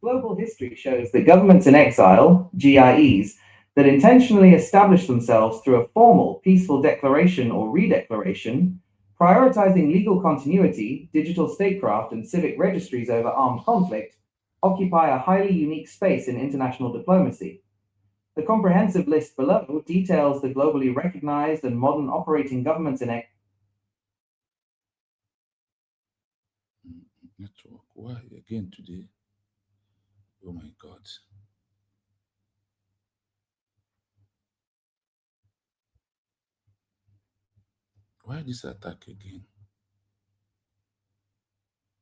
Global history shows that governments in exile, GIEs, that intentionally establish themselves through a formal, peaceful declaration or redeclaration, prioritizing legal continuity, digital statecraft, and civic registries over armed conflict, occupy a highly unique space in international diplomacy. The comprehensive list below details the globally recognized and modern operating governments in network. Why again today? Oh my God. Why this attack again?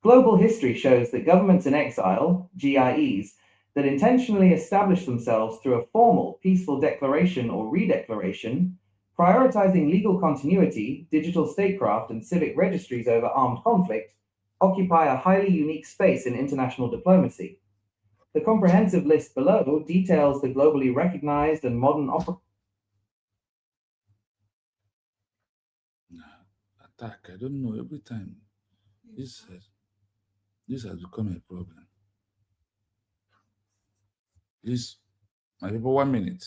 Global history shows that governments in exile, GIEs, that intentionally establish themselves through a formal, peaceful declaration or redeclaration, prioritizing legal continuity, digital statecraft, and civic registries over armed conflict, occupy a highly unique space in international diplomacy. The comprehensive list below details the globally recognized and modern Attack. I don't know. Every time this has become a problem. Please, my people, 1 minute.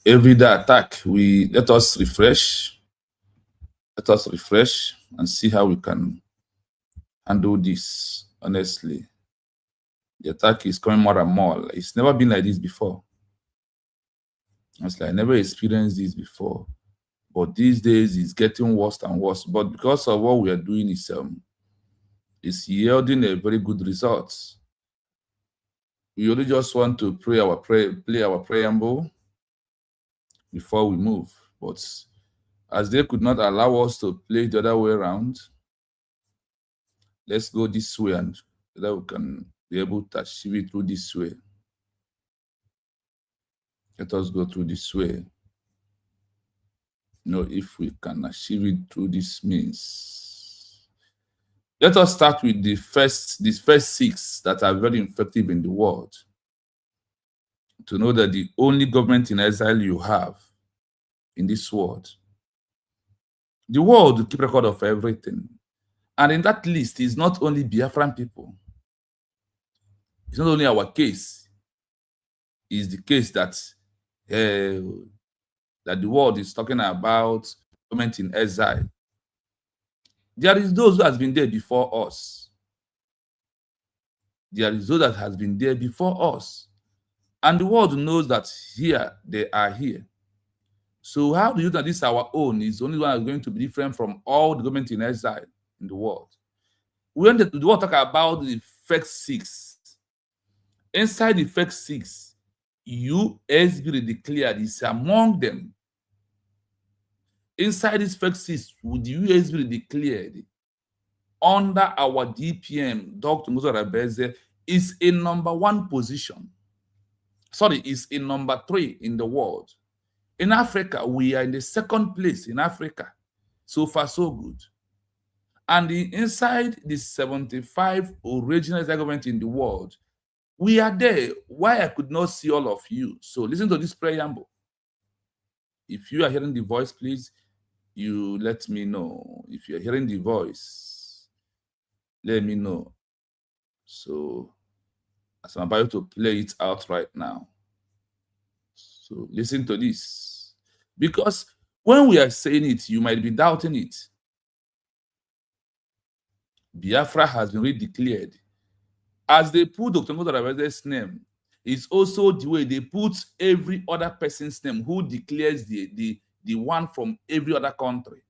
Every day attack, we let us refresh. Let us refresh and see how we can handle this. Honestly, the attack is coming more and more. It's never been like this before. Honestly, I never experienced this before. But these days it's getting worse and worse. But because of what we are doing is yielding a very good results. We only just want to play our preamble before we move. But as they could not allow us to play the other way around, let's go this way and that we can be able to achieve it through this way. Let us go through this way. If we can achieve it through this means. Let us start with these first 6 that are very effective in the world. To know that the only government in exile you have in this world. The world will keep record of everything. And in that list is not only Biafran people. It's not only our case. It's the case that the world is talking about government in exile. There is those who has been there before us. There is those that has been there before us. And the world knows that here, they are here. So how do you know this our own is the only one that's going to be different from all the government in exile in the world? When the world talk about the first 6, inside the first 6, Usbg declared is among them. Inside this first 6, would the Usbg declared under our DPM, Dr. Musa Rabeze, is in number 1 position. Sorry, is in number 3 in the world. In Africa, we are in the 2nd place in Africa. So far, so good. And inside the 75 original government in the world, we are there. Why I could not see all of you? So listen to this preamble. If you are hearing the voice, please, you let me know. If you're hearing the voice, let me know. So as I'm about to play it out right now. So listen to this. Because when we are saying it, you might be doubting it. Biafra has been redeclared. As they put Dr. Motorabeze's name, it's also the way they put every other person's name who declares the one from every other country.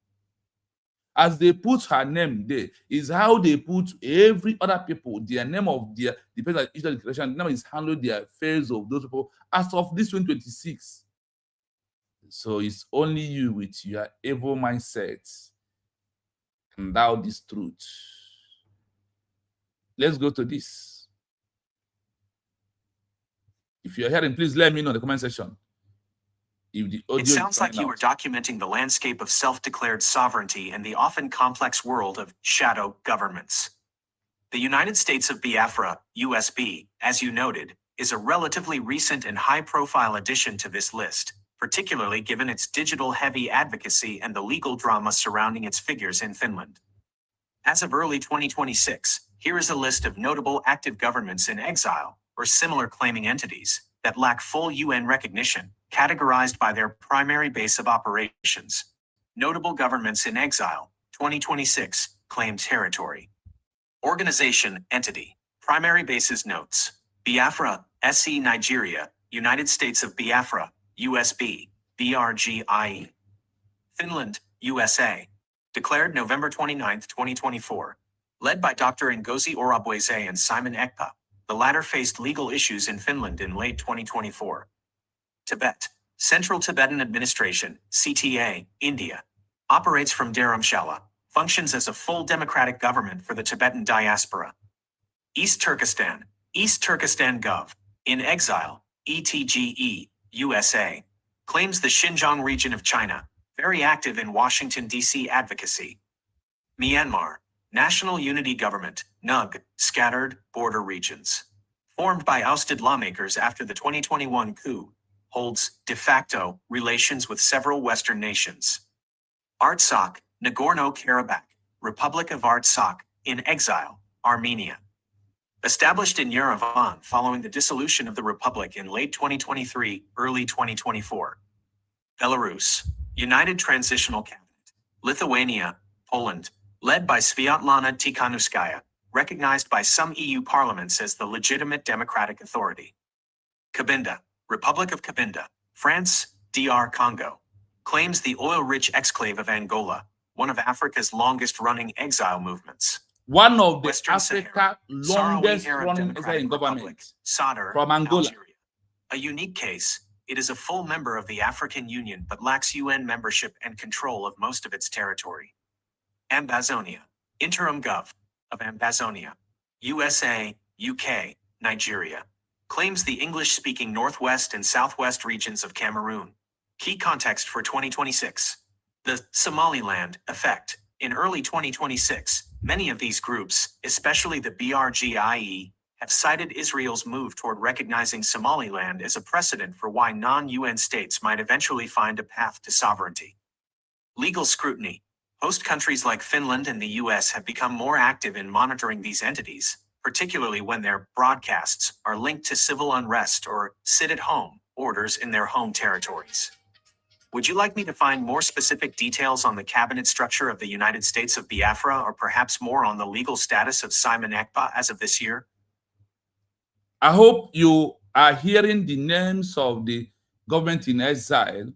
As they put her name there, is how they put every other people, their name of the person that issued the declaration, now is handling their affairs of those people as of this 2026. So it's only you with your evil mindset and thou this truth. Let's go to this. If you're hearing, please let me know in the comment section. If the audio It sounds like you are documenting the landscape of self-declared sovereignty and the often complex world of shadow governments. The United States of Biafra, USB, as you noted, is a relatively recent and high-profile addition to this list, particularly given its digital-heavy advocacy and the legal drama surrounding its figures in Finland. As of early 2026, here is a list of notable active governments in exile, or similar claiming entities, that lack full UN recognition, categorized by their primary base of operations. Notable governments in exile, 2026, claimed territory. Organization, entity, primary bases notes. Biafra, SE Nigeria, United States of Biafra, USB, BRGIE. Finland, USA. Declared November 29, 2024. Led by Dr. Ngozi Orabweze and Simon Ekpa. The latter faced legal issues in Finland in late 2024. Tibet. Central Tibetan Administration, CTA, India. Operates from Dharamshala. Functions as a full democratic government for the Tibetan diaspora. East Turkestan. East Turkestan Govt. In exile, ETGE, USA. Claims the Xinjiang region of China. Very active in Washington, D.C. advocacy. Myanmar. National Unity Government, NUG, scattered border regions. Formed by ousted lawmakers after the 2021 coup, holds de facto relations with several Western nations. Artsakh, Nagorno-Karabakh, Republic of Artsakh, in exile, Armenia. Established in Yerevan following the dissolution of the republic in late 2023, early 2024. Belarus, United Transitional Cabinet. Lithuania, Poland. Led by Sviatlana Tikhanovskaya, recognized by some EU parliaments as the legitimate democratic authority. Cabinda, Republic of Cabinda, France, DR Congo. Claims the oil-rich exclave of Angola, one of Africa's longest-running exile movements. One of the Western Africa Sahara, longest Arab running Democratic exile Republic, government Sadr, from Angola. Algeria. A unique case, it is a full member of the African Union but lacks UN membership and control of most of its territory. Ambazonia, Interim Govt. Of Ambazonia, USA, UK, Nigeria. Claims the English-speaking northwest and southwest regions of Cameroon. Key context for 2026. The Somaliland effect. In early 2026, many of these groups, especially the BRGIE, have cited Israel's move toward recognizing Somaliland as a precedent for why non-UN states might eventually find a path to sovereignty. Legal scrutiny. Host countries like Finland and the US have become more active in monitoring these entities, particularly when their broadcasts are linked to civil unrest or sit-at-home orders in their home territories. Would you like me to find more specific details on the cabinet structure of the United States of Biafra, or perhaps more on the legal status of Simon Ekpa as of this year? I hope you are hearing the names of the government in exile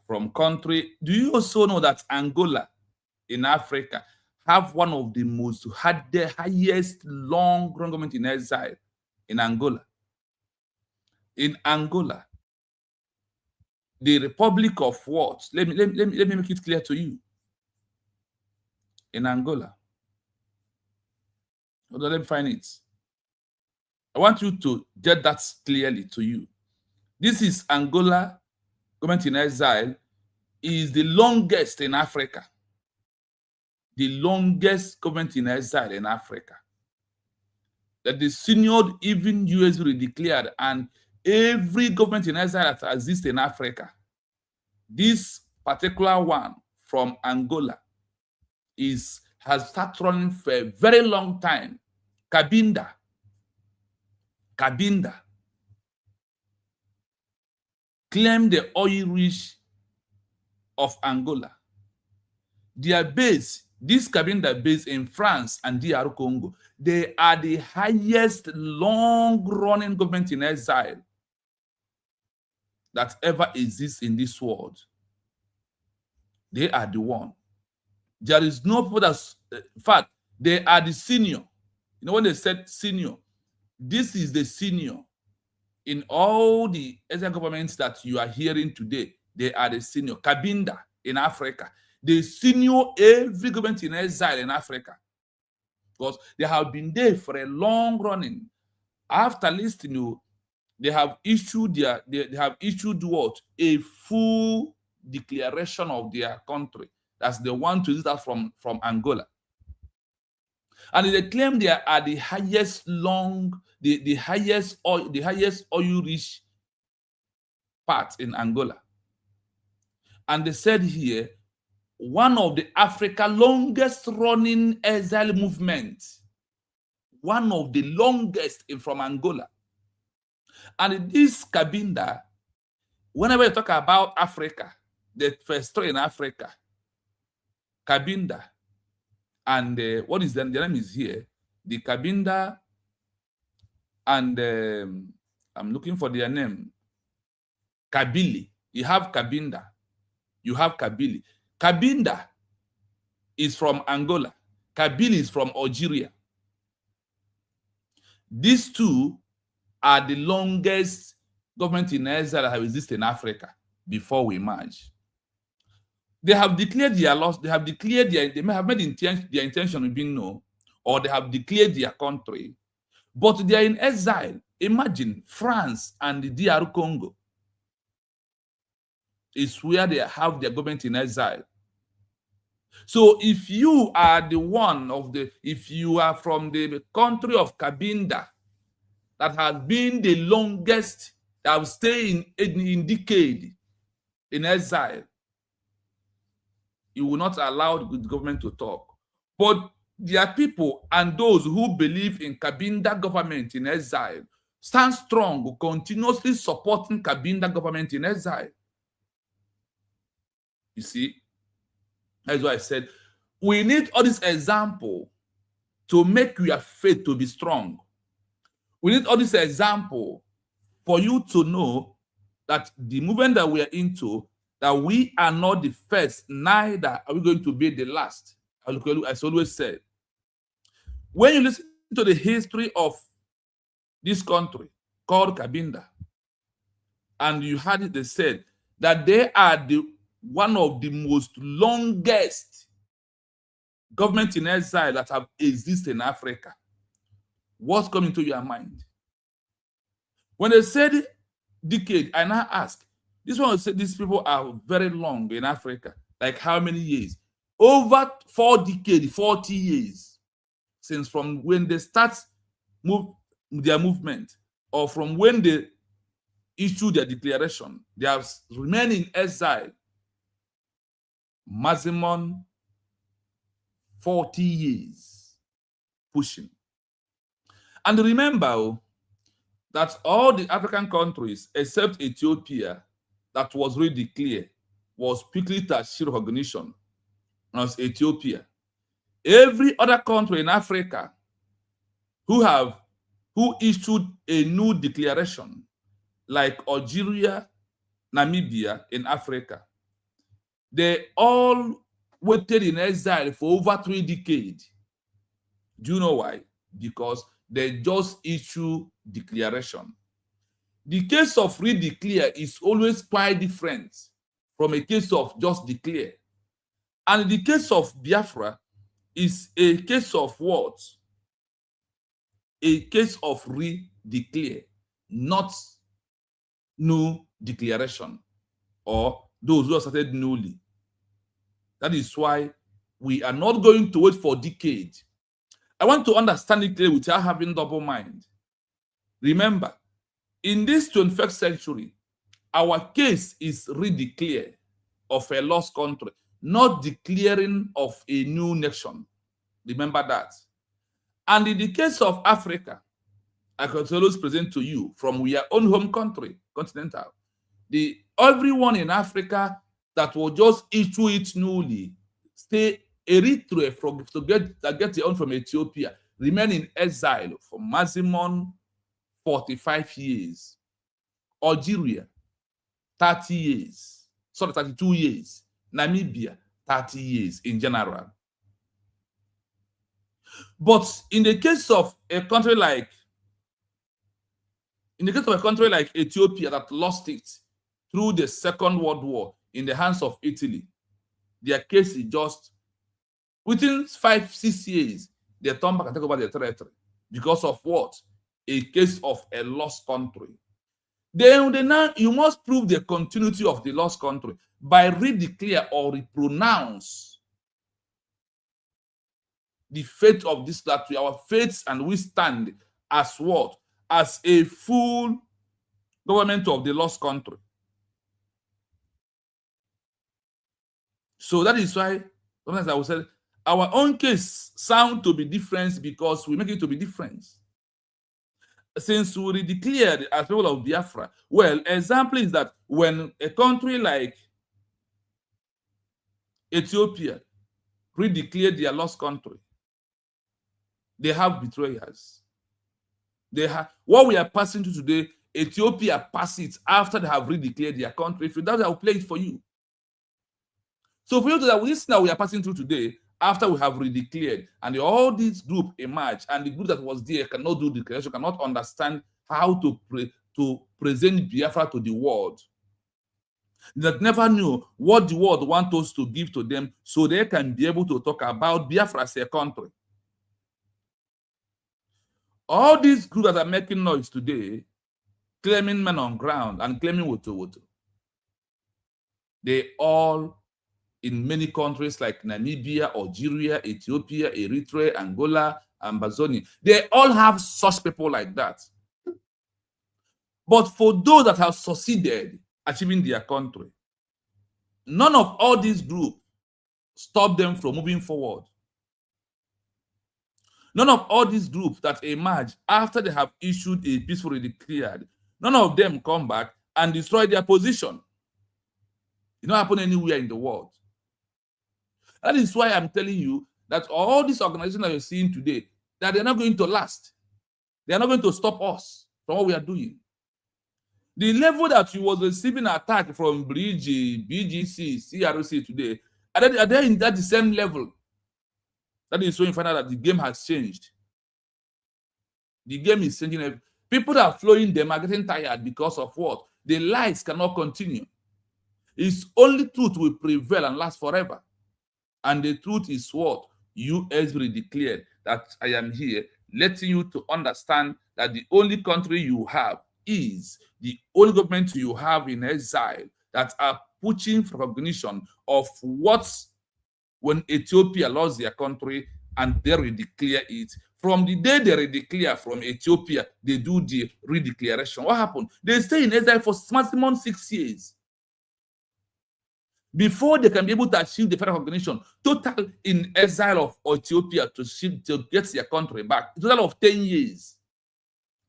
from country. Do you also know that Angola in Africa have one of the most the highest long-run government in exile in Angola? In Angola, the Republic of what? Let me make it clear to you. In Angola, hold on, let me find it. I want you to get that clearly to you. This is Angola government in exile, is the longest in Africa. The longest government in exile in Africa. That the synod, even US declared, and every government in exile that exists in Africa. This particular one from Angola has started running for a very long time. Cabinda claimed the oil rich of Angola. Their base, this Cabinda base in France and DR Congo, they are the highest long-running government in exile that ever exists in this world. They are the one. There is no people that's, in fact, they are the senior. You know, when they said senior, this is the senior. In all the Exile governments that you are hearing today, they are the senior. Cabinda in Africa, they senior every government in exile in Africa, because they have been there for a long running. After listening, they have issued what? A full declaration of their country. That's the one to that from Angola. And they claim they are the highest the highest oil rich part in Angola. And they said here, one of the Africa longest running exile movements, one of the longest from Angola. And this Cabinda, whenever you talk about Africa, the first three in Africa, Cabinda, and what is the name is here? The Cabinda, and I'm looking for their name. Kabili. You have Cabinda. You have Kabili. Cabinda is from Angola. Kabili is from Algeria. These two are the longest government in exile that have existed in Africa before we merge. They have declared their loss. They have declared they may have made their intention of being known, or they have declared their country, but they are in exile. Imagine France and the DR Congo is where they have their government in exile. So if you are if you are from the country of Cabinda, that has been the longest, that have stayed in decade in exile, you will not allow the government to talk. But there are people and those who believe in Cabinda government in exile stand strong, continuously supporting Cabinda government in exile. You see, that's why I said we need all this example to make your faith to be strong. We need all this example for you to know that the movement that we are into, that we are not the first, neither are we going to be the last. As always said, when you listen to the history of this country called Cabinda, and you heard it, they said that they are one of the most longest government in exile that have existed in Africa. What's coming to your mind? When they said decade, I now ask, this one said these people are very long in Africa. Like how many years? Over 4 decades, 40 years, since from when they start their movement, or from when they issue their declaration, they have remained in exile. Maximum 40 years pushing. And remember that all the African countries, except Ethiopia, that was really declared, was quickly to recognition as Ethiopia. Every other country in Africa who issued a new declaration, like Algeria, Namibia in Africa, they all waited in exile for over 3 decades. Do you know why? Because they just issue declaration. The case of redeclare is always quite different from a case of just declare. And the case of Biafra is a case of what? A case of redeclare, not new declaration, or those who have started newly. That is why we are not going to wait for decades. I want to understand it clearly without having double mind. Remember, in this 21st century, our case is redeclare of a lost country, not declaring of a new nation. Remember that. And in the case of Africa, I can always present to you from your own home country, continental, everyone in Africa that will just issue it newly, stay Eritrea to get their own from Ethiopia, remain in exile for maximum 45 years. Algeria, 30 years. Sorry, 32 years. Namibia, 30 years in general. But in the case of a country like Ethiopia that lost it through the Second World War in the hands of Italy, their case is just within 5-6 years, they turn back and take over the territory because of what? A case of a lost country. Then now you must prove the continuity of the lost country by redeclare or repronounce the fate of this country, our fates, and we stand as what? As a full government of the lost country. So that is why sometimes I will say our own case sound to be different because we make it to be different. Since we redeclared as people of Biafra, well, example is that when a country like Ethiopia redeclared their lost country, they have betrayers. They have what we are passing to today. Ethiopia pass it after they have redeclared their country. If you doubt, I will play it for you. So for you to that, this now we are passing through today after we have redeclared, and all these group emerge, and the group that was there cannot do declaration, cannot understand how to present Biafra to the world. That never knew what the world wants us to give to them, so they can be able to talk about Biafra as a country. All these groups that are making noise today, claiming men on ground and claiming Woto, they all in many countries like Namibia, Algeria, Ethiopia, Eritrea, Angola, and Amazonia. They all have such people like that. But for those that have succeeded achieving their country, none of all these groups stop them from moving forward. None of all these groups that emerge after they have issued a peaceful declared, none of them come back and destroy their position. It don't happen anywhere in the world. That is why I'm telling you that all these organizations that you're seeing today, that they're not going to last. They're not going to stop us from what we are doing. The level that you was receiving attack from Bridge, BGC, CRC today, are they in that the same level? That is when you find out that the game has changed. The game is changing. People that are flowing them are getting tired because of what? The lies cannot continue. It's only truth will prevail and last forever. And the truth is what? Usbg declared that I am here, letting you to understand that the only country you have is the only government you have in exile that are pushing for recognition of what when Ethiopia lost their country and they redeclare it. From the day they redeclare from Ethiopia, they do the redeclaration. What happened? They stay in exile for maximum 6 years before they can be able to achieve the federal recognition. Total in exile of Ethiopia to get their country back, a total of 10 years.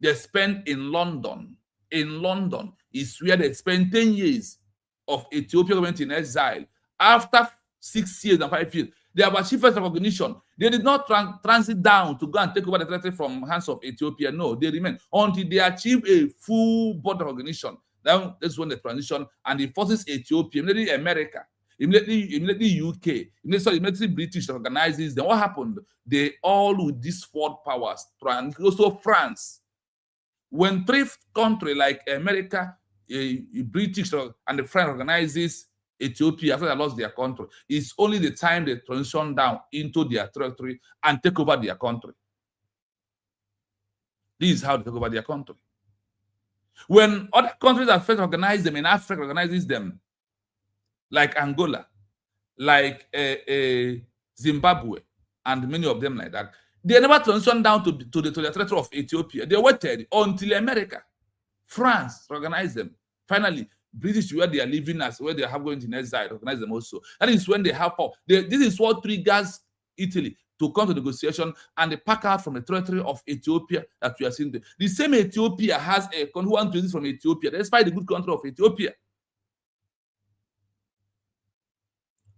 They spent in London. In London is where they spent 10 years of Ethiopia government in exile. After 6 years and 5 years, they have achieved federal recognition. They did not transit down to go and take over the territory from hands of Ethiopia. No, they remain until they achieve a full border recognition. Then that's when they transition, and it forces Ethiopia, immediately America, immediately UK, immediately British organizes. Then what happened? They all with these four powers, also France. When three countries like America, British, and the French organizes Ethiopia after they lost their country, it's only the time they transition down into their territory and take over their country. This is how they take over their country. When other countries that first organize them, in Africa organizes them, like Angola, like Zimbabwe, and many of them like that, they never transitioned down to the territory of Ethiopia. They waited until America, France organized them. Finally, British, where they are living as where they have going in exile, organize them also. That is when they have power. This is what triggers Italy to come to negotiation and they pack out from the territory of Ethiopia that we are seeing there. The same Ethiopia has a who wants to exist from Ethiopia, despite the good country of Ethiopia.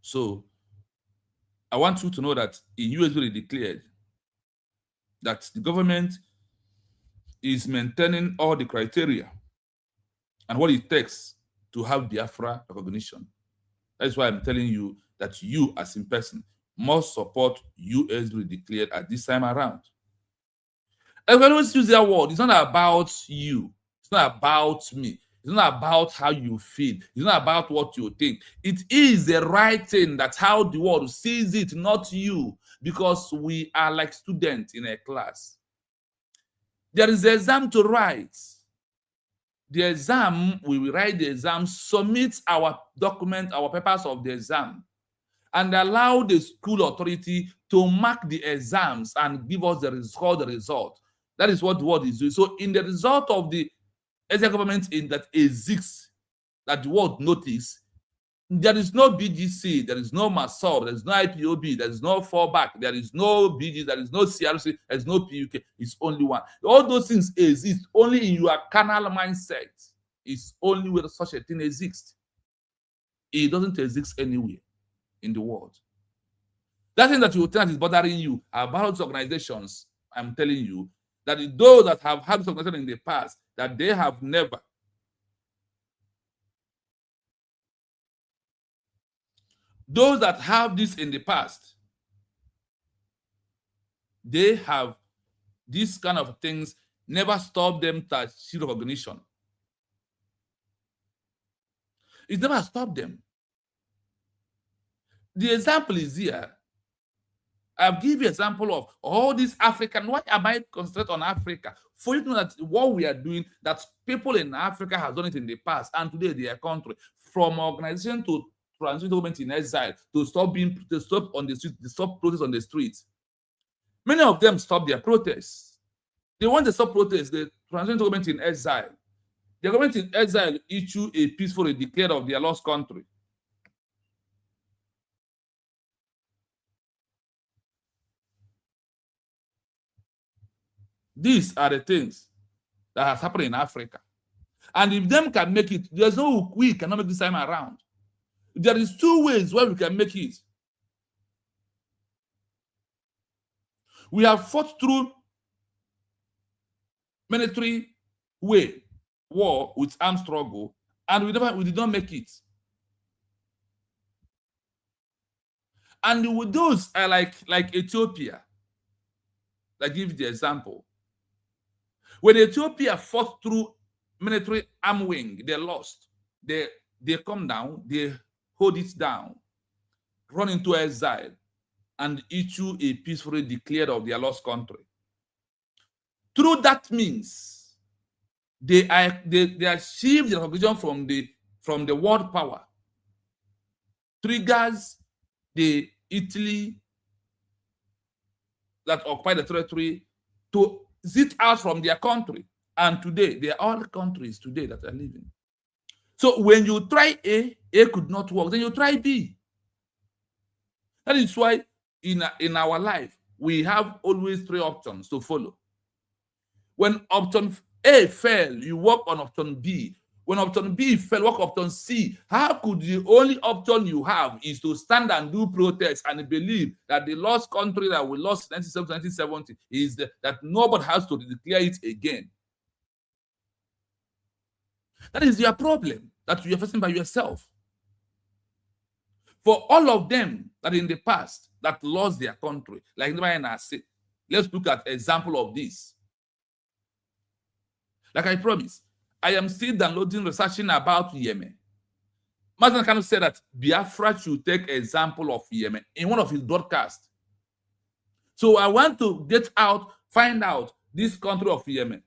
So I want you to know that Usbg declared that the government is maintaining all the criteria and what it takes to have Biafra recognition. That's why I'm telling you that you, as in person, must support USB declared at this time around. And we always use that word. It's not about you. It's not about me. It's not about how you feel. It's not about what you think. It is the right thing. That's how the world sees it, not you. Because we are like students in a class. There is an exam to write. The exam, we will write the exam, submit our document, our papers of the exam, and allow the school authority to mark the exams and give us the result. That is what the word is doing. So in the result of the Exile government in that exists, that the world notice, there is no BGC, there is no MASOB, there is no IPOB, there is no fallback, there is no BG, there is no CRC, there is no PUK. It's only one. All those things exist only in your carnal mindset. It's only where such a thing exists. It doesn't exist anywhere in the world. That thing that you think is bothering you about organizations, I'm telling you, that those that have had this organization in the past, that they have never. Those that have this in the past, they have these kind of things never stop them to achieve recognition. It never stopped them. The example is here. I've given you an example of all these African. Why am I concentrating on Africa? For you to know that what we are doing, that people in Africa have done it in the past, and today they are country. From organization to transition government in exile, to stop on the street, to stop protests on the streets. Many of them stopped their protests. They want to stop protests. The transition government in exile. The government in exile issue a peaceful declare of their lost country. These are the things that has happened in Africa. And if them can make it, there's no we cannot make this time around. There is two ways where we can make it. We have fought through military war with armed struggle, and we did not make it. And with those are like Ethiopia. I give the example. When Ethiopia fought through military arm wing, they lost. They come down, they hold it down, run into exile, and issue a peacefully declared of their lost country. Through that means, they achieved the recognition from the world power. Triggers the Italy that occupied the territory to zit out from their country. And today, they are all countries today that are living. So when you try A could not work, then you try B. That is why in our life, we have always three options to follow. When option A failed, you work on option B. When option B failed, work option C. How could the only option you have is to stand and do protests and believe that the lost country that we lost in 1970 is that nobody has to declare it again? That is your problem that you are facing by yourself. For all of them that in the past that lost their country, like I said, let's look at an example of this. Like I promised, I am still downloading, researching about Yemen. Mazen Kanu said that Biafra should take example of Yemen in one of his broadcasts. So I want to find out this country of Yemen.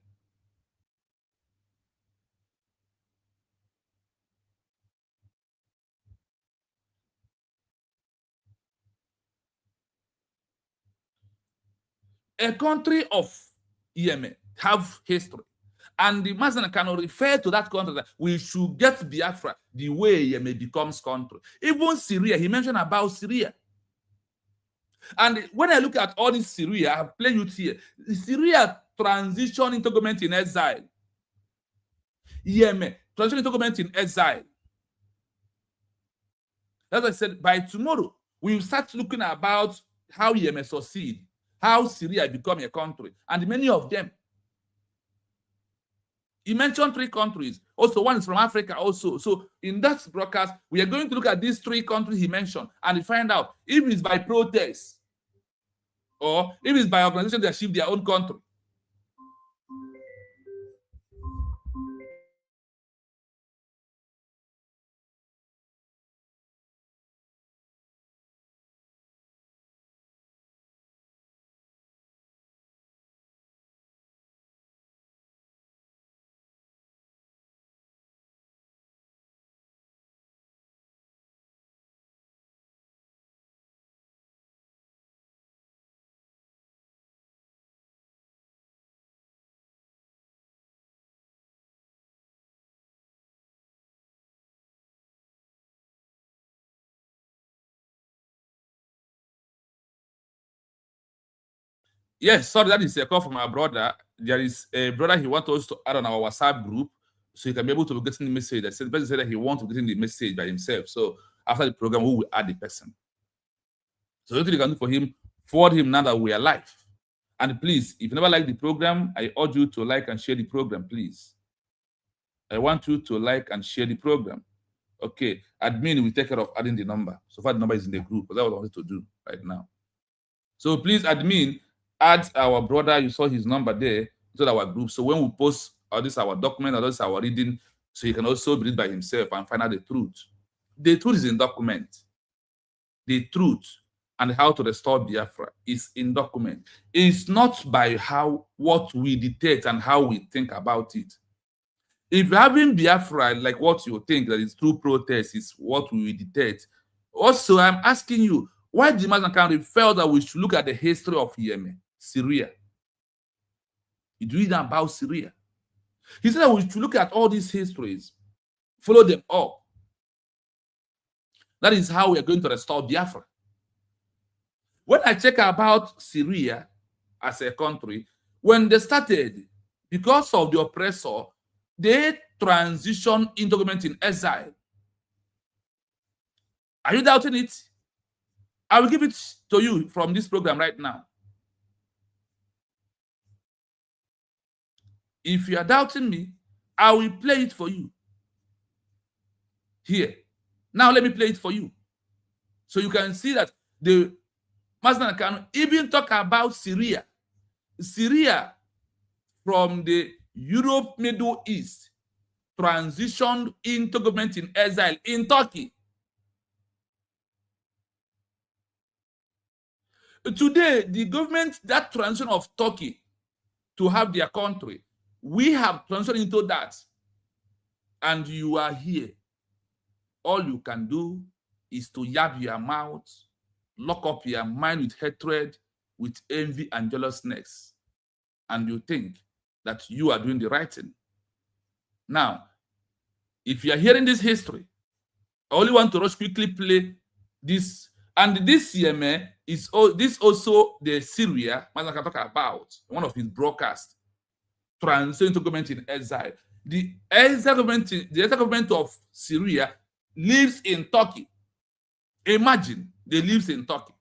A country of Yemen have history. And the Mazen can refer to that country that we should get Biafra the way Yemen becomes country. Even Syria, he mentioned about Syria. And when I look at all this Syria, I have played it here. Syria transition into government in exile. Yemen transition into government in exile. As I said, by tomorrow, we will start looking about how Yemen succeed, how Syria become a country, and many of them. He mentioned 3 countries. Also, one is from Africa also. So in that broadcast, we are going to look at these 3 countries he mentioned and find out if it's by protest or if it's by organization that achieve their own country. Yes, sorry, that is a call from our brother. There is a brother he wants us to add on our WhatsApp group so he can be able to get in the message. The person said that he wants to get in the message by himself. So after the program, we will add the person. So what you can do for him, forward him now that we are live. And please, if you never like the program, I urge you to like and share the program, please. I want you to like and share the program. Okay, admin will take care of adding the number. So far, the number is in the group. That's what I wanted to do right now. So please, admin, add our brother. You saw his number there to our group. So when we post this our document or this our reading, so he can also read by himself and find out the truth. The truth is in document. The truth and how to restore Biafra is in document. It's not by what we dictate and how we think about it. If having Biafra like what you think that is through protest is what we dictate. Also, I'm asking you, why the Muslim country felt that we should look at the history of Yemen, Syria? You read about Syria. He said that we should look at all these histories, follow them up. That is how we are going to restore Biafra. When I check about Syria as a country, when they started, because of the oppressor, they transitioned into government in exile. Are you doubting it? I will give it to you from this program right now. If you are doubting me, I will play it for you. Here. Now let me play it for you. So you can see that the Muslim can even talk about Syria. Syria from the Europe, Middle East, transitioned into government in exile in Turkey. Today, the government, that transition of Turkey to have their country, we have transitioned into that. And you are here. All you can do is to yab your mouth, lock up your mind with hatred, with envy and jealousness. And you think that you are doing the right thing. Now, if you are hearing this history, I only want to rush quickly play this. And this Yemen is this also the Syria, man, I can talk about one of his broadcasts, transition to government in exile. The exile government of Syria lives in Turkey. Imagine they live in Turkey.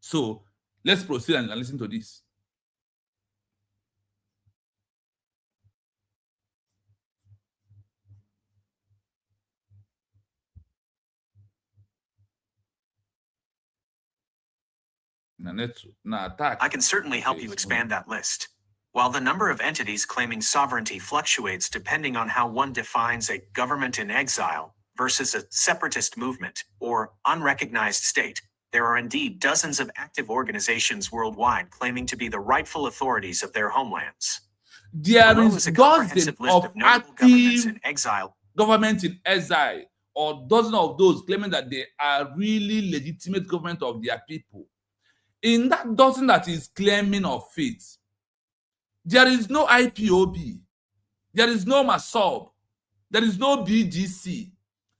So let's proceed and listen to this. I can certainly help you expand that list. While the number of entities claiming sovereignty fluctuates depending on how one defines a government in exile versus a separatist movement or unrecognized state, there are indeed dozens of active organizations worldwide claiming to be the rightful authorities of their homelands. There is a comprehensive list of notable governments in exile. Government in exile, or dozens of those claiming that they are really legitimate government of their people. In that dozen that is claiming of faith, there is no IPOB, there is no MASOB, there is no BGC,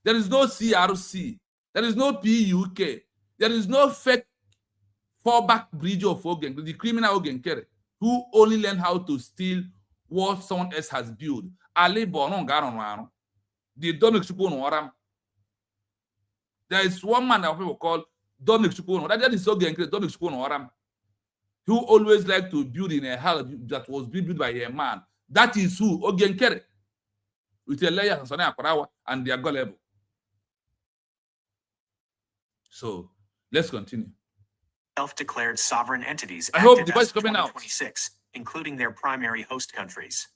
there is no CRC, there is no PUK, there is no fake fallback bridge of Ogen, the criminal Ogenkere, who only learn how to steal what someone else has built. There is one man that people call Dominic Chukwuno. That is Ogenkere, Dominic Chukwuno, who always liked to build in a house that was built by a man. That is who? Ogenkere. With a layer and they are gullible. So let's continue. Self-declared sovereign entities I hope active the voice as of coming out. 2026, including their primary host countries.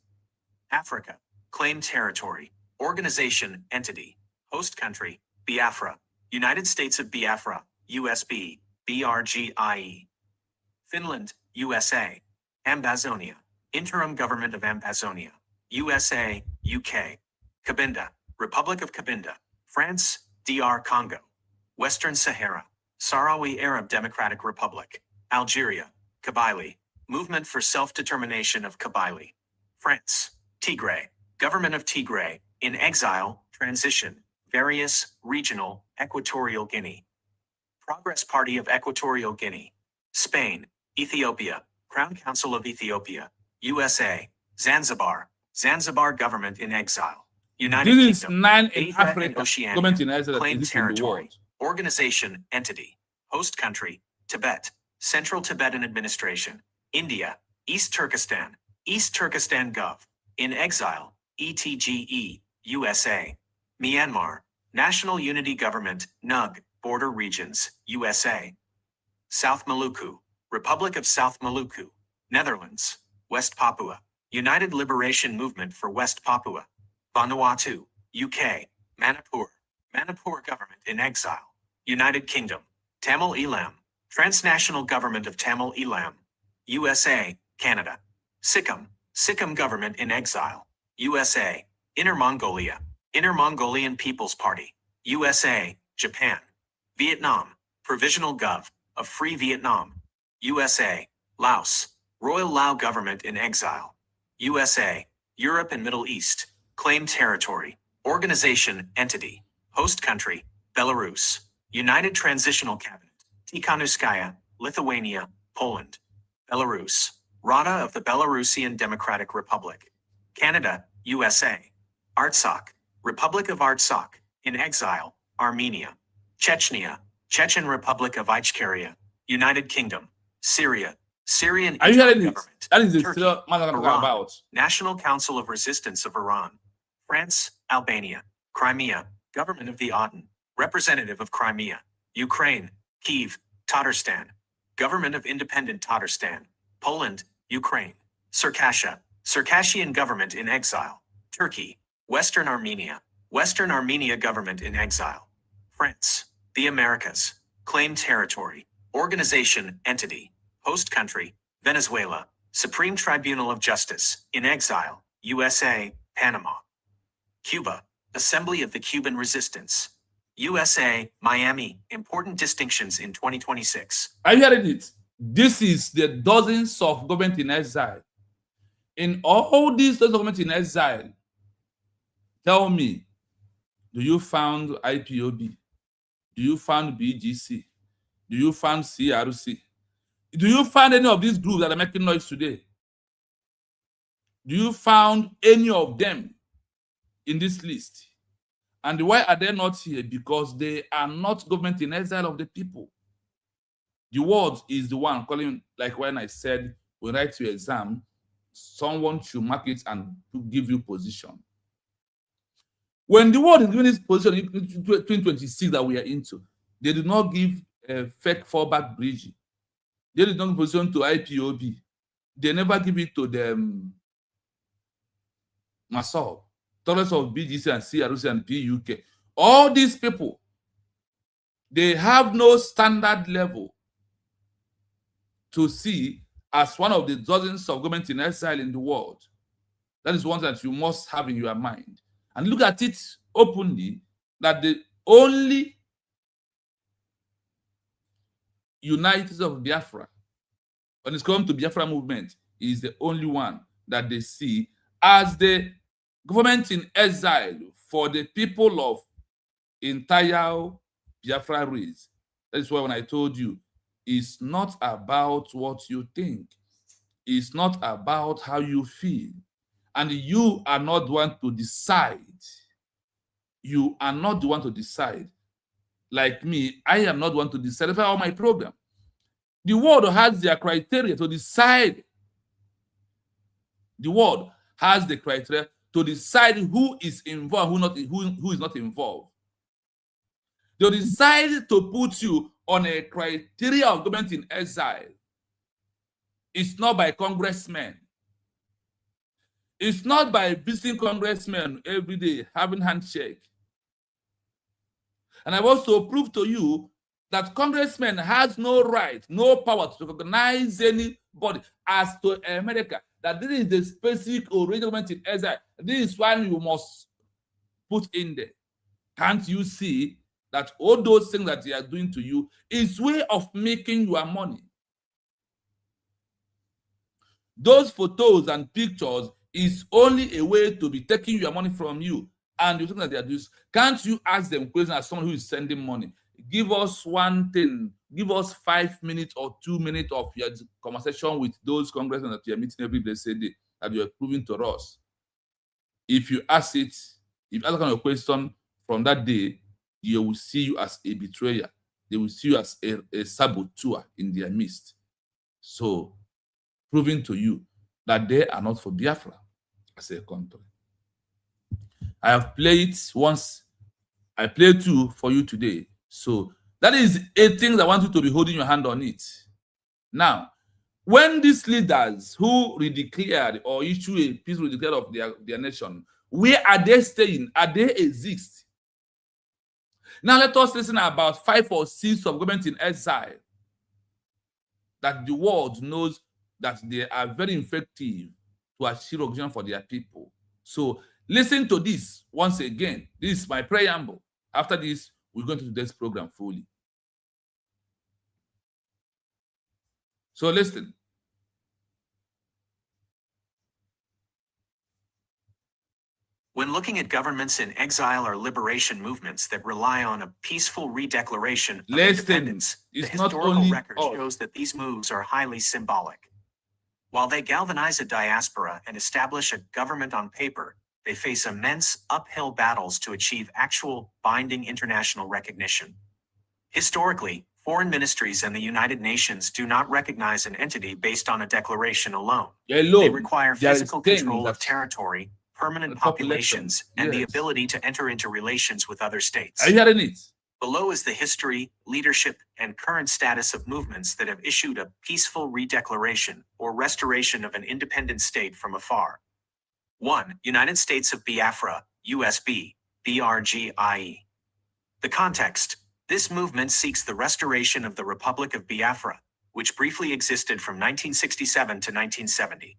Africa, claim territory, organization, entity, host country, Biafra, United States of Biafra, USB, BRGIE. Finland, USA, Ambazonia, Interim Government of Ambazonia, USA, UK. Cabinda, Republic of Cabinda, France, DR Congo. Western Sahara, Sahrawi Arab Democratic Republic, Algeria, Kabylie, Movement for Self-Determination of Kabylie. France, Tigray, Government of Tigray, in exile, transition, various, regional, Equatorial Guinea. Progress Party of Equatorial Guinea. Spain, Ethiopia, Crown Council of Ethiopia, USA, Zanzibar, Zanzibar Government in exile. United This is Kingdom, 9 in Asia and Africa. Oceania, Government in exile that claim exists in the territory, world. organization, entity, host country, Tibet, Central Tibetan Administration, India, East Turkestan Gov, in exile, ETGE, USA, Myanmar, National Unity Government, NUG, Border Regions, USA, South Maluku, Republic of South Maluku, Netherlands, West Papua, United Liberation Movement for West Papua, Vanuatu, UK, Manipur Government in exile, United Kingdom, Tamil Elam, Transnational Government of Tamil Elam, USA, Canada, Sikkim Government in exile, USA, Inner Mongolia, Inner Mongolian People's Party, USA, Japan, Vietnam, Provisional Gov of Free Vietnam, USA, Laos, Royal Lao Government in exile, USA, Europe and Middle East, claim territory, organization, entity, host country, Belarus, United Transitional Cabinet, Tikhanovskaya, Lithuania, Poland, Belarus, Rada of the Belarusian Democratic Republic, Canada, USA, Artsakh, Republic of Artsakh, in exile, Armenia, Chechnya, Chechen Republic of Ichkeria, United Kingdom, Syria, Syrian Are you hearing Interim it? Government, That is the Turkey, still man I'm talking Iran, about. National Council of Resistance of Iran, France, Albania, Crimea, Government of the Aden, Representative of Crimea, Ukraine, Kiev, Tatarstan, Government of Independent Tatarstan, Poland, Ukraine, Circassia, Circassian Government in exile, Turkey, Western Armenia Government in exile, France, the Americas, claim territory, organization, entity, host country, Venezuela, Supreme Tribunal of Justice, in exile, USA, Panama, Cuba, Assembly of the Cuban Resistance, USA, Miami, important distinctions in 2026. Are you hearing it? This is the dozens of government in exile. In all these governments in exile, tell me, do you found IPOB? Do you found BGC? Do you found CRC? Do you find any of these groups that are making noise today? Do you found any of them in this list? And why are they not here? Because they are not government in exile of the people. The world is the one calling, like when I said, when you write your exam, someone should mark it and to give you position. When the world is giving this position in 2026 that we are into, they did not give a fake fallback bridge. They did not give position to IPOB. They never give it to them. Masol, tolerance of BGC and CRC and PUK. All these people, they have no standard level to see as one of the dozens of governments in exile in the world. That is one that you must have in your mind. And look at it openly, that the only United of Biafra, when it's come to Biafra movement, is the only one that they see as the government in exile for the people of entire Biafra race. That is why when I told you, it's not about what you think. It's not about how you feel. And you are not the one to decide. You are not the one to decide. Like me, I am not the one to decide about all my program. The world has their criteria to decide. The world has the criteria to decide who is involved, who is not involved. They decide to put you on a criteria of government in exile. It's not by congressmen. It's not by visiting congressmen every day, having handshake. And I've also proved to you that congressmen has no right, no power to recognize anybody. As to America, that this is the specific arrangement in exile. This is one you must put in there. Can't you see that all those things that they are doing to you is way of making your money? Those photos and pictures is only a way to be taking your money from you. And you think that they are doing. Can't you ask them questions as someone who is sending money? Give us one thing. Give us 5 minutes or 2 minutes of your conversation with those congressmen that you are meeting every blessed day that you are proving to us. If you ask it, if you ask that kind of question from that day, they will see you as a betrayer. They will see you as a saboteur in their midst. So, proving to you that they are not for Biafra as a country. I have played it once. I played 2 for you today. So that is a thing I want you to be holding your hand on it. Now, when these leaders who redeclared or issue a peaceful declare of their nation, where are they staying? Are they exist? Now let us listen about 5 or 6 of government in exile that the world knows that they are very effective to achieve recognition for their people. So listen to this once again. This is my preamble. After this, we're going to do this program fully. So listen. When looking at governments in exile or liberation movements that rely on a peaceful redeclaration of independence, the historical record shows that these moves are highly symbolic. While they galvanize a diaspora and establish a government on paper, they face immense uphill battles to achieve actual binding international recognition. Historically, foreign ministries and the United Nations do not recognize an entity based on a declaration alone. They require physical control of territory, permanent populations, and the ability to enter into relations with other states. Are you hearing it? Below is the history, leadership, and current status of movements that have issued a peaceful redeclaration or restoration of an independent state from afar. 1. United States of Biafra, USB, BRGIE. The context. This movement seeks the restoration of the Republic of Biafra, which briefly existed from 1967 to 1970.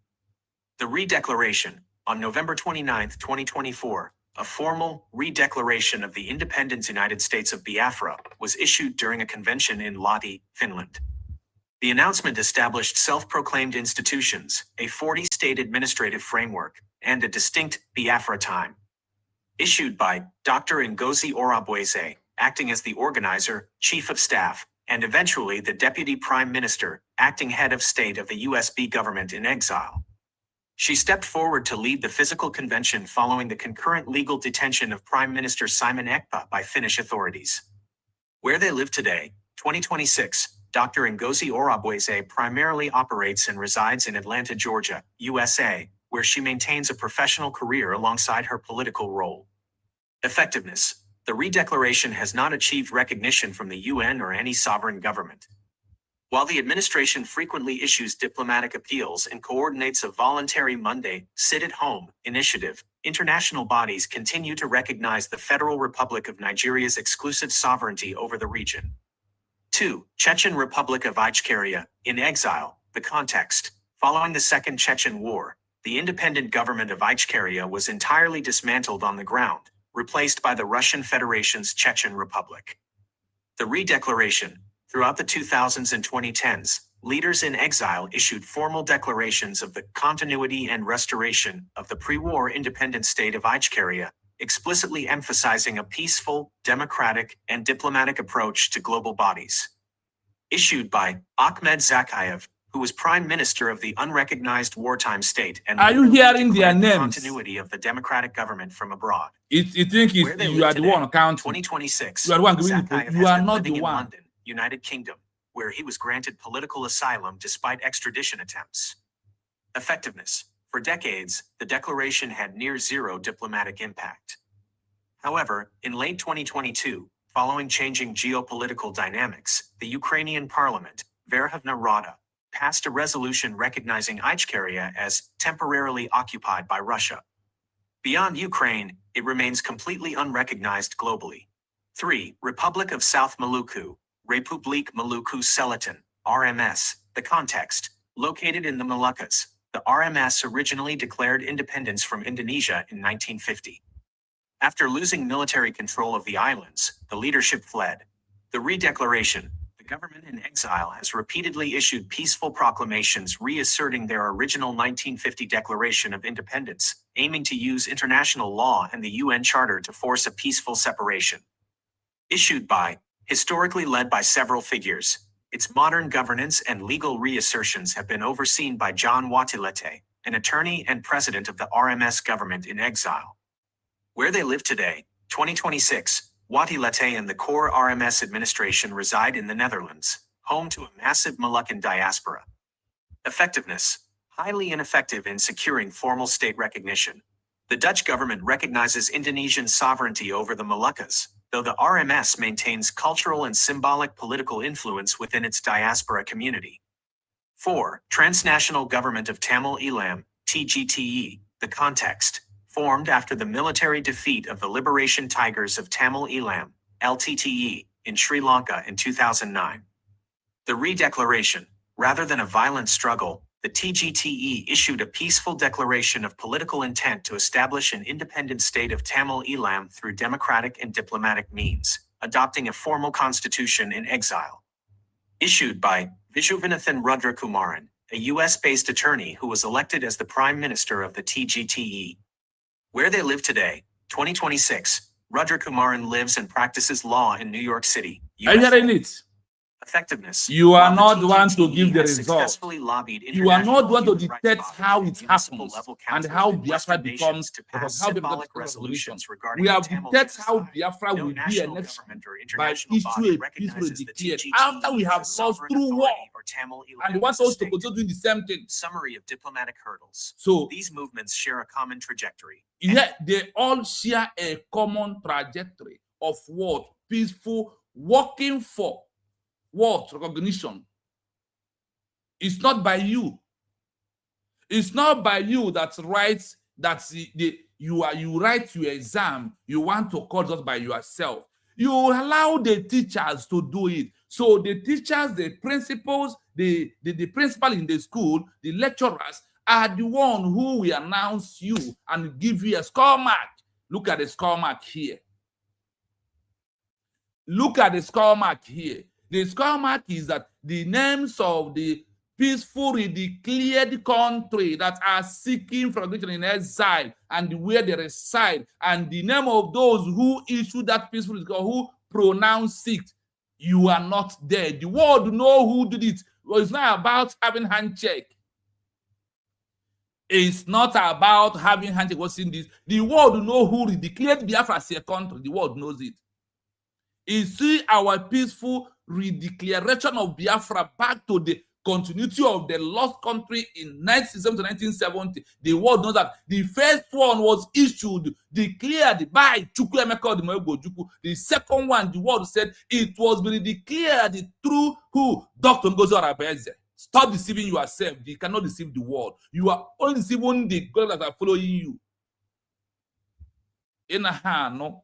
The Redeclaration. On November 29, 2024, a formal redeclaration of the independent United States of Biafra was issued during a convention in Lahti, Finland. The announcement established self-proclaimed institutions, a 40-state administrative framework, and a distinct Biafra time. Issued by Dr. Ngozi Orabweze, acting as the organizer, chief of staff, and eventually the deputy prime minister, acting head of state of the USB government in exile. She stepped forward to lead the physical convention following the concurrent legal detention of Prime Minister Simon Ekpa by Finnish authorities. Where they live today, 2026, Dr. Ngozi Orabweze primarily operates and resides in Atlanta, Georgia, USA, where she maintains a professional career alongside her political role. Effectiveness. The redeclaration has not achieved recognition from the UN or any sovereign government. While the administration frequently issues diplomatic appeals and coordinates a voluntary Monday, sit-at-home initiative, international bodies continue to recognize the Federal Republic of Nigeria's exclusive sovereignty over the region. 2. Chechen Republic of Ichkeria, in exile. The context. Following the Second Chechen War, the independent government of Ichkeria was entirely dismantled on the ground, replaced by the Russian Federation's Chechen Republic. The redeclaration. Throughout the 2000s and 2010s, leaders in exile issued formal declarations of the continuity and restoration of the pre-war independent state of Ichkeria, explicitly emphasizing a peaceful, democratic, and diplomatic approach to global bodies. Issued by Ahmed Zakayev, who was prime minister of the unrecognized wartime state and are you hearing their names? Continuity of the democratic government from abroad. You think you are the one counting. 2026. You are the one Zakayev you are not living the in one. London, United Kingdom, where he was granted political asylum despite extradition attempts. Effectiveness. For decades, the declaration had near zero diplomatic impact. However, in late 2022, following changing geopolitical dynamics, the Ukrainian parliament, Verkhovna Rada, passed a resolution recognizing Ichkeria as temporarily occupied by Russia. Beyond Ukraine, it remains completely unrecognized globally. 3. Republic of South Maluku, Republik Maluku Selatan, RMS. The context. Located in the Moluccas, the RMS originally declared independence from Indonesia in 1950. After losing military control of the islands, the leadership fled. The Redeclaration. The government in exile has repeatedly issued peaceful proclamations reasserting their original 1950 Declaration of Independence, aiming to use international law and the UN Charter to force a peaceful separation. Issued by, historically led by several figures, its modern governance and legal reassertions have been overseen by John Watilete, an attorney and president of the RMS government in exile. Where they live today, 2026, Watilete and the core RMS administration reside in the Netherlands, home to a massive Moluccan diaspora. Effectiveness. Highly ineffective in securing formal state recognition. The Dutch government recognizes Indonesian sovereignty over the Moluccas, though the RMS maintains cultural and symbolic political influence within its diaspora community. 4. Transnational Government of Tamil Eelam, TGTE. The context. Formed after the military defeat of the Liberation Tigers of Tamil Eelam, LTTE, in Sri Lanka in 2009. The Redeclaration. Rather than a violent struggle, the TGTE issued a peaceful declaration of political intent to establish an independent state of Tamil Eelam through democratic and diplomatic means, adopting a formal constitution in exile. Issued by Vishwanathan Rudrakumaran, a US-based attorney who was elected as the Prime Minister of the TGTE. Where they live today, 2026, Rudrakumaran lives and practices law in New York City. Are you hearing it? Effectiveness. You are While not the one to TGTE give the has result. successfully lobbied You are not international one to human rights detect bodies how and it municipal happens level and councils how in Biafra Western becomes nations to pass how Biafra symbolic becomes resolutions regarding we the have Tamil detected how genocide. Biafra No will be national annexed government or by international issue body a peaceful recognizes the declared TGTE after we as a have lost sovereign through war. authority or Tamil And Eelam they want as a us to state. continue doing the same thing. Summary of diplomatic hurdles. So These movements share a common trajectory. yet they all share a common trajectory of what? Peaceful, working for what? Recognition. It's not by you. It's not by you that writes that you write your exam, you want to call just by yourself. You allow the teachers to do it. So the teachers, the principals, the principal in the school, the lecturers are the one who will announce you and give you a score mark. Look at the score mark here. Look at the score mark here. The score mark is that the names of the peacefully declared country that are seeking for recognition in exile and where they reside, and the name of those who issued that peaceful declaration, who pronounce it. You are not there. The world know who did it. Well, it's not about having handshake. It's not about having handshake. What's in this? The world know who declared Biafra as a country. The world knows it. You see our peaceful redeclaration of Biafra back to the continuity of the lost country in 1967 to 1970. The world knows that the first one was issued, declared by Chukwuemeka Odumegwu. The second one, the world said it was being declared through who? Dr. Ngozi Arabeze. Stop deceiving yourself. You cannot deceive the world. You are only deceiving the God that are following you. In a hand, no.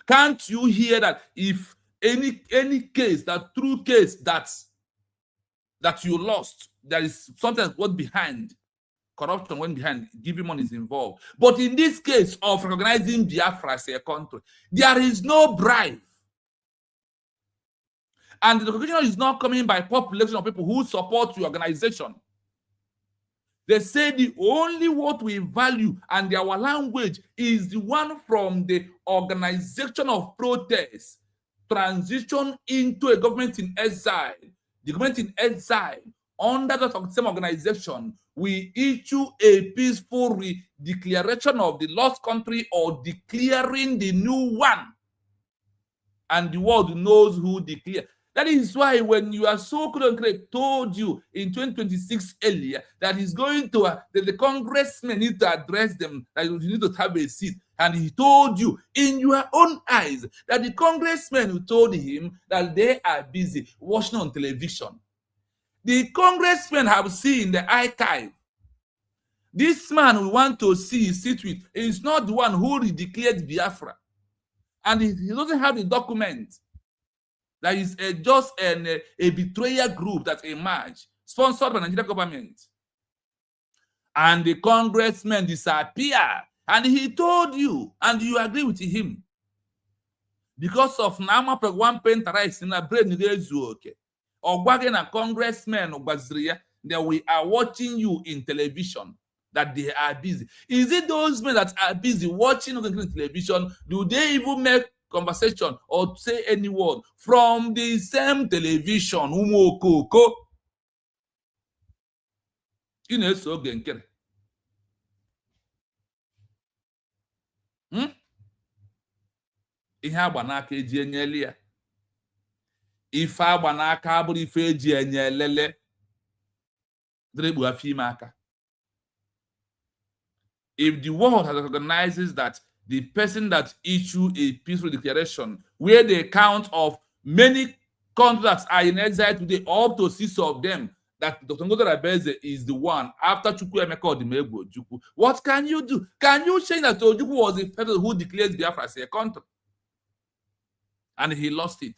Can't you hear that if any case, that true case that you lost, there is something that went behind, corruption went behind, giving money is involved. But in this case of recognizing Biafra as a country, there is no bribe. And the recognition is not coming by population of people who support your organization. They say the only what we value and our language is the one from the organization of protest, transition into a government in exile. The government in exile, under the same organization, we issue a peaceful declaration of the lost country or declaring the new one. And the world knows who declared. That is why when you are so correct, told you in 2026 earlier that he's going to, that the congressmen need to address them, that you need to have a seat. And he told you in your own eyes that the congressmen who told him that they are busy watching on television. The congressmen have seen the archive. This man we want to see, sit with, is not the one who declared Biafra. And he doesn't have the document. That is just a betrayal group that emerged, sponsored by the Nigerian government. And the congressmen disappear. And he told you, and you agree with him. Because of Nama one pentarize in a brain, or wagging a congressman that we are watching you in television, that they are busy. Is it those men that are busy watching on the television? Do they even make conversation or say any word from the same television? Ihe agba n'aka eji enyele ya. Ife agba n'aka abụrụ ife eji enyelele. Dregbu afọ ime aka. If the world has recognizes that the person that issued a peaceful declaration, where the count of many contracts are in exile today, up to 6 of them, that Dr. Ngozi is the one after Chukwuemeka Odimegwu Ojukwu. What can you do? Can you say that Ojukwu was the person who declared Biafra as a country? And he lost it.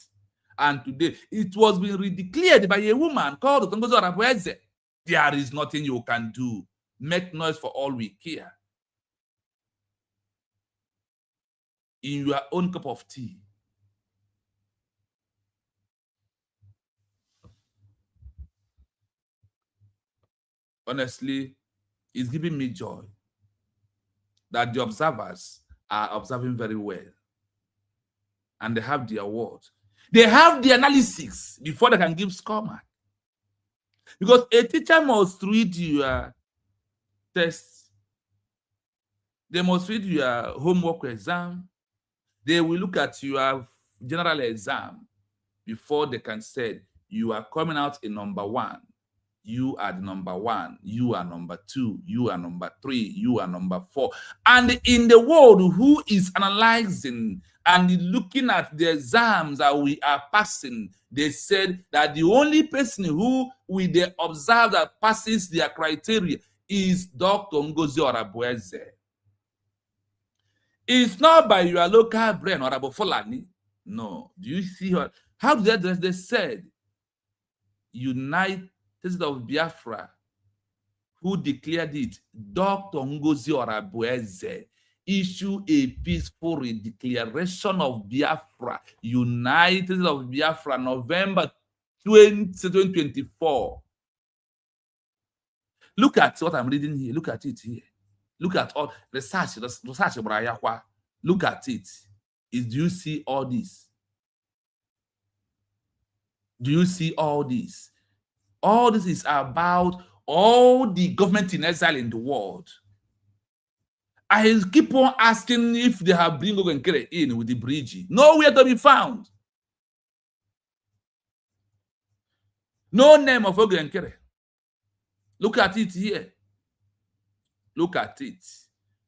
And today, it was being redeclared by a woman called Dr. Ngozi. There is nothing you can do. Make noise for all we care. In your own cup of tea. Honestly, it's giving me joy that the observers are observing very well. And they have the award. They have the analysis before they can give score mark. Because a teacher must read your tests. They must read your homework exam. They will look at your general exam before they can say, you are coming out in number 1. You are the number 1. You are number 2. You are number 3. You are number 4. And in the world, who is analyzing and looking at the exams that we are passing, they said that the only person who we they observe that passes their criteria is Dr. Ngozi Orabueze. It's not by your local brain or Abu Fulani. No. Do you see what? How did they address? They said, United States of Biafra, who declared it, Dr. Ngozi Orabueze, issue a peaceful declaration of Biafra, United States of Biafra, November 2024. Look at what I'm reading here. Look at it here. Look at all research. Look at it. Do you see all this? Do you see all this? All this is about all the government in exile in the world. I keep on asking if they have bring Ogenkere in with the bridge. Nowhere to be found. No name of Ogenkere. Look at it here. Look at it.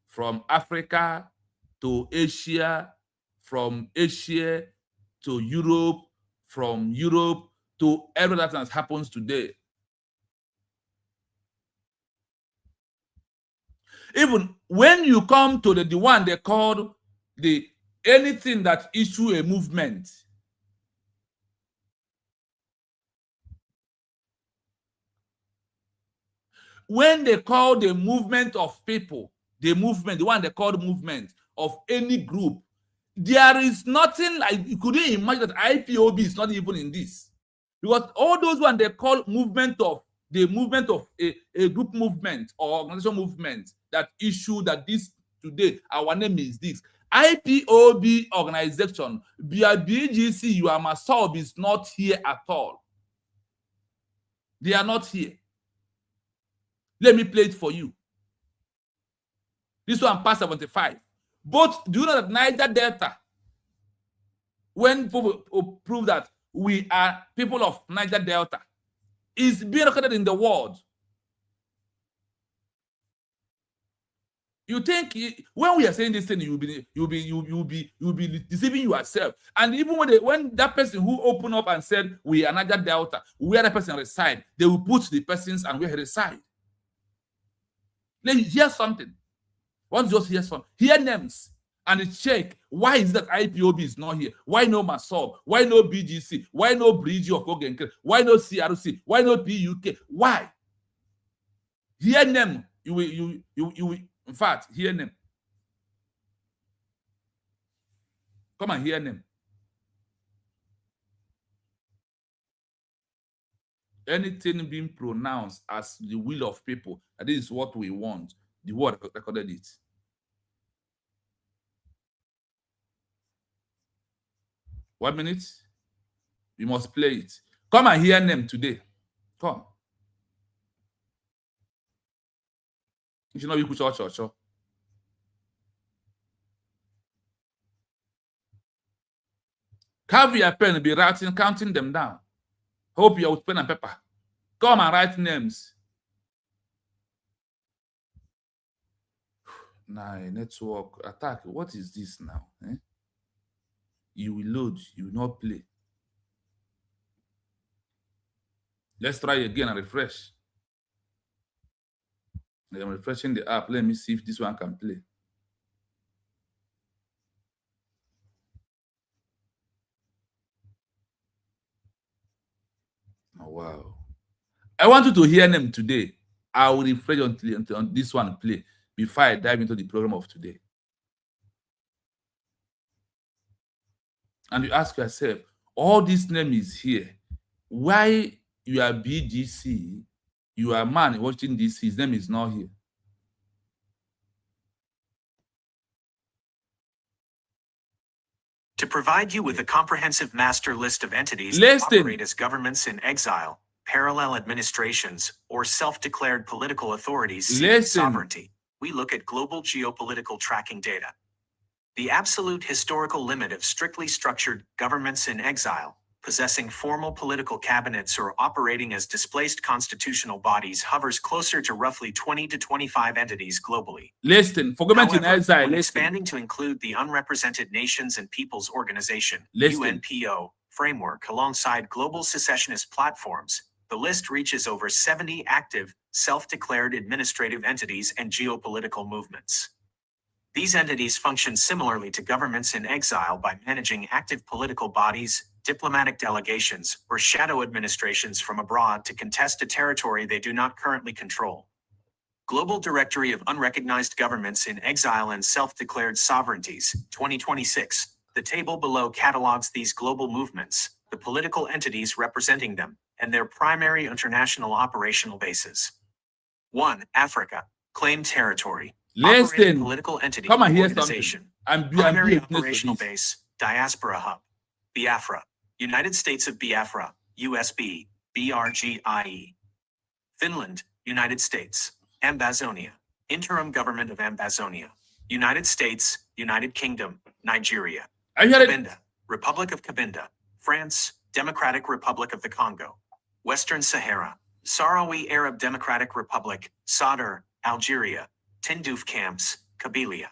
From Africa to Asia, from Asia to Europe, from Europe to everything that happens today. Even when you come to the one they call the anything that issue a movement. When they call the movement of people, the movement, the one they call the movement of any group, there is nothing like, you couldn't imagine that IPOB is not even in this. Because all those ones they call movement of, the movement of a group movement or organization movement that issue that this today, our name is this. IPOB organization, BGC, UAMASOB is not here at all. They are not here. Let me play it for you. This one past 75. But do you know that Niger Delta, when people prove that we are people of Niger Delta. It's being recorded in the world. You think when we are saying this thing, you'll be deceiving yourself. And even when that person who opened up and said we are Niger Delta, where the person reside, they will put the persons and where he reside. Let you hear something. Once you just hear something, hear names and check why is that IPOB is not here? Why no Masob? Why no BGC? Why no Bridge of Ogenke? Why no CRC? Why no PUK? Why? Hear them. You will. In fact, hear them. Come and hear them. Anything being pronounced as the will of people, and this is what we want. The word recorded it. One minute. We must play it. Come and hear them today. Come. You should not be put church. Have your pen and be writing, counting them down. Hope you're with pen and paper. Come and write names. Nah, network attack. What is this now? Eh? You will load, you will not play. Let's try again and refresh. I'm refreshing the app. Let me see if this one can play. Oh, wow. I want you to hear them today. I will refresh until this one play before I dive into the program of today. And you ask yourself, all this name is here. Why you are BGC, you are a man watching this, his name is not here. To provide you with a comprehensive master list of entities that operate as governments in exile, parallel administrations, or self-declared political authorities seeking sovereignty, we look at global geopolitical tracking data. The absolute historical limit of strictly structured governments in exile, possessing formal political cabinets or operating as displaced constitutional bodies, hovers closer to roughly 20 to 25 entities globally. For government in exile, when expanding to include the Unrepresented Nations and Peoples Organization (UNPO) framework alongside global secessionist platforms, the list reaches over 70 active, self-declared administrative entities and geopolitical movements. These entities function similarly to governments in exile by managing active political bodies, diplomatic delegations, or shadow administrations from abroad to contest a territory they do not currently control. Global Directory of Unrecognized Governments in Exile and Self-Declared Sovereignties, 2026. The table below catalogs these global movements, the political entities representing them, and their primary international operational bases. 1. Africa. Claimed territory. Operating political entity organization. Primary operational base. Diaspora hub. Biafra. United States of Biafra. USB. BRGIE. Finland. United States. Ambazonia. Interim Government of Ambazonia. United States. United Kingdom. Nigeria. Cabinda. Republic of Cabinda. France. Democratic Republic of the Congo. Western Sahara. Sahrawi Arab Democratic Republic. Sadr. Algeria. Tindouf Camps. Kabylia.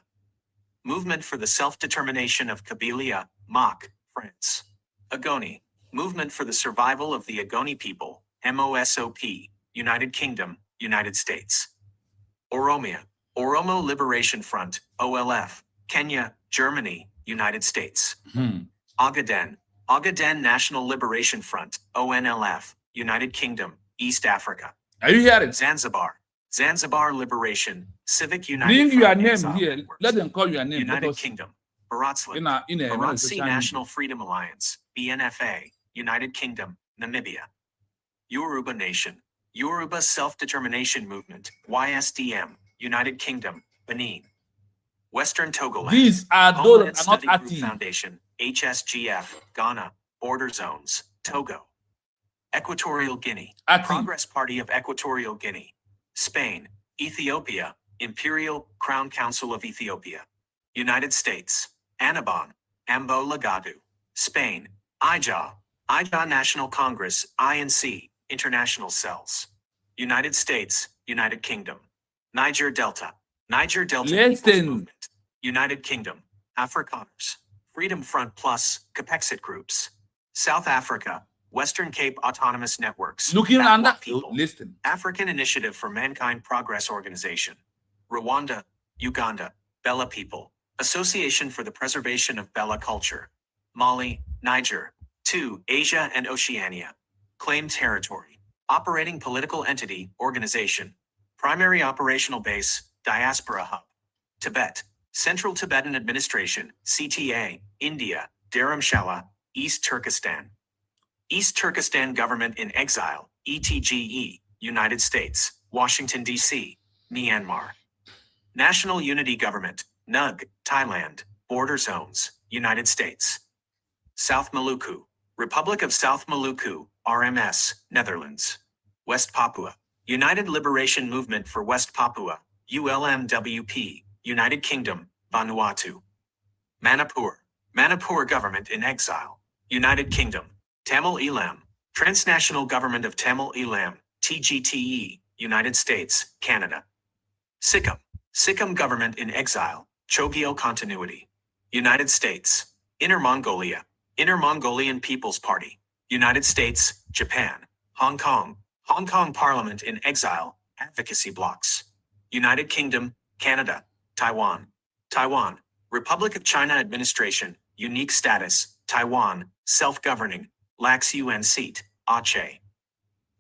Movement for the Self-Determination of Kabylia. MOC. France. Agoni. Movement for the Survival of the Agoni People. MOSOP. United Kingdom. United States. Oromia. Oromo Liberation Front. OLF. Kenya. Germany. United States. Ogaden. Ogaden National Liberation Front. ONLF. United Kingdom. East Africa. Are you hearing? Zanzibar. Zanzibar Liberation. Civic United Bring Front your Exile name here. Networks. Let them call your name. United Kingdom. Baratsland. Baratsi National Freedom Alliance. BNFA. United Kingdom. Namibia. Yoruba Nation. Yoruba Self-Determination Movement. YSDM. United Kingdom. Benin. Western Togoland. These are those that are not active. Foundation. HSGF. Ghana. Border Zones. Togo. Equatorial Guinea. Progress Party of Equatorial Guinea. Spain. Ethiopia. Imperial Crown Council of Ethiopia. United States. Annabon. Ambo Lagadu. Spain. IJA. IJA National Congress, INC, International Cells. United States, United Kingdom. Niger Delta People's Listen. Movement. United Kingdom, Afrikaners. Freedom Front Plus, Capexit Groups. South Africa, Western Cape Autonomous Networks. Looking Batwa under, People. listen. African Initiative for Mankind Progress Organization. Rwanda, Uganda, Bella People. Association for the Preservation of Bella Culture. Mali, Niger. 2. Asia and Oceania. Claimed Territory. Operating Political Entity, Organization. Primary Operational Base, Diaspora Hub. Tibet. Central Tibetan Administration, CTA, India, Dharamshala, East Turkestan. East Turkestan Government in Exile, ETGE, United States, Washington, D.C., Myanmar. National Unity Government, NUG, Thailand, Border Zones, United States. South Maluku, Republic of South Maluku, RMS, Netherlands. West Papua, United Liberation Movement for West Papua, ULMWP, United Kingdom, Vanuatu. Manipur Government in Exile, United Kingdom. Tamil Elam, Transnational Government of Tamil Elam, TGTE, United States, Canada. Sikkim Government in Exile, Chogyal Continuity. United States. Inner Mongolia, Inner Mongolian People's Party. United States, Japan. Hong Kong Parliament in Exile, Advocacy Blocks. United Kingdom, Canada. Taiwan, Republic of China Administration, Unique Status, Taiwan, Self-Governing, lacks UN seat, Aceh.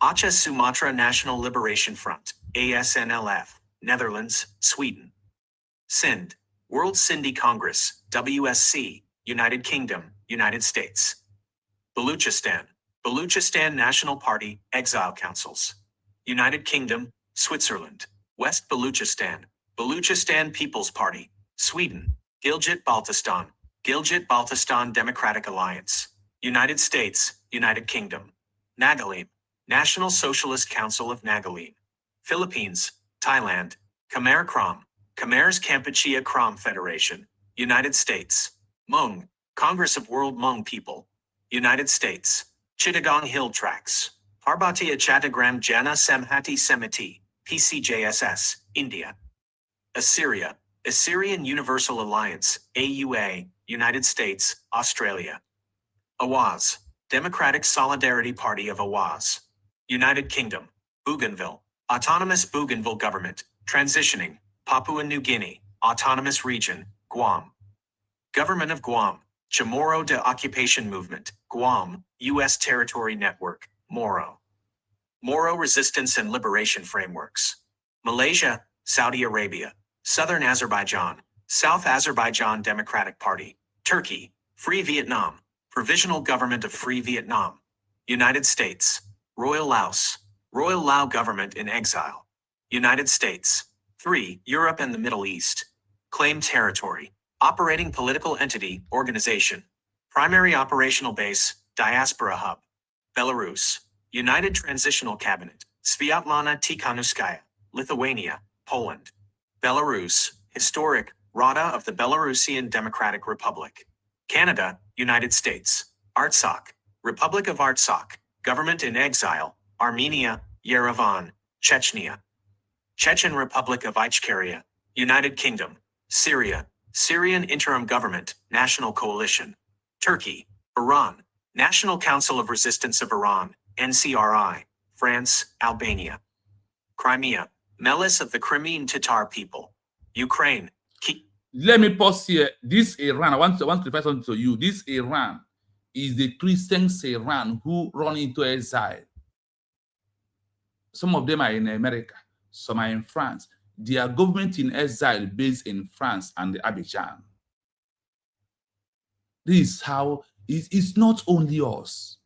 Aceh Sumatra National Liberation Front, ASNLF, Netherlands, Sweden. Sind, World Sindhi Congress, WSC, United Kingdom, United States. Baluchistan National Party, Exile Councils. United Kingdom, Switzerland. West Baluchistan People's Party, Sweden. Gilgit-Baltistan Democratic Alliance. United States, United Kingdom. Nagalim, National Socialist Council of Nagalim. Philippines, Thailand. Khmer Krom, Khmer's Kampuchea Krom Federation. United States. Hmong, Congress of World Hmong People. United States. Chittagong Hill Tracts. Parbatiya Chattagram Jana Samhati Semiti, PCJSS, India. Assyrian Universal Alliance, AUA, United States, Australia. Awaz, Democratic Solidarity Party of Awaz. United Kingdom. Bougainville, Autonomous Bougainville Government, transitioning, Papua New Guinea, Autonomous Region, Guam. Government of Guam, Chamorro de Occupation Movement, Guam, U.S. Territory Network, Moro. Moro Resistance and Liberation Frameworks. Malaysia, Saudi Arabia, Southern Azerbaijan, South Azerbaijan Democratic Party. Turkey, Free Vietnam, Provisional Government of Free Vietnam. United States, Royal Lao Government in Exile. United States. 3. Europe and the Middle East. Claimed Territory. Operating Political Entity, Organization. Primary Operational Base, Diaspora Hub. Belarus. United Transitional Cabinet, Sviatlana Tikhanovskaya, Lithuania, Poland. Belarus, Historic, Rada of the Belarusian Democratic Republic. Canada, United States. Artsakh, Republic of Artsakh, Government in Exile, Armenia, Yerevan, Chechnya. Chechen Republic of Ichkeria, United Kingdom. Syria, Syrian Interim Government, National Coalition. Turkey, Iran, National Council of Resistance of Iran, NCRI, France, Albania. Crimea, Melis of the Crimean Tatar people. Ukraine. Let me pause here. This Iran, I want to refer something to you. This Iran is the Christian Iran who run into exile. Some of them are in America, some are in France. Their government in exile based in France and Abidjan. This is how it's not only us.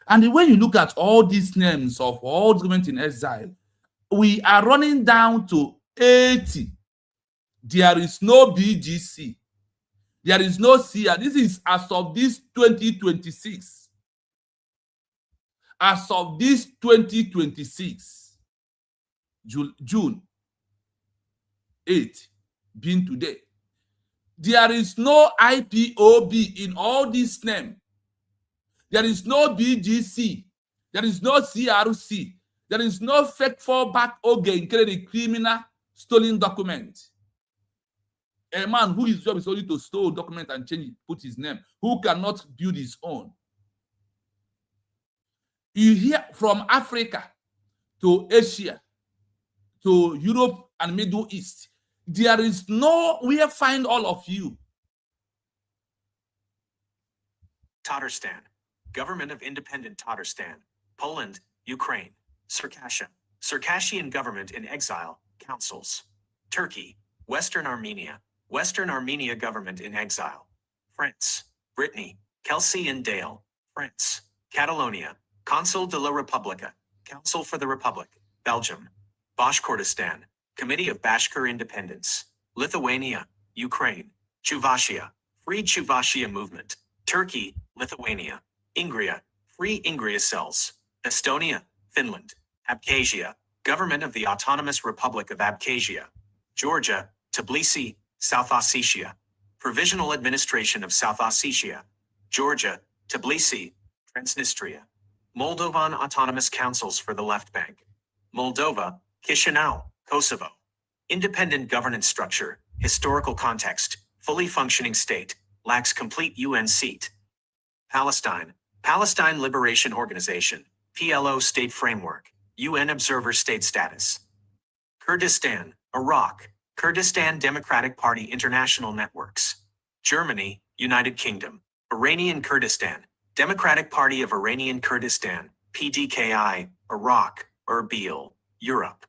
And when you look at all these names of all government in exile, we are running down to 80. There is no BGC. There is no CIA. This is as of this 2026. As of this 2026, June 8, being today, there is no IPOB in all these names. There is no BGC. There is no CRC. There is no fake fallback again, the criminal stolen document. A man who his job is only to store a document and change it, put his name, who cannot build his own. You hear from Africa to Asia to Europe and Middle East. There is nowhere find all of you. Tatarstan, Government of Independent Tatarstan, Poland, Ukraine, Circassia, Circassian Government in Exile, Councils, Turkey, Western Armenia Government in Exile, France, Brittany, Kelsey and Dale, France, Catalonia, Consul de la Repubblica, Council for the Republic, Belgium, Bashkortostan, Committee of Bashkir Independence, Lithuania, Ukraine, Chuvashia, Free Chuvashia Movement, Turkey, Lithuania, Ingria, Free Ingria Cells, Estonia, Finland, Abkhazia, Government of the Autonomous Republic of Abkhazia, Georgia, Tbilisi, South Ossetia, Provisional Administration of South Ossetia, Georgia, Tbilisi, Transnistria, Moldovan Autonomous Councils for the Left Bank, Moldova, Chisinau, Kosovo. Independent governance structure, historical context, fully functioning state, lacks complete UN seat. Palestine, Palestine Liberation Organization, PLO state framework, UN observer state status. Kurdistan, Iraq, Kurdistan Democratic Party International Networks. Germany, United Kingdom, Iranian Kurdistan, Democratic Party of Iranian Kurdistan, PDKI, Iraq, Erbil, Europe.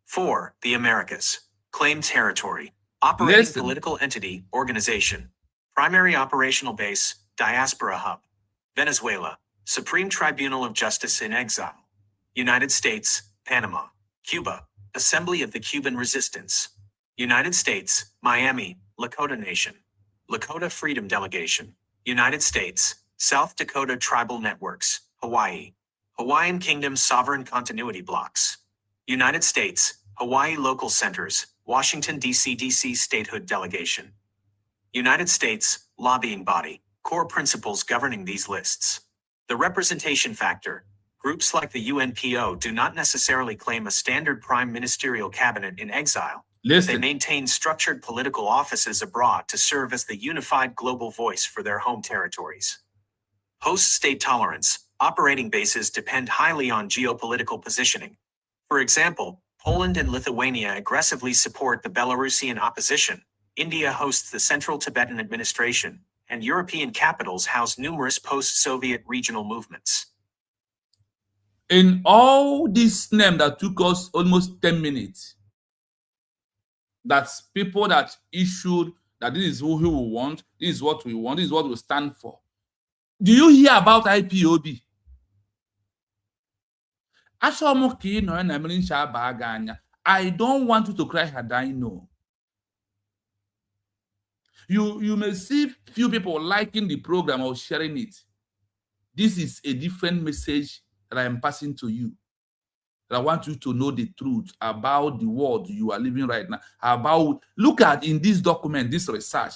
4. The Americas. Claimed territory. Operating political entity, organization. Primary operational base, diaspora hub. Venezuela, Supreme Tribunal of Justice in Exile. United States, Panama. Cuba, Assembly of the Cuban Resistance. United States, Miami, Lakota Nation. Lakota Freedom Delegation. United States, South Dakota Tribal Networks, Hawaii. Hawaiian Kingdom Sovereign Continuity Blocks. United States, Hawaii Local Centers, Washington, D.C. D.C. Statehood Delegation. United States, Lobbying Body, core principles governing these lists. The representation factor. Groups like the UNPO do not necessarily claim a standard prime ministerial cabinet in exile. They maintain structured political offices abroad to serve as the unified global voice for their home territories. Host state tolerance. Operating bases depend highly on geopolitical positioning. For example, Poland and Lithuania aggressively support the Belarusian opposition. India hosts the Central Tibetan Administration, and European capitals house numerous post-Soviet regional movements. In all this name that took us almost 10 minutes, that's people that issued that this is who we want, this is what we want, this is what we stand for. Do you hear about IPOB? I don't want you to cry had I know. You may see few people liking the program or sharing it. This is a different message that I am passing to you. I want you to know the truth about the world you are living right now. Look at in this document, this research,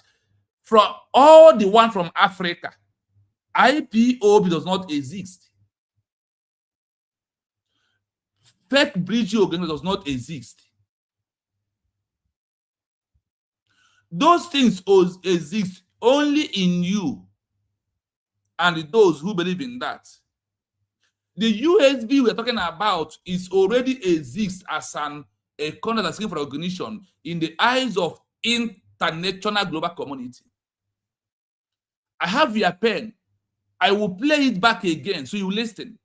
from all the one from Africa, IPOB does not exist. Fake bridge organization does not exist. Those things exist only in you and those who believe in that. The USB we're talking about is already exists as a corner that's looking for recognition in the eyes of international global community. I have your pen. I will play it back again so you listen.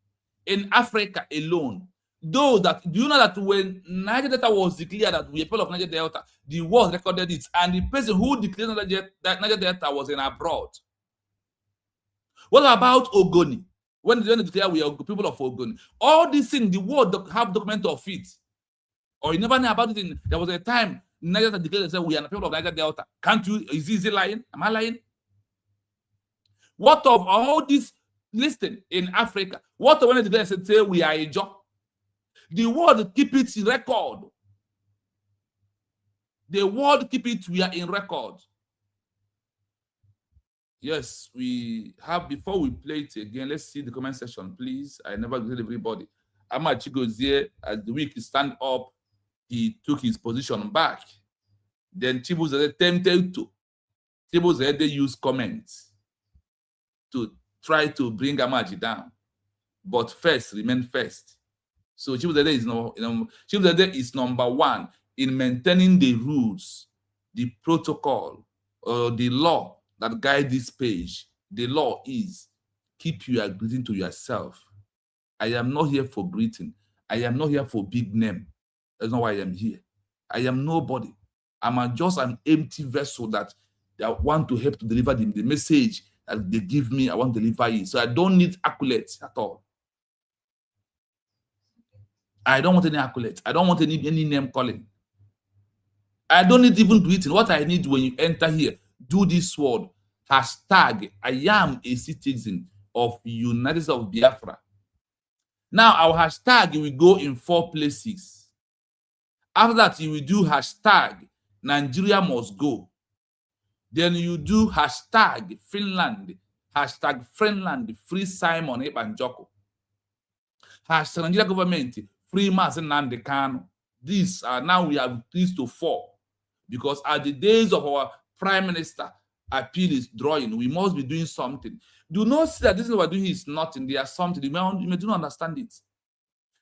In Africa alone, those that, do you know that when Niger Delta was declared that we are people of Niger Delta, the world recorded it, and the person who declared that Niger Delta was in abroad. What about Ogoni? When they declare we are people of Ogoni, all these things, the world have document of it. Or you never know about it. There was a time Niger Delta declared that we are people of Niger Delta. Can't you? Is he lying? Am I lying? What of all this? Listen, in Africa, what of when they declare say we are a job? The world keep it in record. The world keep it, we are in record. Yes, we have. Before we play it again, let's see the comment section, please. I never greeted everybody. Amachi goes here as the week stand up. He took his position back. Then Chibuze attempted to. Chibuze used comments to try to bring Amachi down, but first remain first. So Chibuze is number one in maintaining the rules, the protocol, or the law that guide this page. The law is keep your greeting to yourself. I am not here for greeting. I am not here for big name. That's not why I am here. I am nobody. I'm just an empty vessel that I want to help to deliver the message that they give me. I want to deliver it. So I don't need accolades at all. I don't want any accolades. I don't want any name calling. I don't need even greeting. What I need when you enter here, do this word, hashtag, I am a citizen of United States of Biafra. Now, our hashtag will go in 4 places. After that, you will do hashtag, Nigeria must go. Then you do hashtag, Finland, hashtag, Friendland, free Simon Ebanjoko. Hashtag, Nigeria government, free Mazen Nnamdi Kanu. These are now we have increased to 4. Because at the days of our prime minister, appeal is drawing. We must be doing something. Do not see that this is what we're doing is nothing. There are something. You may do not understand it.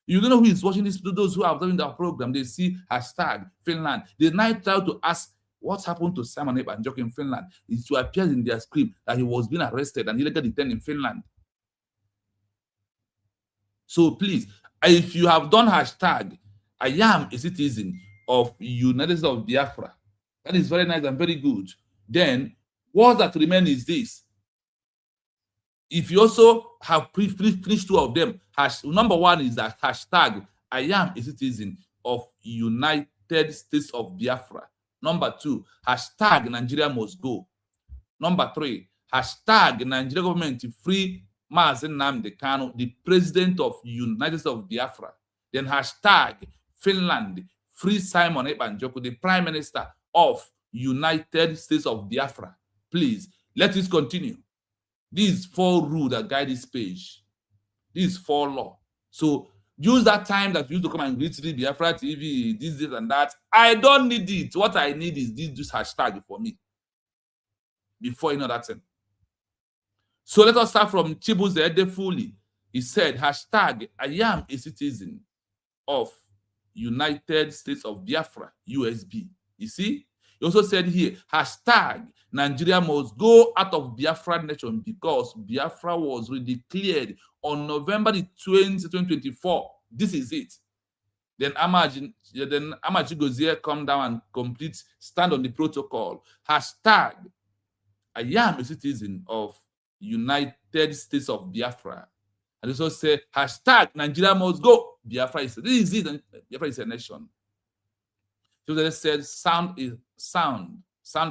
You don't know who is watching this. Those who are doing the program, they see hashtag Finland. They now try to ask what happened to Simon Ebanjoko in Finland. It to appear in their script that he was being arrested and illegally detained in Finland. So please, if you have done hashtag, I am a citizen of United States of Biafra. That is very nice and very good. Then, what that remains is this. If you also have finished 2 of them, number 1 is that hashtag, I am a citizen of United States of Biafra. Number 2, hashtag, Nigeria must go. Number 3, hashtag, Nigeria government free Mazen Nnamdi Kanu, the president of United States of Biafra. Then hashtag, Finland, free Simon Ebanjoko, the prime minister of United States of Biafra. Please, let us continue. These 4 rules that guide this page. These 4 laws. So use that time that you used to come and greet the Biafra TV, this and that. I don't need it. What I need is this hashtag for me. Before you know that thing. So let us start from Chibuze fully. He said, hashtag, I am a citizen of United States of Biafra, USB. You see? He also said here, hashtag, Nigeria must go out of Biafra nation because Biafra was redeclared on November the 20th, 2024. This is it. Then Amachi goes here, come down and complete, stand on the protocol. Hashtag, I am a citizen of United States of Biafra. And also say, hashtag, Nigeria must go. Biafra is, this is it. Biafra is a nation. So they said, sound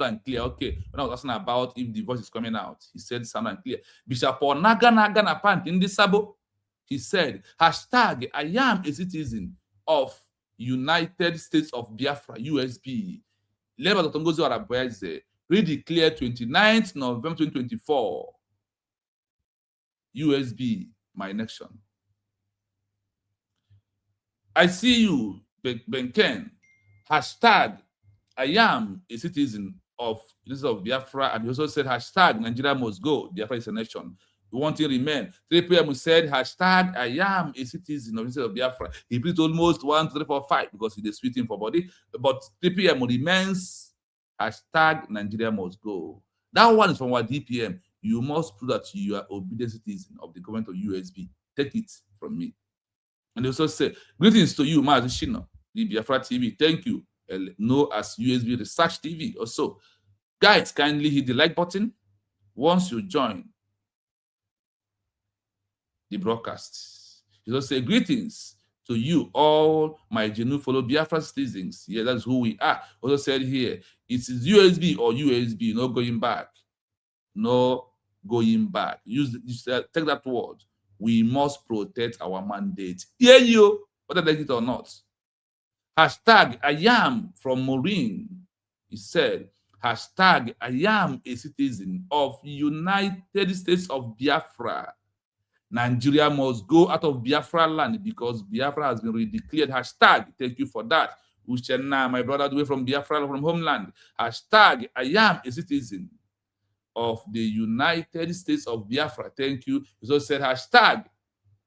and clear. Okay, when I was asking about if the voice is coming out, he said sound and clear. Bishop Naga na pant in the sabo. He said, hashtag, I am a citizen of United States of Biafra, USB. Leba Dotongozi Arabweze, redeclared 29th November 2024. USB, my nation. I see you, Benken. Hashtag, I am a citizen of Biafra, and he also said hashtag Nigeria must go. Biafra is a nation. We want to remain. 3 p.m. said hashtag I am a citizen of Biafra. He put almost 1, 2, 3, 4, 5 because he is tweeting for body. But 3 p.m. remains hashtag Nigeria must go. That one is from our DPM. You must prove that you are obedient citizen of the government of USB. Take it from me. And they also say, greetings to you, Mazi Shino, the Biafra TV. Thank you. Know as USB Research TV. Also, guys, kindly hit the like button once you join the broadcast. You also say, greetings to you, all my genuine fellow Biafra citizens. Yeah, that's who we are. Also said here, it is USB or USB, no going back. No going back. Take that word. We must protect our mandate. Hear you, whether they like it or not. Hashtag I am from Maureen. He said, Hashtag, I am a citizen of United States of Biafra. Nigeria must go out of Biafra land because Biafra has been redeclared. Hashtag, thank you for that. Uchenna, my brother, away from Biafra, from homeland. Hashtag, I am a citizen of the United States of Biafra. Thank you. He also said, hashtag,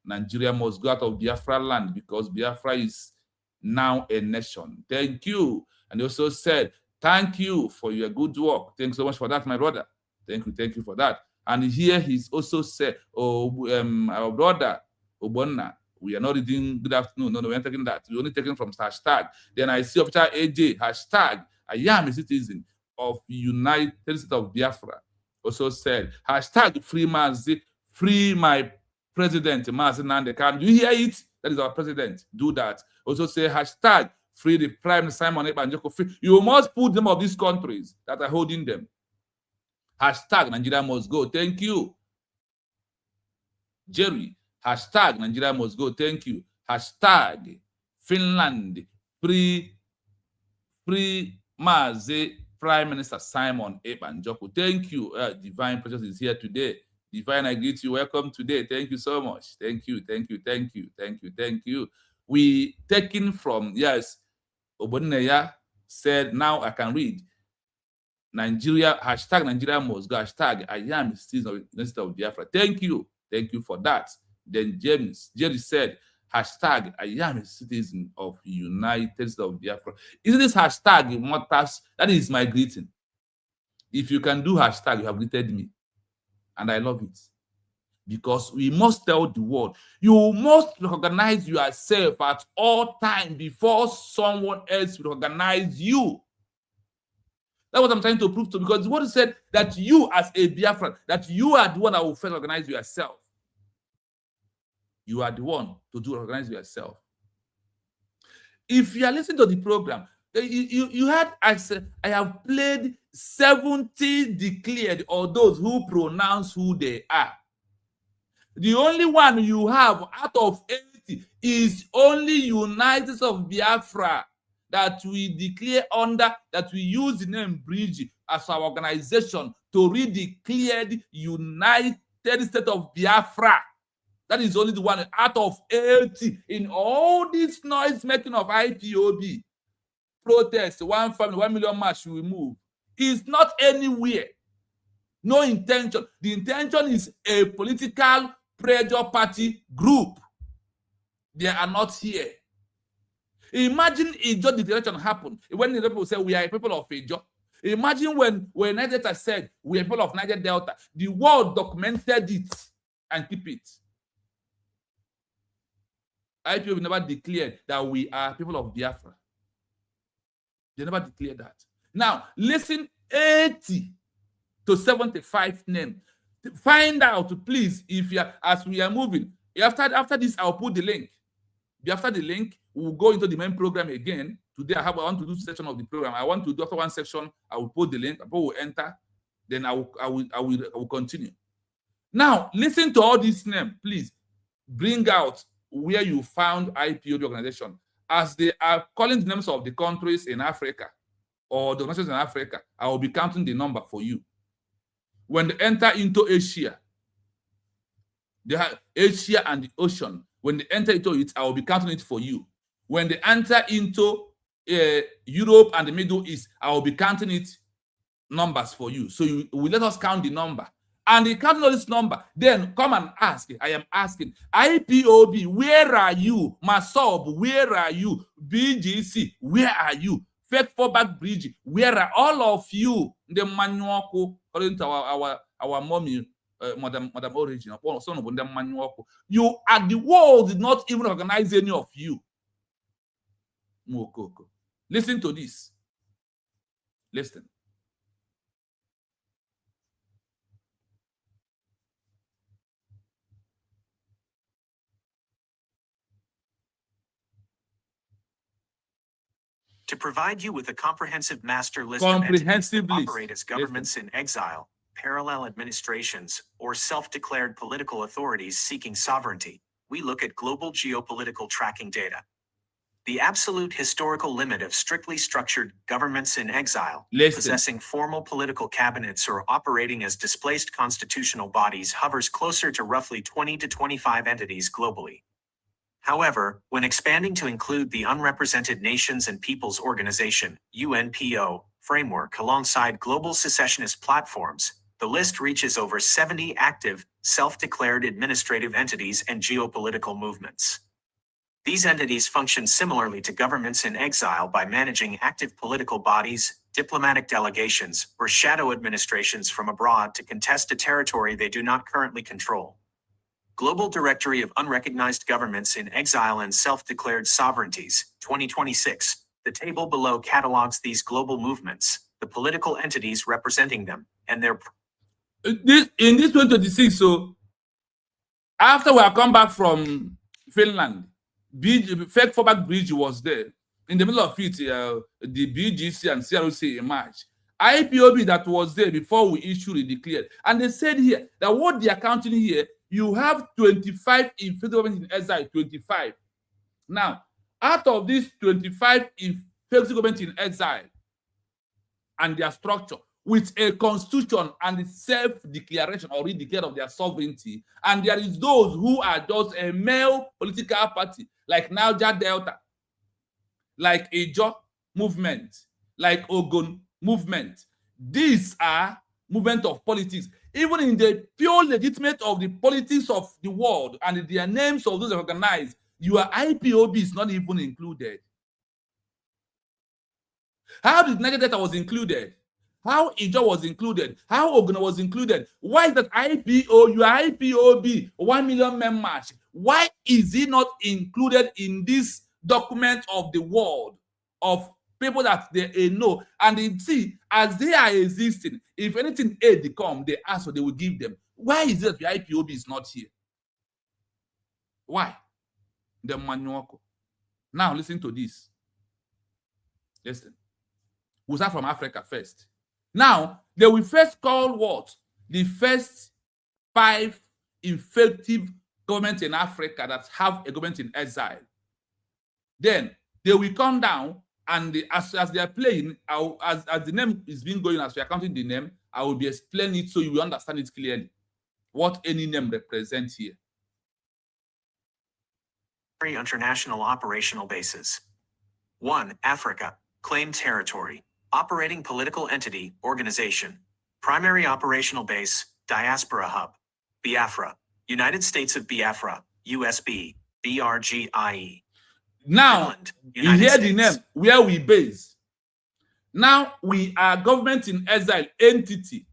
Nigeria must go out of Biafra land because Biafra is now a nation. Thank you. And he also said, thank you for your good work. Thanks so much for that, my brother. Thank you for that. And here he's also said, our brother, Obonna, we are not reading good afternoon. No, we're not taking that. We're only taking from hashtag. Then I see Officer AJ, hashtag, I am a citizen of United States of Biafra. Also said, hashtag free Mazi, free my president, Mazi Nandekam. Do you hear it? That is our president. Do that. Also say, hashtag free the Prime Simon Ebanjoko. Free. You must put them of these countries that are holding them. Hashtag Nigeria must go. Thank you. Jerry. Hashtag Nigeria must go. Thank you. Hashtag Finland. Free Mazi Prime Minister Simon Ebanjoko. Thank you. Divine Precious is here today. Divine, I greet you. Welcome today. Thank you so much. Thank you. We taken from, yes, Oboneya said, now I can read. Nigeria, hashtag Nigeria must go, hashtag I am a citizen of Biafra. Thank you for that. Then Jerry said, hashtag I am a citizen of United States of Biafra. Isn't this hashtag matters? That is my greeting. If you can do hashtag, you have greeted me. And I love it. Because we must tell the world, you must recognize yourself at all times before someone else will recognize you. That's what I'm trying to prove to, because the word said that you as a Biafran, that you are the one that will first recognize yourself. You are the one to recognize yourself. If you are listening to the program, you heard I said I have played 70 declared or those who pronounce who they are. The only one you have out of 80 is only United States of Biafra that we declare under, that we use the name Bridge as our organization to redeclare the United States of Biafra. That is only the one out of 80 in all this noise making of IPOB. Protest, 1 family, 1 million march, we move. It's not anywhere. No intention. The intention is a political pressure party group. They are not here. Imagine if just the direction happened. When the people say we are people of Ijo. Imagine when Niger Delta said we are people of Niger Delta. The world documented it and keep it. IPO never declared that we are people of Biafra. They never declared that. Now, listen, 80 to 75 names. Find out, please, if you are, as we are moving. After this, I'll put the link. After the link, we'll go into the main program again. Today, I want to do section of the program. I want to do after one section. I will put the link. People will enter. Then I will continue. Now, listen to all these names. Please bring out where you found IPO organization. As they are calling the names of the countries in Africa or the nations in Africa, I will be counting the number for you. When they enter into Asia, they have Asia and the ocean. When they enter into it, I will be counting it for you. When they enter into Europe and the Middle East, I will be counting it numbers for you. So you will let us count the number. And they count all this number. Then come and ask. I am asking. IPOB, where are you? Masob, where are you? BGC, where are you? Fake Fallback Bridge, where are all of you? The manual, according to our mommy, Madam Origin, you are the world did not even recognize any of you. Listen to this. Listen. To provide you with a comprehensive master list of entities that operate as governments in exile, parallel administrations, or self-declared political authorities seeking sovereignty, we look at global geopolitical tracking data. The absolute historical limit of strictly structured governments in exile, Listen. possessing formal political cabinets or operating as displaced constitutional bodies, hovers closer to roughly 20 to 25 entities globally. However, when expanding to include the Unrepresented Nations and Peoples Organization (UNPO) framework alongside global secessionist platforms, the list reaches over 70 active, self-declared administrative entities and geopolitical movements. These entities function similarly to governments in exile by managing active political bodies, diplomatic delegations, or shadow administrations from abroad to contest a territory they do not currently control. Global Directory of Unrecognized Governments in Exile and Self-Declared Sovereignties, 2026. The table below catalogs these global movements, the political entities representing them, and their... In this 2026, so after we have come back from Finland, fake fallback bridge was there. In the middle of it, the BGC and CROC emerged. IPOB that was there before we issued it declared. And they said here that what they are counting here, you have 25 in federal government in exile, 25. Now, out of these 25 in federal government in exile and their structure, with a constitution and the self-declaration or redeclaration of their sovereignty, and there is those who are just a male political party, like Niger Delta, like Ijo movement, like Ogun movement. These are movement of politics. Even in the pure legitimate of the politics of the world and their names of those organized, your IPOB is not even included. How did Niger Delta was included? How Ijo was included? How Ogun was included? Why is that your IPOB, 1 million members, why is it not included in this document of the world of people that they know? And they see, as they are existing, if anything aid come, they ask what they will give them. Why is it that the IPOB is not here? Why? The Manuoko. Now listen to this. Listen. We'll start from Africa first. Now, they will first call what? The first 5 effective governments in Africa that have a government in exile. Then they will come down and as they are playing, as the name is being going, as we are counting the name, I will be explaining it so you will understand it clearly. What any name represents here. International operational bases. 1. Africa. Claimed territory. Operating political entity, organization. Primary operational base, diaspora hub. Biafra. United States of Biafra, USB, BRGIE. Now, Finland, you United hear States. the name, where we base. Now, we are government in exile entity.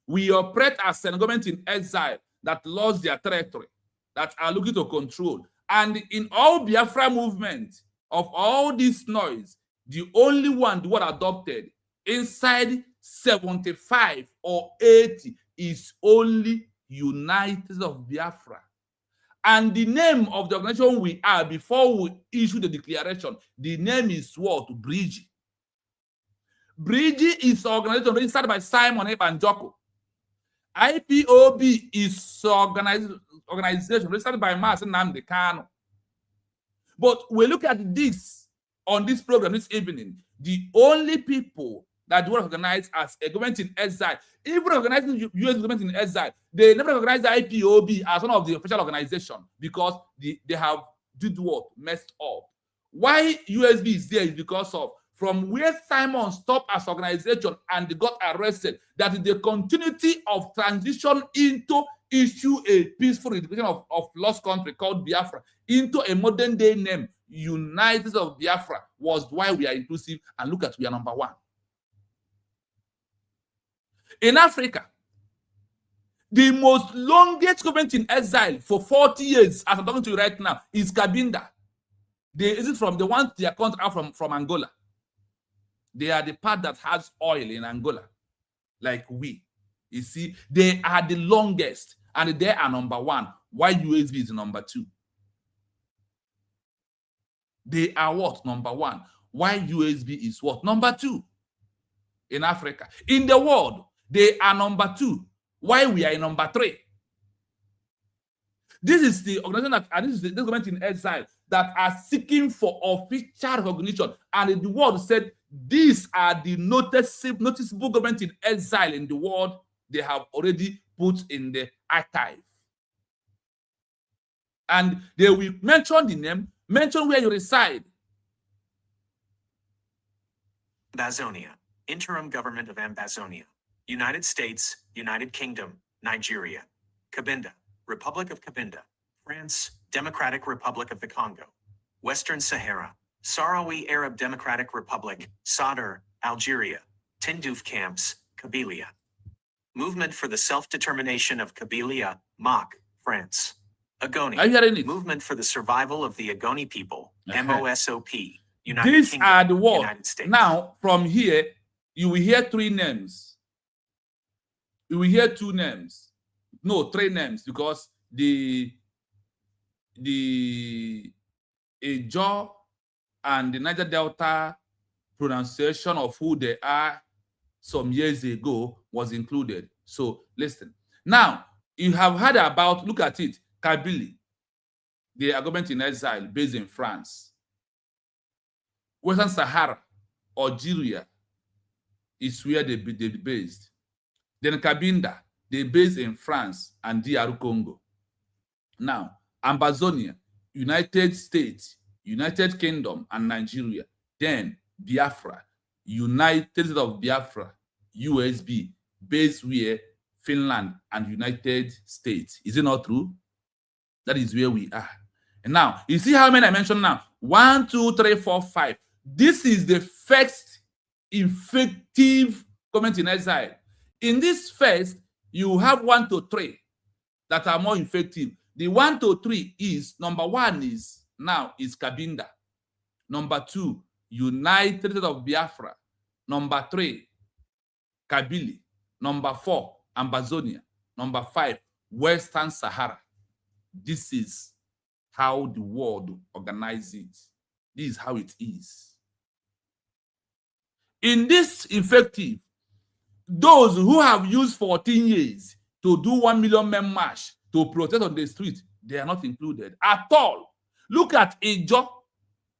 We operate as a government in exile that lost their territory, that are looking to control. And in all Biafra movement, of all this noise, the only one adopted inside 75 or 80 is only United of Biafra. And the name of the organization we are, before we issue the declaration, the name is what? Bridge. Bridge is an organization registered by Simon Ebanjoko. IPOB is organization registered by Martin Nnamdi Kanu. But we look at this on this program this evening, the only people that were organized as a government in exile, even organizing the US government in exile, they never organized the IPOB as one of the official organizations because they have did what? Messed up. Why USB is there is because of from where Simon stopped as organization and they got arrested, that is the continuity of transition into issue a peaceful rededication of lost country called Biafra into a modern day name, United of Biafra, was why we are inclusive. And look at, we are number 1. In Africa, the most longest government in exile for 40 years, as I'm talking to you right now, is Cabinda. Is it from the ones they are coming out from Angola? They are the part that has oil in Angola, like we. You see, they are the longest, and they are number 1. Why USB is number 2? They are what? Number 1. Why USB is what? Number 2 in Africa. In the world, they are number 2. Why we are in number 3? This is the organization that, and this is the government in exile that are seeking for official recognition. And the world said, these are the noticeable government in exile in the world they have already put in the archive. And they will mention the name, mention where you reside. Ambazonia, Interim Government of Ambazonia, United States, United Kingdom, Nigeria. Cabinda, Republic of Cabinda, France, Democratic Republic of the Congo. Western Sahara, Sahrawi Arab Democratic Republic, Sadr, Algeria. Tindouf Camps, Kabylia. Movement for the Self-Determination of Kabylia, MAK, France. Agoni, Movement for the Survival of the Agoni People, MOSOP, United These Kingdom, are the words. United States. Now, from here, you will hear three names. You will hear two names. No, three names, because the Ejo and the Niger Delta pronunciation of who they are some years ago was included. So listen. Now, you have heard about, look at it, Kabylie, the government in exile based in France. Western Sahara, Algeria, is where they based. Then Cabinda, they based in France and DR Congo. Now, Ambazonia, United States, United Kingdom, and Nigeria. Then Biafra, United States of Biafra, USB, based where Finland and United States. Is it not true? That is where we are. And now, you see how many I mentioned now? 1, 2, 3, 4, 5. This is the first effective government in exile. In this first, you have 1 to 3 that are more effective. The 1 to 3 is, number 1 is Cabinda. Number 2, United States of Biafra. Number 3, Kabylie. Number 4, Ambazonia. Number 5, Western Sahara. This is how the world organizes it. This is how it is. In this effective, those who have used 14 years to do 1 million men march to protest on the street, they are not included at all. Look at Ejo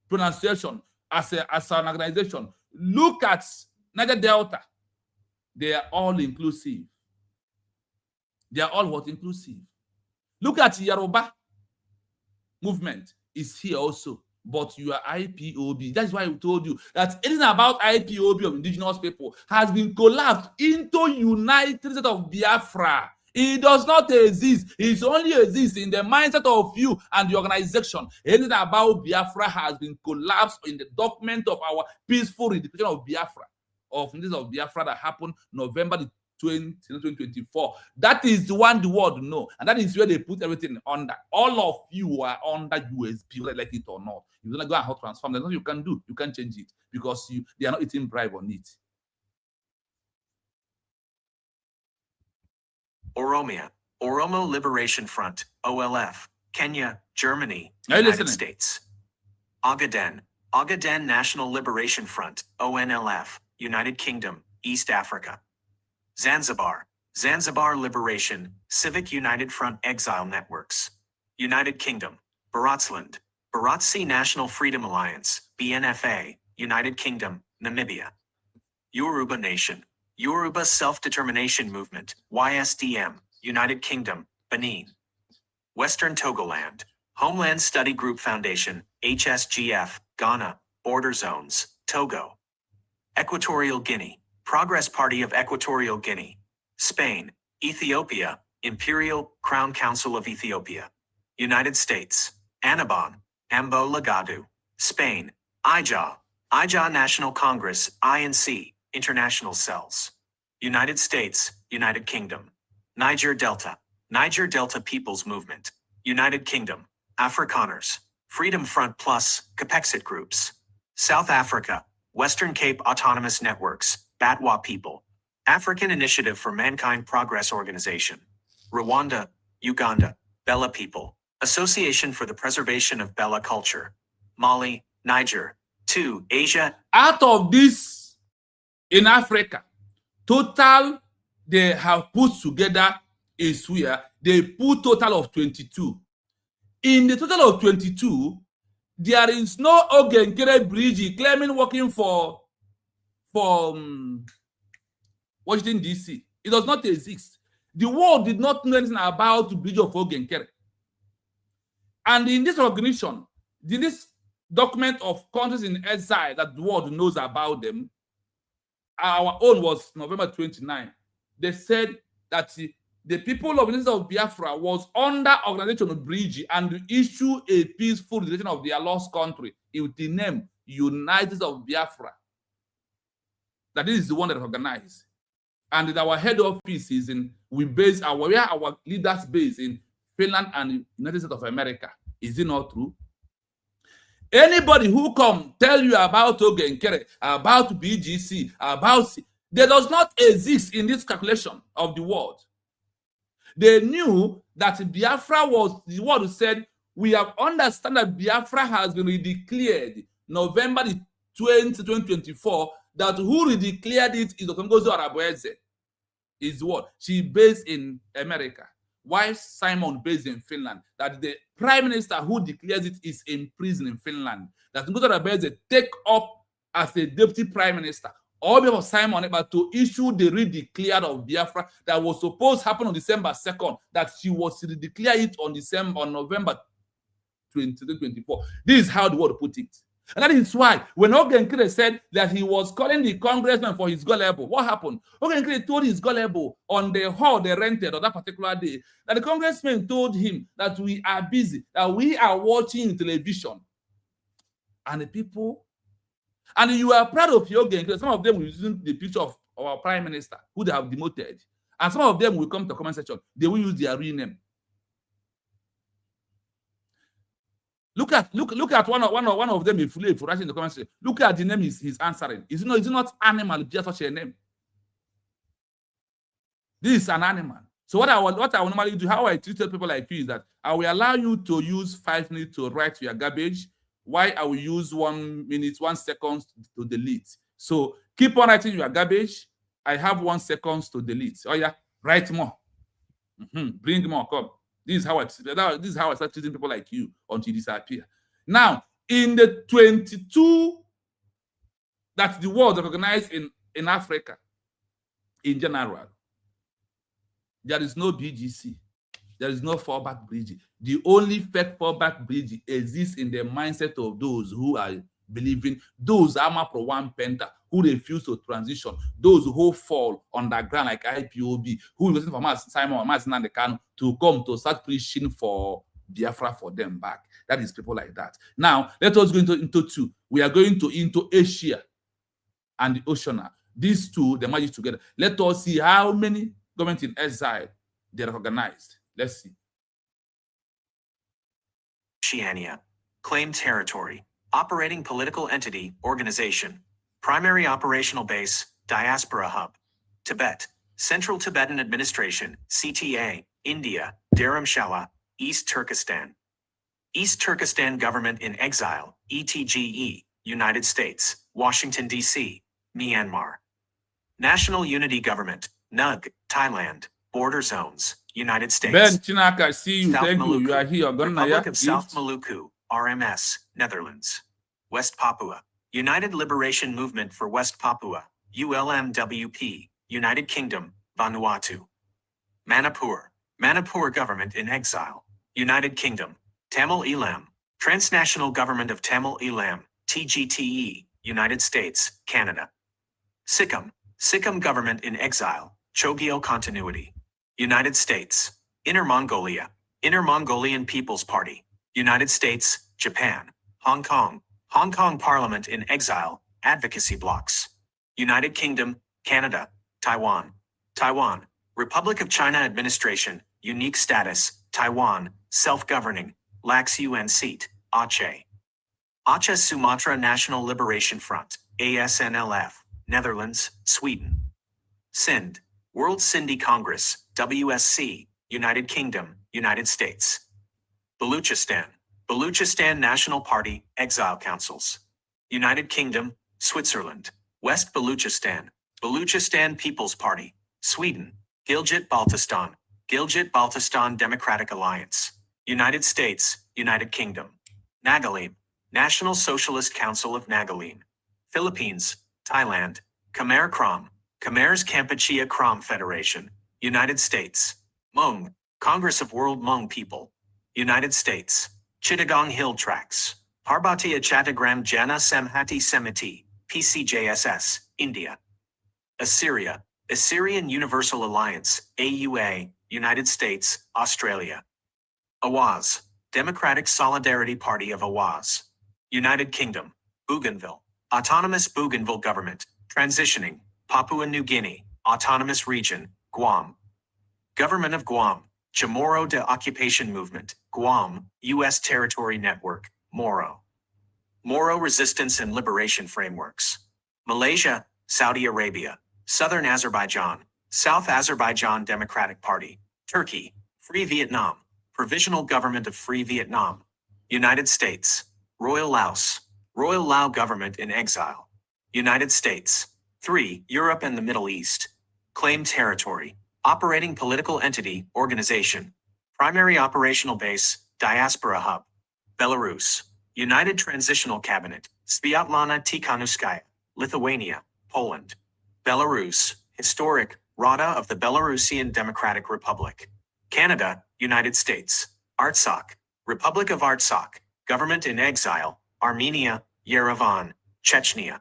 pronunciation as an organization. Look at Niger Delta. They are all inclusive. They are all what? Inclusive. Look at Yoruba movement is here also, but you are IPOB. That's why I told you that anything about IPOB of indigenous people has been collapsed into United States of Biafra. It does not exist. It only exists in the mindset of you and the organization. Anything about Biafra has been collapsed in the document of our peaceful redeclaration of Biafra, of Biafra that happened November the 2024. That is the one the world know, and that is where they put everything under. All of you are under USB, whether like it or not. You're gonna go and hot transform. There's nothing you can do. You can't change it because they are not eating bribe on it. Oromia, Oromo Liberation Front, OLF, Kenya, Germany, United States. Ogaden, Ogaden National Liberation Front, ONLF, United Kingdom, East Africa. Zanzibar, Zanzibar Liberation, Civic United Front Exile Networks. United Kingdom, Baratsland, Baratsi National Freedom Alliance, BNFA, United Kingdom, Namibia. Yoruba Nation, Yoruba Self-Determination Movement, YSDM, United Kingdom, Benin. Western Togoland, Homeland Study Group Foundation, HSGF, Ghana, Border Zones, Togo. Equatorial Guinea, Progress Party of Equatorial Guinea. Spain, Ethiopia, Imperial Crown Council of Ethiopia. United States, Annabon, Ambo Lagadu. Spain, IJA, IJA National Congress, INC, International Cells. United States, United Kingdom. Niger Delta, Niger Delta People's Movement. United Kingdom, Afrikaners, Freedom Front Plus, Capexit Groups. South Africa, Western Cape Autonomous Networks, Batwa People. African Initiative for Mankind Progress Organization. Rwanda, Uganda, Bella People. Association for the Preservation of Bella Culture. Mali, Niger. 2. Asia. Out of this, in Africa, total they have put together is where they put total of 22. In the total of 22, There is no Ogenkere Bridge claiming working for Washington, D.C. It does not exist. The world did not know anything about the Bridge of Ogenkere. And in this recognition, in this document of countries in exile that the world knows about them, our own was November 29. They said that the people of the nation of Biafra was under organization of Bridge and issue a peaceful relation of their lost country with the name United States of Biafra. That is the one that organized. And our head office is in, where our leaders base in Finland and United States of America. Is it not true? Anybody who come tell you about Ogenkere, about BGC, they does not exist in this calculation of the world. They knew that Biafra was the word who said, we have understand that Biafra has been redeclared November 20, 2024, that who redeclared it is Dr. Ngozi Arabueze. Is what? She based in America. Why Simon based in Finland? That the prime minister who declares it is in prison in Finland. That Ngozi Arabueze take up as a deputy prime minister. All because Simon able to issue the redeclared of Biafra that was supposed to happen on December 2nd. That she was to declare it on November 2024. This is how the world put it. And that is why when Ogenkere said that he was calling the congressman for his gullible, what happened? Ogenkere told his gullible on the hall they rented on that particular day that the congressman told him that we are busy, that we are watching television. And the people, and you are proud of your Ogenkere. Some of them will use the picture of our prime minister who they have demoted. And some of them will come to the comment section. They will use their real name. Look at one of them if writing in the comments. Look at the name he's answering. Is it not animal just such a name? This is an animal. So what I normally do, how I treat people like you is that I will allow you to use 5 minutes to write your garbage, while I will use 1 minute, 1 second to delete. So keep on writing your garbage. I have 1 second to delete. Oh yeah, write more. Bring more, come. This is how I start treating people like you until you disappear. Now, in the 22 that the world recognized in Africa, in general, there is no BGC. There is no fallback bridge. The only fake fallback bridge exists in the mindset of those who are believing, those Ama Pro One Penta, who refuse to transition, those who fall underground like IPOB, who listen for Simon and Kanu to come to start preaching for Biafra for them back. That is people like that. Now, let us go into two. We are going into Asia and the Oceania. These two, they merge together. Let us see how many governments in exile they recognized. Let's see. Oceania. Claimed territory. Operating political entity, organization. Primary operational base, Diaspora Hub. Tibet. Central Tibetan Administration, CTA. India. Dharamshala. East Turkestan. East Turkestan Government in Exile, ETGE. United States. Washington, D.C. Myanmar. National Unity Government, NUG. Thailand. Border Zones, United States. Ben Chinaka, I see you. South Thank Maluku. you. You are here. Republic of South Maluku, RMS, Netherlands. West Papua. United Liberation Movement for West Papua, ULMWP, United Kingdom, Vanuatu. Manipur. Manipur Government in Exile, United Kingdom. Tamil Elam. Transnational Government of Tamil Elam, TGTE, United States, Canada. Sikkim. Sikkim Government in Exile, Chogyal Continuity. United States. Inner Mongolia. Inner Mongolian People's Party. United States, Japan. Hong Kong. Hong Kong Parliament in Exile, Advocacy Blocks. United Kingdom, Canada. Taiwan. Taiwan. Republic of China Administration, Unique Status, Taiwan, Self-Governing, lacks UN seat, Aceh. Aceh Sumatra National Liberation Front, ASNLF, Netherlands, Sweden. Sind. World Sindhi Congress, WSC, United Kingdom, United States. Baluchistan. Baluchistan National Party, Exile Councils. United Kingdom, Switzerland. West Baluchistan. Baluchistan People's Party, Sweden. Gilgit-Baltistan. Gilgit-Baltistan Democratic Alliance. United States, United Kingdom. Nagalim. National Socialist Council of Nagaland. Philippines, Thailand, Khmer Krom, Khmer's Kampuchea Krom Federation, United States. Hmong, Congress of World Hmong People, United States. Chittagong Hill Tracts, Parbatiya Chattagram Jana Samhati Semiti, PCJSS, India. Assyria, Assyrian Universal Alliance, AUA, United States, Australia. Awaz, Democratic Solidarity Party of Awaz, United Kingdom. Bougainville, Autonomous Bougainville Government, transitioning, Papua New Guinea, Autonomous Region, Guam. Government of Guam, Chamorro de Occupation Movement, Guam, U.S. Territory Network, Moro. Moro Resistance and Liberation Frameworks. Malaysia, Saudi Arabia, Southern Azerbaijan, South Azerbaijan Democratic Party, Turkey, Free Vietnam, Provisional Government of Free Vietnam, United States. Royal Laos, Royal Lao Government in Exile, United States. 3. Europe and the Middle East. Claimed territory, operating political entity, organization, primary operational base, diaspora hub. Belarus, United Transitional Cabinet, Sviatlana Tikhanovskaya, Lithuania, Poland. Belarus, historic, Rada of the Belarusian Democratic Republic. Canada, United States. Artsakh, Republic of Artsakh, Government in Exile, Armenia, Yerevan, Chechnya.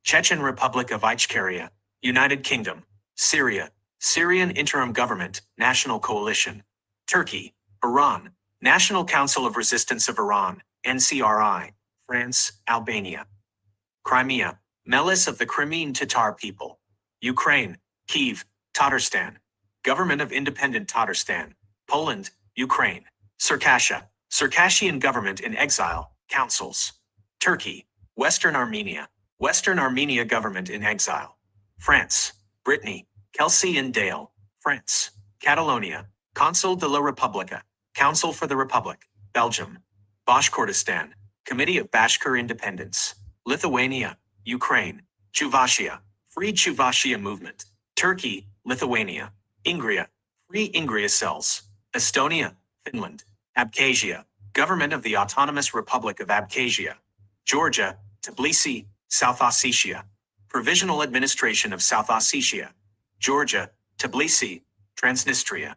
Chechen Republic of Ichkeria, United Kingdom. Syria, Syrian Interim Government, National Coalition. Turkey, Iran, National Council of Resistance of Iran, NCRI. France, Albania. Crimea, Melis of the Crimean Tatar people. Ukraine, Kiev, Tatarstan. Government of Independent Tatarstan. Poland, Ukraine. Circassia, Circassian Government in Exile, Councils. Turkey, Western Armenia, Western Armenia Government in Exile. France, Brittany, Kelsey and Dale, France. Catalonia, Consul de la Repubblica, Council for the Republic, Belgium. Bashkortostan, Committee of Bashkir Independence. Lithuania, Ukraine. Chuvashia, Free Chuvashia Movement. Turkey, Lithuania. Ingria, Free Ingria Cells. Estonia, Finland. Abkhazia, Government of the Autonomous Republic of Abkhazia. Georgia, Tbilisi, South Ossetia. Provisional Administration of South Ossetia. Georgia, Tbilisi, Transnistria.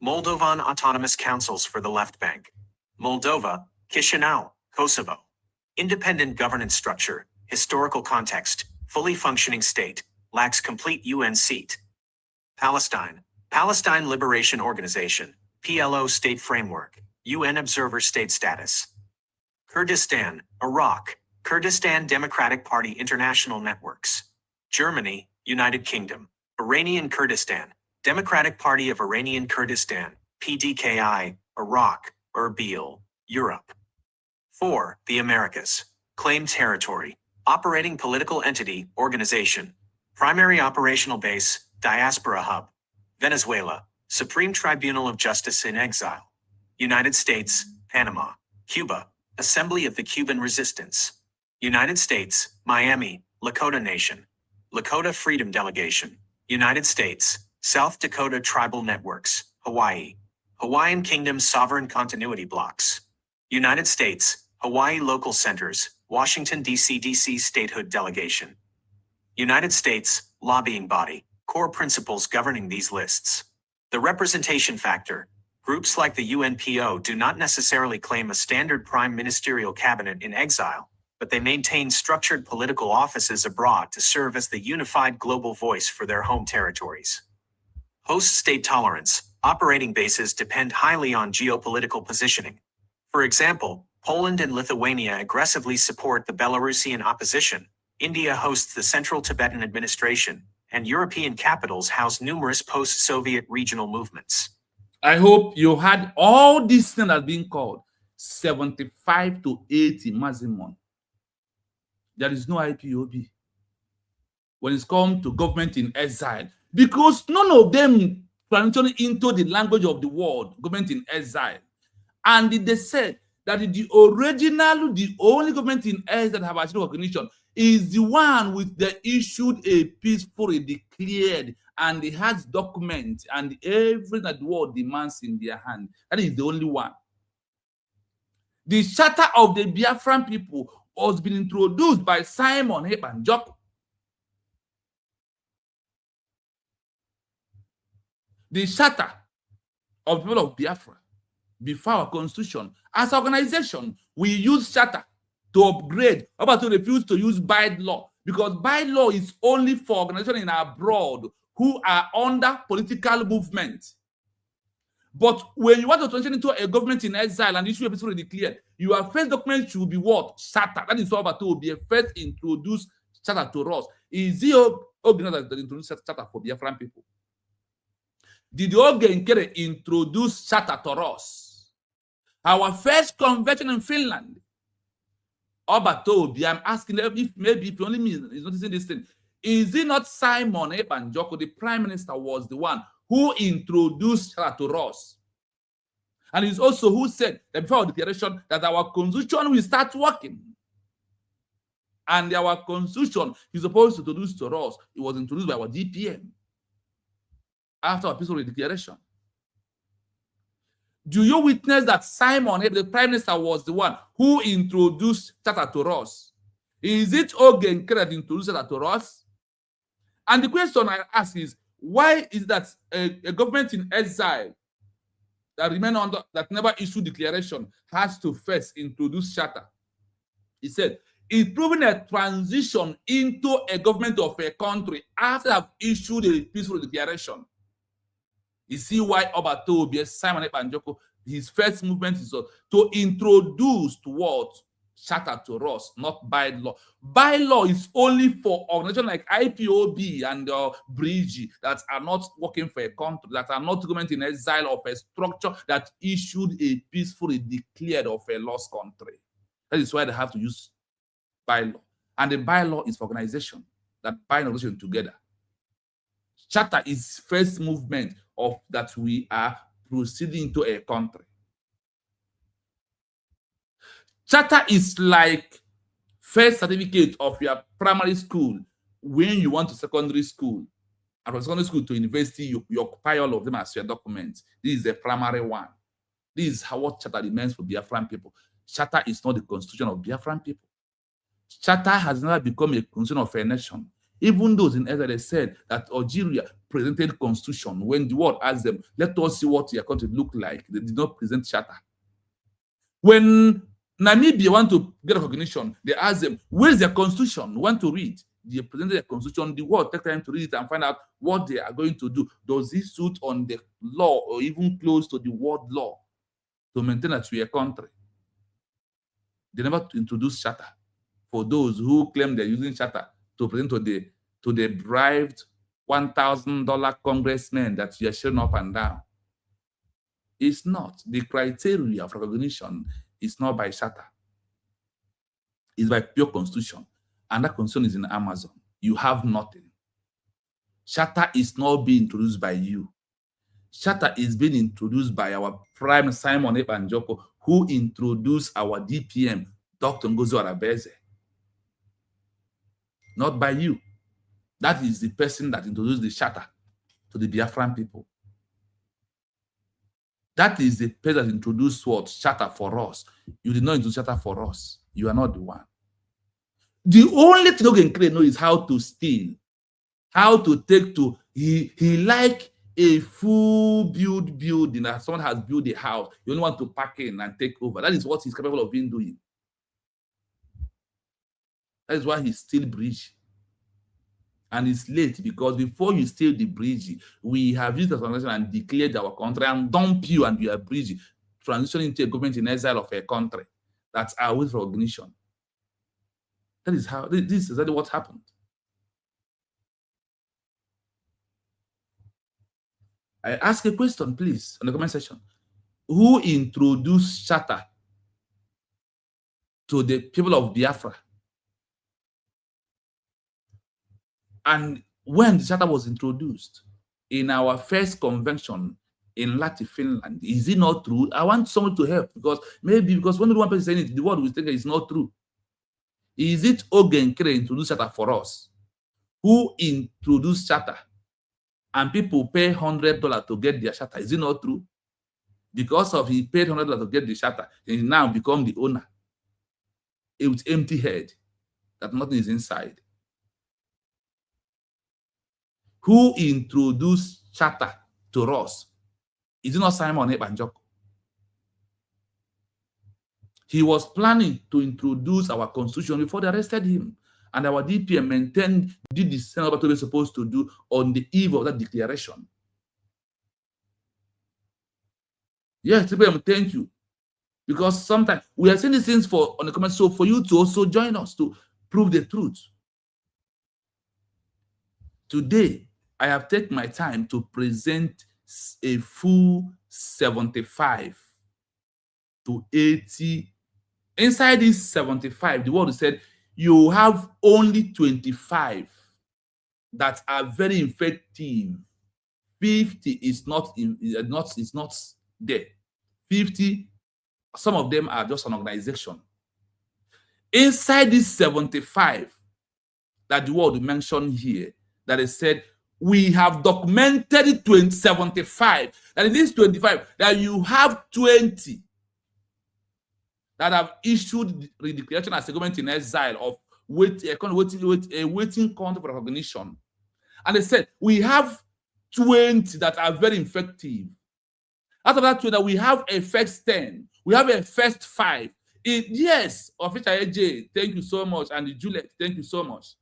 Moldovan Autonomous Councils for the Left Bank. Moldova, Chisinau, Kosovo. Independent governance structure, historical context, fully functioning state, lacks complete UN seat. Palestine, Palestine Liberation Organization, PLO State Framework, UN Observer State Status. Kurdistan, Iraq, Kurdistan Democratic Party International Networks. Germany, United Kingdom. Iranian Kurdistan, Democratic Party of Iranian Kurdistan, PDKI, Iraq, Erbil, Europe. 4. The Americas. Claimed territory, operating political entity, organization. Primary operational base, diaspora hub. Venezuela, Supreme Tribunal of Justice in Exile. United States, Panama. Cuba, Assembly of the Cuban Resistance. United States, Miami, Lakota Nation. Lakota Freedom Delegation. United States, South Dakota Tribal Networks, Hawaii. Hawaiian Kingdom Sovereign Continuity Blocks. United States, Hawaii Local Centers, Washington, D.C. D.C. Statehood Delegation. United States, Lobbying Body, core principles governing these lists. The representation factor. Groups like the UNPO do not necessarily claim a standard prime ministerial cabinet in exile, but they maintain structured political offices abroad to serve as the unified global voice for their home territories. Host state tolerance. Operating bases depend highly on geopolitical positioning. For example, Poland and Lithuania aggressively support the Belarusian opposition, India hosts the Central Tibetan Administration, and European capitals house numerous post-Soviet regional movements. I hope you had all these things that being called 75 to 80 maximum. There is no IPOB when it's come to government in exile, because none of them transitioned into the language of the world, government in exile. And they said that the only government in exile that have achieved recognition is the one with the issued a peacefully declared, and it has documents and everything that the world demands in their hand. That is the only one. The charter of the Biafran people was being introduced by Simon Ekpa. The charter of the people of Biafra before our constitution. As an organization, we use charter to upgrade, but to refuse to use bylaw, because bylaw is only for organizations in abroad who are under political movement. But when you want to transition into a government in exile and issue a peaceful declared, your first document should be what? Charter. That is what will be a first introduced charter to us. Is the organ that introduced charter for Biafran people? Did the organ introduce charter to us? Our first convention in Finland. Obato, I'm asking if maybe if only me is noticing this thing. Is it not Simon Ekpa, the prime minister, was the one who introduced charter to us? And it's also who said that before our declaration that our constitution will start working. And our constitution is supposed to introduce to us. It was introduced by our DPM after our peaceful declaration. Do you witness that Simon, the prime minister, was the one who introduced charter to us? Is it Ogen that introduced charter to us? And the question I ask is, why is that a government in exile that remain under, that never issued declaration, has to first introduce charter? He said, it's proving a transition into a government of a country after have issued a peaceful declaration. You see why Obato, Simon Ekpa, his first movement is to introduce towards charter to us, not bylaw. Bylaw is only for organizations like IPOB and Bridge that are not working for a country, that are not government in exile of a structure that issued a peacefully declared of a lost country. That is why they have to use bylaw. And the bylaw is for organization that bind organization together. Charter is first movement of that we are proceeding to a country. Charter is like first certificate of your primary school when you want to secondary school. And from secondary school to university, you occupy all of them as your documents. This is the primary one. This is how what charter remains for Biafran people. Charter is not the constitution of Biafran people. Charter has never become a constitution of a nation. Even those in Exile said that Algeria presented constitution. When the world asked them, let us see what your country look like, they did not present charter. When Namibia want to get recognition, they asked them, where's their constitution? Want to read? They presented their constitution. The world take time to read it and find out what they are going to do. Does this suit on the law or even close to the world law to maintain that we are a country? They never introduce charter for those who claim they're using charter to present to the bribed $1,000 congressmen that you are showing up and down. It's not. The criteria of recognition is not by charter. It's by pure constitution. And that constitution is in Amazon. You have nothing. Charter is not being introduced by you. Charter is being introduced by our prime Simon Ekpa, who introduced our DPM, Dr. Ngozi Arabeze. Not by you. That is the person that introduced the charter to the Biafran people. That is the person that introduced what? Charter for us. You did not introduce charter for us. You are not the one. The only thing you can know is how to steal, how to take to. He like a full building that someone has built a house. You only want to pack in and take over. That is what he's capable of being doing. That is why he steal bridge. And it's late because before you steal the bridge, we have used the transition and declared our country and dump you and your bridge, transition into a government in exile of a country that's our way for recognition. That is how this is exactly what happened. I ask a question, please, in the comment section. Who introduced charter to the people of Biafra? And when the charter was introduced in our first convention in Lati, Finland, is it not true? I want someone to help because when one person is saying it, the world will think it's not true. Is it Ogen Kere introduced charter for us? Who introduced charter? And people pay $100 to get their charter. Is it not true? Because of he paid $100 to get the charter, he now become the owner with empty head, that nothing is inside. Who introduced charter to us? Is it not Simon Ekpanjok? He was planning to introduce our constitution before they arrested him. And our DPM maintained, did the same what they were supposed to do on the eve of that declaration. Yes, DPM, thank you. Because sometimes we are saying these things on the comments, so for you to also join us to prove the truth. Today, I have taken my time to present a full 75 to 80. Inside this 75, the word said, you have only 25 that are very effective. 50 is not there. 50, some of them are just an organization. Inside this 75 that the word mentioned here, that is said, we have documented 75. That in this 25, that you have 20 that have issued the declaration as a government in exile of waiting country for recognition. And they said, we have 20 that are very effective. After that, that we have a first 10. We have a first 5. Yes, Officer AJ, thank you so much. And Juliet, thank you so much.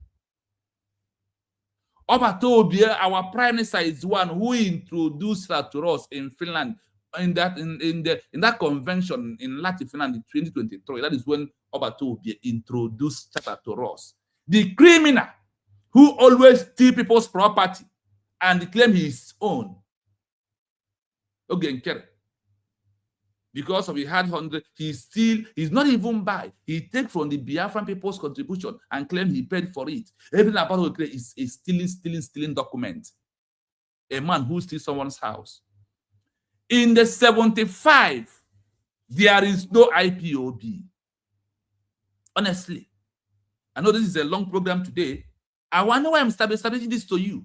Obatobia, our prime minister, is the one who introduced that to us in Finland, in that convention in Latin Finland in 2023. That is when Obatobia introduced charter to us. The criminal who always steal people's property and claim his own. Okay, because of he had 100, he's not even buy. He take from the Biafran people's contribution and claim he paid for it. Everything about it is a stealing document. A man who steals someone's house. In the 75, there is no IPOB. Honestly, I know this is a long program today. I wonder why I'm establishing this to you.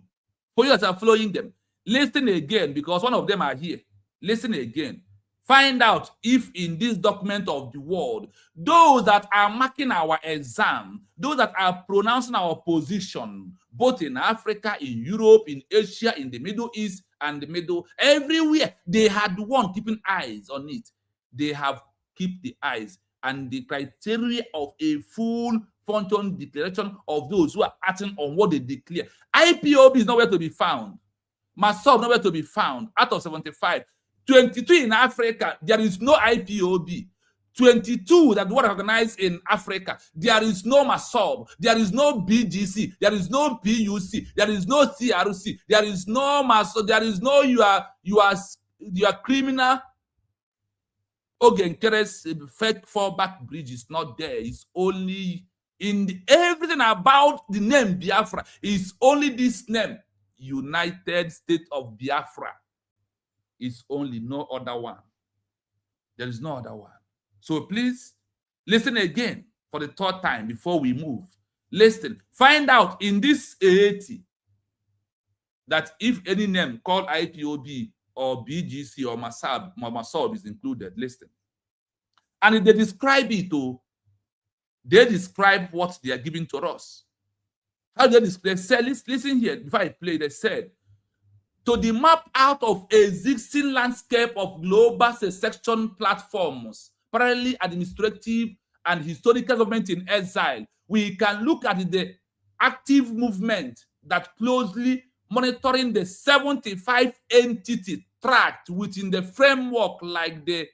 For you that are following them, listen again, because one of them are here. Listen again. Find out if in this document of the world, those that are marking our exam, those that are pronouncing our position, both in Africa, in Europe, in Asia, in the Middle East, and the Middle, everywhere, they had one keeping eyes on it. They have kept the eyes and the criteria of a full function declaration of those who are acting on what they declare. IPOB is nowhere to be found. MASOB nowhere to be found. Out of 75, 22 in Africa, there is no IPOB. 22 that were recognized in Africa, there is no MASOB, there is no BGC, there is no PUC, there is no CRC, there is no MASOB, there is no you are criminal. Ogenkere's fake fallback bridge is not there. It's only in everything about the name Biafra. It's only this name, United States of Biafra. It's only no other one. There is no other one. So please listen again for the third time before we move. Listen. Find out in this 80 that if any name called IPOB or BGC or MASOB is included. Listen. And if they describe it, they describe what they are giving to us. How do they describe? They said, listen here, before I play, they said, to the map out of existing landscape of global secession platforms, parallelly administrative and historical government in exile, we can look at the active movement that closely monitoring the 75 entity tracked within the framework like the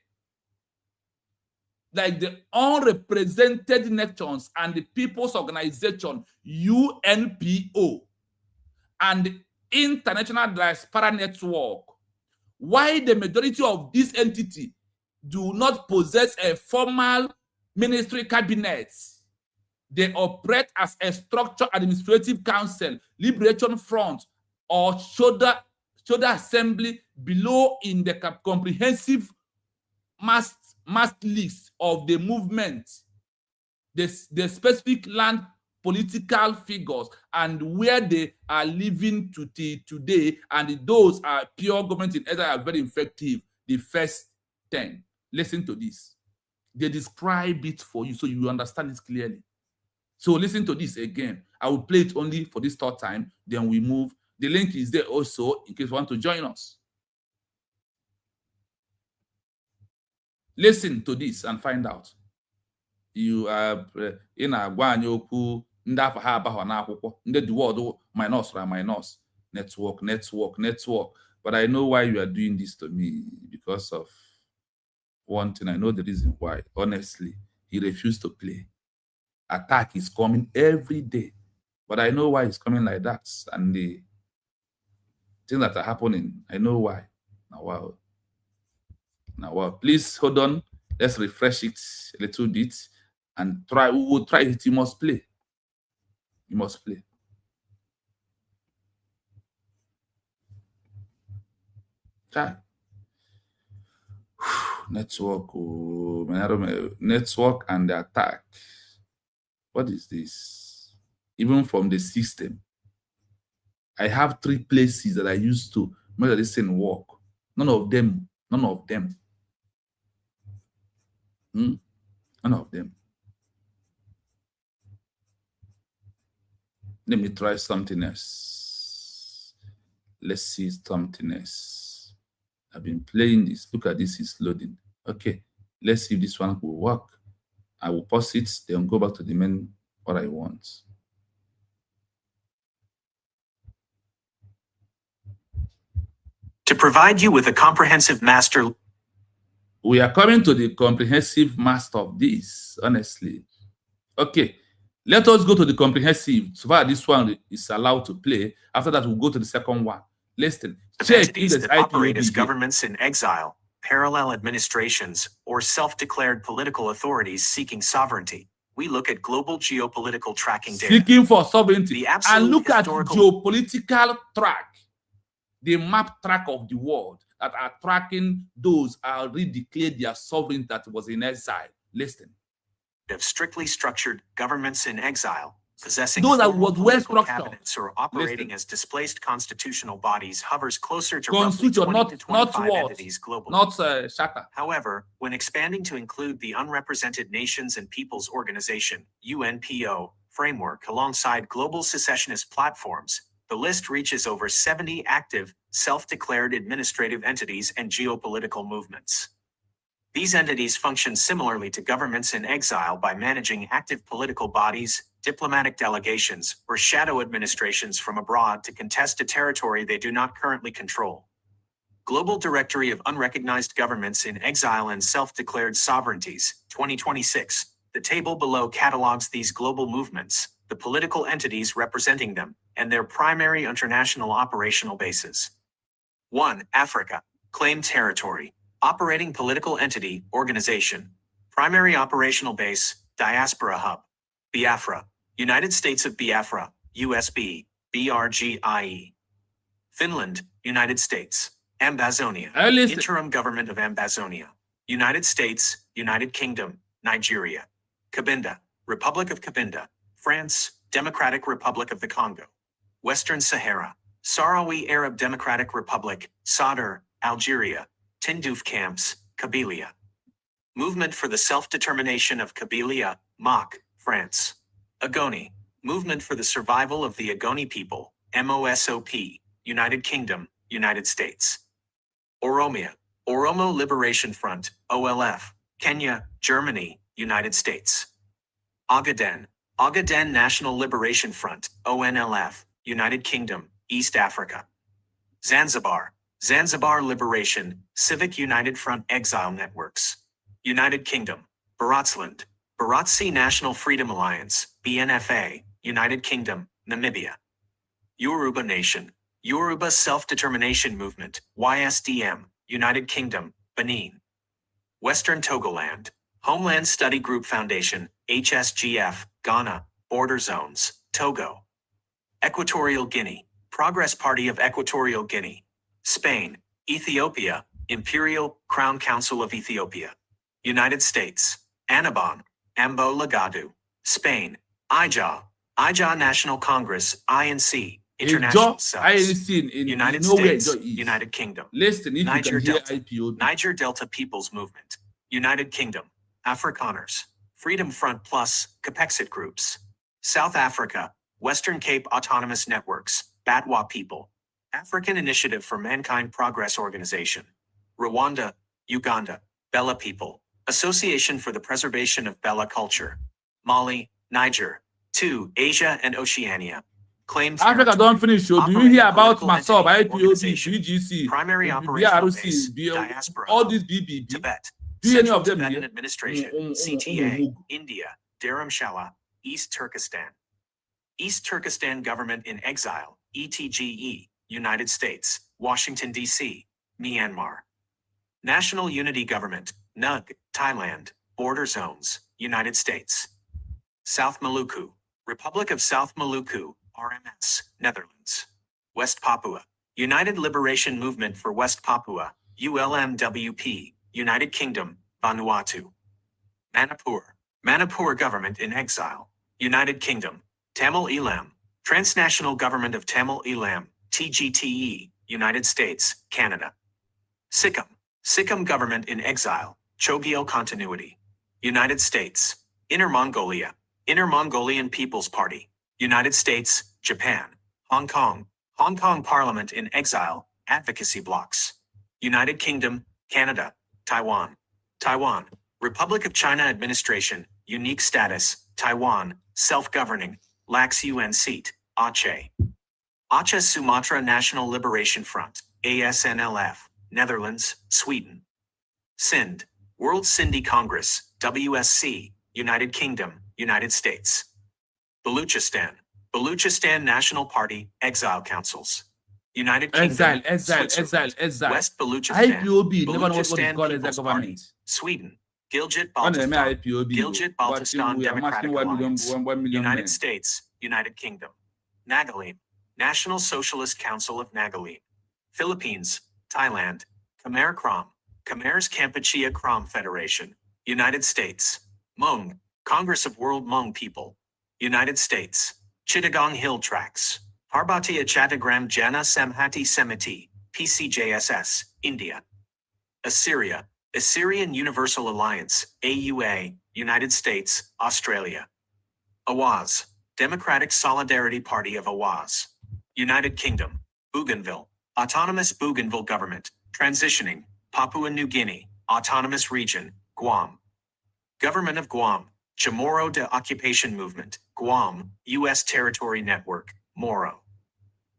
Unrepresented Nations and the People's Organization, UNPO, and the International Diaspora Network. Why the majority of these entities do not possess a formal ministry cabinet, they operate as a structured administrative council, liberation front, or shoulder assembly below in the comprehensive mass list of the movement, the specific land political figures and where they are living today, and those are pure government in exile are very effective. The first 10. Listen to this. They describe it for you so you understand it clearly. So listen to this again. I will play it only for this third time, then we move. The link is there also in case you want to join us. Listen to this and find out. You are in a guanyoku, ndafa ha abaho na akwụkwọ, ndị the word minus or minus, network. But I know why you are doing this to me, because of one thing. I know the reason why. Honestly, he refused to play. Attack is coming every day, but I know why it's coming like that, and the things that are happening, I know why. Now, please hold on. Let's refresh it a little bit and try. We will try it. You must play. You must play. Try. Network and the attack. What is this? Even from the system, I have 3 places that I used to make this thing work. None of them. None of them. Let me try something else. Let's see something else. I've been playing this. Look at this, it's loading. Okay, let's see if this one will work. I will pause it, then go back to the main, what I want. To provide you with a comprehensive master. We are coming to the comprehensive master of this, honestly. Okay, let us go to the comprehensive. So far, this one is allowed to play. After that, we'll go to the second one. Listen, check entities that operate as governments in exile, parallel administrations, or self-declared political authorities seeking sovereignty. We look at global geopolitical tracking data. Seeking for sovereignty. And look at geopolitical track, the map track of the world that are tracking those are redeclared their sovereignty that was in exile. Listen. Of strictly structured governments in exile, possessing those that was well structured cabinets or operating as displaced constitutional bodies hovers closer to Constitution, roughly 20 to 25 entities globally. Not shatter. However, when expanding to include the Unrepresented Nations and Peoples Organization (UNPO) framework alongside global secessionist platforms, the list reaches over 70 active, self-declared administrative entities and geopolitical movements. These entities function similarly to governments in exile by managing active political bodies, diplomatic delegations, or shadow administrations from abroad to contest a territory they do not currently control. Global Directory of Unrecognized Governments in Exile and Self-Declared Sovereignties, 2026. The table below catalogs these global movements, the political entities representing them, and their primary international operational bases. 1. Africa. Claimed territory. Operating political entity, organization. Primary operational base, diaspora hub. Biafra. United States of Biafra, USB, BRGIE. Finland, United States. Ambazonia. Interim Government of Ambazonia. United States, United Kingdom, Nigeria. Cabinda, Republic of Cabinda. France, Democratic Republic of the Congo. Western Sahara. Sahrawi Arab Democratic Republic, Sadr, Algeria. Tindouf Camps, Kabylia. Movement for the Self-Determination of Kabylia, MOC, France. Agoni. Movement for the Survival of the Agoni People, MOSOP, United Kingdom, United States. Oromia. Oromo Liberation Front, OLF, Kenya, Germany, United States. Ogaden. Ogaden National Liberation Front, ONLF, United Kingdom, East Africa. Zanzibar. Zanzibar Liberation, Civic United Front Exile Networks. United Kingdom. Baratsland. Baratsi National Freedom Alliance, BNFA, United Kingdom, Namibia. Yoruba Nation. Yoruba Self-Determination Movement, YSDM, United Kingdom, Benin. Western Togoland. Homeland Study Group Foundation, HSGF, Ghana, Border Zones, Togo. Equatorial Guinea. Progress Party of Equatorial Guinea. Spain. Ethiopia. Imperial Crown Council of Ethiopia. United States. Annabon. Ambo Lagadu. Spain. IJA. IJA National Congress, INC, International cells. in United nowhere States, is. United Kingdom. Listen, if Niger you can Delta. hear IPOB. Niger Delta People's Movement. United Kingdom. Afrikaners. Freedom Front Plus, Capexit Groups. South Africa. Western Cape Autonomous Networks, Batwa People. African Initiative for Mankind Progress Organization. Rwanda, Uganda, Bella People. Association for the Preservation of Bella Culture. Mali, Niger. 2. Asia and Oceania. Claim Africa territory. don't finish. So do you Operating hear about political MASOB, entity, IPOB, organization. BGC, Primary operational BRC, base, diaspora all hub. these BBB? Tibet. Do you any Central of them Tibetan here? Administration, CTA. India. Dharamshala. East Turkestan. East Turkestan Government in Exile, ETGE, United States, Washington, D.C., Myanmar. National Unity Government, NUG, Thailand, Border Zones, United States. South Maluku, Republic of South Maluku, RMS, Netherlands. West Papua, United Liberation Movement for West Papua, ULMWP, United Kingdom, Vanuatu. Manipur Government in Exile, United Kingdom, Tamil Elam, Transnational Government of Tamil Elam, TGTE, United States, Canada. Sikkim Government in Exile, Chogyal Continuity, United States. Inner Mongolia, Inner Mongolian People's Party, United States, Japan. Hong Kong Parliament in Exile, Advocacy Blocks, United Kingdom, Canada. Taiwan, Republic of China Administration, Unique Status, Taiwan, Self-Governing, lacks UN seat, Aceh. Aceh Sumatra National Liberation Front, ASNLF, Netherlands, Sweden. Sind, World Sindhi Congress, WSC, United Kingdom, United States. Baluchistan National Party, Exile Councils. United Kingdom, Exile. West Baluchistan, IPOB, never know what is Baluchistan called as a People's government. Party, Sweden. Gilgit When they Baltistan, make IPOB, Gilgit but Baltistan we are Democratic asking Alliance, 1 million United men. States, United Kingdom. Nagalim, National Socialist Council of Nagalim. Philippines, Thailand. Khmer Krom, Khmer's Kampuchea Krom Federation, United States. Hmong, Congress of World Hmong People, United States. Chittagong Hill Tracts. Parbatiya Chattagram Jana Samhati Semiti, PCJSS, India. Assyria, Assyrian Universal Alliance, AUA, United States, Australia. Awaz, Democratic Solidarity Party of Awaz, United Kingdom. Bougainville, Autonomous Bougainville Government, transitioning, Papua New Guinea, Autonomous Region, Guam. Government of Guam, Chamorro de Occupation Movement, Guam, U.S. Territory Network, Moro.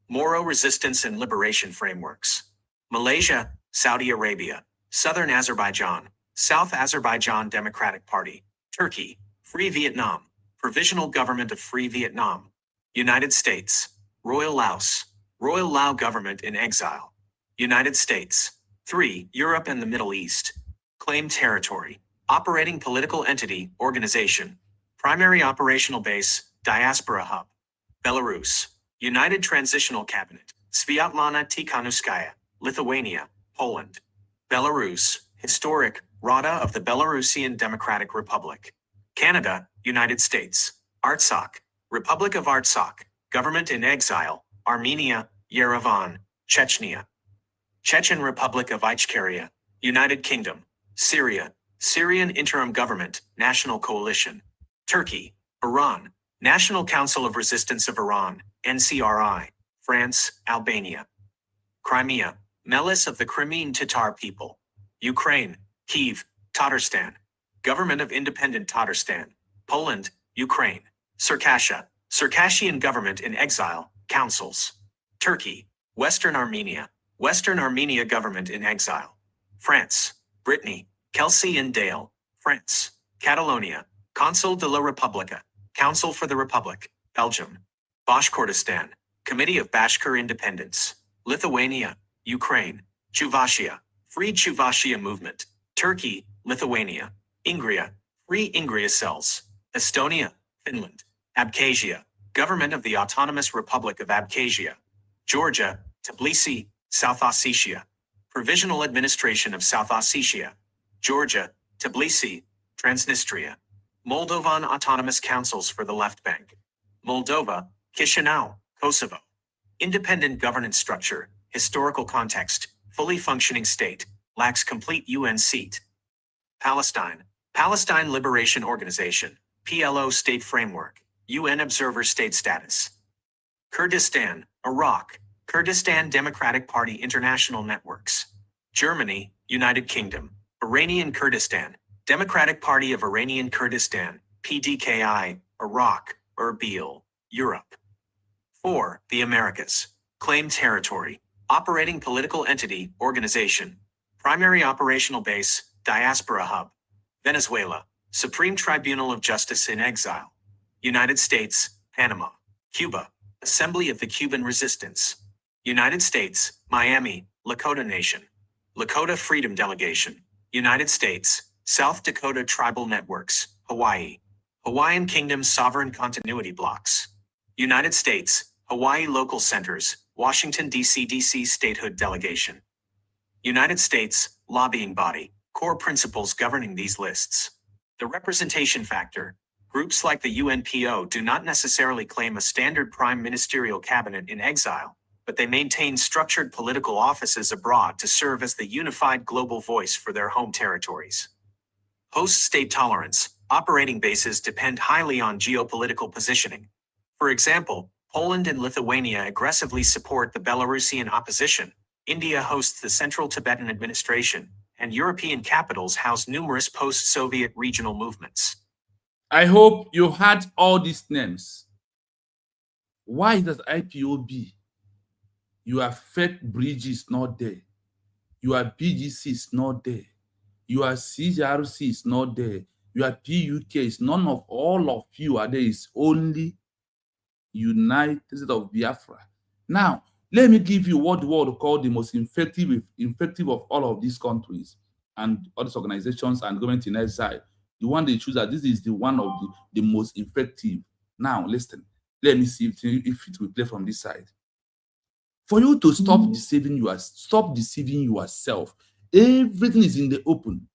Moro Resistance and Liberation Frameworks. Malaysia, Saudi Arabia, Southern Azerbaijan, South Azerbaijan Democratic Party, Turkey, Free Vietnam, Provisional Government of Free Vietnam, United States, Royal Laos, Royal Lao Government in Exile, United States. 3. Europe and the Middle East. Claim territory, operating political entity, organization, primary operational base, diaspora hub. Belarus, United Transitional Cabinet, Sviatlana Tikhanovskaya, Lithuania, Poland. Belarus, historic, Rada of the Belarusian Democratic Republic. Canada, United States. Artsakh, Republic of Artsakh, Government in Exile, Armenia, Yerevan, Chechnya. Chechen Republic of Ichkeria, United Kingdom. Syria, Syrian Interim Government, National Coalition. Turkey, Iran, National Council of Resistance of Iran, NCRI. France, Albania. Crimea, Melis of the Crimean Tatar people. Ukraine, Kyiv, Tatarstan. Government of Independent Tatarstan. Poland, Ukraine. Circassia, Circassian Government in Exile, Councils. Turkey, Western Armenia, Western Armenia Government in Exile. France, Brittany, Kelsey and Dale, France. Catalonia, Consul de la Repubblica, Council for the Republic, Belgium. Bashkortostan, Committee of Bashkir Independence. Lithuania, Ukraine. Chuvashia, Free Chuvashia Movement. Turkey, Lithuania. Ingria, Free Ingria Cells. Estonia, Finland. Abkhazia, Government of the Autonomous Republic of Abkhazia. Georgia, Tbilisi, South Ossetia. Provisional Administration of South Ossetia. Georgia, Tbilisi, Transnistria. Moldovan Autonomous Councils for the Left Bank. Moldova, Chisinau, Kosovo. independent governance structure, historical context, fully functioning state, lacks complete UN seat. Palestine, Palestine Liberation Organization, PLO state framework, UN observer state status. Kurdistan, Iraq, Kurdistan Democratic Party international networks. Germany, United Kingdom, Iranian Kurdistan, Democratic Party of Iranian Kurdistan, PDKI, Iraq, Erbil, Europe. 4. The Americas. Claim territory. Operating political entity, organization. Primary operational base, diaspora hub. Venezuela, Supreme Tribunal of Justice in exile. United States, Panama. Cuba, Assembly of the Cuban Resistance. United States, Miami, Lakota Nation. Lakota Freedom Delegation. United States, South Dakota Tribal Networks, Hawaii. Hawaiian Kingdom Sovereign Continuity Blocks. United States, Hawaii Local Centers, Washington, D.C. D.C. Statehood Delegation. United States, Lobbying Body, core principles governing these lists. The representation factor. Groups like the UNPO do not necessarily claim a standard prime ministerial cabinet in exile, but they maintain structured political offices abroad to serve as the unified global voice for their home territories. Host state tolerance. Operating bases depend highly on geopolitical positioning. For example, Poland and Lithuania aggressively support the Belarusian opposition, India hosts the Central Tibetan Administration, and European capitals house numerous post-Soviet regional movements. I hope you had all these names. Why does IPOB? Your fake bridge is not there. Your BGC is not there. Your CRC is not there. Your PUK is none of all of you are there. It's only United States of Biafra. Now, let me give you what the world call the most effective of all of these countries and all these organizations and government in exile. The one they choose that this is the one of the most effective. Now, listen. Let me see if it will play from this side. For you to stop deceiving yourself, everything is in the open.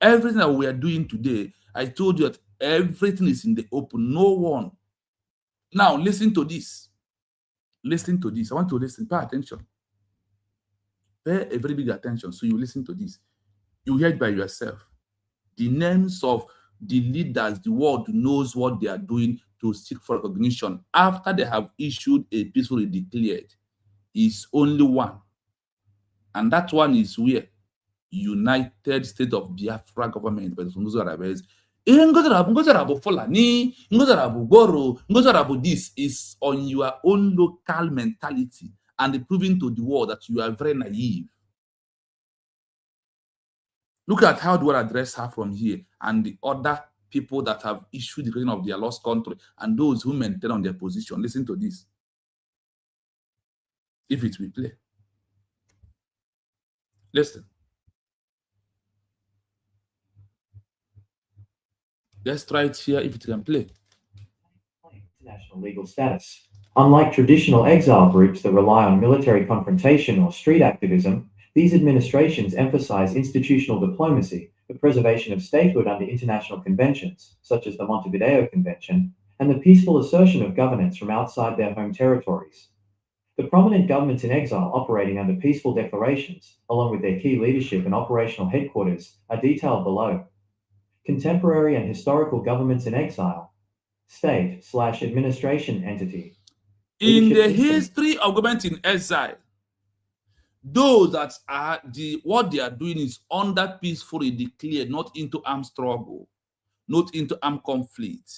Everything that we are doing today, I told you that everything is in the open. No one. Now, listen to this. Listen to this. I want to listen. Pay attention. Pay a very big attention. So you listen to this. You hear it by yourself. The names of the leaders, the world knows what they are doing to seek for recognition after they have issued a peacefully declared is only one. And that one is where United States of Biafra government by the this is on your own local mentality and proving to the world that you are very naive. Look at how the world address her from here and the other people that have issued the declaration of their lost country and those who maintain on their position. Listen to this. If it will play. Listen. Let's try it here if it can play. International legal status. Unlike traditional exile groups that rely on military confrontation or street activism, these administrations emphasize institutional diplomacy, the preservation of statehood under international conventions, such as the Montevideo Convention, and the peaceful assertion of governance from outside their home territories. The prominent governments in exile operating under peaceful declarations, along with their key leadership and operational headquarters, are detailed below. Contemporary and historical governments in exile. State/administration entity. In the history of government in exile, those that are what they are doing is under peacefully declared, not into armed struggle, not into armed conflict.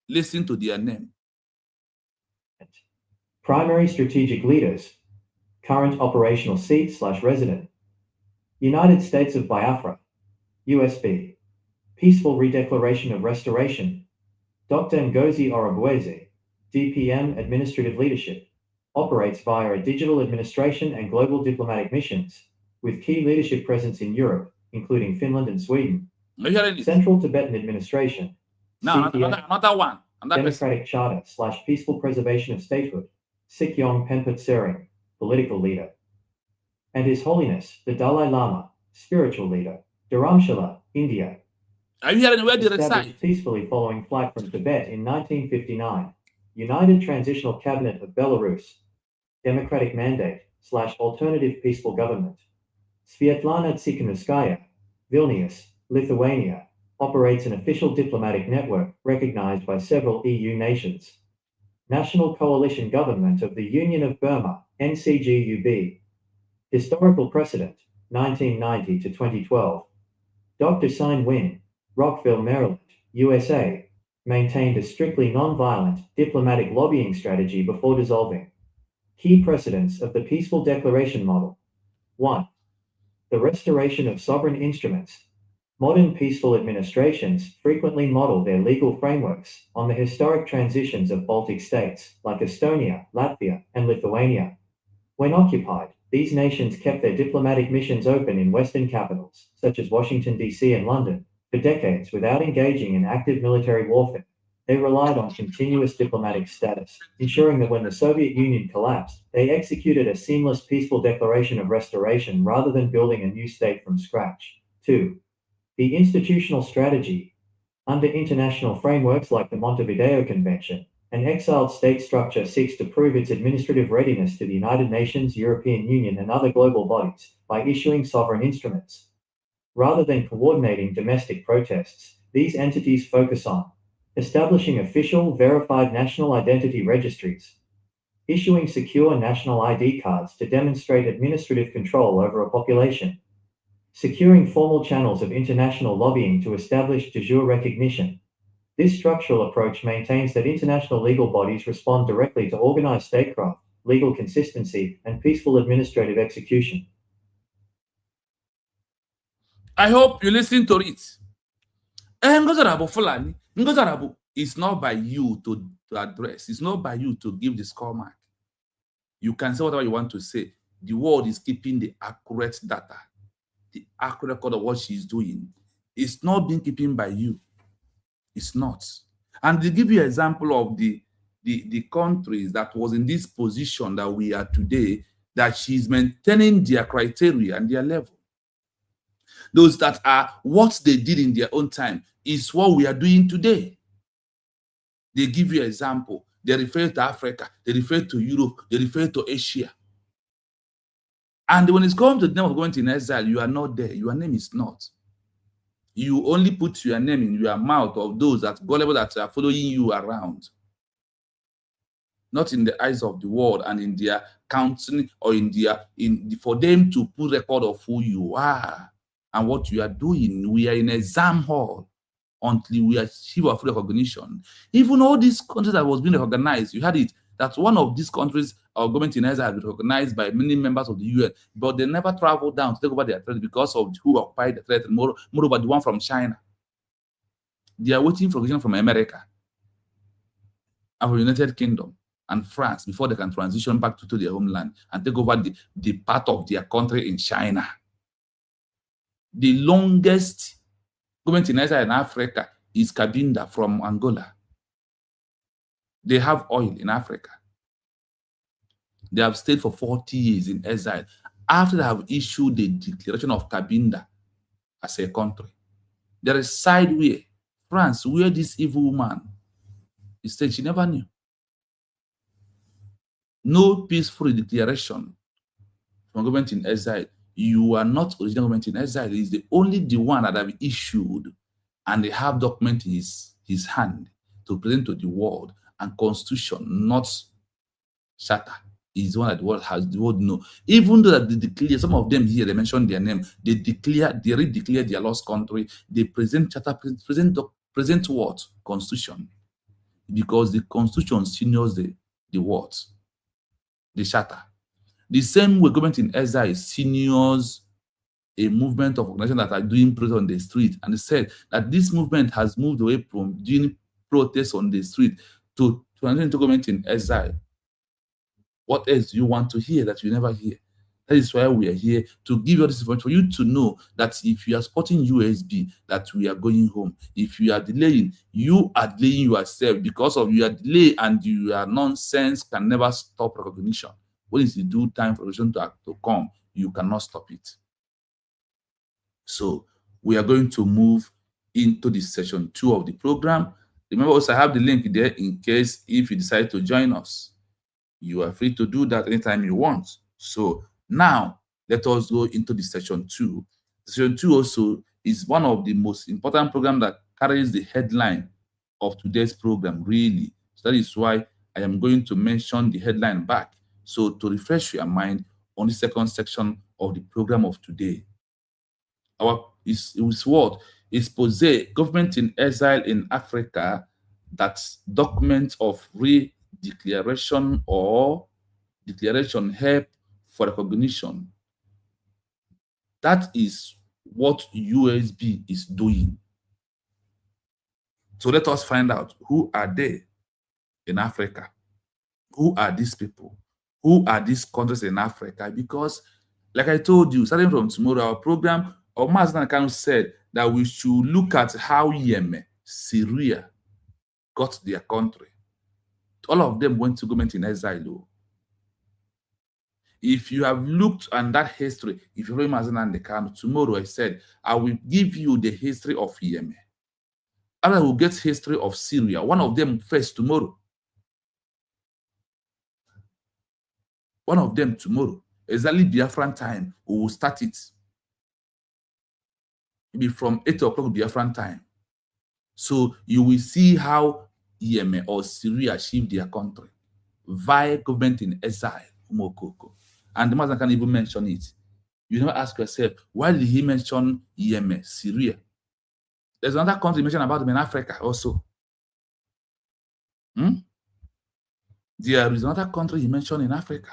Listen to their name. Primary strategic leaders. Current operational seat/resident. United States of Biafra. Usbg. Peaceful Redeclaration of Restoration. Dr. Ngozi Orubueze, DPM Administrative Leadership, operates via a digital administration and global diplomatic missions, with key leadership presence in Europe, including Finland and Sweden. Central Tibetan Administration. Now, another one. Democratic Charter/Peaceful Preservation of Statehood. Sikyong Penput Sering, political leader. And His Holiness, the Dalai Lama, spiritual leader. Dharamshala, India. Are you hearing where they reside? Established peacefully following flight from Tibet in 1959. United Transitional Cabinet of Belarus, Democratic Mandate / Alternative Peaceful Government. Svetlana Tsikhanouskaya, Vilnius, Lithuania, operates an official diplomatic network recognized by several EU nations. National Coalition Government of the Union of Burma, NCGUB. Historical precedent, 1990 to 2012. Dr. Sein Win, Rockville, Maryland, USA, maintained a strictly non-violent diplomatic lobbying strategy before dissolving. Key precedents of the Peaceful Declaration Model. 1. The restoration of sovereign instruments. Modern peaceful administrations frequently model their legal frameworks on the historic transitions of Baltic states like Estonia, Latvia, and Lithuania. When occupied, these nations kept their diplomatic missions open in Western capitals, such as Washington, D.C. and London, for decades without engaging in active military warfare. They relied on continuous diplomatic status, ensuring that when the Soviet Union collapsed, they executed a seamless peaceful declaration of restoration rather than building a new state from scratch. 2. The institutional strategy. Under international frameworks like the Montevideo Convention, an exiled state structure seeks to prove its administrative readiness to the United Nations, European Union, and other global bodies by issuing sovereign instruments. Rather than coordinating domestic protests, these entities focus on establishing official, verified national identity registries, issuing secure national ID cards to demonstrate administrative control over a population, securing formal channels of international lobbying to establish de jure recognition. This structural approach maintains that international legal bodies respond directly to organized statecraft, legal consistency, and peaceful administrative execution. I hope you listen to it. Ngozarabu Fulani, Ngozarabu is not by you to address. It's not by you to give the score mark. You can say whatever you want to say. The world is keeping the accurate data, the accurate record of what she's doing. It's not being keeping by you. It's not. And they give you an example of the countries that was in this position that we are today, that she's maintaining their criteria and their level. Those that are what they did in their own time is what we are doing today. They give you an example. They refer to Africa, they refer to Europe, they refer to Asia. And when it's come to the name of going in exile, you are not there. Your name is not. You only put your name in your mouth of those that gullible that are following you around. Not in the eyes of the world and in their counseling or for them to put record of who you are and what you are doing. We are in exam hall until we achieve our full recognition. Even all these countries that was being recognized, you had it, that one of these countries, our government in exile, has been recognized by many members of the UN, but they never traveled down to take over their territory because of who occupied the territory. Moreover, the one from China. They are waiting for recognition from America and from the United Kingdom and France before they can transition back to their homeland and take over the part of their country in China. The longest government in exile in Africa is Cabinda from Angola. They have oil in Africa. They have stayed for 40 years in exile after they have issued the declaration of Cabinda as a country. There is side way, France, where this evil woman is said she never knew. No peaceful declaration from government in exile. You are not original government in exile. It is the one that have issued, and they have document in his hand to present to the world, and constitution, not charter, is one that the world has. The world know. Even though that they declare, some of them here, they mention their name, they redeclare their lost country, they present charter, present what? Constitution. Because the constitution seniors the words, the charter. The same way government in exile seniors a movement of organizations that are doing protest on the street, and they said that this movement has moved away from doing protests on the street to transition to government in exile. What else do you want to hear that you never hear? That is why we are here, to give you this information, for you to know that if you are supporting Usbg, that we are going home. If you are delaying, you are delaying yourself, because of your delay and your nonsense can never stop recognition. When is the due time for recognition to come, you cannot stop it. So we are going to move into the session 2 of the program, Remember, also I have the link there in case if you decide to join us. You are free to do that anytime you want. So now let us go into the session 2. Session 2 also is one of the most important programs that carries the headline of today's program, really. So that is why I am going to mention the headline back. So to refresh your mind on the second section of the program of today. Our is what? EXPOZZ, Government in Exile in Africa, that's document of redeclaration or declaration help for recognition. That is what USB is doing. So let us find out, who are they in Africa? Who are these people? Who are these countries in Africa? Because, like I told you, starting from tomorrow, our program, or Master Kanu said that we should look at how Yemen, Syria got their country. All of them went to government in exile. If you have looked at that history, if you remember Master Kanu, tomorrow I said, I will give you the history of Yemen. And I will get history of Syria. One of them first tomorrow. One of them tomorrow. Exactly Biafran time, we will start it. Maybe from 8 o'clock Biafran time. So you will see how Yemen or Syria achieved their country via government in exile, Umokoko. And the master can even mention it. You never ask yourself, why did he mention Yemen, Syria? There's another country mentioned about them in Africa also. There is another country he mentioned in Africa.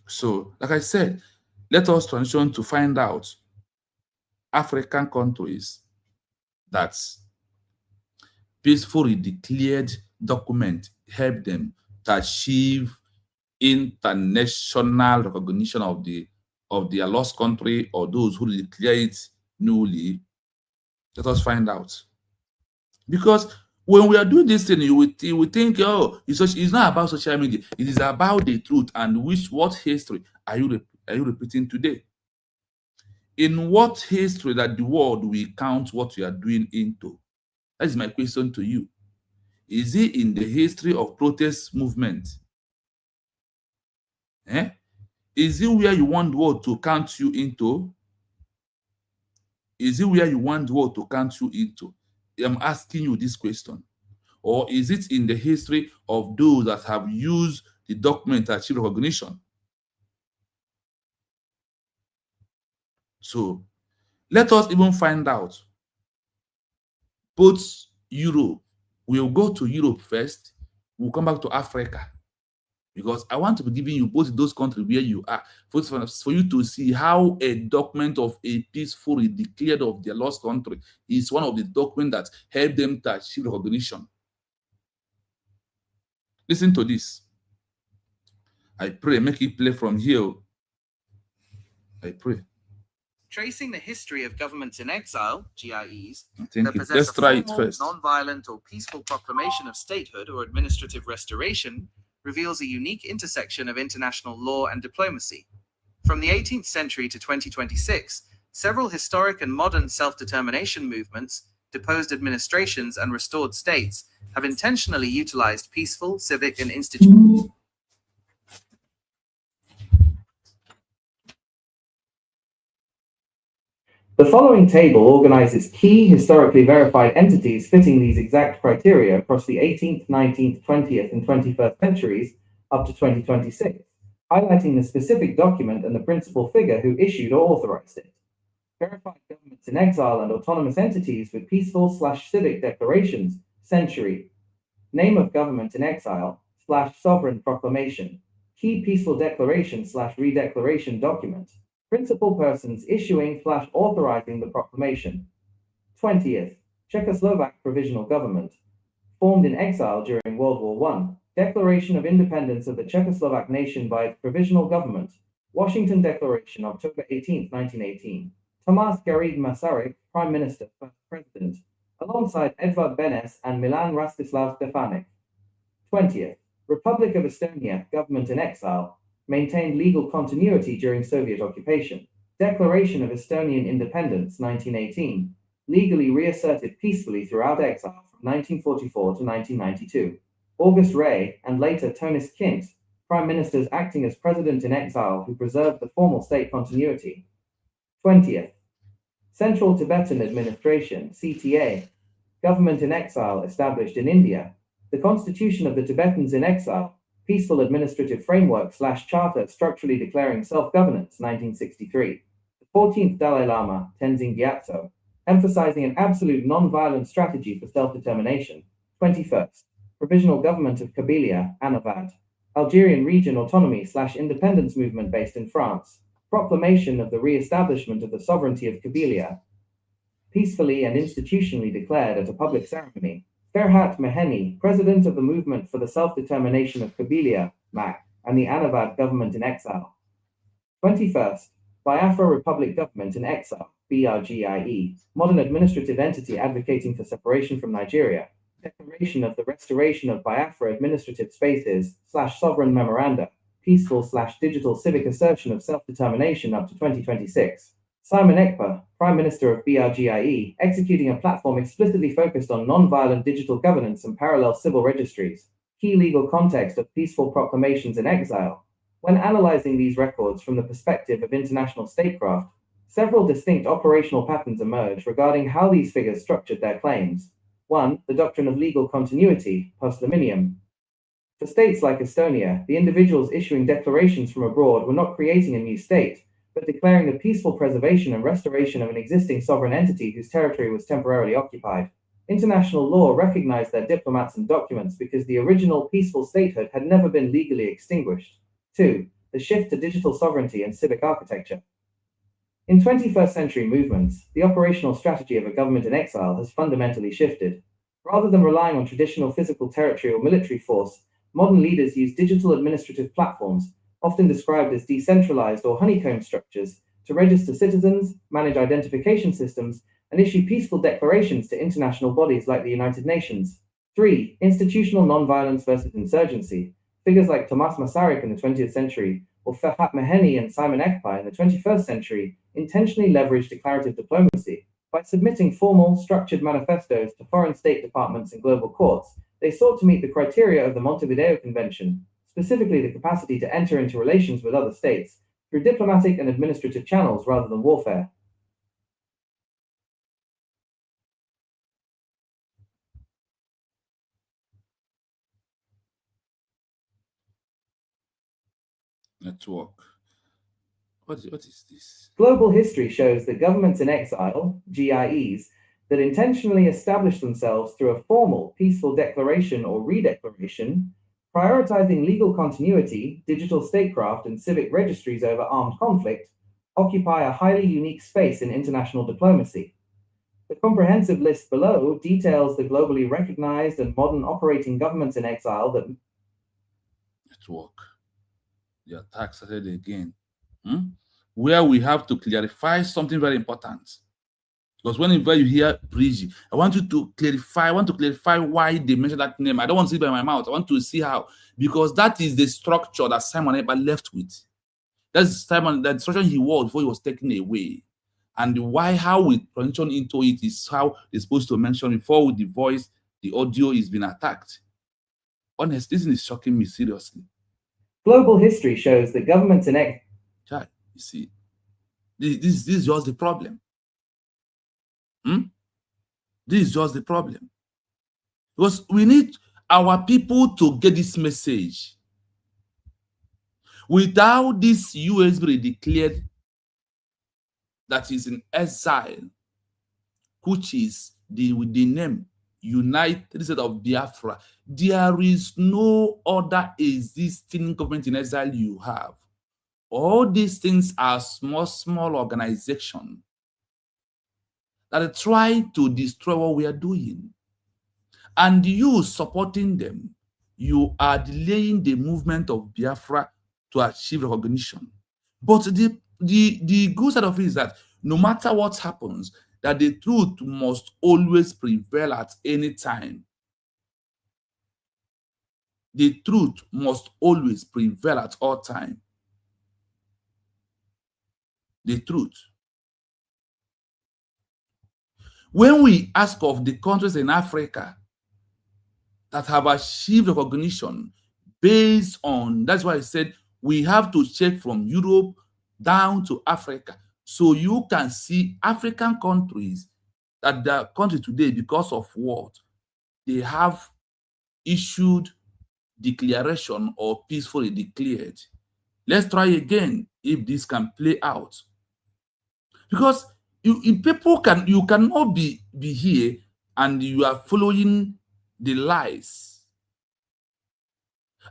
So, like I said, let us transition to find out African countries that peacefully declared document help them to achieve international recognition of their lost country, or those who declare it newly. Let us find out. Because when we are doing this thing, you will think, oh, it's not about social media. It is about the truth and what history are you repeating today? In what history that the world will count what you are doing into? That is my question to you. Is it in the history of protest movement? Is it where you want the world to count you into? Is it where you want the world to count you into? I'm asking you this question. Or is it in the history of those that have used the document to achieve recognition? So let us even find out. Both Europe, we'll go to Europe first, we'll come back to Africa. Because I want to be giving you both those countries where you are, for you to see how a document of a peacefully declared of their lost country is one of the documents that help them to achieve recognition. Listen to this. I pray, make it play from here. I pray. Tracing the history of governments in exile, GIEs, that possess a formal, non-violent or peaceful proclamation of statehood or administrative restoration reveals a unique intersection of international law and diplomacy. From the 18th century to 2026, several historic and modern self-determination movements, deposed administrations, and restored states have intentionally utilized peaceful, civic, and institutional. The following table organizes key historically verified entities fitting these exact criteria across the 18th, 19th, 20th, and 21st centuries up to 2026, highlighting the specific document and the principal figure who issued or authorized it. Verified governments in exile and autonomous entities with peaceful/civic declarations, century. Name of government in exile / sovereign proclamation. Key peaceful declaration / redeclaration document. Principal persons issuing / authorizing the proclamation. 20th, Czechoslovak Provisional Government. Formed in exile during World War I. Declaration of Independence of the Czechoslovak nation by its provisional government. Washington Declaration, October 18, 1918. Tomáš Garrigue Masaryk, Prime Minister, First President, alongside Edvard Benes and Milan Rastislav Stefanik. 20th, Republic of Estonia, Government in exile. Maintained legal continuity during Soviet occupation. Declaration of Estonian Independence 1918, legally reasserted peacefully throughout exile from 1944 to 1992. August Rey, and later Tonis Kint, prime ministers acting as president in exile who preserved the formal state continuity. 20th. Central Tibetan Administration, CTA, government in exile established in India. The Constitution of the Tibetans in Exile, Peaceful Administrative Framework/Charter structurally declaring self-governance 1963. The 14th Dalai Lama, Tenzin Gyatso, emphasizing an absolute non-violent strategy for self-determination. 21st. Provisional Government of Kabylia, Anavad, Algerian region autonomy/independence movement based in France. Proclamation of the re-establishment of the sovereignty of Kabylia, peacefully and institutionally declared at a public ceremony. Ferhat Meheni, president of the Movement for the Self-Determination of Kabylia, MAC, and the Anavad government in exile. 21st. Biafra Republic government in exile, BRGIE, modern administrative entity advocating for separation from Nigeria. Declaration of the restoration of Biafra administrative spaces/sovereign memoranda, peaceful/digital civic assertion of self-determination up to 2026. Simon Ekpa, Prime Minister of BRGIE, executing a platform explicitly focused on non-violent digital governance and parallel civil registries. Key legal context of peaceful proclamations in exile. When analyzing these records from the perspective of international statecraft, several distinct operational patterns emerge regarding how these figures structured their claims. 1. The doctrine of legal continuity, post liminium. For states like Estonia, the individuals issuing declarations from abroad were not creating a new state, but declaring the peaceful preservation and restoration of an existing sovereign entity whose territory was temporarily occupied. International law recognized their diplomats and documents because the original peaceful statehood had never been legally extinguished. 2. The shift to digital sovereignty and civic architecture. In 21st century movements, the operational strategy of a government in exile has fundamentally shifted. Rather than relying on traditional physical territory or military force, modern leaders use digital administrative platforms, often described as decentralized or honeycomb structures, to register citizens, manage identification systems, and issue peaceful declarations to international bodies like the United Nations. 3. Institutional nonviolence versus insurgency. Figures like Tomas Masaryk in the 20th century, or Ferhat Meheni and Simon Ekpa in the 21st century, intentionally leveraged declarative diplomacy. By submitting formal, structured manifestos to foreign state departments and global courts, they sought to meet the criteria of the Montevideo Convention, specifically the capacity to enter into relations with other states through diplomatic and administrative channels rather than warfare. Network. What is this? Global history shows that governments in exile, GIEs, that intentionally establish themselves through a formal, peaceful declaration or redeclaration, prioritizing legal continuity, digital statecraft, and civic registries over armed conflict, occupy a highly unique space in international diplomacy. The comprehensive list below details the globally recognized and modern operating governments in exile that... Network. The attack started again. Where we have to clarify something very important. Because whenever you hear Bridgie, I want you to clarify. I want to clarify why they mentioned that name. I don't want to see it by my mouth. I want to see how. Because that is the structure that Simon Ekpa left with. That's Simon, the instruction he was before he was taken away. And how we transition into it is how they're supposed to mention before with the voice, the audio is being attacked. Honestly, this is shocking me seriously. Global history shows that governments in You see, this is just the problem. This is just the problem. Because we need our people to get this message. Without this Usbg declared that is in exile, which is with the name United States of Biafra, there is no other existing government in exile you have. All these things are small organizations that are trying to destroy what we are doing. And you supporting them, you are delaying the movement of Biafra to achieve recognition. But the good side of it is that no matter what happens, that the truth must always prevail at any time. The truth must always prevail at all time. the truth. When we ask of the countries in Africa that have achieved recognition based on, that's why I said we have to check from Europe down to Africa. So you can see African countries that the country today, because of what? They have issued declaration or peacefully declared. Let's try again if this can play out. Because you cannot be here and you are following the lies.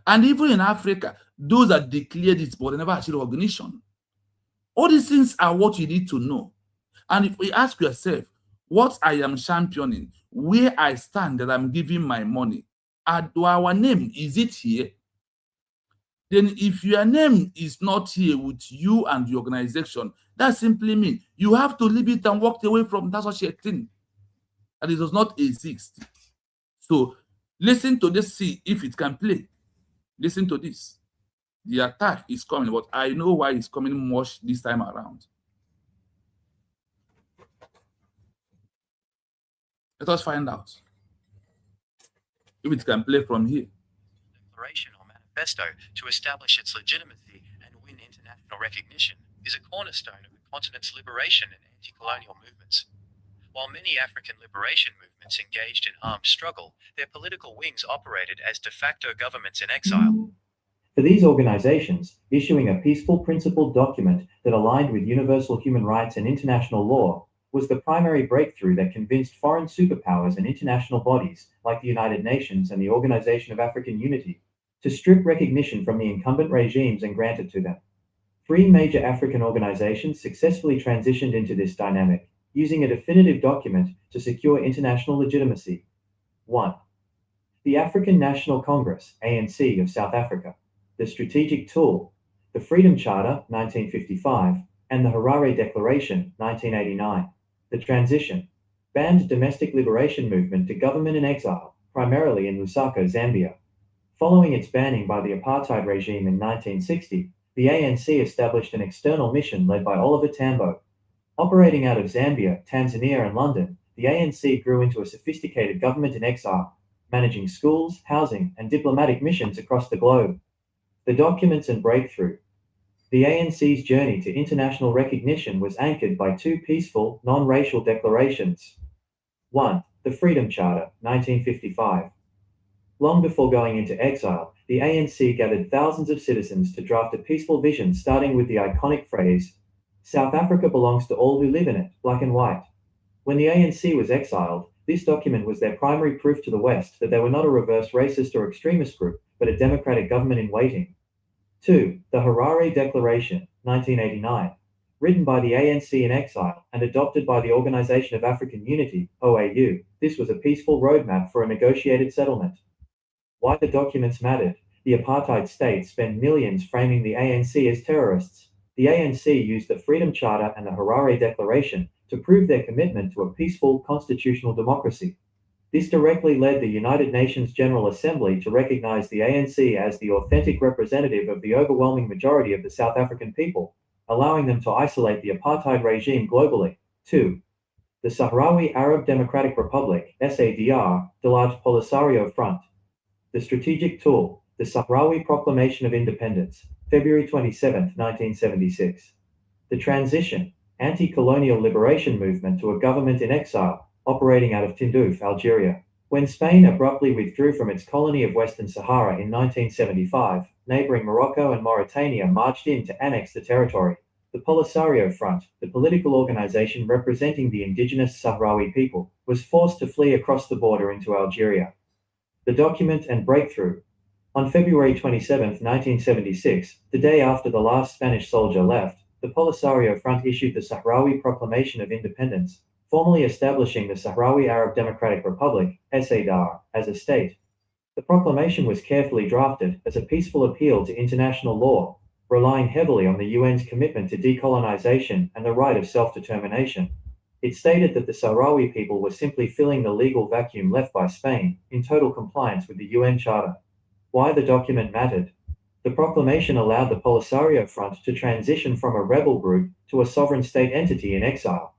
And even in Africa, those that declared it but they never achieved recognition. All these things are what you need to know. And if we ask yourself, what I am championing, where I stand that I'm giving my money, our name, is it here? Then if your name is not here with you and the organization, that simply means you have to leave it and walk away from that such a thing. And it does not exist. So listen to this, see if it can play. Listen to this. The attack is coming, but I know why it's coming much this time around. Let us find out if it can play from here. Declaration or manifesto to establish its legitimacy and win international recognition is a cornerstone of the continent's liberation and anti-colonial movements. While many African liberation movements engaged in armed struggle, their political wings operated as de facto governments in exile. For these organizations, issuing a peaceful principled document that aligned with universal human rights and international law was the primary breakthrough that convinced foreign superpowers and international bodies, like the United Nations and the Organization of African Unity, to strip recognition from the incumbent regimes and grant it to them. 3 major African organizations successfully transitioned into this dynamic, using a definitive document to secure international legitimacy. 1. The African National Congress, ANC, of South Africa, the Strategic Tool, the Freedom Charter, 1955, and the Harare Declaration, 1989. The transition banned domestic liberation movement to government in exile, primarily in Lusaka, Zambia. Following its banning by the apartheid regime in 1960, the ANC established an external mission led by Oliver Tambo. Operating out of Zambia, Tanzania, and London, the ANC grew into a sophisticated government in exile, managing schools, housing, and diplomatic missions across the globe. The documents and breakthrough. The ANC's journey to international recognition was anchored by 2 peaceful, non-racial declarations. 1. The Freedom Charter, 1955. Long before going into exile, the ANC gathered thousands of citizens to draft a peaceful vision starting with the iconic phrase, "South Africa belongs to all who live in it, black and white." When the ANC was exiled, this document was their primary proof to the West that they were not a reverse racist or extremist group, but a democratic government in waiting. 2. The Harare Declaration, 1989. Written by the ANC in exile and adopted by the Organization of African Unity, OAU, this was a peaceful roadmap for a negotiated settlement. Why the documents mattered. The apartheid state spent millions framing the ANC as terrorists. The ANC used the Freedom Charter and the Harare Declaration to prove their commitment to a peaceful constitutional democracy. This directly led the United Nations General Assembly to recognize the ANC as the authentic representative of the overwhelming majority of the South African people, allowing them to isolate the apartheid regime globally. 2. The Sahrawi Arab Democratic Republic, SADR, the Large Polisario Front. The Strategic Tool, the Sahrawi Proclamation of Independence, February 27, 1976. The Transition, Anti-Colonial Liberation Movement to a government in exile, operating out of Tindouf, Algeria. When Spain abruptly withdrew from its colony of Western Sahara in 1975, neighboring Morocco and Mauritania marched in to annex the territory. The Polisario Front, the political organization representing the indigenous Sahrawi people, was forced to flee across the border into Algeria. The document and breakthrough. On February 27, 1976, the day after the last Spanish soldier left, the Polisario Front issued the Sahrawi Proclamation of Independence, formally establishing the Sahrawi Arab Democratic Republic, SADR, as a state. The proclamation was carefully drafted as a peaceful appeal to international law, relying heavily on the UN's commitment to decolonization and the right of self-determination. It stated that the Sahrawi people were simply filling the legal vacuum left by Spain, in total compliance with the UN Charter. Why the document mattered. The proclamation allowed the Polisario Front to transition from a rebel group to a sovereign state entity in exile.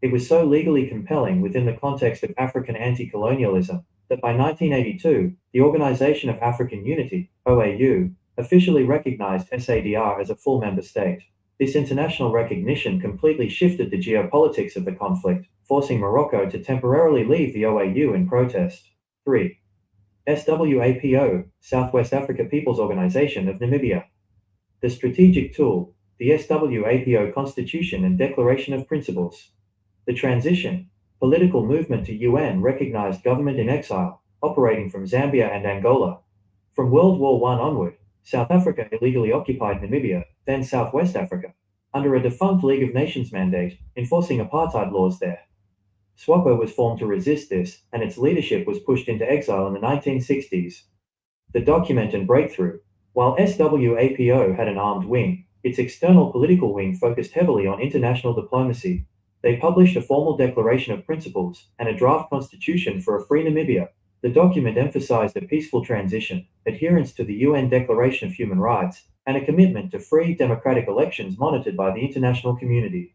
It was so legally compelling within the context of African anti-colonialism that by 1982, the Organization of African Unity, OAU, officially recognized SADR as a full member state. This international recognition completely shifted the geopolitics of the conflict, forcing Morocco to temporarily leave the OAU in protest. 3. SWAPO, Southwest Africa People's Organization of Namibia. The strategic tool, the SWAPO Constitution and Declaration of Principles. The transition, political movement to UN-recognized government in exile, operating from Zambia and Angola. From World War I onward, South Africa illegally occupied Namibia, then Southwest Africa, under a defunct League of Nations mandate, enforcing apartheid laws there. SWAPO was formed to resist this, and its leadership was pushed into exile in the 1960s. The document and breakthrough. While SWAPO had an armed wing, its external political wing focused heavily on international diplomacy. They published a formal declaration of principles and a draft constitution for a free Namibia. The document emphasized a peaceful transition, adherence to the UN Declaration of Human Rights, and a commitment to free, democratic elections monitored by the international community.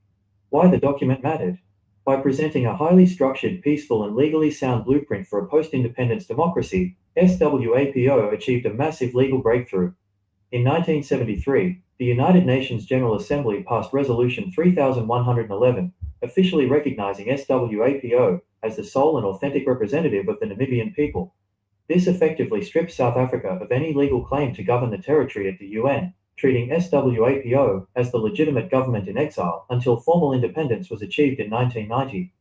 Why the document mattered? By presenting a highly structured, peaceful, and legally sound blueprint for a post-independence democracy, SWAPO achieved a massive legal breakthrough. In 1973, the United Nations General Assembly passed Resolution 3111, officially recognizing SWAPO as the sole and authentic representative of the Namibian people. This effectively stripped South Africa of any legal claim to govern the territory at the UN, treating SWAPO as the legitimate government in exile until formal independence was achieved in 1990.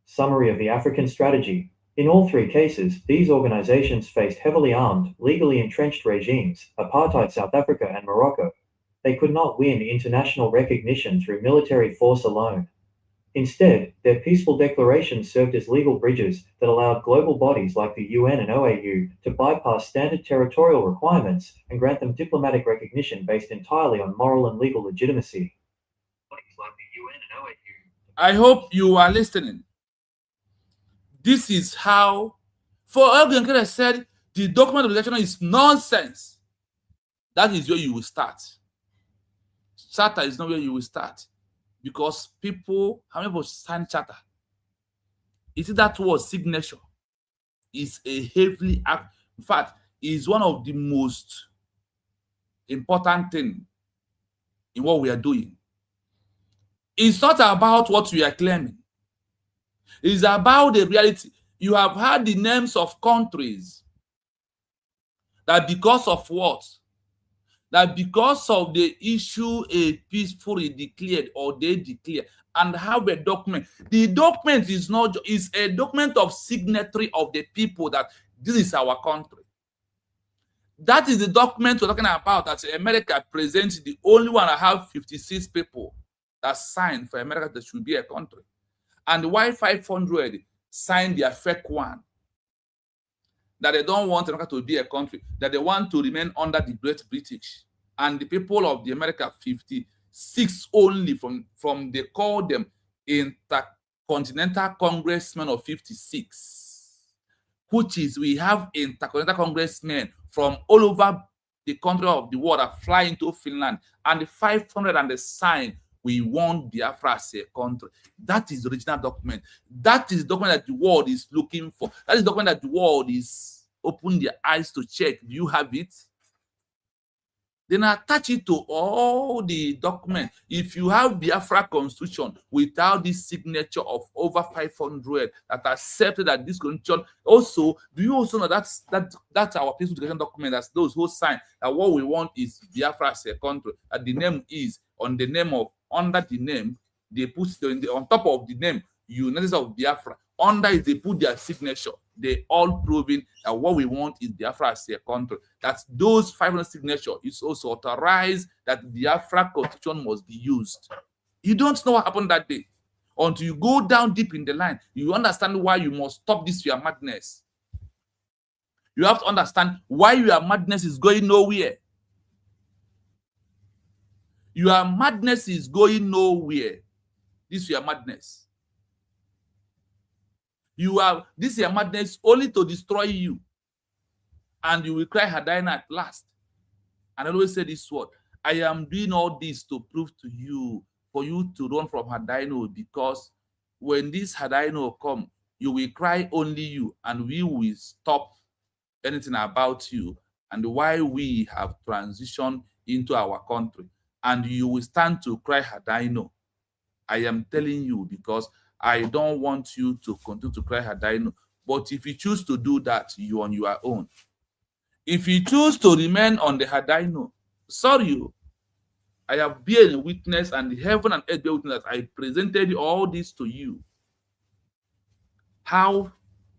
Summary of the African strategy. In all three cases, these organizations faced heavily armed, legally entrenched regimes, apartheid South Africa and Morocco. They could not win international recognition through military force alone. Instead, their peaceful declarations served as legal bridges that allowed global bodies like the UN and OAU to bypass standard territorial requirements and grant them diplomatic recognition based entirely on moral and legal legitimacy. I hope you are listening. This is how, for Elgin said, the document of election is nonsense. That is where you will start. Charter is not where you will start. Because people, how many people sign charter? Is it that word signature? Is a heavily act. In fact, is one of the most important things in what we are doing. It's not about what we are claiming. It's about the reality. You have heard the names of countries that because of what? That because of the issue a peacefully declared or they declare and have a document. The document is a document of signatory of the people that this is our country. That is the document we're talking about that America presents, the only one that have 56 people that signed for America that should be a country. And why 500 signed their fake one? That they don't want America to be a country, that they want to remain under the Great British. And the people of the America, 56 only from they call them Intercontinental Congressmen of 56, which is we have intercontinental congressmen from all over the country of the world that fly into Finland, and the 500 and the sign, we want Biafra as a country. That is the original document. That is the document that the world is looking for. That is the document that the world is opening their eyes to check. Do you have it? Then attach it to all the documents. If you have Biafra Constitution without this signature of over 500 that accepted that this constitution, also, do you also know that's our peaceful declaration document? That's those who sign that what we want is Biafra as a country. That the name is on the name of under the name they put on top of the name United States of Biafra. Under it they put their signature. They all proving that what we want is Biafra as a country. That those 500 signatures is also authorized that the Biafra constitution must be used. You don't know what happened that day. Until you go down deep in the line, you understand why you must stop this your madness. You have to understand why your madness is going nowhere. Your madness is going nowhere. This is your madness. This is your madness only to destroy you. And you will cry Hadina at last. And I always say this word, I am doing all this to prove to you, for you to run from Hadino, because when this Hadino come, you will cry only you, and we will stop anything about you and why we have transitioned into our country. And you will stand to cry Hadino. I am telling you, because I don't want you to continue to cry Hadino. But if you choose to do that, you're on your own. If you choose to remain on the Hadino, sorry, I have been a witness, and heaven and earth bear witness that I presented all this to you. How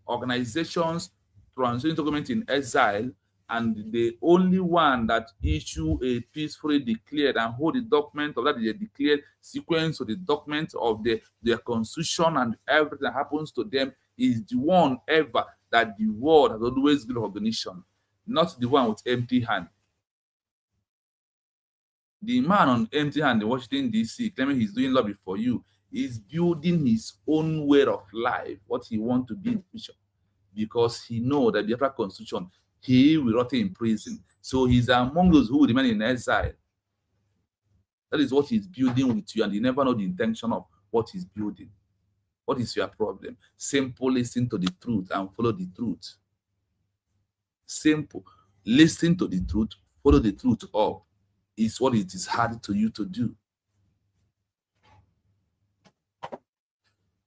organizations transition into government in exile, and the only one that issue a peacefully declared and hold the document of that they declared sequence of the document of their constitution and everything that happens to them is the one ever that the world has always given recognition, not the one with empty hand. The man on empty hand in Washington, D.C., claiming he's doing lobby for you, is building his own way of life, what he wants to be in the future, because he knows that the Biafra Constitution, he will rot in prison. So he's among those who will remain in exile. That is what he's building with you, and you never know the intention of what he's building. What is your problem? Simple, listen to the truth and follow the truth. Simple. Listen to the truth, follow the truth up. Is what it is hard to you to do.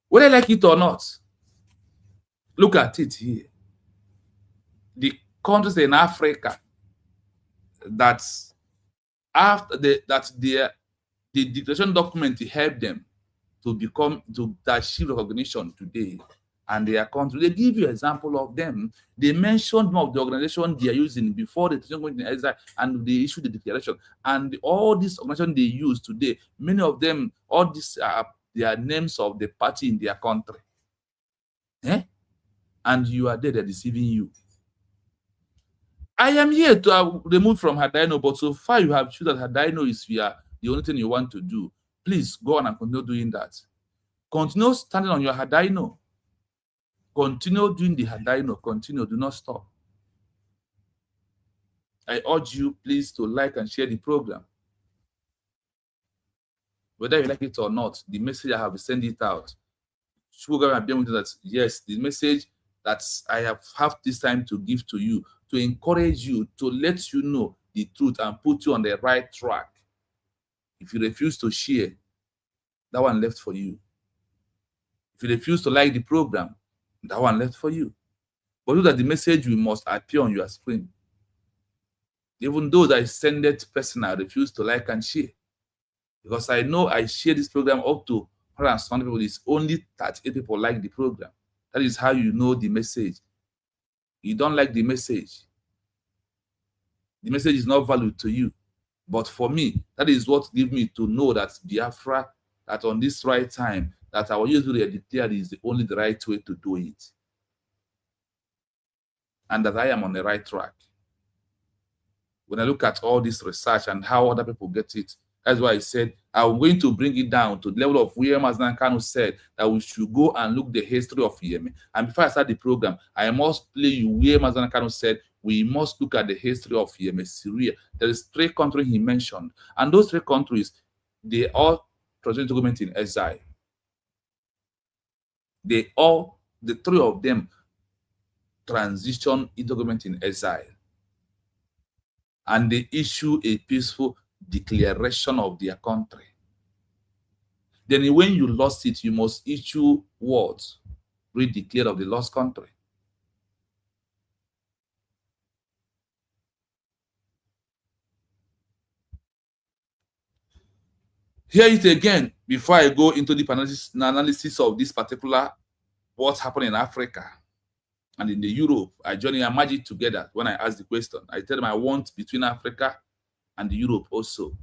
Whether I like it or not, look at it here. The countries in Africa that after the declaration document helped them to achieve recognition today, and their country, they give you an example of them. They mentioned one of the organization they are using before the decision going to exile, and they issued the declaration. And all these organizations they use today, many of them, all these are their names of the party in their country. And you are there, they're deceiving you. I am here to remove from Hadino, but so far you have chosen that Hadino is the only thing you want to do. Please go on and continue doing that. Continue standing on your Hadino. Continue doing the Hadino. Continue. Do not stop. I urge you, please, to like and share the program. Whether you like it or not, the message I have sent it out. That yes, the message that I have this time to give to you, to encourage you, to let you know the truth and put you on the right track. If you refuse to share, that one left for you. If you refuse to like the program, that one left for you. But know that the message will must appear on your screen. Even those I send it personal, refuse to like and share. Because I know I share this program up to 120 people. It's only 38 people like the program. That is how you know the message. You don't like the message is not valued to you. But for me, that is what gives me to know that Biafra, that on this right time, that our usually declared is the right way to do it. And that I am on the right track. When I look at all this research and how other people get it, that's why I said I'm going to bring it down to the level of where Mazdan Kanu said that we should go and look the history of Yemen. And before I start the program, I must play you where Mazdan Kanu said we must look at the history of Yemen, Syria. There is 3 countries he mentioned, and those 3 countries, they all transitioned into government in exile. The 3 of them transition into government in exile. And they issue a peaceful declaration of their country. Then when you lost it, you must issue words, redeclare of the lost country. Here it again, before I go into the analysis of this particular, what's happening in Africa and in the Europe. I join and merge it together when I ask the question. I tell them I want between Africa and Europe also.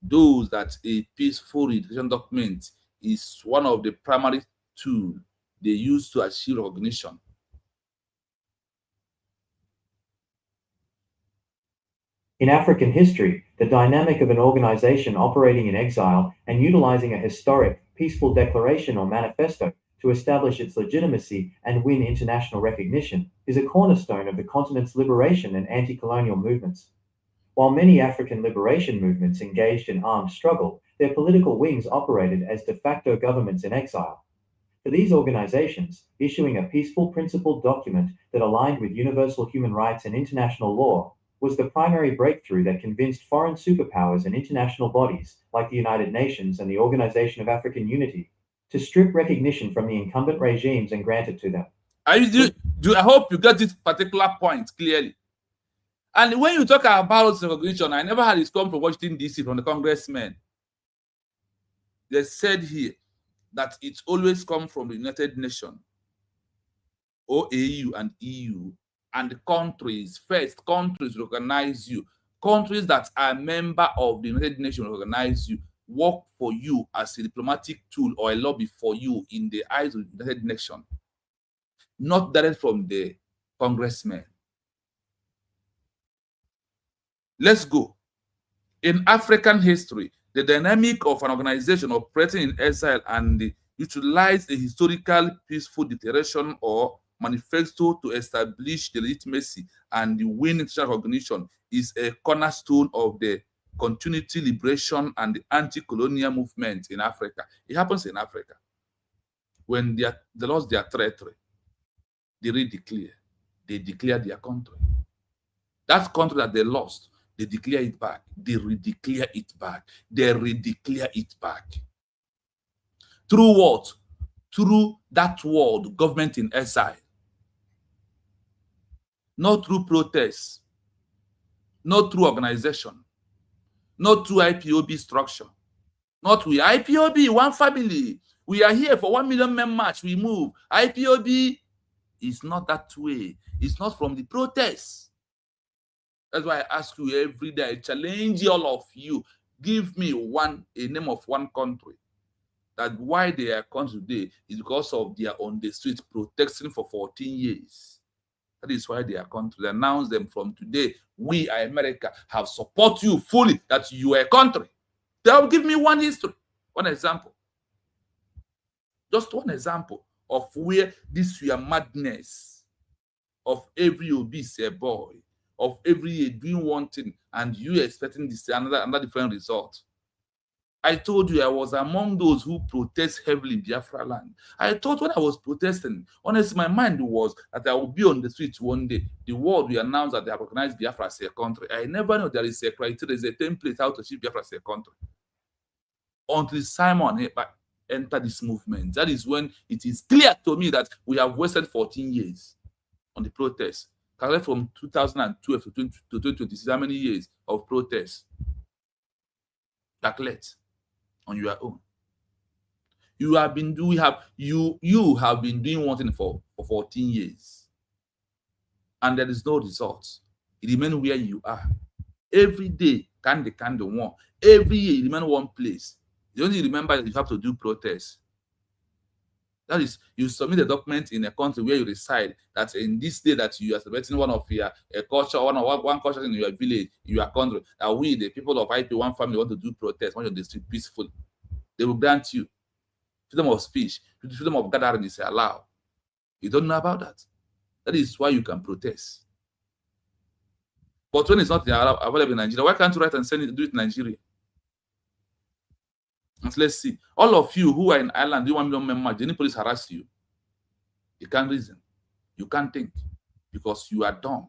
Those that a peaceful redeclaration document is one of the primary tools they use to achieve recognition. In African history, the dynamic of an organization operating in exile and utilizing a historic, peaceful declaration or manifesto to establish its legitimacy and win international recognition is a cornerstone of the continent's liberation and anti-colonial movements. While many African liberation movements engaged in armed struggle, their political wings operated as de facto governments in exile. For these organizations, issuing a peaceful principled document that aligned with universal human rights and international law was the primary breakthrough that convinced foreign superpowers and international bodies, like the United Nations and the Organization of African Unity, to strip recognition from the incumbent regimes and grant it to them. I hope you get this particular point clearly. And when you talk about recognition, I never had it come from Washington, D.C., from the congressmen. They said here that it's always come from the United Nations, OAU and EU, and the countries, first countries recognize you. Countries that are a member of the United Nations recognize you, work for you as a diplomatic tool or a lobby for you in the eyes of the United Nations, not direct from the congressmen. Let's go. In African history, the dynamic of an organization operating in exile and utilize a historical peaceful declaration or manifesto to establish the legitimacy and win international recognition is a cornerstone of the continuity, liberation, and the anti-colonial movement in Africa. It happens in Africa. When they lost their territory, they redeclare. They declare their country. That country that they lost, they declare it back. They redeclare it back. They redeclare it back. Through what? Through that word, government in exile. Not through protests. Not through organization. Not through IPOB structure. Not we IPOB, one family. We are here for 1 million men march. We move. IPOB is not that way. It's not from the protests. That's why I ask you every day, I challenge all of you, give me a name of one country that why they are country today is because of they are on the street protesting for 14 years. That is why they are country. They announce them from today, we, America, have support you fully that you are a country. They'll give me one history, one example. Just one example of where this your madness of every obese boy, of every year doing one thing and you expecting this another different result. I told you I was among those who protest heavily in Biafra land. I thought when I was protesting, honestly, my mind was that I would be on the streets one day. The world will announce that they have recognized Biafra as a country. I never know there is a criteria, there is a template how to achieve Biafra as a country. Until Simon entered this movement. That is when it is clear to me that we have wasted 14 years on the protest. From 2012 to 2026, how many years of protests? Calculate on your own. You have been doing one thing for 14 years, and there is no results. You remain where you are. Every day, can the one. Every year, you remain one place. You only remember that you have to do protests. That is, you submit a document in a country where you reside, that in this day that you are celebrating one of your culture, one culture in your village, in your country, that we, the people of IP, one family, want to do protest, want to do street peacefully. They will grant you freedom of speech, freedom of gathering is allowed. You don't know about that. That is why you can protest. But when it's not available in Nigeria, why can't you write and do it in Nigeria? And so let's see. All of you who are in Ireland, do 1 million members, any police harass you. You can't reason. You can't think. Because you are dumb.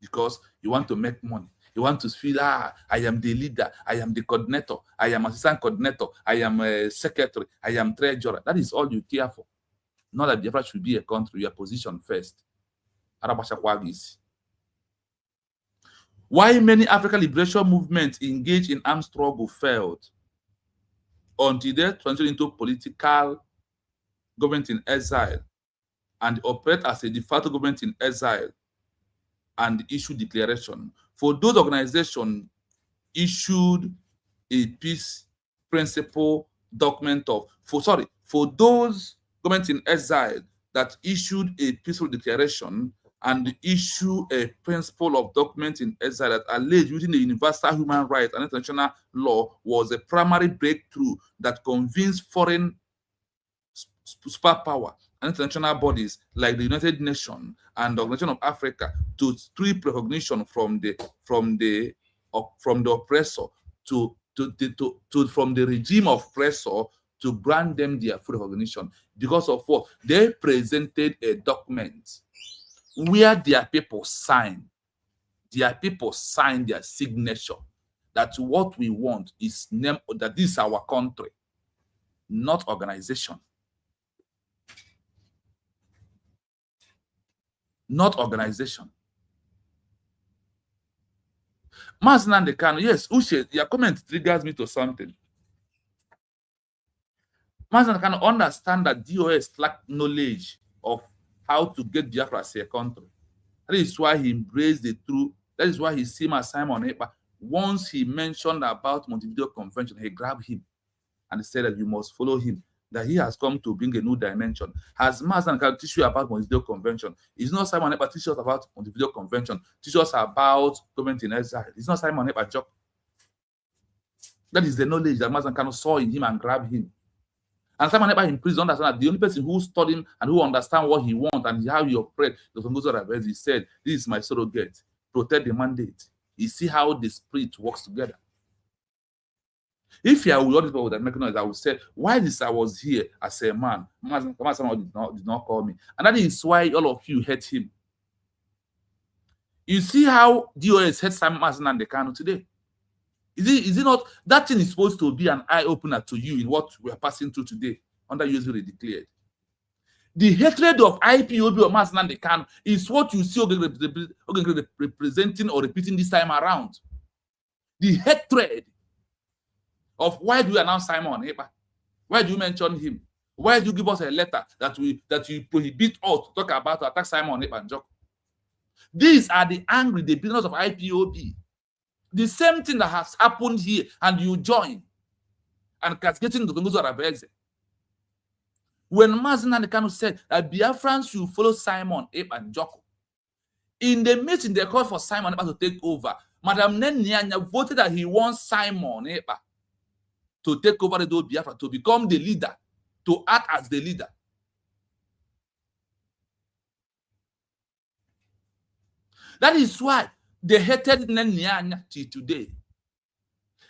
Because you want to make money. You want to feel, I am the leader. I am the coordinator. I am assistant coordinator. I am a secretary. I am treasurer. That is all you care for. Not that Biafra should be a country. Your position first. Why many African liberation movements engaged in armed struggle failed until they transitioned into political government in exile and operate as a de facto government in exile and issue declaration. For those organizations issued a peace principle document for those governments in exile that issued a peaceful declaration and issue a principle of document in exile that alleged using the universal human rights and international law was a primary breakthrough that convinced foreign superpower international bodies like the United Nations and the Organization of Africa to strip recognition from the oppressor from the regime of oppressor to grant them their full recognition because of what? They presented a document where their people signed their signature that what we want is name that this is our country, not organization. Not organization. Mazi Nnamdi Kanu, yes, Uche, your comment triggers me to something. Mazi Nnamdi Kanu understand that DOS lack knowledge of how to get Biafra as a country. That is why he embraced the truth. That is why he seen Simon Ekpa. Once he mentioned about Montevideo Convention, he grabbed him and said that you must follow him, that he has come to bring a new dimension. Has Mazi Nnamdi Kanu teach you about Montevideo Convention? It's not Simon Ekpa teach us about Montevideo Convention, teach us about government in exile. It's not Simon Ekpa job. That is the knowledge that Mazi Nnamdi Kanu saw in him and grabbed him. And Simon Ekpa in prison understand that the only person who studied and who understand what he wants and how he operates, he said, this is my surrogate. Protect the mandate. You see how the spirit works together. If you are with all these people that make noise, I would say, why this I was here as a man? Someone did not call me. And that is why all of you hate him. You see how DOS hates Mazi Nnamdi Kanu today. Is it not? That thing is supposed to be an eye-opener to you in what we are passing through today under Usbg Redecl. The hatred of IPOB or Mazi Nnamdi Kanu is what you see representing or repeating this time around. The hatred of why do you announce Simon Ekpa? Why do you mention him? Why do you give us a letter that you prohibit us to talk about to attack Simon Ekpa and Joko? These are the business of IPOB. The same thing that has happened here, and you join and cascading to Exile. When Mazi Nnamdi Kanu said that Biafrans should follow Simon Ekpa and Joko, in the meeting they called for Simon Ekpa to take over. Madam Nenyanya voted that he wants Simon Ekpa to take over the Biafra, to become the leader, to act as the leader. That is why they hated Nenyanya till today.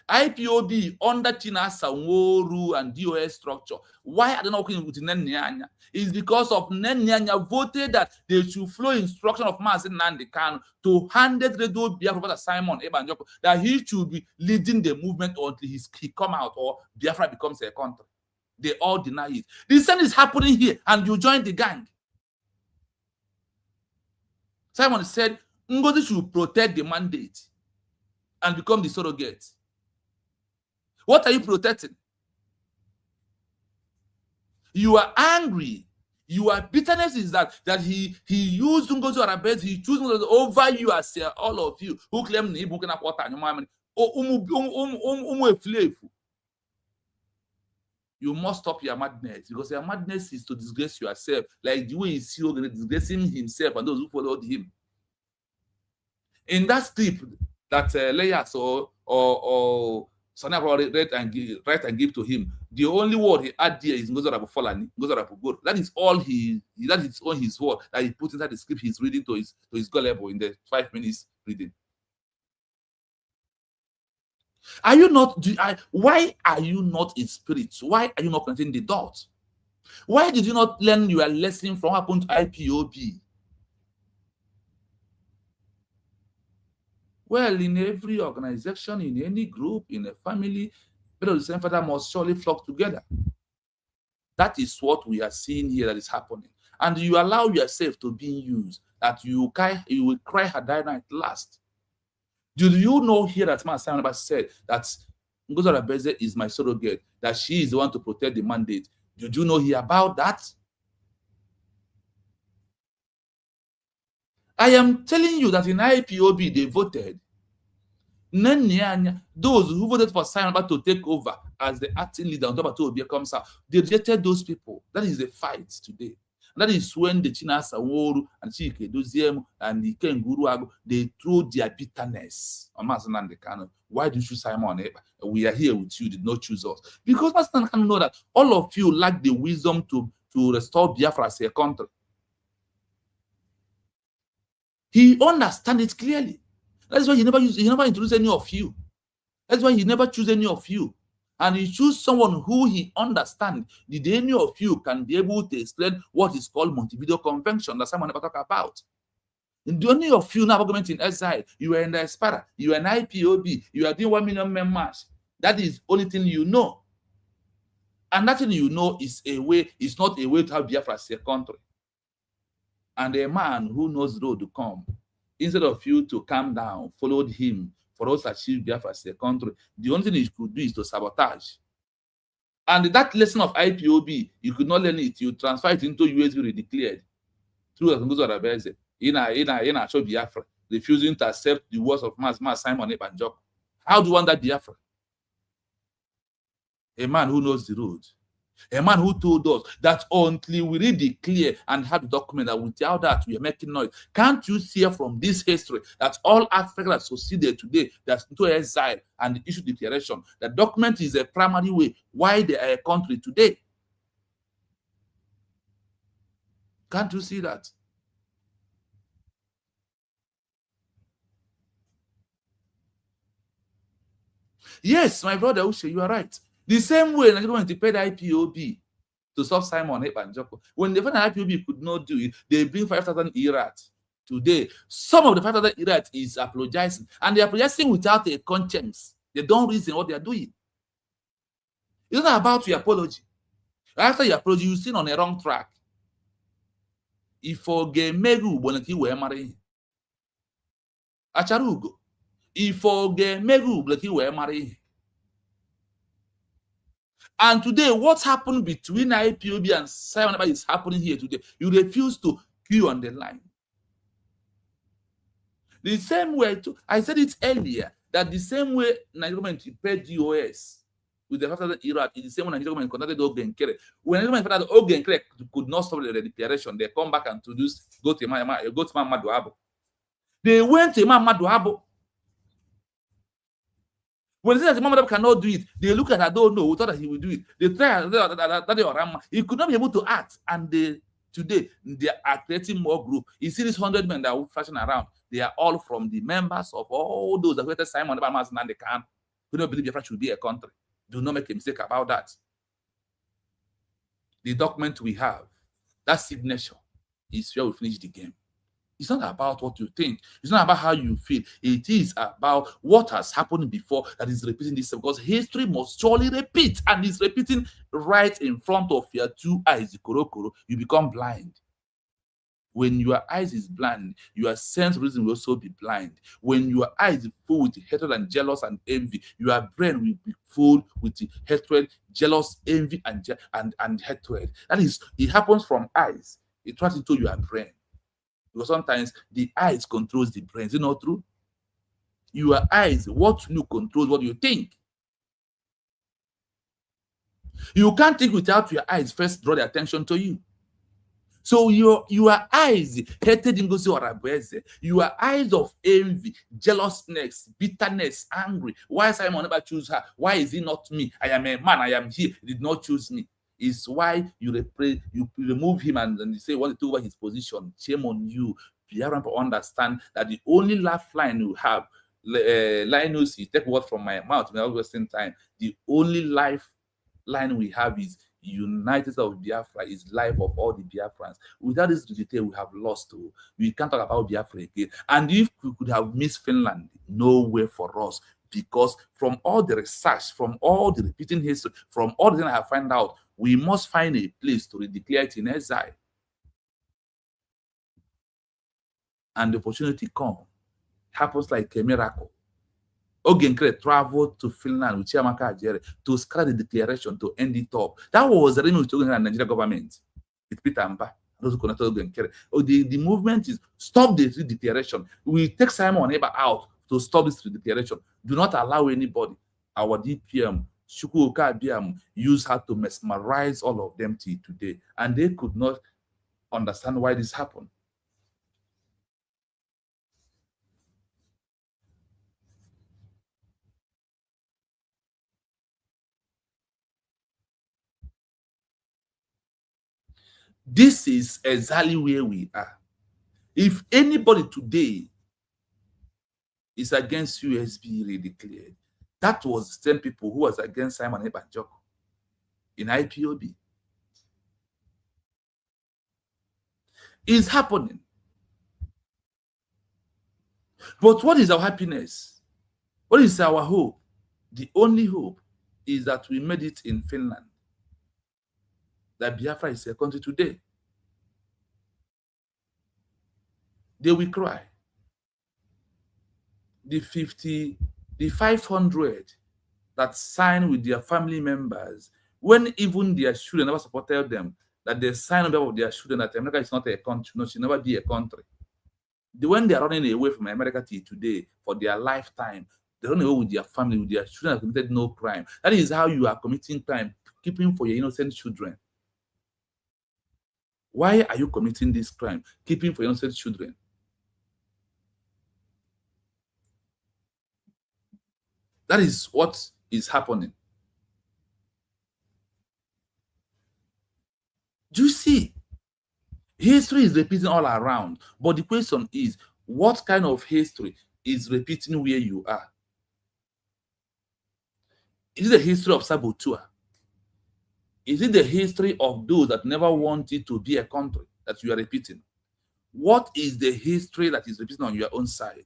IPOB under Chinasa Nworu and DOS structure. Why are they not working with Nenyanya? It's because of Nenyanya voted that they should follow instruction of Mazi Nnamdi Kanu to hand it to Biafra Simon Ekpa and Joko, that he should be leading the movement until he come out or Biafra becomes a country. They all deny it. The same is happening here, and you join the gang. Simon said Ngozi should protect the mandate and become the surrogate. What are you protecting? You are angry. Your bitterness is that he used Ngozi Arabez, he chose over you as all of you who claim you must stop your madness, because your madness is to disgrace yourself, like the way you see disgracing himself and those who followed him. In that script that Layas or Sonia write and give to him, the only word he had there is Ngozarabu Folani, Ngozarabu God. That is all that is all his word that he put inside the script he's reading to his gullible in the 5 minutes reading. Are you not? Why are you not in spirit? Why are you not connecting the dots? Why did you not learn your lesson from what happened to IPOB? Well, in every organization, in any group, in a family, people of the same father must surely flock together. That is what we are seeing here that is happening. And you allow yourself to be used, that you will cry Hadina at last. Do you know here that Mazi Nnamdi Kanu said that Ngozi Arabeze is my surrogate, that she is the one to protect the mandate? Did you know here about that? I am telling you that in IPOB they voted. Those who voted for Simon to take over as the acting leader on top of Obi comes out, they rejected those people. That is the fight today. And that is when the Chinasa Nworu and Chike Doziem and the Ken Guru, they threw their bitterness on Mazi Nnamdi Kanu. Why did you choose Simon Ekpa? We are here with you, did not choose us. Because Mazi Nnamdi Kanu know that all of you lack the wisdom to to restore Biafra as a country. He understands it clearly. That's why he never introduce any of you. That's why he never choose any of you. And he choose someone who he understands. Did any of you can be able to explain what is called Montevideo Convention that someone never talk about? And the only of you now government in exile, you are in the Espara, you are in IPOB, you are doing 1 million members. That is only thing you know. And that thing you know is not a way to have Biafra as a country. And a man who knows the road to come, instead of you to calm down, followed him for us to achieve Biafra as a country, the only thing he could do is to sabotage. And that lesson of IPOB, you could not learn it. You transfer it into Usbg Redecl through Govt in a show Biafra, refusing to accept the words of Mass Simon Ebanjok. How do you want that Biafra? A man who knows the road. A man who told us that until we Redecl and have the document that without that we are making noise. Can't you see from this history that all Africa that succeeded today, that's into exile and issue declaration, the document is a primary way why they are a country today? Can't you see that? Yes, my brother Ushe, you are right. The same way Nigeria went to pay the IPOB to stop Simon Ebanjoko. When they found IPOB could not do it, they bring 5,000 Iraq. Today, some of the 5,000 Iraq is apologizing, and they're apologizing without a conscience. They don't reason what they are doing. It's not about your apology. After your apology, you're still on a wrong track. If forget Megu Bonaki were marrying Acharugo, if forget Megu Bonaki were marrying. And today, what's happened between IPOB and Simon is happening here today. You refuse to queue on the line. The same way, I said it earlier, that the same way Nigerian government paid DOS with the 5,000 Iraq is the same way Nigerian government conducted Ogenkere. When Nigerian government found that Ogenkere could not stop the declaration, they come back and introduce go to Imam Maduabo. They went to Imam Maduabo. When they say that Imam cannot do it, they look at, I don't know, we thought that he would do it. They try that he could not be able to act. And today, they are creating more group. You see these 100 men that are flashing around, they are all from the members of all those that created Simon Ebanjoko and they can. We don't believe Biafra should be a country. Do not make a mistake about that. The document we have, that signature, is where we finish the game. It's not about what you think. It's not about how you feel. It is about what has happened before that is repeating this, because history must surely repeat, and it's repeating right in front of your two eyes. You become blind. When your eyes is blind, your sense of reason will also be blind. When your eyes is full with hatred and jealous and envy, your brain will be full with hatred, jealous, envy, and hatred. That is, it happens from eyes. It tries into your brain. Because sometimes the eyes controls the brain. Is it not true? Your eyes, what you controls what you think. You can't think without your eyes first draw the attention to you. So your eyes hated Ngozi Orabeze, your eyes of envy, jealousness, bitterness, angry. Why Simon never choose her? Why is it not me? I am a man, I am here. He did not choose me. Is why you remove him and you say want to take over his position. Shame on you. You have to understand that the only lifeline you have, Linus, you take word from my mouth without wasting time. The only lifeline we have is United States of Biafra, is life of all the Biafrans. Without this detail, we have lost. We can't talk about Biafra again. And if we could have missed Finland, no way for us. Because from all the research, from all the repeating history, from all the things I have found out, we must find a place to redeclare it in exile. And the opportunity comes. Happens like a miracle. Ogenkere traveled to Finland with Chiamaka Ajere to scrap the declaration to end it up. That was the agreement with the Nigerian government. With Peter Mba. Those who connected Ogenkere. The movement is stop the declaration. We take Simon Eba out to stop this declaration. Do not allow anybody. Our DPM, Chukwuka Abiam, use her to mesmerize all of them till today. And they could not understand why this happened. This is exactly where we are. If anybody today is against USB Redecl, that was the same people who was against Simon Ebanjoko in IPOB. It's happening. But what is our happiness? What is our hope? The only hope is that we made it in Finland. That Biafra is a country today. They will cry. The 500 that signed with their family members, when even their children never supported them, that they signed on behalf of their children that America is not a country, no, should never be a country. When they are running away from America till today for their lifetime, they run away with their family, with their children have committed no crime. That is how you are committing crime, keeping for your innocent children. Why are you committing this crime, keeping for innocent children? That is what is happening. Do you see? History is repeating all around. But the question is, what kind of history is repeating where you are? Is it the history of saboteur? Is it the history of those that never wanted to be a country that you are repeating? What is the history that is repeating on your own side?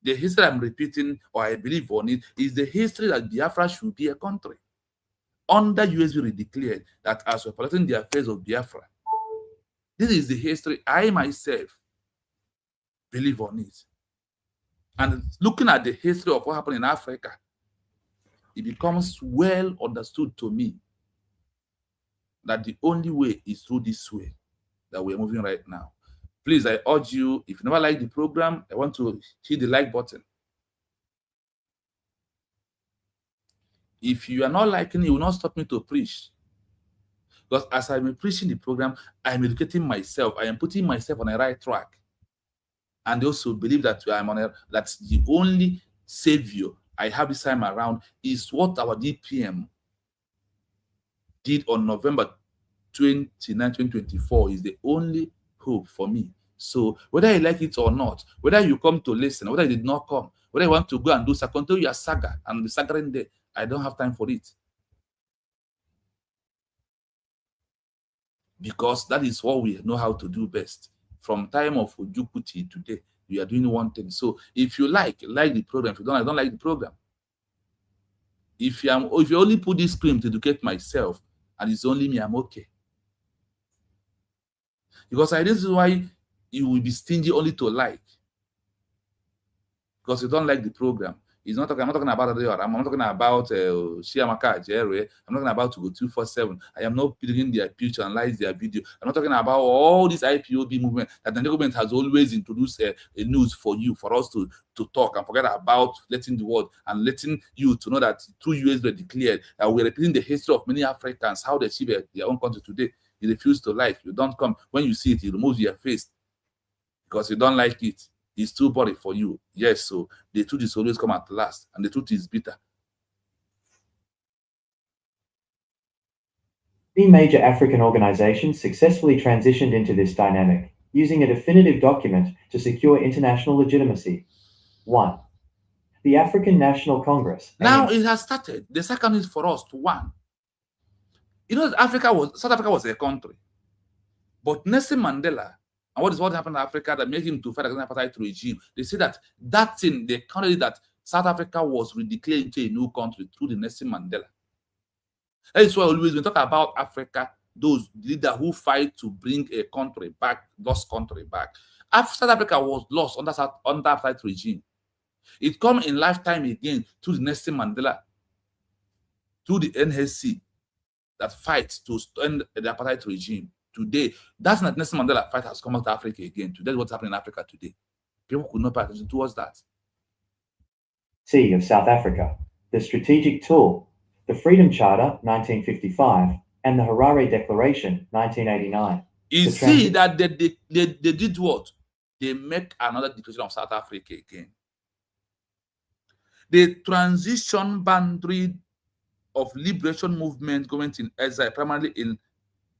The history I'm repeating, or I believe on it, is the history that Biafra should be a country. Under USB declared that as we're protecting the affairs of Biafra, this is the history I myself believe on it. And looking at the history of what happened in Africa, it becomes well understood to me that the only way is through this way that we're moving right now. Please, I urge you, if you never like the program, I want to hit the like button. If you are not liking it, you will not stop me to preach. Because as I'm preaching the program, I'm educating myself. I am putting myself on the right track. And also believe that that's the only savior I have this time around is what our DPM did on November 29, 2024 is the only hope for me. So whether you like it or not, whether you come to listen, whether you did not come, whether you want to go and do continue your saga and the saga in there, I don't have time for it. Because that is what we know how to do best. From time of Ojukuti today, we are doing one thing. So if you like the program. If you don't, I don't like the program. If you only put this screen to educate myself and it's only me, I'm okay. Because this is why you will be stingy only to like. Because you don't like the program. I'm not talking about I'm not talking about Shiamaka Jerry. I'm not talking about to go 247. I am not building their picture, analyze their video. I'm not talking about all this IPOB movement that the government has always introduced a news for you, for us to talk and forget about letting the world and letting you to know that through US were declared that we're repeating the history of many Africans, how they achieve their own country today. You refuse to like. You don't come. When you see it, you remove your face because you don't like it. It's too boring for you. Yes, so the truth is always come at last, and the truth is bitter. The major African organizations successfully transitioned into this dynamic, using a definitive document to secure international legitimacy. 1. The African National Congress. Now it has started. The second is for us to one. You know, South Africa was a country, but Nelson Mandela. And what happened in Africa that made him to fight against the apartheid regime? They say that thing, they counted that South Africa was redeclared into a new country through the Nelson Mandela. That is why always when we talk about Africa, those leaders who fight to bring a country back, lost country back. After South Africa was lost under apartheid regime, it come in lifetime again through the Nelson Mandela, through the NSC that fights to end the apartheid regime. Today, that's not Nelson Mandela fight has come out to Africa again. Today, what's happening in Africa today. People could not pay attention towards that. C of South Africa, the Strategic Tool, the Freedom Charter, 1955, and the Harare Declaration, 1989. You see that they did what? They make another declaration of South Africa again. The transition boundary of liberation movement going in exile, primarily in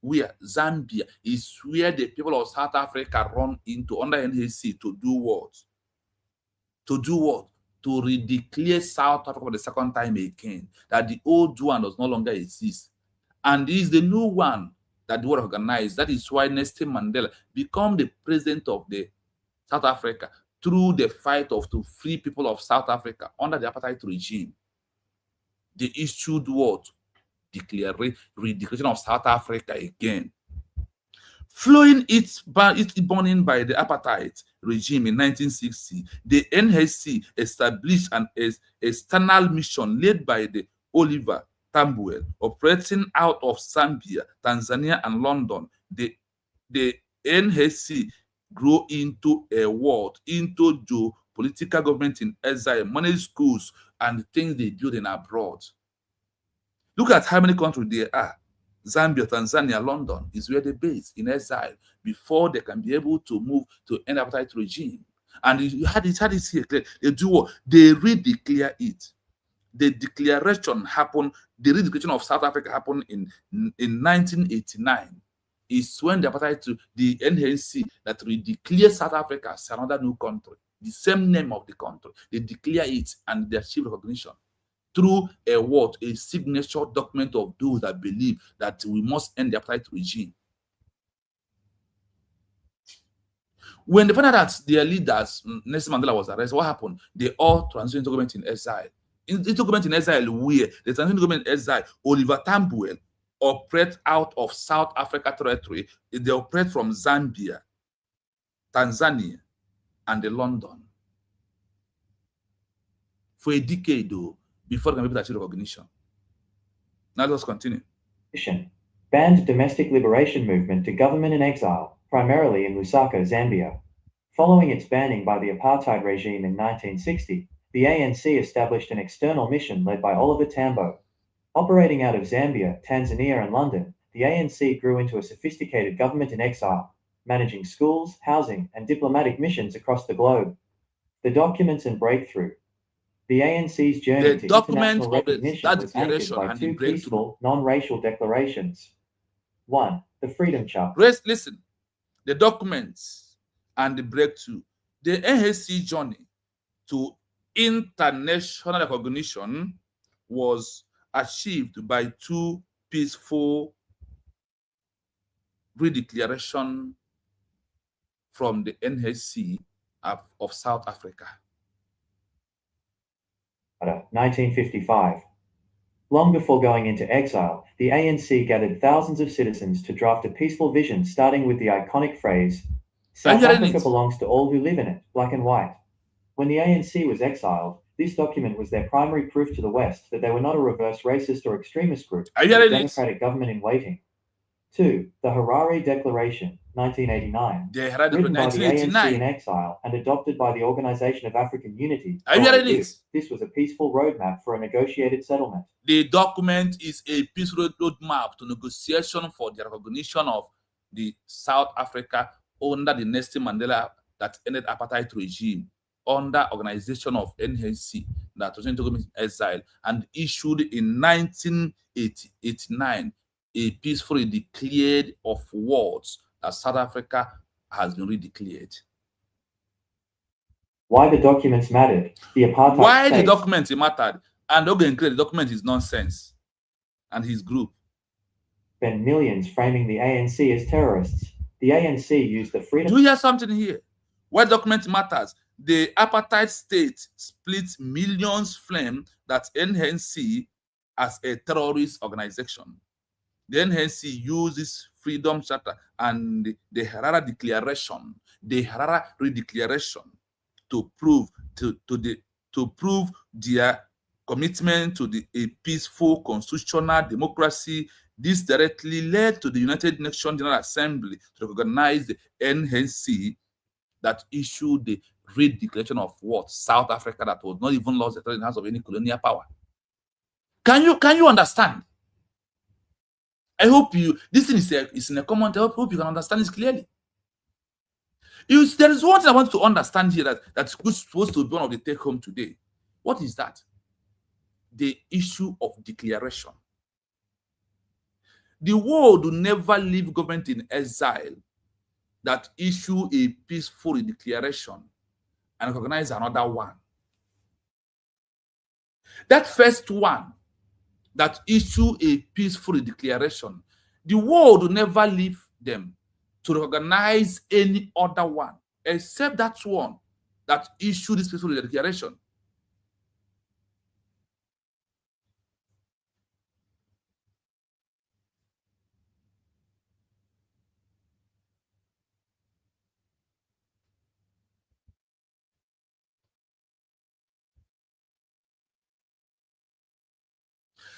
where Zambia is where the people of South Africa run into under NHC to do what? To do what? To redeclare South Africa for the second time again, that the old one does no longer exist. And this is the new one that the world organized. That is why Nelson Mandela became the president of the South Africa through the fight to free people of South Africa under the apartheid regime. They issued what? Redeclaration of South Africa again. Following its burning by the apartheid regime in 1960, the NHC established an external mission led by the Oliver Tambo, operating out of Zambia, Tanzania, and London. The NHC grew into a world, into political government in exile, managed schools, and things they build in abroad. Look at how many countries there are. Zambia, Tanzania, London is where they base in exile before they can be able to move to end apartheid regime. And you had it here. They do what? They redeclare it. The declaration happened, the redeclaration of South Africa happened in 1989. It's when the apartheid, the NHC that redeclare South Africa as another new country, the same name of the country. They declare it and they achieve recognition through a signature document of those that believe that we must end the apartheid regime. When they found out that their leaders, Nelson Mandela, was arrested, what happened? They all transitioned into government in exile. Into government in exile, where they transitioned into government in exile, Oliver Tambo operate out of South Africa territory. They operate from Zambia, Tanzania, and London for a decade, though, before they can be able to achieve recognition. Now let's continue. Banned domestic liberation movement to government in exile, primarily in Lusaka, Zambia. Following its banning by the apartheid regime in 1960, the ANC established an external mission led by Oliver Tambo. Operating out of Zambia, Tanzania, and London, the ANC grew into a sophisticated government in exile, managing schools, housing, and diplomatic missions across the globe. The documents and breakthrough. The ANC's journey to international recognition was anchored by two peaceful, non-racial declarations. 1. The Freedom Charter. Listen, the documents and the breakthrough. The NHC journey to international recognition was achieved by two peaceful redeclaration from the NHC of South Africa. 1955. Long before going into exile, the ANC gathered thousands of citizens to draft a peaceful vision starting with the iconic phrase, "South Africa belongs to all who live in it, black and white." When the ANC was exiled, this document was their primary proof to the West that they were not a reverse racist or extremist group, but a democratic government in waiting. 2. The Harare Declaration, 1989, written by the ANC in exile and adopted by the Organization of African Unity. This was a peaceful roadmap for a negotiated settlement. The document is a peaceful roadmap to negotiation for the recognition of the South Africa under the Nelson Mandela that ended apartheid regime, under organization of NHC that was into exile, and issued in 1989 a peacefully declared of words that South Africa has been redeclared. Why the documents mattered? The apartheid Why states, the documents mattered? And the document is nonsense. And his group spent millions framing the ANC as terrorists. The ANC used the freedom. Do you hear something here? Why document matters? The apartheid state splits millions flame that NHC as a terrorist organization. The NHC uses Freedom Charter and the Harare Declaration, the Harare Redeclaration, to prove their commitment to a peaceful constitutional democracy. This directly led to the United Nations General Assembly to recognize the NHC that issued the redeclaration of what? South Africa, that was not even lost in the hands of any colonial power. Can you understand? I hope this thing is in a comment. I hope you can understand this clearly. There is one thing I want to understand here that's supposed to be one of the take home today. What is that? The issue of declaration. The world will never leave government in exile that issue a peaceful declaration and recognize another one. That first one that issue a peaceful declaration, the world will never leave them to recognize any other one except that one that issued this peaceful declaration.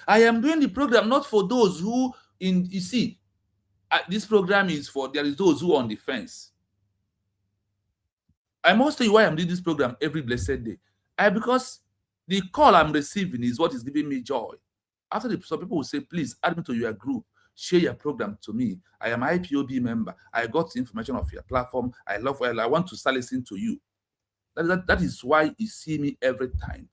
I am doing the program not for those who, you see, this program is for, there is those who are on the fence. I must tell you why I'm doing this program every blessed day. Because the call I'm receiving is what is giving me joy. After some people will say, please add me to your group, share your program to me. I am IPOB member. I got the information of your platform. I love, I want to start listening to you. That is why you see me every time.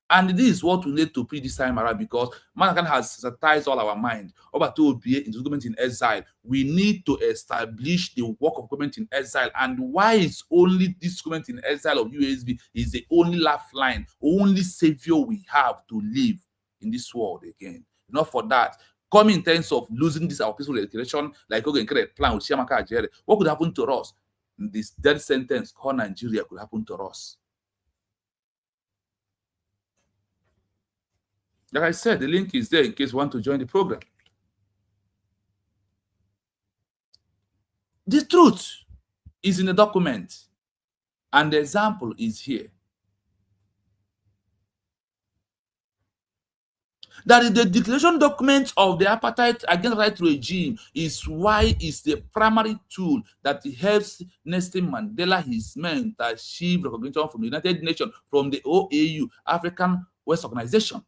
And this is what we need to preach this time around, because mankind has sensitized all our mind about to be into government in exile. We need to establish the work of government in exile. And why is only this government in exile of USB is the only lifeline, only savior we have to live in this world again. Not for that. Coming in terms of losing this our peaceful declaration, like okay, plan with Chiamaka Ajere, what could happen to us? This death sentence called Nigeria could happen to us. Like I said, the link is there in case you want to join the program. The truth is in the document, and the example is here. That is the declaration document of the apartheid against right regime is why it's the primary tool that helps Nelson Mandela, his men, to achieve recognition from the United Nations, from the OAU, African West Organization.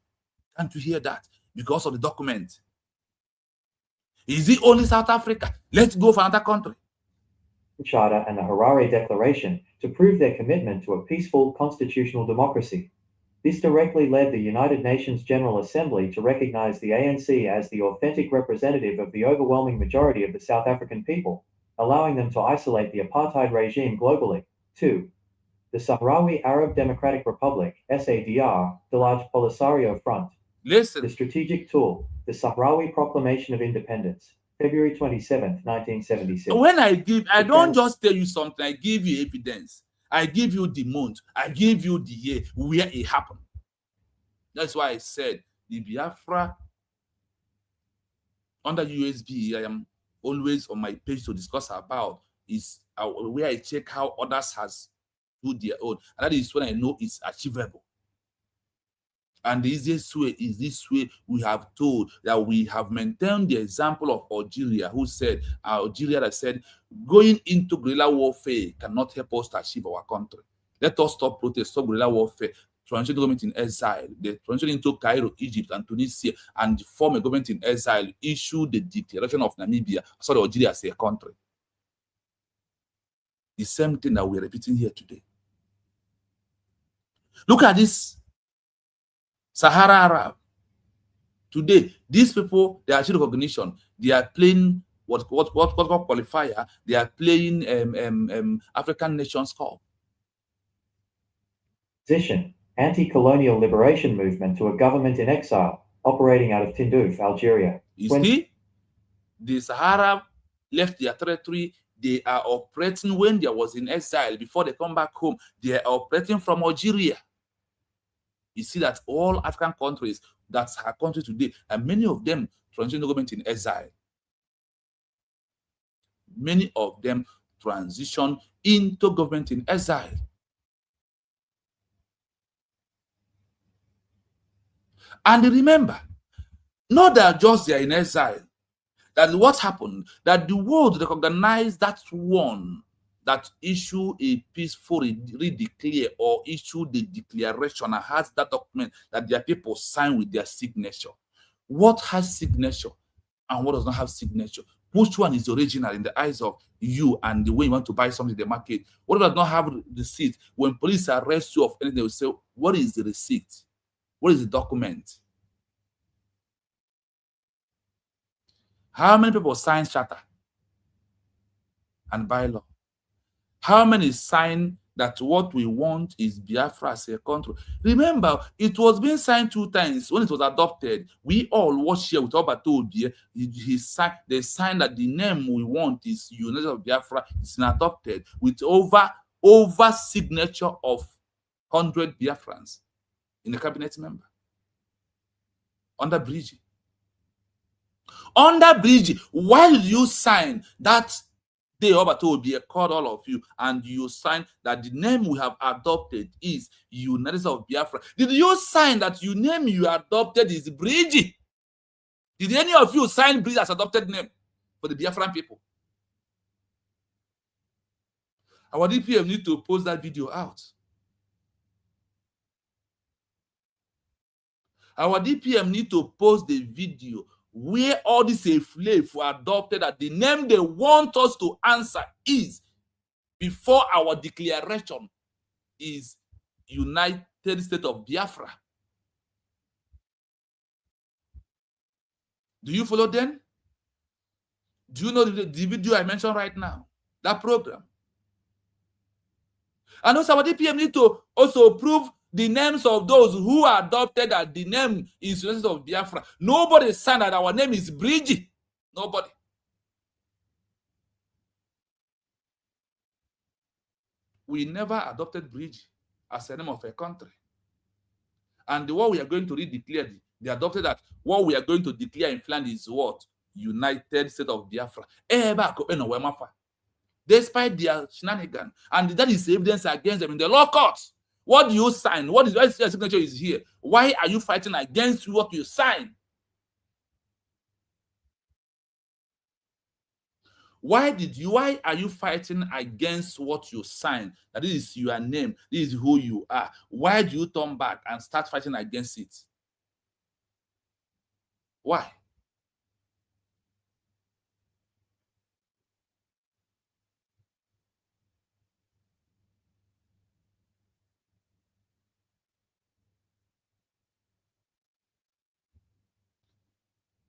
Can't you hear that? Because of the document. Is it only South Africa? Let's go for another country. Charter and the Harare Declaration to prove their commitment to a peaceful constitutional democracy. This directly led the United Nations General Assembly to recognize the ANC as the authentic representative of the overwhelming majority of the South African people, allowing them to isolate the apartheid regime globally. 2. The Sahrawi Arab Democratic Republic, SADR, the Large Polisario Front. Listen. The strategic tool, the Sahrawi Proclamation of Independence, February 27, 1976. When I don't just tell you something, I give you evidence. I give you the month. I give you the year where it happened. That's why I said the Biafra under USB, I am always on my page to discuss about is where I check how others has do their own. And that is when I know it's achievable. And the easiest way is this way we have told that we have maintained the example of Algeria, who said, Algeria that said, going into guerrilla warfare cannot help us to achieve our country. Let us stop protest, stop guerrilla warfare, transition government in exile, the transition into Cairo, Egypt, and Tunisia, and form a government in exile, issue the declaration of Namibia, sorry, Algeria as a country. The same thing that we're repeating here today. Look at this. Sahara Arab. Today, these people, they are achieving recognition. They are playing what qualifier. They are playing African Nations Cup. Position: anti-colonial liberation movement to a government in exile, operating out of Tindouf, Algeria. You see, the Sahara left their territory. They are operating when there was in exile. Before they come back home, they are operating from Algeria. You see that all African countries that are countries today, and many of them transition to government in exile. Many of them transition into government in exile. And remember, not that just they are in exile, that what happened, that the world recognized that one that issue a peaceful redeclare or issue the declaration and has that document that their people sign with their signature. What has signature and what does not have signature? Which one is original in the eyes of you and the way you want to buy something in the market? What does not have receipt? When police arrest you of anything, they will say, what is the receipt? What is the document? How many people sign charter and bylaw? How many sign that what we want is Biafra as a country? Remember, it was being signed 2 times. When it was adopted, we all watched here with Obato Obie. They signed that the name we want is United of Biafra. It's been adopted with over signature of 100 Biafrans in the cabinet member. Under Bridge. Under Bridge, why did you sign that? They Obato Obie called all of you and you signed that the name we have adopted is United of Biafra. Did you sign that your name you adopted is Bridge? Did any of you sign Bridge as adopted name for the Biafran people? Our DPM need to post that video out. Our DPM need to post the video where all these slaves were adopted that the name they want us to answer is, before our declaration, is United States of Biafra. Do you follow then? Do you know the video I mentioned right now? That program. And also our DPM need to also prove the names of those who are adopted that the name is United of Biafra. Nobody signed that our name is Bridge. Nobody. We never adopted Bridge as a name of a country. And what we are going to redeclare, they adopted that what we are going to declare in Flanders is what? United States of Biafra. Despite their shenanigans. And that is evidence against them in the law courts. What do you sign? Why your signature is here? Why are you fighting against what you sign? Why are you fighting against what you sign? That this is your name, this is who you are. Why do you turn back and start fighting against it? Why?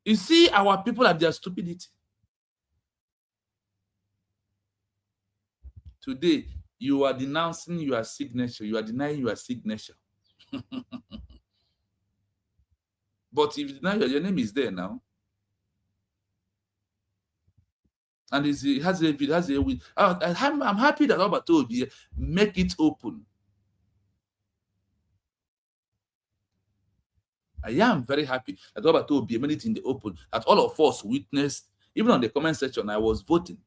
You see, our people have their stupidity. Today, you are denouncing your signature. You are denying your signature. But if you deny your name is there now. And it has a I'm happy that Obato Obie make it open. I am very happy that Obato Obie made it in the open, that all of us witnessed. Even on the comment section, I was voting.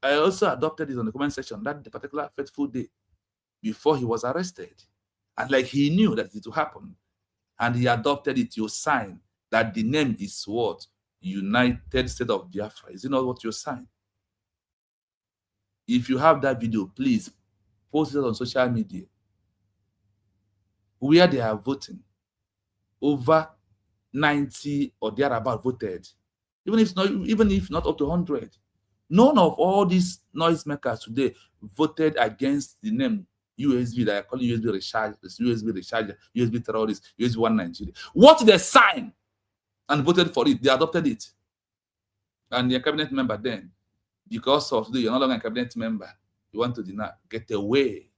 I also adopted it on the comment section that the particular fateful day before he was arrested. And like he knew that it would happen. And he adopted it. You sign that the name is what? United States of Biafra. Is it not what you sign? If you have that video, please post it on social media where they are voting. Over 90 or thereabout voted. Even if not up to 100. None of all these noisemakers today voted against the name USB that I call USB recharge, USB terrorist, USB One Nigeria. What they signed and voted for it, they adopted it. And their cabinet member then, because of today, you're no longer a cabinet member, you want to deny, get away.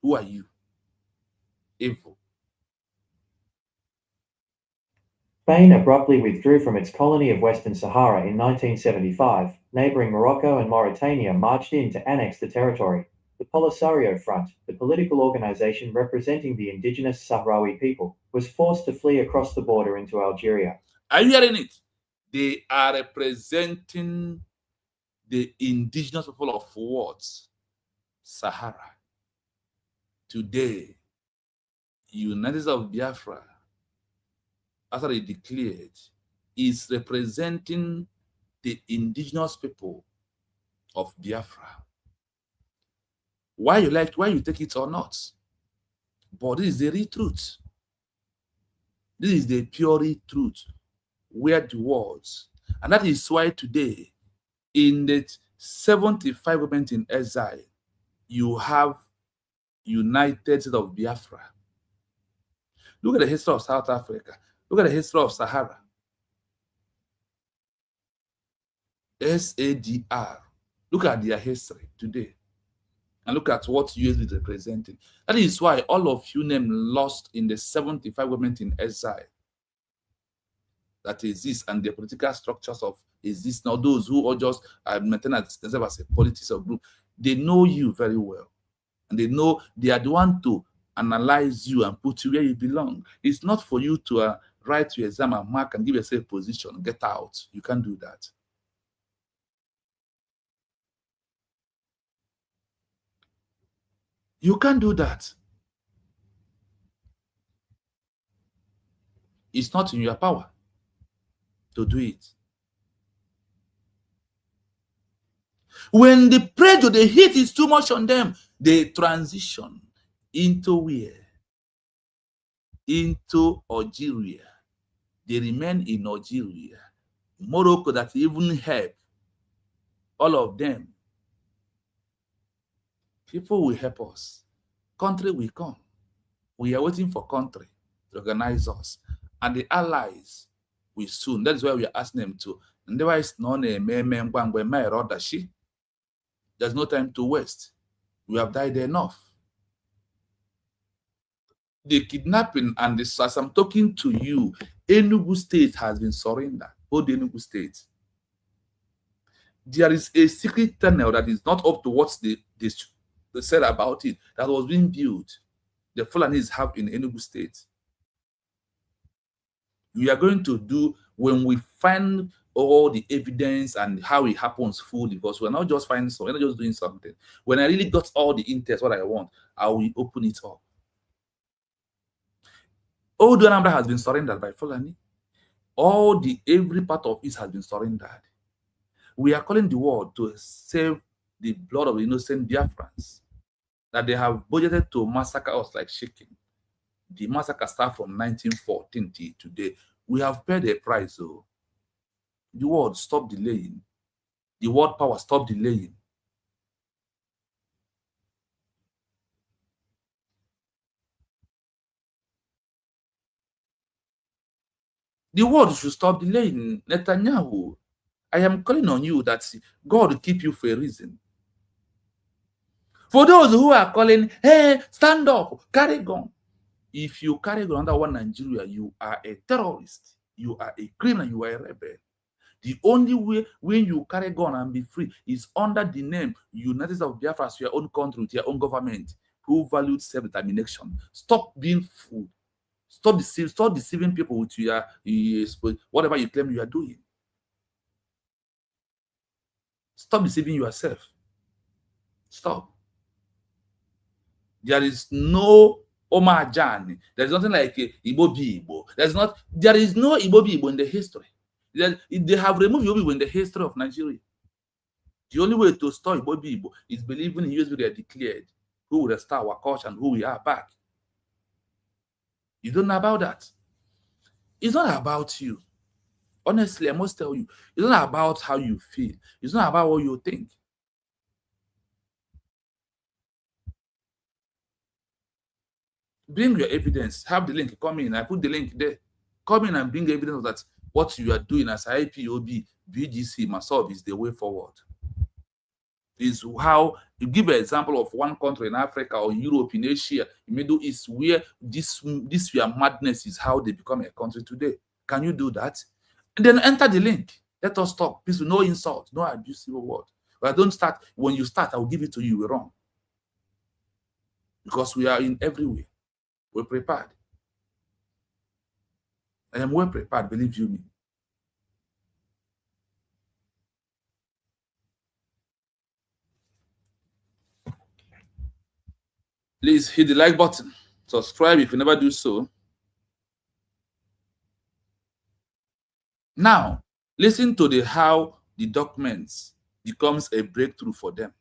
Who are you? Evil. Spain abruptly withdrew from its colony of Western Sahara in 1975. Neighboring Morocco and Mauritania marched in to annex the territory. The Polisario Front, the political organization representing the indigenous Sahrawi people, was forced to flee across the border into Algeria. Are you hearing it? They are representing the indigenous people of what? Sahara. Today, United States of Biafra, after they declared, is representing the indigenous people of Biafra. Why you take it or not? But this is the real truth. This is the pure truth. Where the words. And that is why today, in the 75 government in exile, you have United States of Biafra. Look at the history of South Africa. Look at the history of Sahara. SADR. Look at their history today. And look at what USB is representing. That is why all of you named lost in the 75 women in exile that exist, and the political structures of exist now. Those who are just maintain themselves as a politics or group, they know you very well. And they know they are the one to analyze you and put you where you belong. It's not for you to write your exam and mark and give yourself a position, get out. You can't do that. You can't do that. It's not in your power to do it. When the pressure, the heat is too much on them, they transition into where? Into Algeria. They remain in Algeria. Morocco, that even help all of them. People will help us. Country will come. We are waiting for country to organize us. And the allies will soon. That is why we are asking them to. Otherwise, there's no time to waste. We have died enough. The kidnapping and this, as I'm talking to you, Enugu State has been surrendered. Both the Enugu State. There is a secret tunnel that is not up to what they said about it, that was being built. The Fulanis have in Enugu State. We are going to do, when we find all the evidence and how it happens fully, because we're not just finding something, we're not just doing something. When I really got all the intel, what I want, I will open it up. Old Anambra has been surrendered by Fulani. Every part of it has been surrendered. We are calling the world to save the blood of innocent Biafrans that they have budgeted to massacre us like chicken. The massacre started from 1914 till today. We have paid a price, though. The world, stop delaying. The world power, stop delaying. The world should stop delaying. Netanyahu, I am calling on you that God will keep you for a reason. For those who are calling, hey, stand up, carry gun. If you carry gun under one Nigeria, you are a terrorist. You are a criminal. You are a rebel. The only way when you carry gun and be free is under the name United States of Biafra, your own country, with your own government, who valued self-determination. Stop being fooled. Stop deceiving people with your whatever you claim you are doing. Stop deceiving yourself. Stop. There is no Omar Jan. There is nothing like Igbo Igbo. There is no Igbo Igbo in the history. They have removed Igbo in the history of Nigeria. The only way to stop Igbo Igbo is believing in Usbg are declared, who will restore our culture and who we are back. You don't know about that. It's not about you. Honestly, I must tell you, it's not about how you feel. It's not about what you think. Bring your evidence. Have the link. Come in. I put the link there. Come in and bring evidence that what you are doing as IPOB, BGC, MASOB is the way forward. Is how you give an example of one country in Africa or Europe, in Asia, in Middle East, where this your madness is how they become a country today. Can you do that? And then enter the link. Let us talk. Please, no insult, no abusive word. But don't start. When you start, I will give it to you. We're wrong. Because we are in every way. We're prepared. I am well prepared, believe you me. Please hit the like button. Subscribe if you never do so. Now, listen to how the documents becomes a breakthrough for them.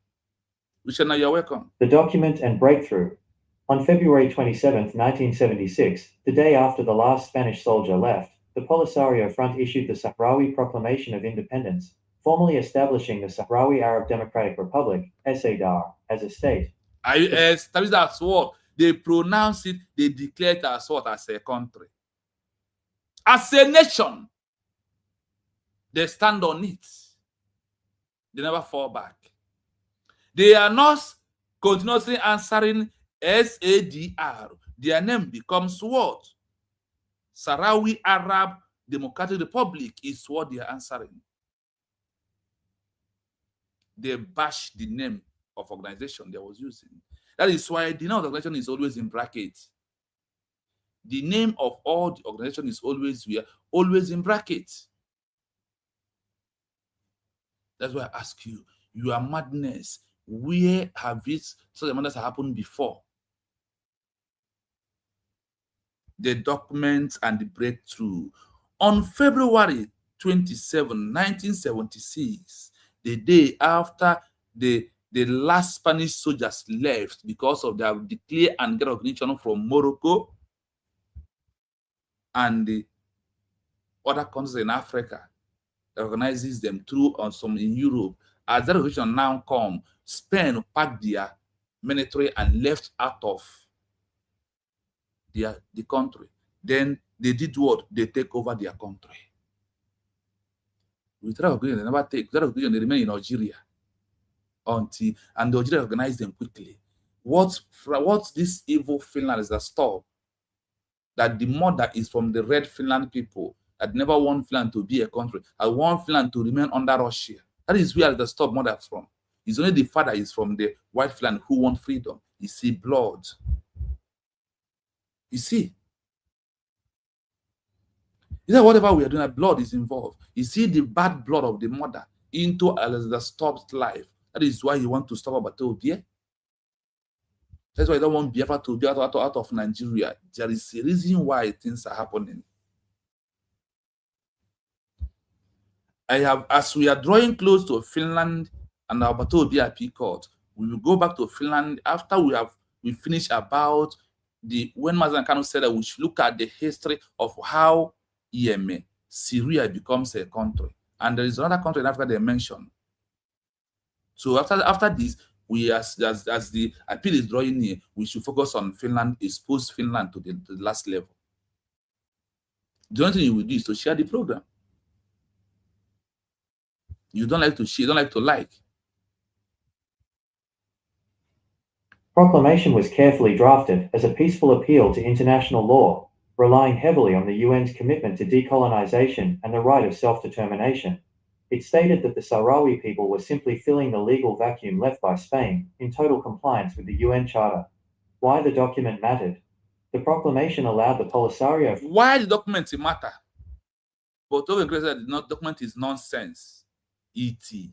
Luciana, you're welcome. The document and breakthrough. On February 27, 1976, the day after the last Spanish soldier left, the Polisario Front issued the Sahrawi Proclamation of Independence, formally establishing the Sahrawi Arab Democratic Republic, SADR, as a state. That's what they pronounce it, they declare it as what? As a country. As a nation. They stand on it. They never fall back. They are not continuously answering SADR. Their name becomes what? Sahrawi Arab Democratic Republic is what they are answering. They bash the name of organization they was using. That is why the name of the organization is always in brackets. The name of all the organization is always in brackets. That's why I ask you, your madness, where have such a madness happened before? The documents and the breakthrough. On February 27, 1976, the day after the last Spanish soldiers left because of their declare and get recognition from Morocco and the other countries in Africa that recognizes them through on some in Europe. As that recognition now come, Spain packed their military and left out of the country. Then they did what? They take over their country. Without recognition, they never take. Without recognition, they remain in Algeria until and the Algeria recognize them quickly. What's this evil Finland is that stop? That the mother is from the red Finland people that never want Finland to be a country. I want Finland to remain under Russia. That is where the stop mother from. It's only the father is from the white Finland who want freedom. You see blood. You see. Is that whatever we are doing, blood is involved. You see the bad blood of the mother into the stopped life. That is why you want to stop Abatobia. That's why you don't want Biafra to be out of Nigeria. There is a reason why things are happening. As we are drawing close to Finland and our Abatobia Court, we will go back to Finland after we finish about when Mazen Kanu said that we should look at the history of how Syria becomes a country. And there is another country in Africa they mentioned. So after this, we as the appeal is drawing near, we should focus on Finland, expose Finland to the last level. The only thing you will do is to share the program. You don't like to share, you don't like to like. Proclamation was carefully drafted as a peaceful appeal to international law, relying heavily on the UN's commitment to decolonization and the right of self-determination. It stated that the Sahrawi people were simply filling the legal vacuum left by Spain, in total compliance with the UN Charter. Why the document mattered? The proclamation allowed the Polisario... Why the document matter? But the document is nonsense. E.T.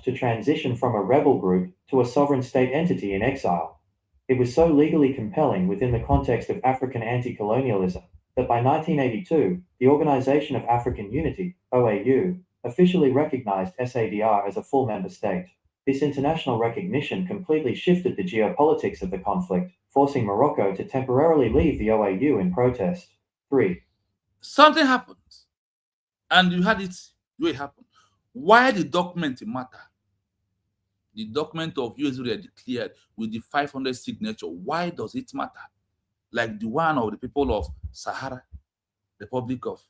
to transition from a rebel group to a sovereign state entity in exile. It was so legally compelling within the context of African anti-colonialism that by 1982, the Organization of African Unity, OAU, officially recognized SADR as a full member state. This international recognition completely shifted the geopolitics of the conflict, forcing Morocco to temporarily leave the OAU in protest. 3. Something happened, and you had it happen. Why the document matter? The document of USBG declared with the 500 signature. Why does it matter? Like the one of the people of Sahara, Republic of.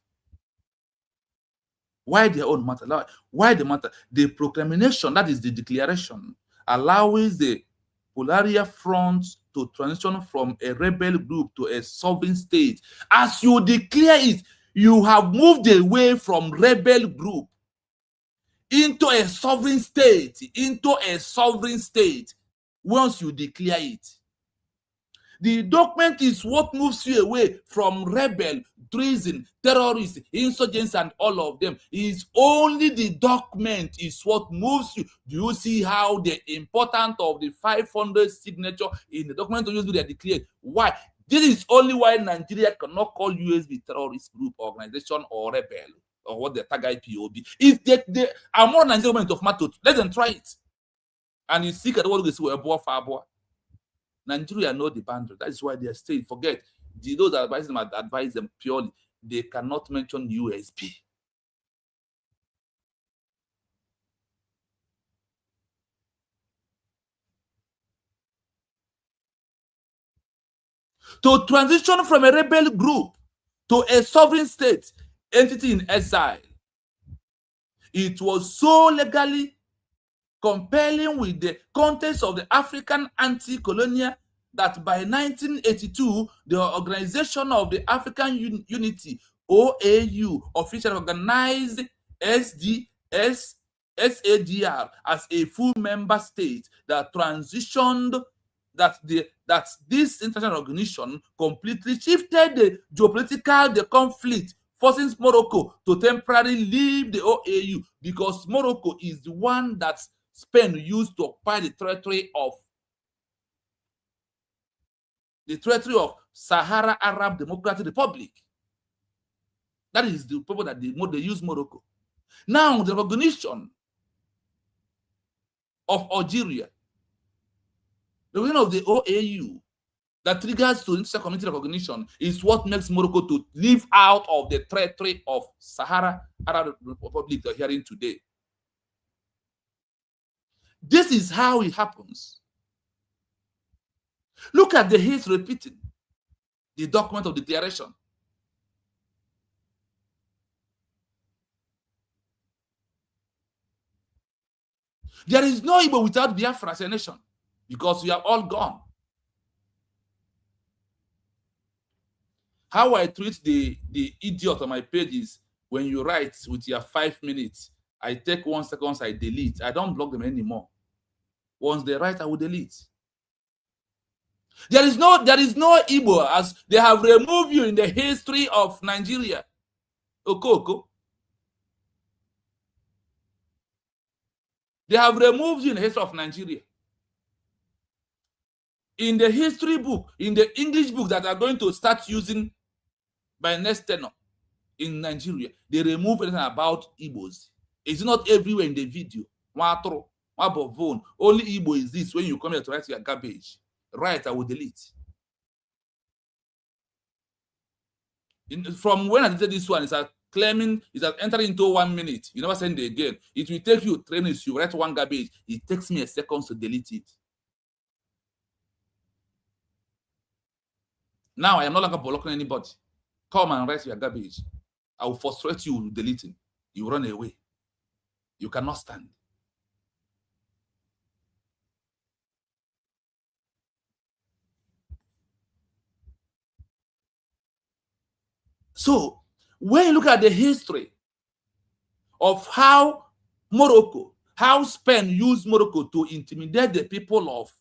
Why their own matter? Why the matter? The proclamation, that is the declaration, allows the Polaria Front to transition from a rebel group to a sovereign state. As you declare it, you have moved away from rebel group into a sovereign state, once you declare it. The document is what moves you away from rebel, treason, terrorists, insurgents, and all of them. It's only the document is what moves you. Do you see how the importance of the 500 signature in the document of USB are declared? Why? This is only why Nigeria cannot call USB terrorist group, organization, or rebel, or what the tag IPOB. If they are more Nigerian of matter, let them try it. And you see that what they say, Nigeria know the boundary. That is why they are staying. Forget those that advise them purely. They cannot mention USB. To transition from a rebel group to a sovereign state entity in exile, It was so legally compelling with the context of the African anti-colonial that by 1982, the Organization of the African Unity, OAU, officially organized SADR as a full member state that transitioned that this international organization completely shifted the geopolitical conflict, forcing Morocco to temporarily leave the OAU because Morocco is the one that Spain used to occupy the territory of Sahara Arab Democratic Republic. That is the people that they use Morocco. Now the recognition of Algeria, the reason of the OAU that triggers to international community recognition is what makes Morocco to live out of the territory of Sahara Arab Republic they're hearing today. This is how it happens. Look at the history repeating the document of declaration. There is no Igbo without Biafra as a nation because we are all gone. How I treat the idiot on my page is when you write with your 5 minutes, I take 1 second, I delete. I don't block them anymore. Once they write, I will delete. There is no Igbo, as they have removed you in the history of Nigeria. Okoko. They have removed you in the history of Nigeria. In the history book, in the English book that are going to start using by next tenor in Nigeria, they remove anything about Igbos. It's not everywhere in the video. Only Igbo is this when you come here to write your garbage. Right, I will delete. From when I did this one, it's claiming it's entering into 1 minute. You never send it again. It will take you 3 minutes. You write one garbage. It takes me a second to delete it. Now I am no longer blocking anybody. Come and write your garbage. I will frustrate you with deleting. You run away. You cannot stand. So, when you look at the history of how Spain used Morocco to intimidate the people of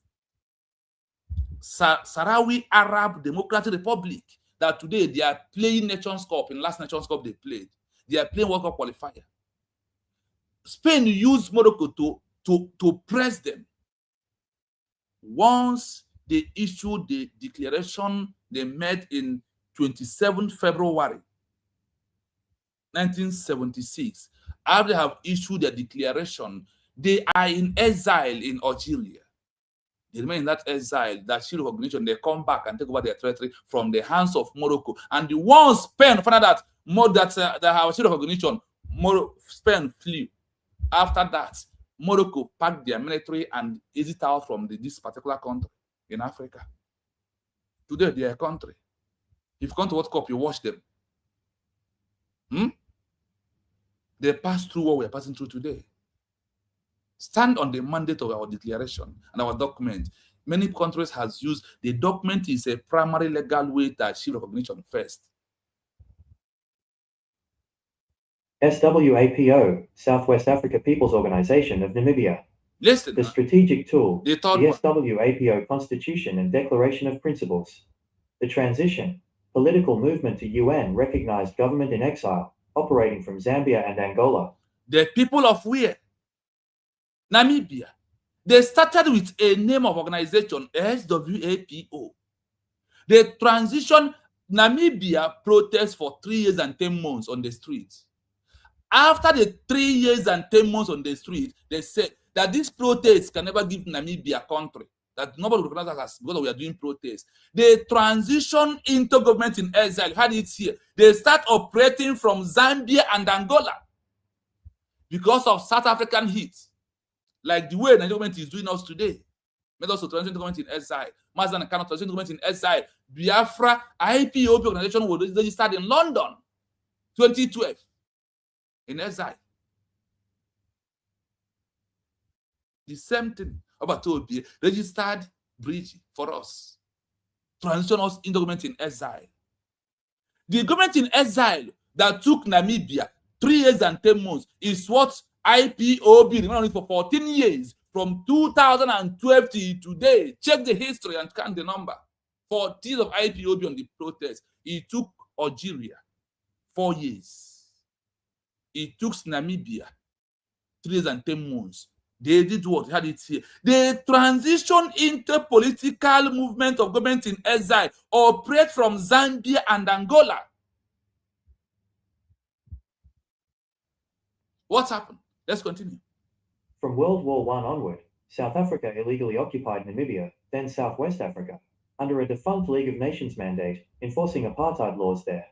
Sahrawi Arab Democratic Republic, that today they are playing Nations Cup. In last Nations Cup they played. They are playing World Cup qualifier. Spain used Morocco to press them. Once they issued the declaration they made in 27 February 1976, after they have issued their declaration, they are in exile in Algeria. They remain in that exile, that shield of recognition. They come back and take over their territory from the hands of Morocco. And the one Spain found out that our shield of recognition, Spain flew. After that, Morocco packed their military and exit out from this particular country in Africa. Today, they are a country. If you come to World Cup, you watch them. They pass through what we are passing through today. Stand on the mandate of our declaration and our document. Many countries has used the document is a primary legal way to achieve recognition first. SWAPO, Southwest Africa People's Organization of Namibia. Listen. The strategic tool, the SWAPO Constitution and Declaration of Principles. The transition, political movement to UN recognized government in exile, operating from Zambia and Angola. The people of where? Namibia. They started with a name of organization, SWAPO. The transition, Namibia protests for 3 years and 10 months on the streets. After the 3 years and 10 months on the street, they said that these protests can never give Namibia a country. That nobody will recognize us because we are doing protests. They transition into government in exile. You had it here. They start operating from Zambia and Angola because of South African heat. Like the way the government is doing us today. Made us to transition to government in exile. Mazan cannot transition to government in exile. Biafra IPOB organization was registered in London, 2012, in exile. The same thing about Obi registered bridge for us, transition us into government in exile. The government in exile that took Namibia 3 years and 10 months is what IPOB remained for 14 years, from 2012 to today. Check the history and count the number. 4 years of IPOB on the protest. It took Algeria 4 years. It took Namibia 3 years and 10 months. They did what? They had it here. They transitioned into political movement of government in exile, operate from Zambia and Angola. What happened? Let's continue. From World War I onward, South Africa illegally occupied Namibia, then Southwest Africa, under a defunct League of Nations mandate, enforcing apartheid laws there.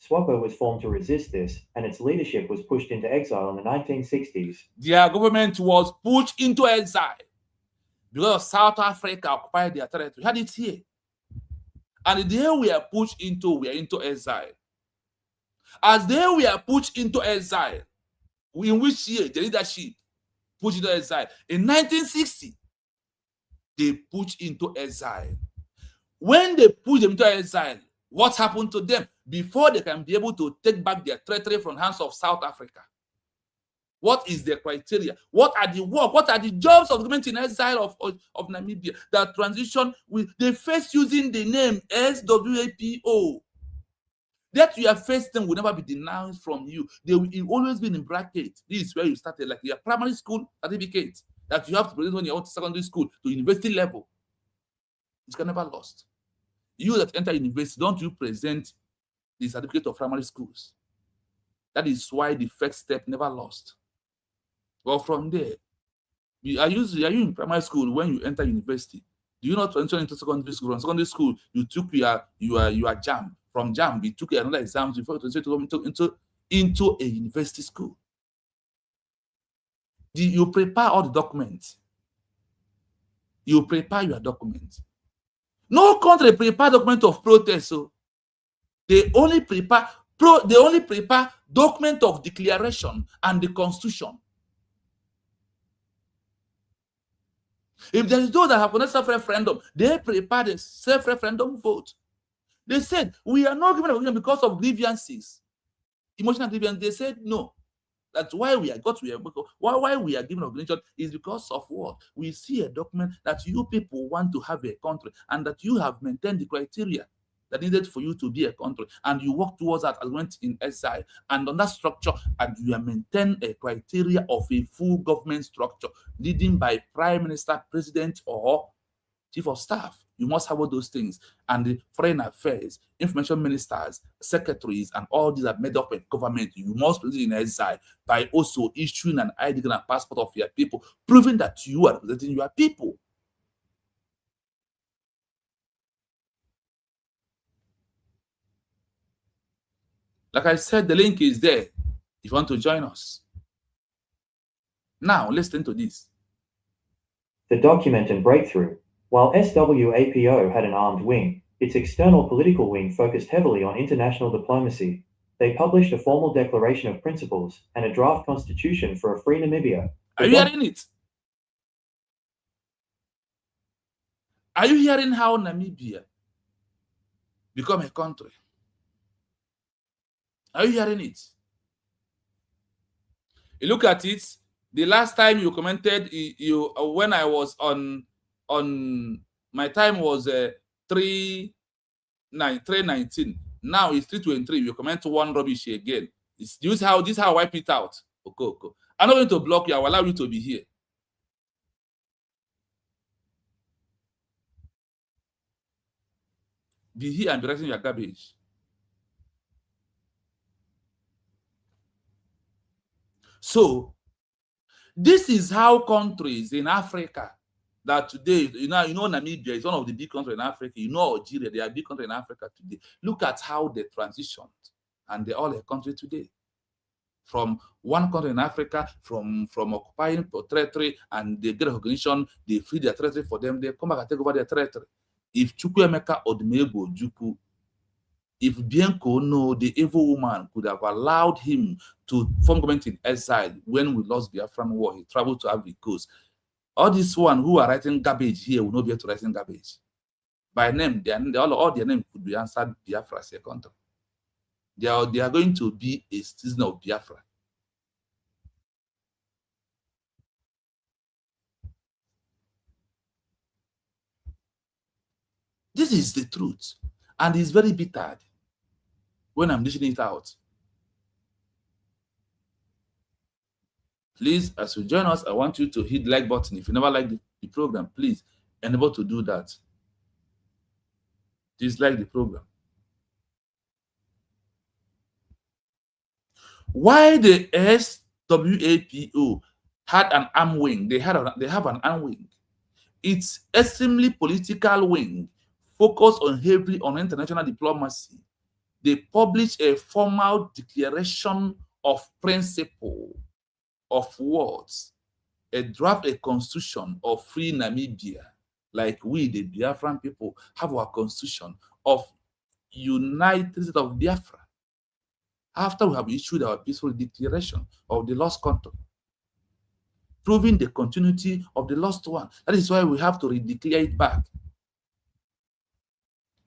SWAPO was formed to resist this, and its leadership was pushed into exile in the 1960s. Their government was pushed into exile because South Africa occupied their territory. We had it here. And they were pushed into, exile. As they were pushed into exile, in which year the leadership pushed into exile? In 1960, they pushed into exile. When they pushed them into exile, what happened to them? Before they can be able to take back their territory from the hands of South Africa, what is the criteria? What are the work? What are the jobs of the government in exile of Namibia that transition with? They face using the name SWAPO. That your first thing will never be denounced from you. They will always be in bracket. This is where you started, like your primary school certificate that you have to present when you went to secondary school to university level. It's never lost. You that enter university, don't you present the certificate of primary schools? That is why the first step never lost. Well, from there, are you in primary school when you enter university? Do you not enter into secondary school? From secondary school, you took your JAM. From JAM, we took another exam before to go into a university school. You prepare all the documents. You prepare your documents. No country prepare document of protest, so they only prepare document of declaration and the constitution. If there is those that have conducted self-referendum, they prepare the self-referendum vote. They said, we are not giving a recognition because of grievances, emotional grievances. They said no. That's why we are why we are giving recognition is because of what? We see a document that you people want to have a country and that you have maintained the criteria that needed for you to be a country, and you work towards that as went in exile, and on that structure, and you have maintained a criteria of a full government structure leading by prime minister, president, or chief of staff. You must have all those things. And the foreign affairs, information ministers, secretaries, and all these are made up in government. You must put it in exile by also issuing an ID and passport of your people, proving that you are representing your people. Like I said, the link is there if you want to join us. Now, listen to this. The document and breakthrough. While SWAPO had an armed wing, its external political wing focused heavily on international diplomacy. They published a formal declaration of principles and a draft constitution for a free Namibia. Are you hearing it? Are you hearing how Namibia become a country? Are you hearing it? You look at it. The last time you commented, when I was on my time was 3:19. Now it's 3:23. You comment one rubbish again. This is how I wipe it out. Okay. I'm not going to block you. I will allow you to be here. Be here and be writing your garbage. So this is how countries in Africa that today, you know Namibia is one of the big countries in Africa. You know Algeria, they are big country in Africa today. Look at how they transitioned, and they're all a country today. From one country in Africa, from occupying territory, and they get recognition, they free their territory for them, they come back and take over their territory. If Chukwuemeka Odumegwu Ojukwu, if Bianco, no, the evil woman, could have allowed him to form government in exile when we lost Biafran war, he traveled to Ivory Coast. All this one who are writing garbage here will not be able to write garbage. By name, all their name could be answered Biafra as a country. They are going to be a citizen of Biafra. This is the truth, and it's very bitter when I'm dishing it out. Please, as you join us, I want you to hit the like button. If you never like the program, please enable to do that. Dislike the program. Why the SWAPO had an arm wing? They have an arm wing. It's extremely political wing, focused heavily on international diplomacy. They published a formal declaration of principle of words, a constitution of free Namibia, like we, the Biafran people, have our constitution of United States of Biafra. After we have issued our peaceful declaration of the lost country, proving the continuity of the lost one. That is why we have to redeclare it back.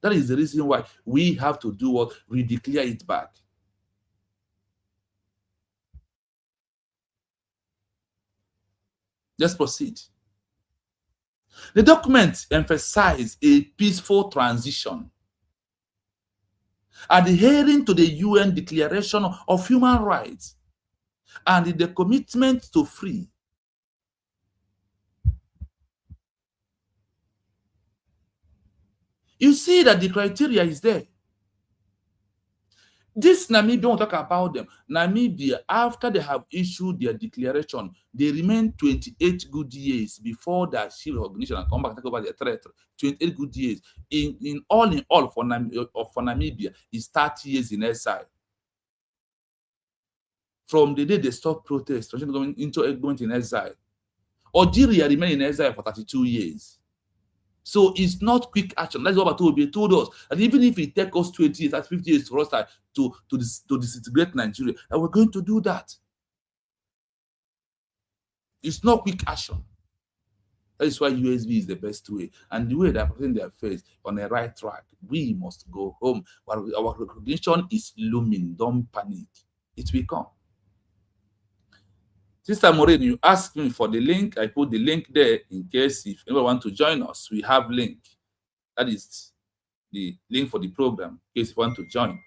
That is the reason why we have to do what? Redeclare it back. Let's proceed. The document emphasized a peaceful transition, adhering to the UN Declaration of Human Rights and the commitment to free. You see that the criteria is there. This Namibia, we'll talk about them. Namibia, after they have issued their declaration, they remain 28 good years before the shield recognition and come back and take over their territory. 28 good years. In all for Namibia, is 30 years in exile. From the day they stopped protest, going into a government in exile. Algeria remained in exile for 32 years. So it's not quick action. That's what Batobe told us. And even if it takes us 20 years, that's 50 years for us to disintegrate Nigeria, and we're going to do that. It's not quick action. That is why USB is the best way. And the way they're putting their face on the right track, we must go home. But our recognition is looming. Don't panic. It will come. Sister Maureen, you asked me for the link. I put the link there in case if anyone wants to join us. We have link. That is the link for the program in case you want to join.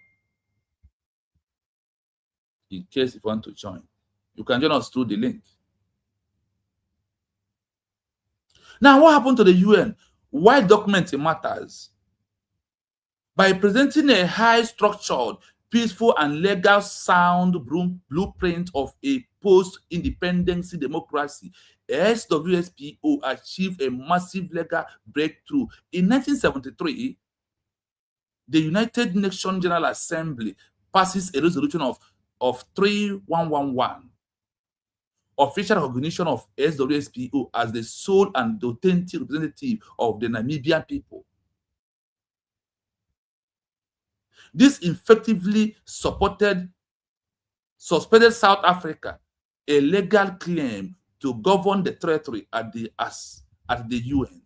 In case you want to join, you can join us through the link. Now, what happened to the UN? Why document matters? By presenting a high-structured, peaceful, and legal sound blueprint of a post-independence democracy, SWSPO achieved a massive legal breakthrough. In 1973, the United Nations General Assembly passes a resolution of 3111, official recognition of SWSPO as the sole and authentic representative of the Namibian people. This effectively suspended South Africa a legal claim to govern the territory at the UN,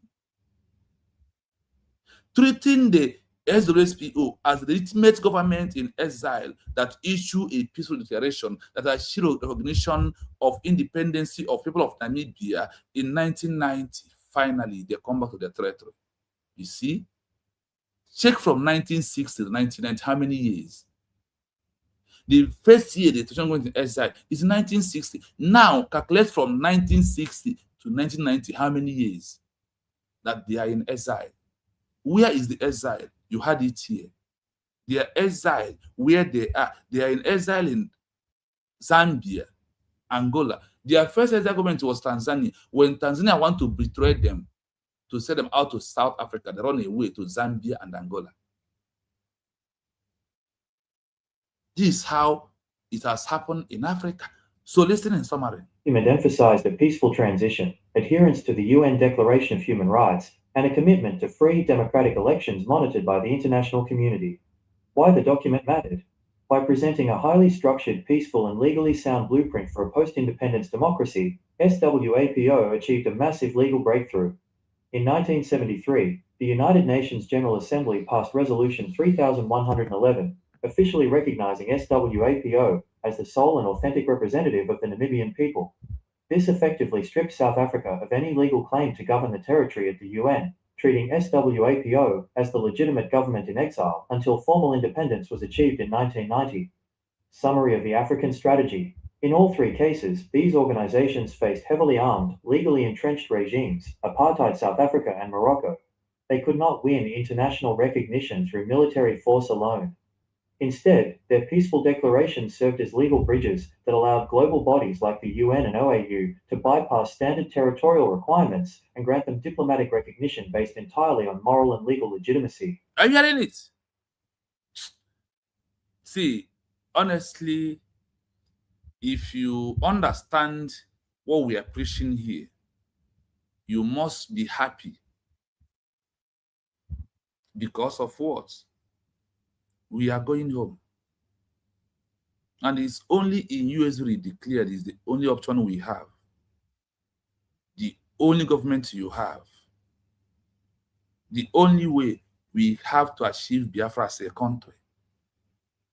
treating the SWSPO as the legitimate government in exile that issue a peaceful declaration that assured recognition of independence of people of Namibia in 1990. Finally, they come back to their territory. You see? Check from 1960 to 1990, how many years? The first year the Constitution went into exile is 1960. Now, calculate from 1960 to 1990, how many years that they are in exile? Where is the exile? You had it here. They are exiled where they are. They are in exile in Zambia, Angola. Their first exile government was Tanzania. When Tanzania want to betray them, to send them out to South Africa, they run away to Zambia and Angola. This is how it has happened in Africa. So listen in summary. Document emphasized a peaceful transition, adherence to the UN Declaration of Human Rights, and a commitment to free, democratic elections monitored by the international community. Why the document mattered? By presenting a highly structured, peaceful, and legally sound blueprint for a post-independence democracy, SWAPO achieved a massive legal breakthrough. In 1973, the United Nations General Assembly passed Resolution 3111, officially recognizing SWAPO as the sole and authentic representative of the Namibian people. This effectively stripped South Africa of any legal claim to govern the territory at the UN, treating SWAPO as the legitimate government in exile until formal independence was achieved in 1990. Summary of the African strategy. In all three cases, these organizations faced heavily armed, legally entrenched regimes, apartheid South Africa and Morocco. They could not win international recognition through military force alone. Instead, their peaceful declarations served as legal bridges that allowed global bodies like the UN and OAU to bypass standard territorial requirements and grant them diplomatic recognition based entirely on moral and legal legitimacy. Are you hearing it? See, honestly, if you understand what we are preaching here, you must be happy. Because of what? We are going home. And it's only in Usbg declared is the only option we have. The only government you have. The only way we have to achieve Biafra as a country.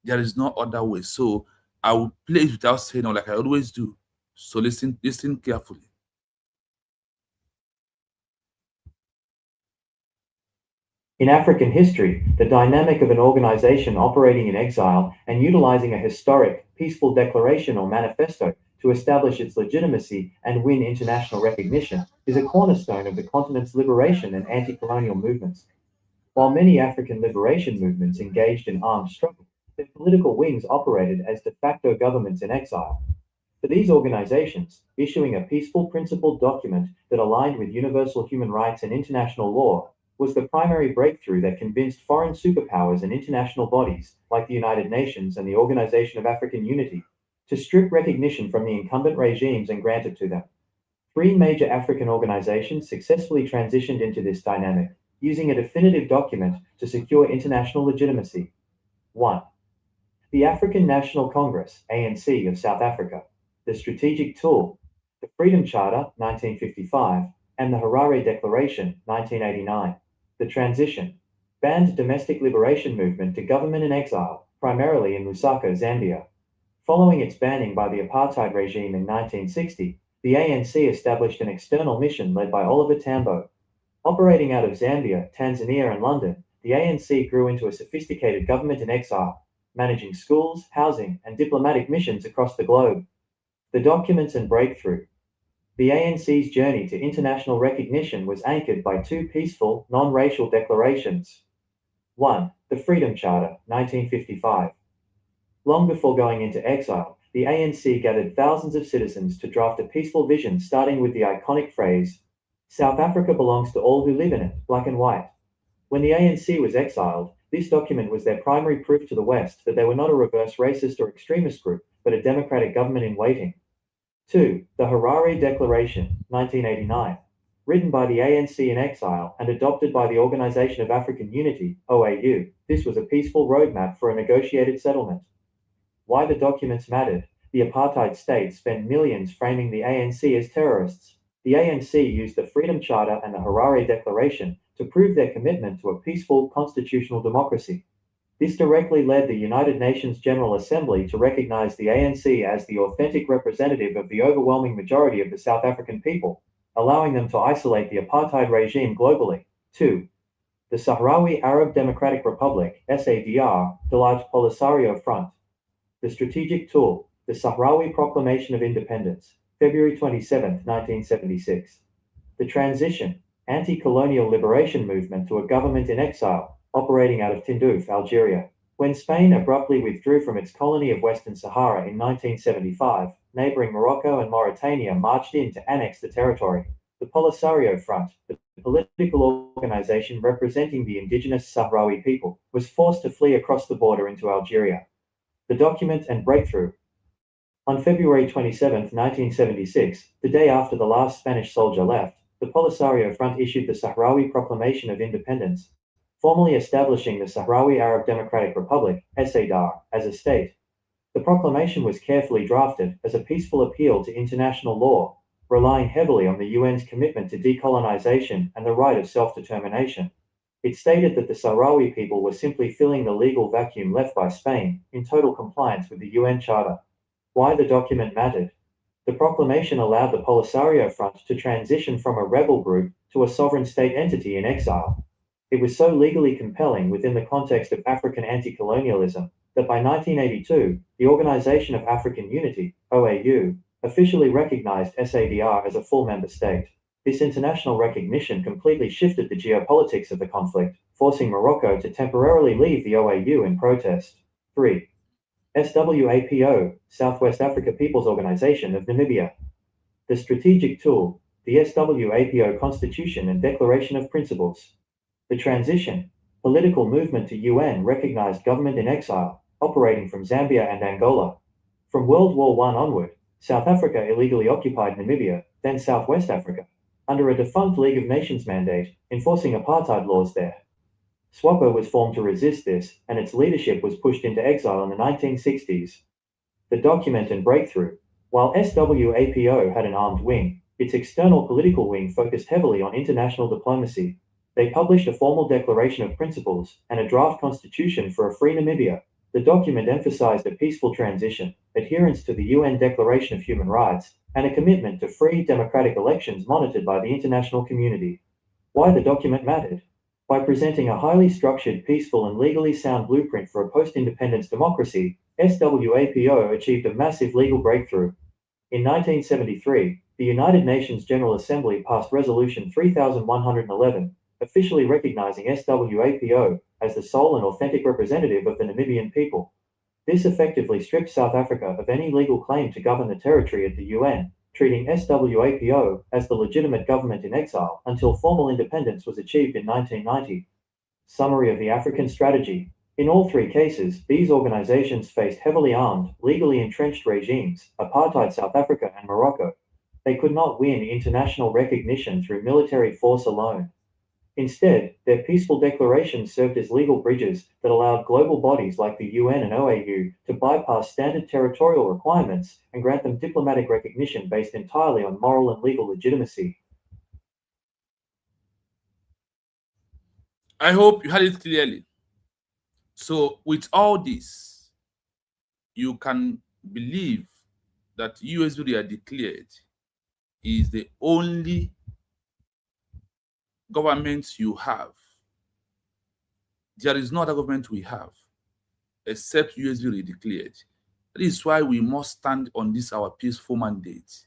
There is no other way. So I will play it without saying no, like I always do. So listen carefully. In African history, the dynamic of an organization operating in exile and utilizing a historic, peaceful declaration or manifesto to establish its legitimacy and win international recognition is a cornerstone of the continent's liberation and anti-colonial movements. While many African liberation movements engaged in armed struggle, their political wings operated as de facto governments in exile. For these organizations, issuing a peaceful principled document that aligned with universal human rights and international law was the primary breakthrough that convinced foreign superpowers and international bodies, like the United Nations and the Organization of African Unity, to strip recognition from the incumbent regimes and grant it to them. Three major African organizations successfully transitioned into this dynamic, using a definitive document to secure international legitimacy. 1. The African National Congress, ANC of South Africa, the Strategic Tool, the Freedom Charter, 1955, and the Harare Declaration, 1989. The transition. Banned domestic liberation movement to government in exile, primarily in Lusaka, Zambia. Following its banning by the apartheid regime in 1960, the ANC established an external mission led by Oliver Tambo. Operating out of Zambia, Tanzania, and London, the ANC grew into a sophisticated government in exile, managing schools, housing, and diplomatic missions across the globe. The documents and breakthrough. The ANC's journey to international recognition was anchored by two peaceful, non-racial declarations. 1. The Freedom Charter, 1955. Long before going into exile, the ANC gathered thousands of citizens to draft a peaceful vision starting with the iconic phrase, "South Africa belongs to all who live in it, black and white." When the ANC was exiled, this document was their primary proof to the West that they were not a reverse racist or extremist group, but a democratic government in waiting. 2. The Harare Declaration, 1989. Written by the ANC in exile and adopted by the Organization of African Unity, OAU, this was a peaceful roadmap for a negotiated settlement. Why the documents mattered. The apartheid state spent millions framing the ANC as terrorists. The ANC used the Freedom Charter and the Harare Declaration to prove their commitment to a peaceful constitutional democracy. This directly led the United Nations General Assembly to recognize the ANC as the authentic representative of the overwhelming majority of the South African people, allowing them to isolate the apartheid regime globally. 2. The Sahrawi Arab Democratic Republic, SADR, the Large Polisario Front. The Strategic Tool, the Sahrawi Proclamation of Independence, February 27, 1976. The Transition, Anti-Colonial Liberation Movement to a Government in Exile, operating out of Tindouf, Algeria. When Spain abruptly withdrew from its colony of Western Sahara in 1975, neighboring Morocco and Mauritania marched in to annex the territory. The Polisario Front, the political organization representing the indigenous Sahrawi people, was forced to flee across the border into Algeria. The document and breakthrough. On February 27, 1976, the day after the last Spanish soldier left, the Polisario Front issued the Sahrawi Proclamation of Independence, formally establishing the Sahrawi Arab Democratic Republic, SADR, as a state. The proclamation was carefully drafted as a peaceful appeal to international law, relying heavily on the UN's commitment to decolonization and the right of self-determination. It stated that the Sahrawi people were simply filling the legal vacuum left by Spain, in total compliance with the UN Charter. Why the document mattered? The proclamation allowed the Polisario Front to transition from a rebel group to a sovereign state entity in exile. It was so legally compelling within the context of African anti-colonialism that by 1982, the Organization of African Unity, OAU, officially recognized SADR as a full member state. This international recognition completely shifted the geopolitics of the conflict, forcing Morocco to temporarily leave the OAU in protest. 3. SWAPO, Southwest Africa People's Organization of Namibia. The strategic tool, the SWAPO Constitution and Declaration of Principles. The transition, political movement to UN-recognized government in exile, operating from Zambia and Angola. From World War I onward, South Africa illegally occupied Namibia, then Southwest Africa, under a defunct League of Nations mandate, enforcing apartheid laws there. SWAPO was formed to resist this, and its leadership was pushed into exile in the 1960s. The document and breakthrough. While SWAPO had an armed wing, its external political wing focused heavily on international diplomacy. They published a formal declaration of principles and a draft constitution for a free Namibia. The document emphasized a peaceful transition, adherence to the UN Declaration of Human Rights, and a commitment to free, democratic elections monitored by the international community. Why the document mattered? By presenting a highly structured, peaceful, and legally sound blueprint for a post-independence democracy, SWAPO achieved a massive legal breakthrough. In 1973, the United Nations General Assembly passed Resolution 3111, officially recognizing SWAPO as the sole and authentic representative of the Namibian people. This effectively stripped South Africa of any legal claim to govern the territory at the UN, treating SWAPO as the legitimate government in exile until formal independence was achieved in 1990. Summary of the African strategy. In all three cases, these organizations faced heavily armed, legally entrenched regimes, apartheid South Africa and Morocco. They could not win international recognition through military force alone. Instead, their peaceful declarations served as legal bridges that allowed global bodies like the UN and OAU to bypass standard territorial requirements and grant them diplomatic recognition based entirely on moral and legal legitimacy. I hope you heard it clearly. So with all this, you can believe that Usbg declared is the only government you have. There is no other government we have except Usbg declared. That is why we must stand on this our peaceful mandate.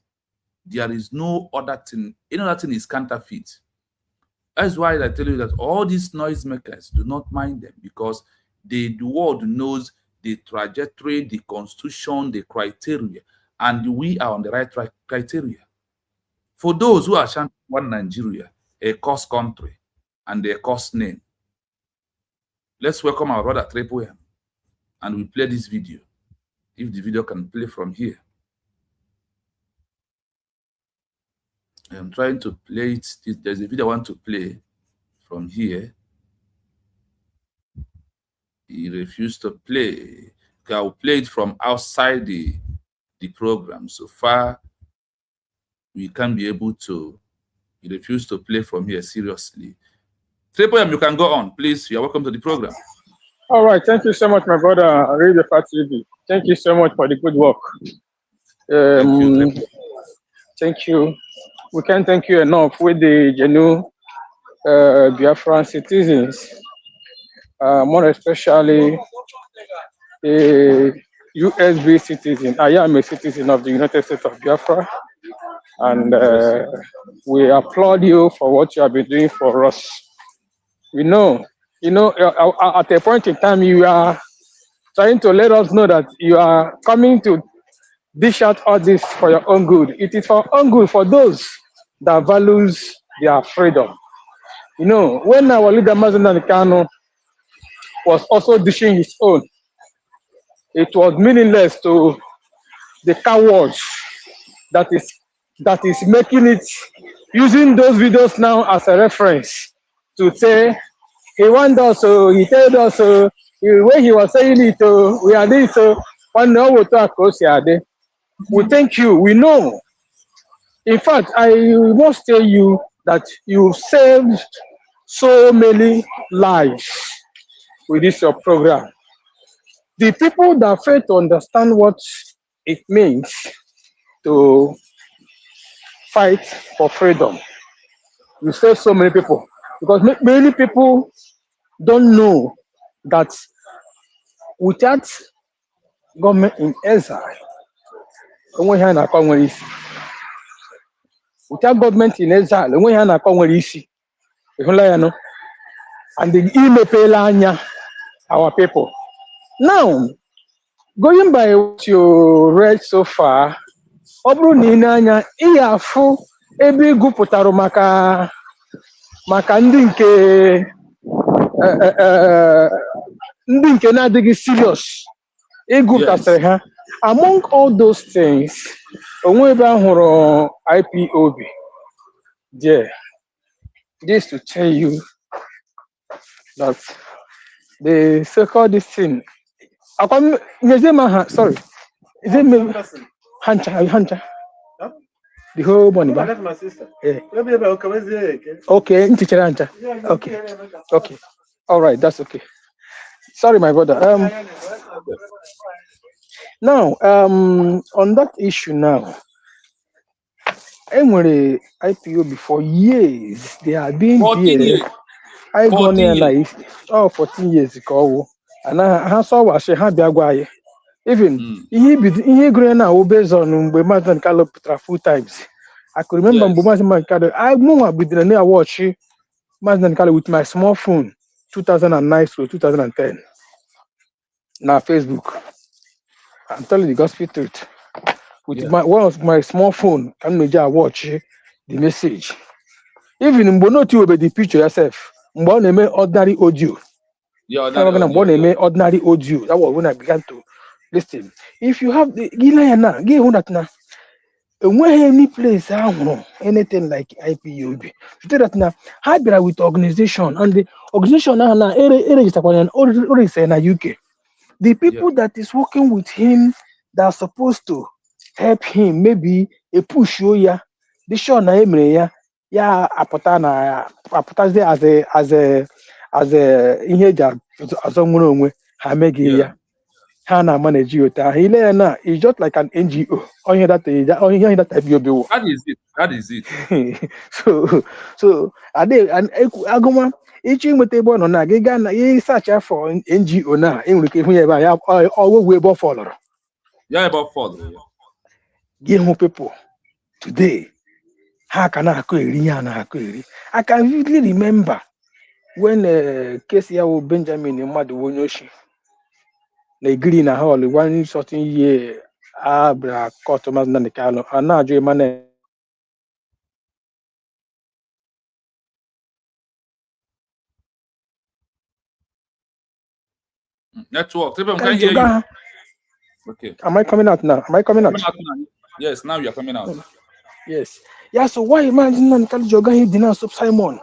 There is no other thing. Any other thing is counterfeit. That's why I tell you that all these noisemakers, do not mind them, because the world knows the trajectory, the constitution, the criteria, and we are on the right criteria. For those who are chanting one Nigeria, a cost country, and a cost name, let's welcome our brother Triple M, and we play this video. If the video can play from here. I'm trying to play it. There's a video I want to play from here. He refused to play. Okay, I'll play it from outside the program. So far, we can't be able to. He refused to play from here, seriously. Triple M, you can go on, please. You're welcome to the program. All right, thank you so much, my brother. Radio. Thank you so much for the good work. Thank you. We can't thank you enough with the genuine Biafran citizens, more especially a USB citizen. I am a citizen of the United States of Biafra, and we applaud you for what you have been doing for us. We know, at a point in time, you are trying to let us know that you are coming to dish out all this for your own good. It is for own good for those that values their freedom. You know, when our leader Mazen Kano was also dishing his own, it was meaningless to the cowards that is making it, using those videos now as a reference to say he want us, so he told us, so when he was saying it, we are this, so one no we talk. We thank you. We know In fact, I must tell you that you saved so many lives with this your program. The people that fail to understand what it means to fight for freedom, you save so many people because many people don't know that without government in exile, without government in exile, and the ime our people. Now, going by what you read so far, ọ bụrụ na ị na-anya ihe afụ ebe igupụtara maka ndị nke na-adịghị serious igupụtasịrị ha. Among all those things, onwe ebe ahụrụ IPOB there. This to tell you that the so-called this thing. Sorry, is it me? Hunter. The whole money back. That's my sister. Yeah. Okay, okay. All right, that's okay. Sorry, my brother. Now, on that issue now, anyway, IPOB for years they have been 14 years. I go near life. 14 years ago, and I saw what she had there. Even he grew now based on Mazdan Caloptra full times. I could remember Mazdan Calo. I know with the near watch Mazdan Calo with my small phone 2009 to 2010. Now Facebook. I'm telling you the gospel truth. With my small phone, can major watch the message. Even in Bonoti will be the picture yourself. Mboneme ordinary audio. Ordinary audio. That was when I began to listen. If you have the Gilayana, give that now. When any place anything like IPOB, so that now hybrid with organization and the organization now is in the UK. The people that is working with him that are supposed to help him, maybe a push you the show na emre apota as a inheja azonwere ha megi ya ha na manage you ta ile na is just like an NGO onye that IPOB. That is it. so agụma echi nweta ebe ọ nọ na gị gaa na ihe search for NGO na enwere ike ịhụ ya ebe ya ọwụwe ebe ọ fọlọrọ gị hụ people today ha ka na-akụ eri ya na-akụ eri. I can vividly remember when case ya bụ Benjamin mmadụ onye oshi na egiri na hall one certain year abra court Mazdan Calo a na-ajụ Emmanuel network. Can hear you. Okay. Am I coming out now? Yes, now you're coming out. Yes. Yeah, so why imagine Joga he did not stop Simon?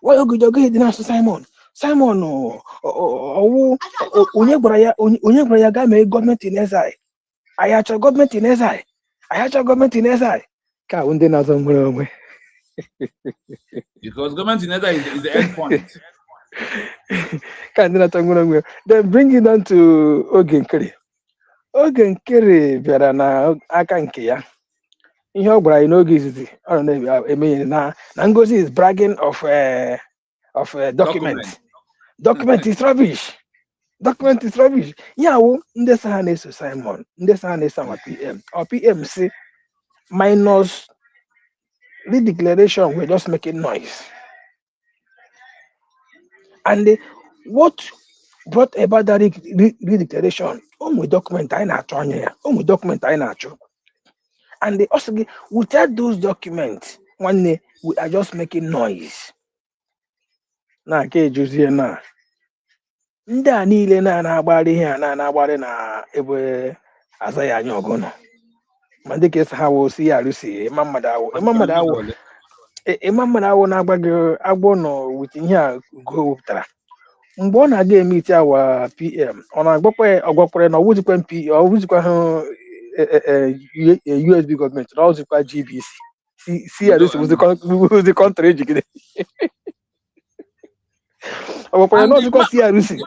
Why Joga he did not stop Simon? Simon Onyebraya guy made government in exile. I had your government in exile. Ka unde na zomwe. Because government in exile is the end point. Then bring it down to Ogenkere. Ogenkere bịara na aka nke ya. Ihe ọ gwara n'oge izizi ọ na-eme na Ngozi is bragging of document. Document is rubbish. Ya wụ ndị sa ha na-eso Simon, ndị sa ha na-eso ama PM. Or PM say minus redeclaration, we're just making noise. And what brought about that redeclaration? Only document I na-achọ. And also without those documents, one day we are just making noise. Na ke Josie na. Ndị a niile na-agbara ihe na-agbara na ebe azaya anya ogono. Ma ndị ka esi ha wo si arụsi mmadụ awụ na-agbaghị agbọ nọ with ihe a go wepụtara. Mgbe ọ na-aga emiti awa PM, ọ na-agbakwara na ọwụzikwa MP, ọwụzikwa ha USB gọọmenti, na ọwụzikwa GBC. CRC was the country. And Not because CRC.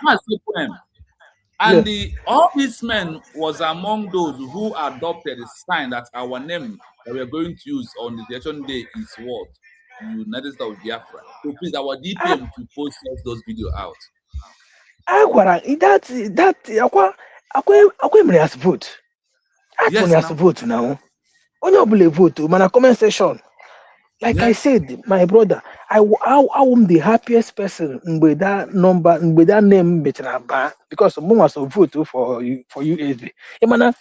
And all these men was among those who adopted the sign that our name that we are going to use on the election day is what? United States of Biafra. So please, our DPM to post those videos out. Akwa has vote. Yes, has vote now. On your vote, man, comment section. Like yes. I said, my brother, I am the happiest person with that number, with that name, because someone was a vote for USB. Emana,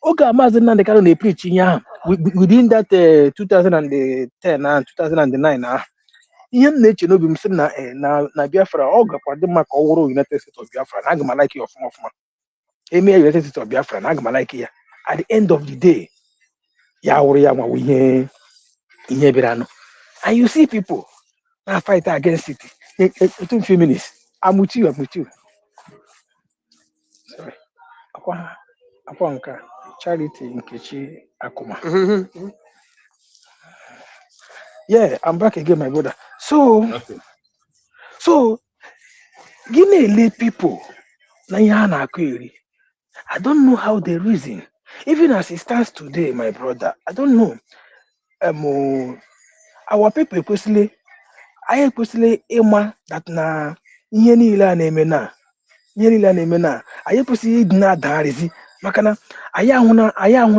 okay, imagine they can preach within that 2010 and 2009. Ian nature no be na Biafra. Oh, God, the mark over United States of Biafra. I'm like you of United States of Biafra. I'm like here. At the end of the day, we and you see people now fight against it. In few minutes, I'm with you. Sorry. Akwanka, Charity Nkechi Akuma. Yeah, I'm back again, my brother. So give me lead people. I don't know how they reason. Even as it stands today, my brother, I don't know. Our people personally, I personally Emma that na niile na-eme na anyị kwesịrị ịdị na-adagharịzi maka na anyị ahụ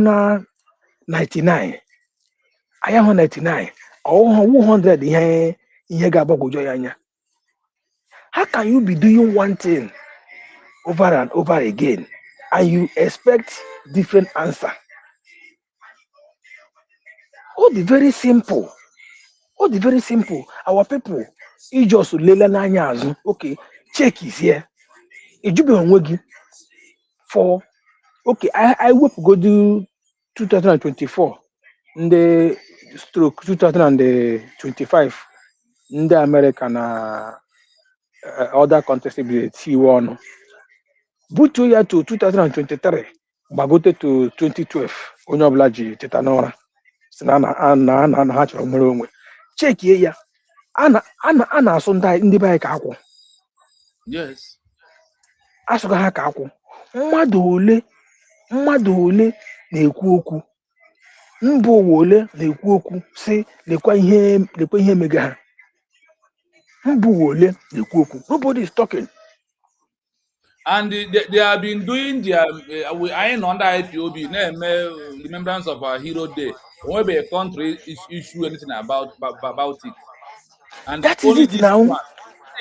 na 99 ọwụ 100 ihe ga-agbagwoju ya anya. How can you be doing one thing over and over again and you expect different answer? All the very simple. Our people, you just lele n'anya azụ. Okay, check is here. For okay, I will go to 2024, the stroke 2025, in the American other countries be T1. But 2 years to 2023, bagote to 2012, Onyoblaji Tetanora, Sanana Hatch of Morome. Check here, Anna Sunday in the bike. Yes. Asụga ha ka akwụ mmadụ ole na-ekwu okwu mba ụwa ole na-ekwu okwu si lekwa ihe mega ha mba ụwa ole na-ekwu okwu. Nobody is talking. And they have been doing their I ain't under IPOB remembrance of our hero day. Whenever a country issue anything about it, and that is it now.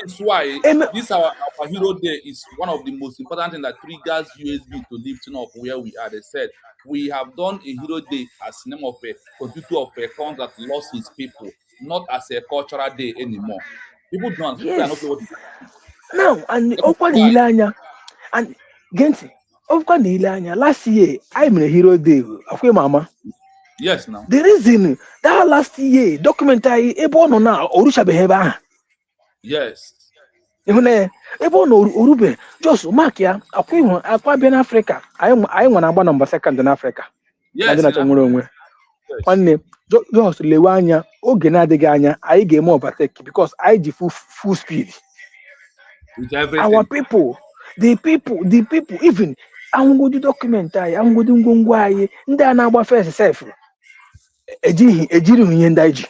That's why this our hero day is one of the most important things that triggers USB to lifting up where we are. They said we have done a hero day as name of a constituent of a country that lost his people, not as a cultural day anymore. People don't understand. Yes. Now and Okwa and Gensi Okwa last year I'm in a hero day of mama. Yes, now the reason that last year documentary ebono na orusha beheba. Yes. Ebe Urube, just mark ya, akwa bien Africa. I want to number second in Africa. Yes. One just lewanya, ogena de ganya, I get more overtake because I do full speed. Our people, the people, even I'm going to document I'm going to go and then I'm first self. Ejiri hunyendaiji.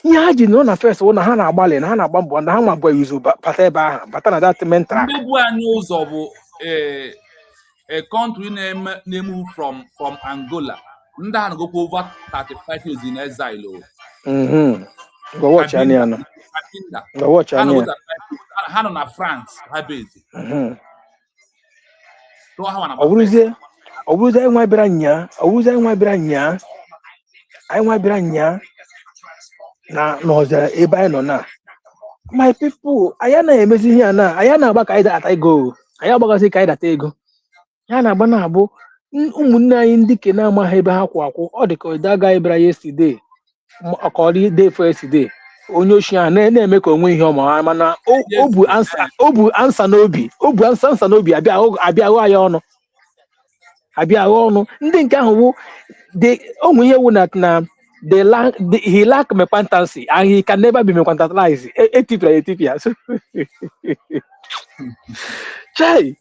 Ihe ha ji na first na ha na-agbalị na ha na-agba mbọ na ha ma gwa yuzu bata ebe ahụ bata na that mental. Ndị bụ anyị ụzọ bụ a country name from Angola. Ndị ha na-gokwa over 35 years in exile. Go watch anya no. Go watch anya. Ha nọ na France ha base. So ha wana. Obuze enwe bịara nya. Na n'ọzara ebe anyị nọ na my people anyị na-emezi ihe na anyị na-agba ka anyị data ego anyị agbagazi ka anyị data ego ya na-agba na-abụ ụmụnne anyị ndị ke na-amaghị ebe ha kwụ ọ dị ka ịdaga ịbịara yesterday ọkọrị day for yesterday onye ochi ahụ na-eme ka onwe ihe ọma mana o bu ansa n'obi abịa ahụ anyị ọnụ ndị nke ahụ bụ he lack mercantility and he can never be mercantilized. Ethiopia. So, Chai,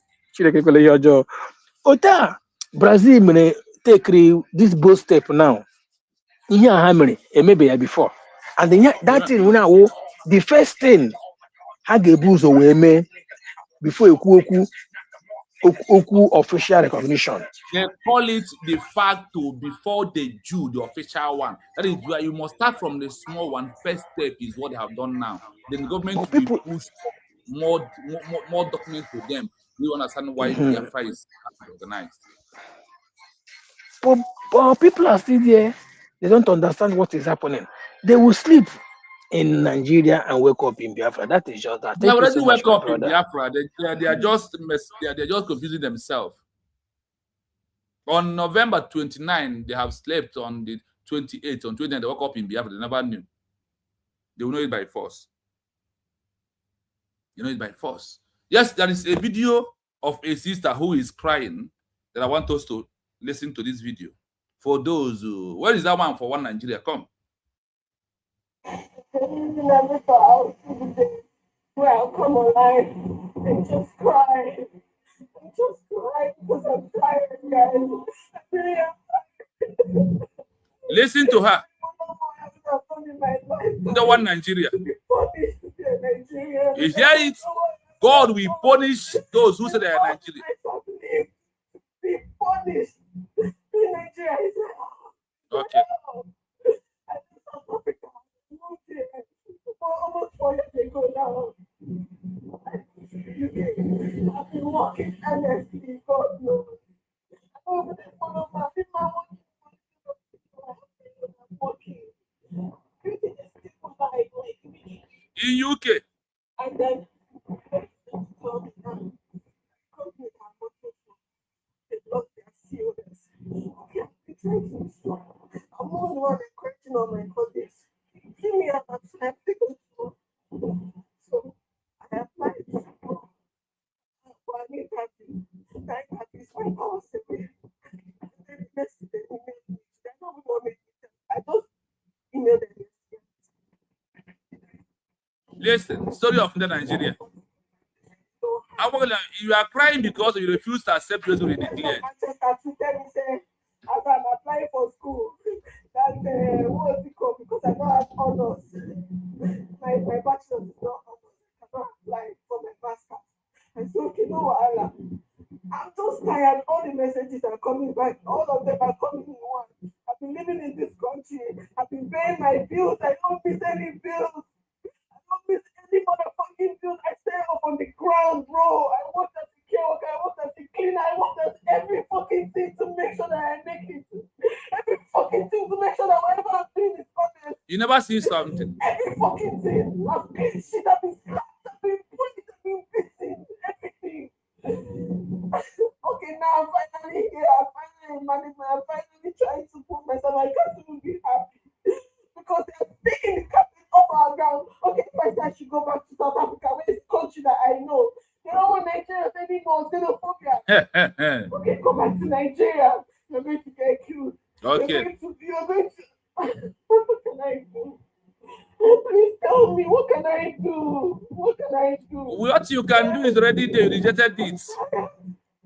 Ota, Brazil may take this bold step now. Here, how many? Maybe before, and then that thing when the first thing had the booze away me before oku official recognition. They call it de facto before they do the official one. That is where you must start from the small one. First step is what they have done now. Then the government will push more documents to them. We understand why Biafra is organized. But people are still there. They don't understand what is happening. They will sleep in Nigeria and wake up in Biafra. That is just that. They already wake up in Biafra. They are just confusing themselves. On November 29, they have slept. On the 28th, on 29th, they woke up in Biafra. They never knew. They will know it by force. You know it by force. Yes, there is a video of a sister who is crying that I want us to listen to this video. For those who, where is that one for One Nigeria? Come. Never thought I would see the day where I'll come alive and just cry. And just cry because I'm tired, guys. I really am. Listen to her. The One Nigeria. You hear it? God will punish those who say they are Nigeria. Be punished. In Nigeria. Okay. Almost 4 years ago now. I've been walking endlessly, God knows. Over the phone of my walking. In UK. And then I'm more the one question on my colleagues. Give me a time to go. So I applied for a new party. That party is 5 hours away. Then yesterday, I just emailed them. Listen, story of Nigeria. You are crying because you refuse to accept what you declared. As I'm applying for school, that what is it called? Because I don't have honors. My bachelor's is not honors. I don't apply for my master's. And so, you know what, I'm just tired. All the messages are coming back. All of them are coming in one. I've been living in this country. I've been paying my bills. I don't miss any bills. I don't miss any motherfucking bills. I stay up on the ground, bro. I want us to care. I want us to clean. I want us every fucking thing to make sure that I make it. Every fucking thing to make sure that whatever I'm doing is honest. You never see something. Every fucking thing. I've been shit. I've been slapped. I've been punched. I've been beaten. Everything. Okay, now I'm finally here. I'm finally in management. I'm finally trying to put myself. I can't even be happy because they're taking the captain off our ground. Okay, if I say I should go back to South Africa, where is the country that I know? They don't want Nigeria anymore. Xenophobia. Okay, go back to Nigeria. You're going to get killed. Okay. You're going to. What can I do? Please tell me, what can I do? What can I do? What you can do is already there. You rejected it.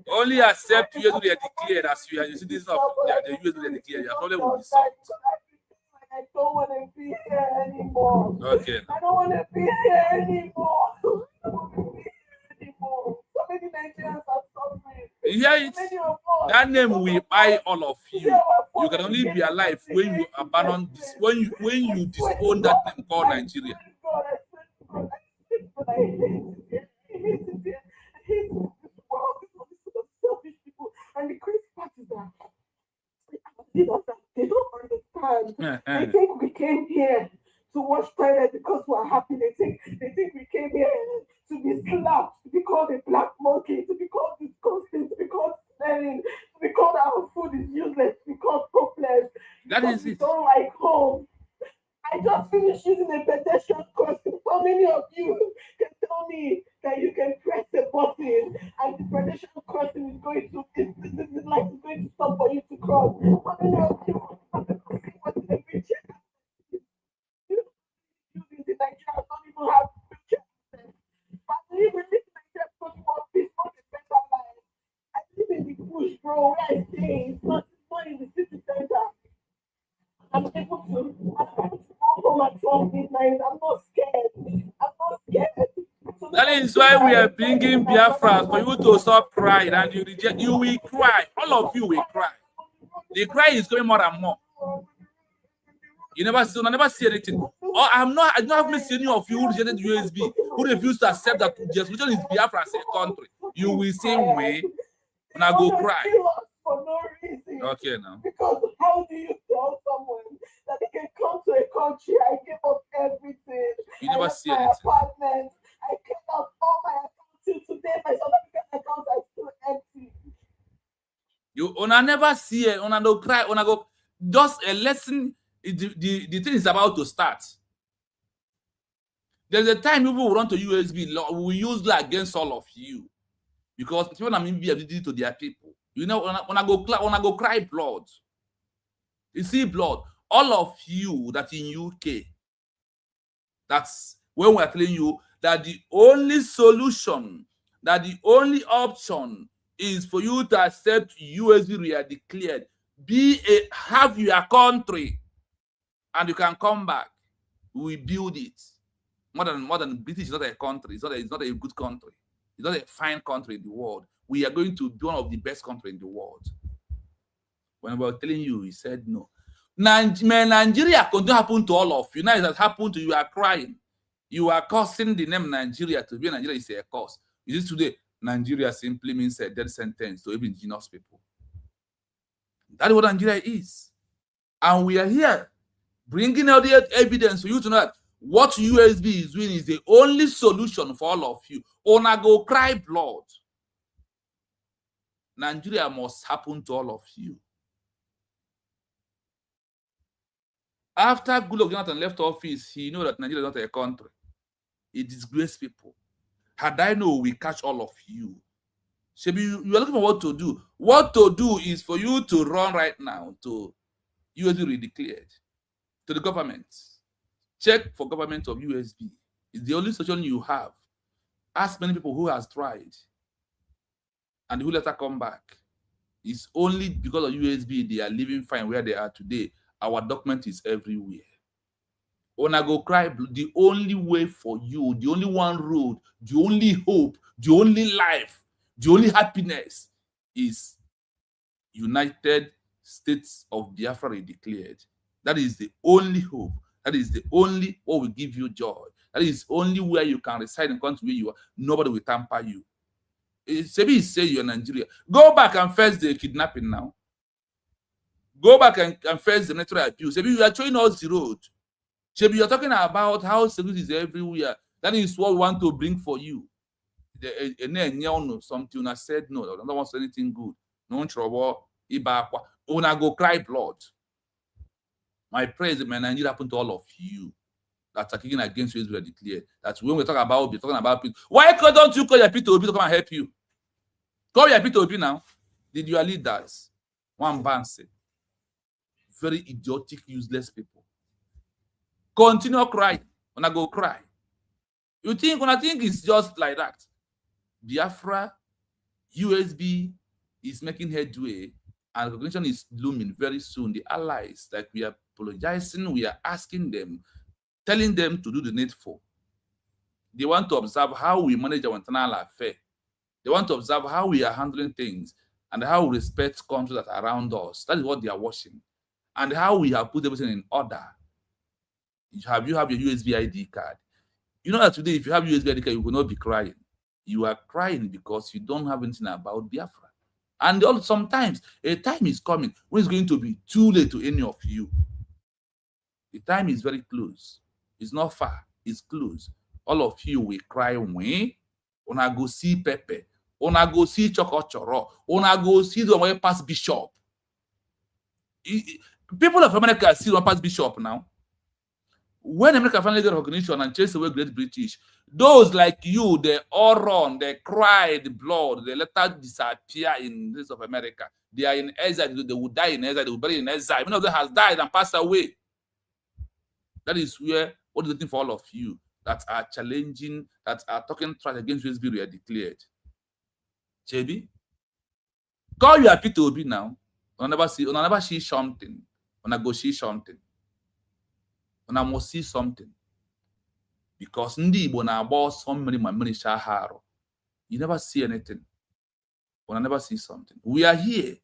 Only accept you they declared as you are. You see, this is not the US they declared. Your problem will be solved. I don't want to be here anymore. Okay. I don't want to be here anymore. I don't want to be here anymore. So many Nigerians are suffering. Yeah, it's that name will buy all of you. You can only be alive when you abandon this, when you disown that name called Nigeria. I hate it. I hate this world. This selfish people. And the crazy part is that they don't understand. I think we came here to watch toilet because we're happy. They think we came here to be slapped, to be called a black monkey, to be called disgusting, to be called smelling, to be called our food is useless, to be called hopeless. That is it. Don't like home. I just finished using a pedestrian crossing. How many of you can tell me that you can press a button and the pedestrian crossing is going to stop for you to cross? How many of you midnight. I'm not scared. I'm not scared. So That is why we are bringing Biafra for you to stop crying, and you reject. You will cry. All of you will cry. The cry is going more and more. You never see, I never see anything. Or I don't have seen any of you who rejected USB, who refused to accept that the solution is Biafra as a country. You will say way when I go cry. For no reason. Okay, now. Because how do you tell someone that they can come to a country? I gave up everything. You never left see my anything. apartment. I cleaned out all my accounts till today. My South African accounts are still empty. You una never see it, una no cry, una go just a lesson. The thing is about to start. There's a time people will run to USB law, we use law against all of you. Because people are being ability to their people. You know, when I go cry blood. You see blood. All of you that in UK, that's when we're telling you that the only solution, that the only option is for you to accept USB Redecl, have your country, and you can come back. We build it. More than British is not a country. It's not a good country. It's not a fine country in the world. We are going to be one of the best countries in the world. When we were telling you, he said no. Nigeria could happen to all of you. Now it has happened to you. You are crying. You are causing the name Nigeria to be Nigeria is a cause. Is today Nigeria simply means a death sentence to even indigenous people. That is what Nigeria is. And we are here bringing out the evidence for you to know that what USB is doing is the only solution for all of you. Ona go cry blood. Nigeria must happen to all of you. After Goodluck Jonathan left office, he knew that Nigeria is not a country. It disgraced people. Had I known, we catch all of you. So you are looking for what to do. What to do is for you to run right now to USB Redecl, to the government. Check for government of USB. It's the only solution you have. Ask many people who has tried and who later come back. It's only because of USB they are living fine where they are today. Our document is everywhere. When I go cry, the only way for you, the only one road, the only hope, the only life, the only happiness is United States of Biafra Redecl. That is the only hope. That is the only what will give you joy. That is only where you can reside in the country where you are. Nobody will tamper you. Sebi say you're Nigeria. Go back and face the kidnapping now. Go back and face the natural abuse. Sebi, you are showing us the road. Sebi, you're talking about how security is everywhere. That is what we want to bring for you. Something I said no, I don't want to say anything good. No trouble. Una go cry blood. My prayer is that Nigeria happen to all of you that are kicking against you is Redecl. That's when we talk about people. Why don't you call your people to come and help you? Call your people now. Did your leaders? One banse. Very idiotic, useless people. Continue crying. When I go cry. You think when I think it's just like that. Biafra, USB is making headway, and recognition is looming very soon. The allies, like we are apologizing, we are asking them, telling them to do the needful. They want to observe how we manage our internal affair. They want to observe how we are handling things and how we respect countries that are around us. That is what they are watching. And how we have put everything in order. You have your USB ID card. You know that today, if you have USB ID card, you will not be crying. You are crying because you don't have anything about Biafra. And also sometimes a time is coming when it's going to be too late to any of you. The time is very close. It's not far. It's close. All of you will cry when I go see Pepe. When I go see Chokochoro. When I go see the way past Bishop. People of America see one past Bishop now. When America finally get recognition and chase away Great British, those like you, they all run, they cry the blood, they later disappear in the rest of America. They are in exile, they will die in exile, they will bury in exile. Many of them has died and passed away. That is where what is waiting for all of you that are challenging, that are talking trash against USB Redecl. JB, call your P2B now. I never see something. When I go see something. When I must see something. Because ndị Igbo na-agba ọsọ mmiri ma mmiri chaa ha arụ. You never see anything. When I never see something. We are here.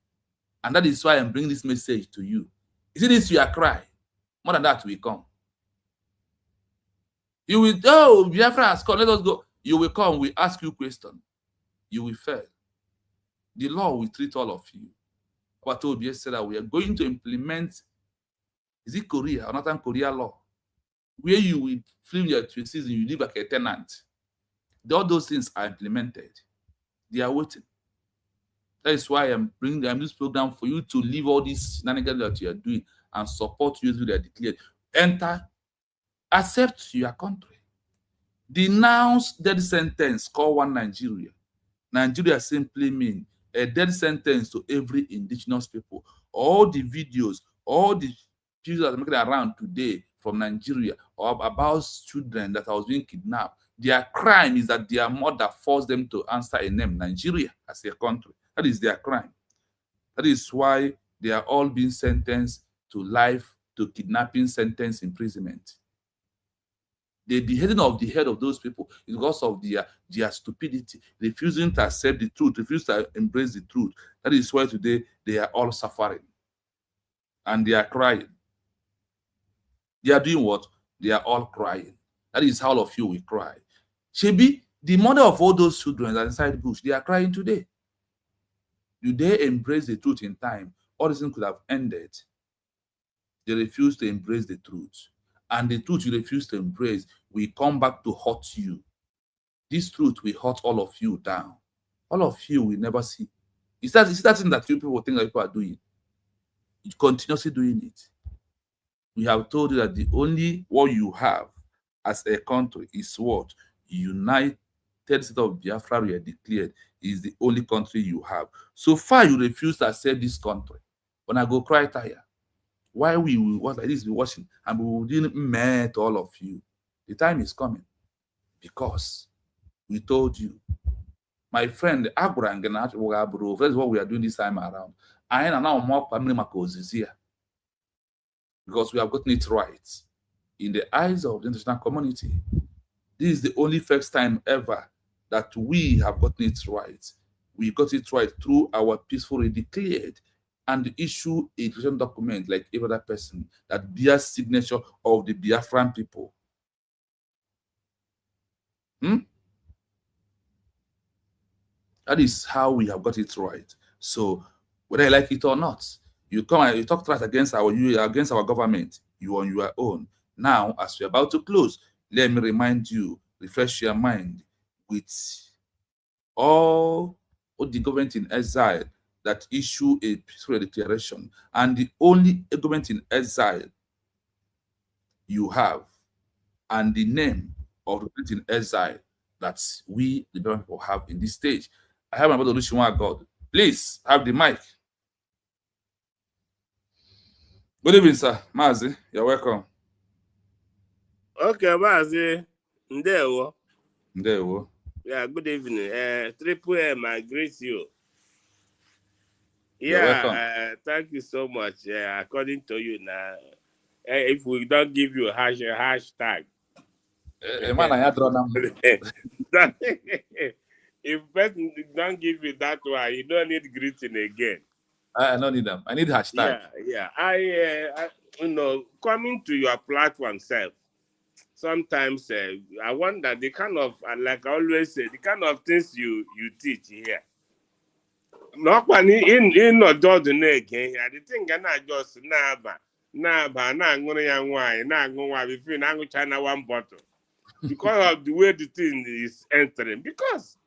And that is why I'm bringing this message to you. You see this, you are crying. More than that, we come. You will, oh, Biafra has come, let us go. You will come, we ask you question. You will fail. The law will treat all of you. But OBS said that we are going to implement, is it Korea or Northern Korea law? Where you will film your season, you live like a tenant. All those things are implemented. They are waiting. That is why I'm bringing this program for you to leave all these shenanigans that you are doing and support you that are declared. Enter, accept your country. Denounce death sentence, call one Nigeria. Nigeria simply means a death sentence to every indigenous people. All the videos, all the people that are making around today from Nigeria or about children that are being kidnapped, their crime is that their mother forced them to answer a name, Nigeria, as a country. That is their crime. That is why they are all being sentenced to life, to kidnapping sentence, imprisonment. The beheading of the head of those people is because of their stupidity, refusing to accept the truth, refusing to embrace the truth. That is why today they are all suffering. And they are crying. They are doing what? They are all crying. That is how all of you will cry. Shebi, the mother of all those children that are inside bush, they are crying today. Do they embrace the truth in time? All this thing could have ended. They refuse to embrace the truth. And the truth you refuse to embrace will come back to hurt you. This truth will hurt all of you down. All of you will never see. It's that thing that you people think that people are doing. You're continuously doing it. We have told you that the only what you have as a country is what? United State of Biafra we are declared is the only country you have. So far, you refuse to accept this country. When I go cry tire, why we will watch like this, be watching, and we will didn't meet all of you. The time is coming. Because we told you. My friend, that's what we are doing this time around. I am now more because we have gotten it right in the eyes of the international community. This is the only first time ever that we have gotten it right. We got it right through our peaceful Redecl and issue a decision document like every other person that bears signature of the Biafran people. That is how we have got it right. So whether you like it or not, you come and you talk trash against our government, you on your own. Now, as we're about to close, let me remind you, refresh your mind with all the government in exile that issue a peaceful declaration, and the only government in exile you have, and the name of the government in exile that we, the people, have in this stage. I have my brother Olusegun God. Please have the mic. Good evening, sir. Mazi, you're welcome. Okay, Mazi. Ndewo. Ndewo. Yeah, good evening. Triple M, I greet you. You're welcome. Thank you so much. According to you now, if we don't give you a hashtag. If person don't give you that one, you don't need greeting again. I don't need them. I need hashtag. Yeah. I coming to your platform self, sometimes I wonder the kind of, like I always say, the kind of things you teach here. Not when in not Jordan again. The thing I just na ngone ya nwanyị na ngụ nwa before na ngụ China one bottle because of the way the thing is entering. Because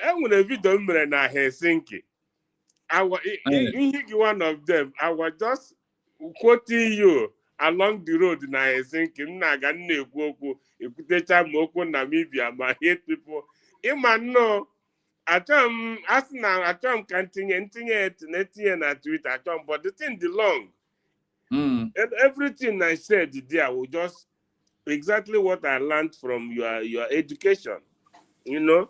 I want a video na Helsinki. One of them, I was just quoting you along the road na Helsinki. Naga na-ekwu okwu ekwutecha m okwu Namibia ma hate people. Ịma no, achọm ka ntinye na Twitter achọm, but the thing the long. And everything I said there was just exactly what I learned from your education, you know.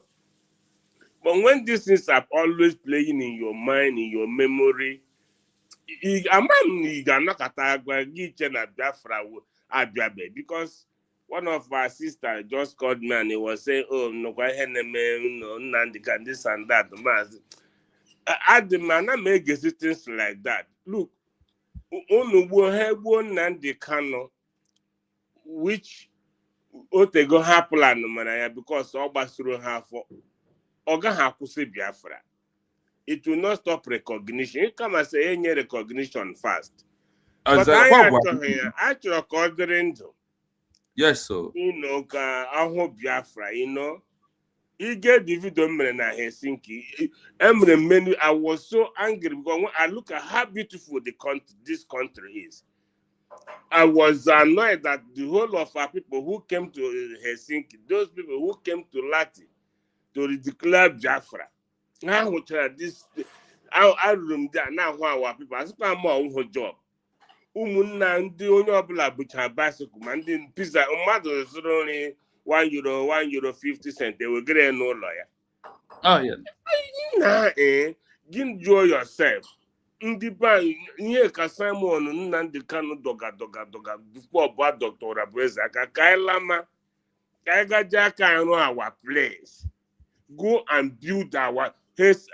But when these things are always playing in your mind, in your memory, because one of our sisters just called me and he was saying, oh, no, Nandi, this and that. At the man, I make things like that. Look, Nandi Kano, which Otego Haplan, because all through half Oga Hakuse Biafra. It will not stop recognition. You come and say any recognition first. But I actually according to. Yes, sir. You know, I hope Biafra, you know. You get the video na Helsinki. I was so angry because when I look at how beautiful this country is. I was annoyed that the whole of our people who came to Helsinki, those people who came to Lati to declare Biafra. Now, this I room there now our people. I spend more job. Ụmụnna ndị onye ọbụla bụcha bicycle ma ndị pizza mmadụ zụrụ only €1.50 ewegere n'ụlọ ya. Oh yeah. Na jụọ yourself. Ndị ba ihe ka Simon Nnamdi Kanu doga before ọbụa Dr. Rabeze aka ka anyị lama ka anyị gaje aka arụ our place. Go and build our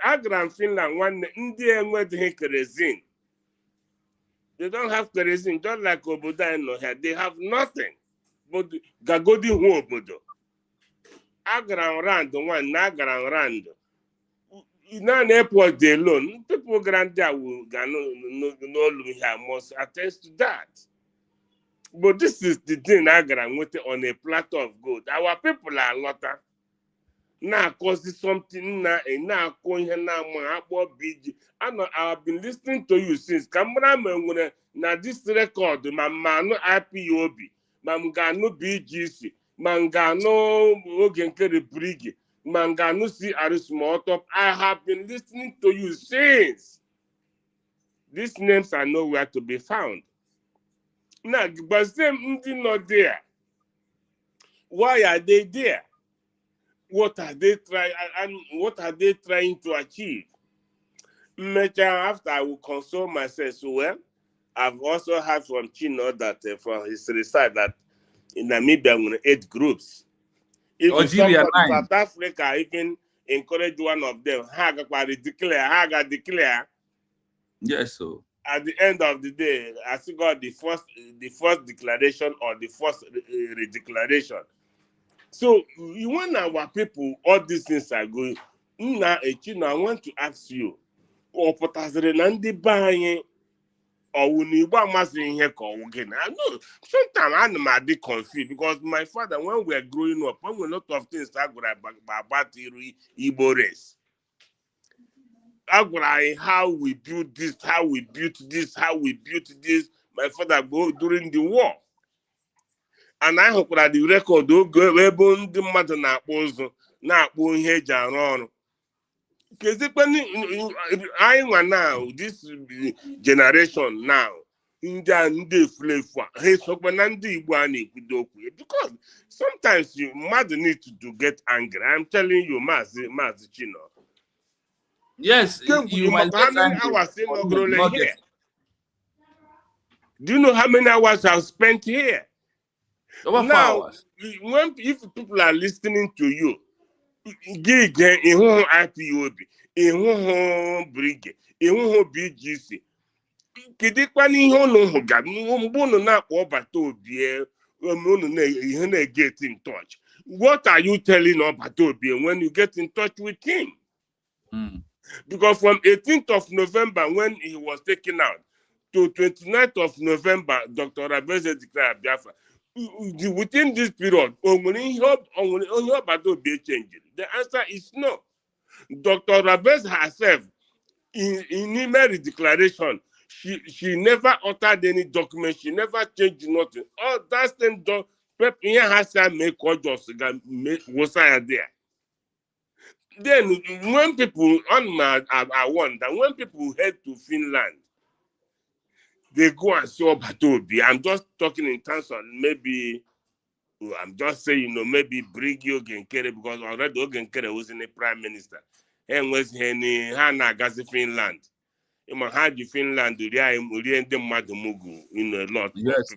agara Finland nwanne ndị enweghị kerosene. They don't have kerosene, just like obodo I know here. They have nothing. But Gagodi obodo. Agara around one, Nagara around. Now airport they alone. People grant there will no must attest to that. But this is the thing Agara went on a platter of gold. Our people are lotta. Now cause something now going here now BG. I've been listening to you since cameraman na this record mano IPOB mangano BGC mangano ogenkere brigi mangano si arismotop. I have been listening to you since. These names are nowhere to be found. Now but them not there. Why are they there? What are they trying to achieve? After I will console myself, so well, I've also heard from Chino that from his research that in Namibia, I'm going to 8 groups. If South Africa even encourage one of them, Haga declare. Yes, sir. At the end of the day, I still got the first declaration or the first redeclaration. So you want our people, all these things are going. Now, I want to ask you, or Nandi buying or when you buy massing here, again. I know sometimes I'm a bit confused because my father, when we were growing up, when a lot of things I got about Igbo race. How we built this, how we built this. My father go during the war. And I hope that the record will go where the mother na ihe eji arụ ọrụ. I want now, this generation now, ndị flavor, because sometimes you mother need to get angry. I'm telling you, Mazi Chino. Yes, you might get angry. Here? Do you know how many hours I've spent here? Over 4 now, hours. If people are listening to you, gig IPOB, Brig, BGC, get in touch. What are you telling Obatobi when you get in touch with him? Because from 18th of November, when he was taken out, to 29th of November, Dr. Rabeze declared Biafra. Within this period, the answer is no. Dr. Rabeze herself, in email declaration, she never uttered any document, she never changed nothing. All that same here has to make was there. Then when people I wonder when people head to Finland, they go and see Obatobi. I'm just talking in terms of maybe, I'm just saying, maybe Brigio Genkere, because already Ogenkere was in the prime minister. And was Henny Hana Gazi Finland. In Haji Finland, the Madomugu in a lot. Yes.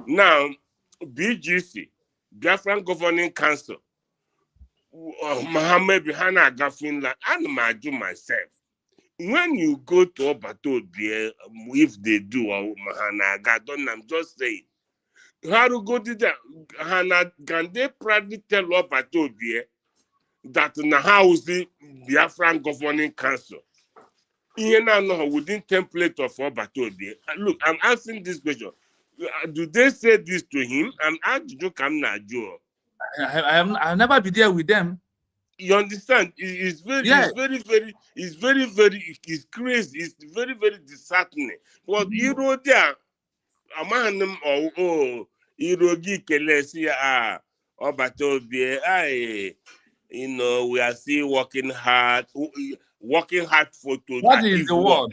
Now, BGC, Biafran Governing Council, Mohammed Bihana aga Finland, and I do myself. When you go to Obatobie, if they do, or Mahanaga, I'm just saying, how to go to that? Hana, can they proudly tell Obatobie that in the house the Biafran Governing Council? Within template of Obatobie. Look, I'm asking this question. Do they say this to him? I'm asking you, come now, Joe. I've never been there with them. You understand? It's very, Yeah. it's crazy. It's very, very disheartening. But you know, there, a man, Irogi Kelesi, Obatobie, you know, we are still working hard for to What is the word?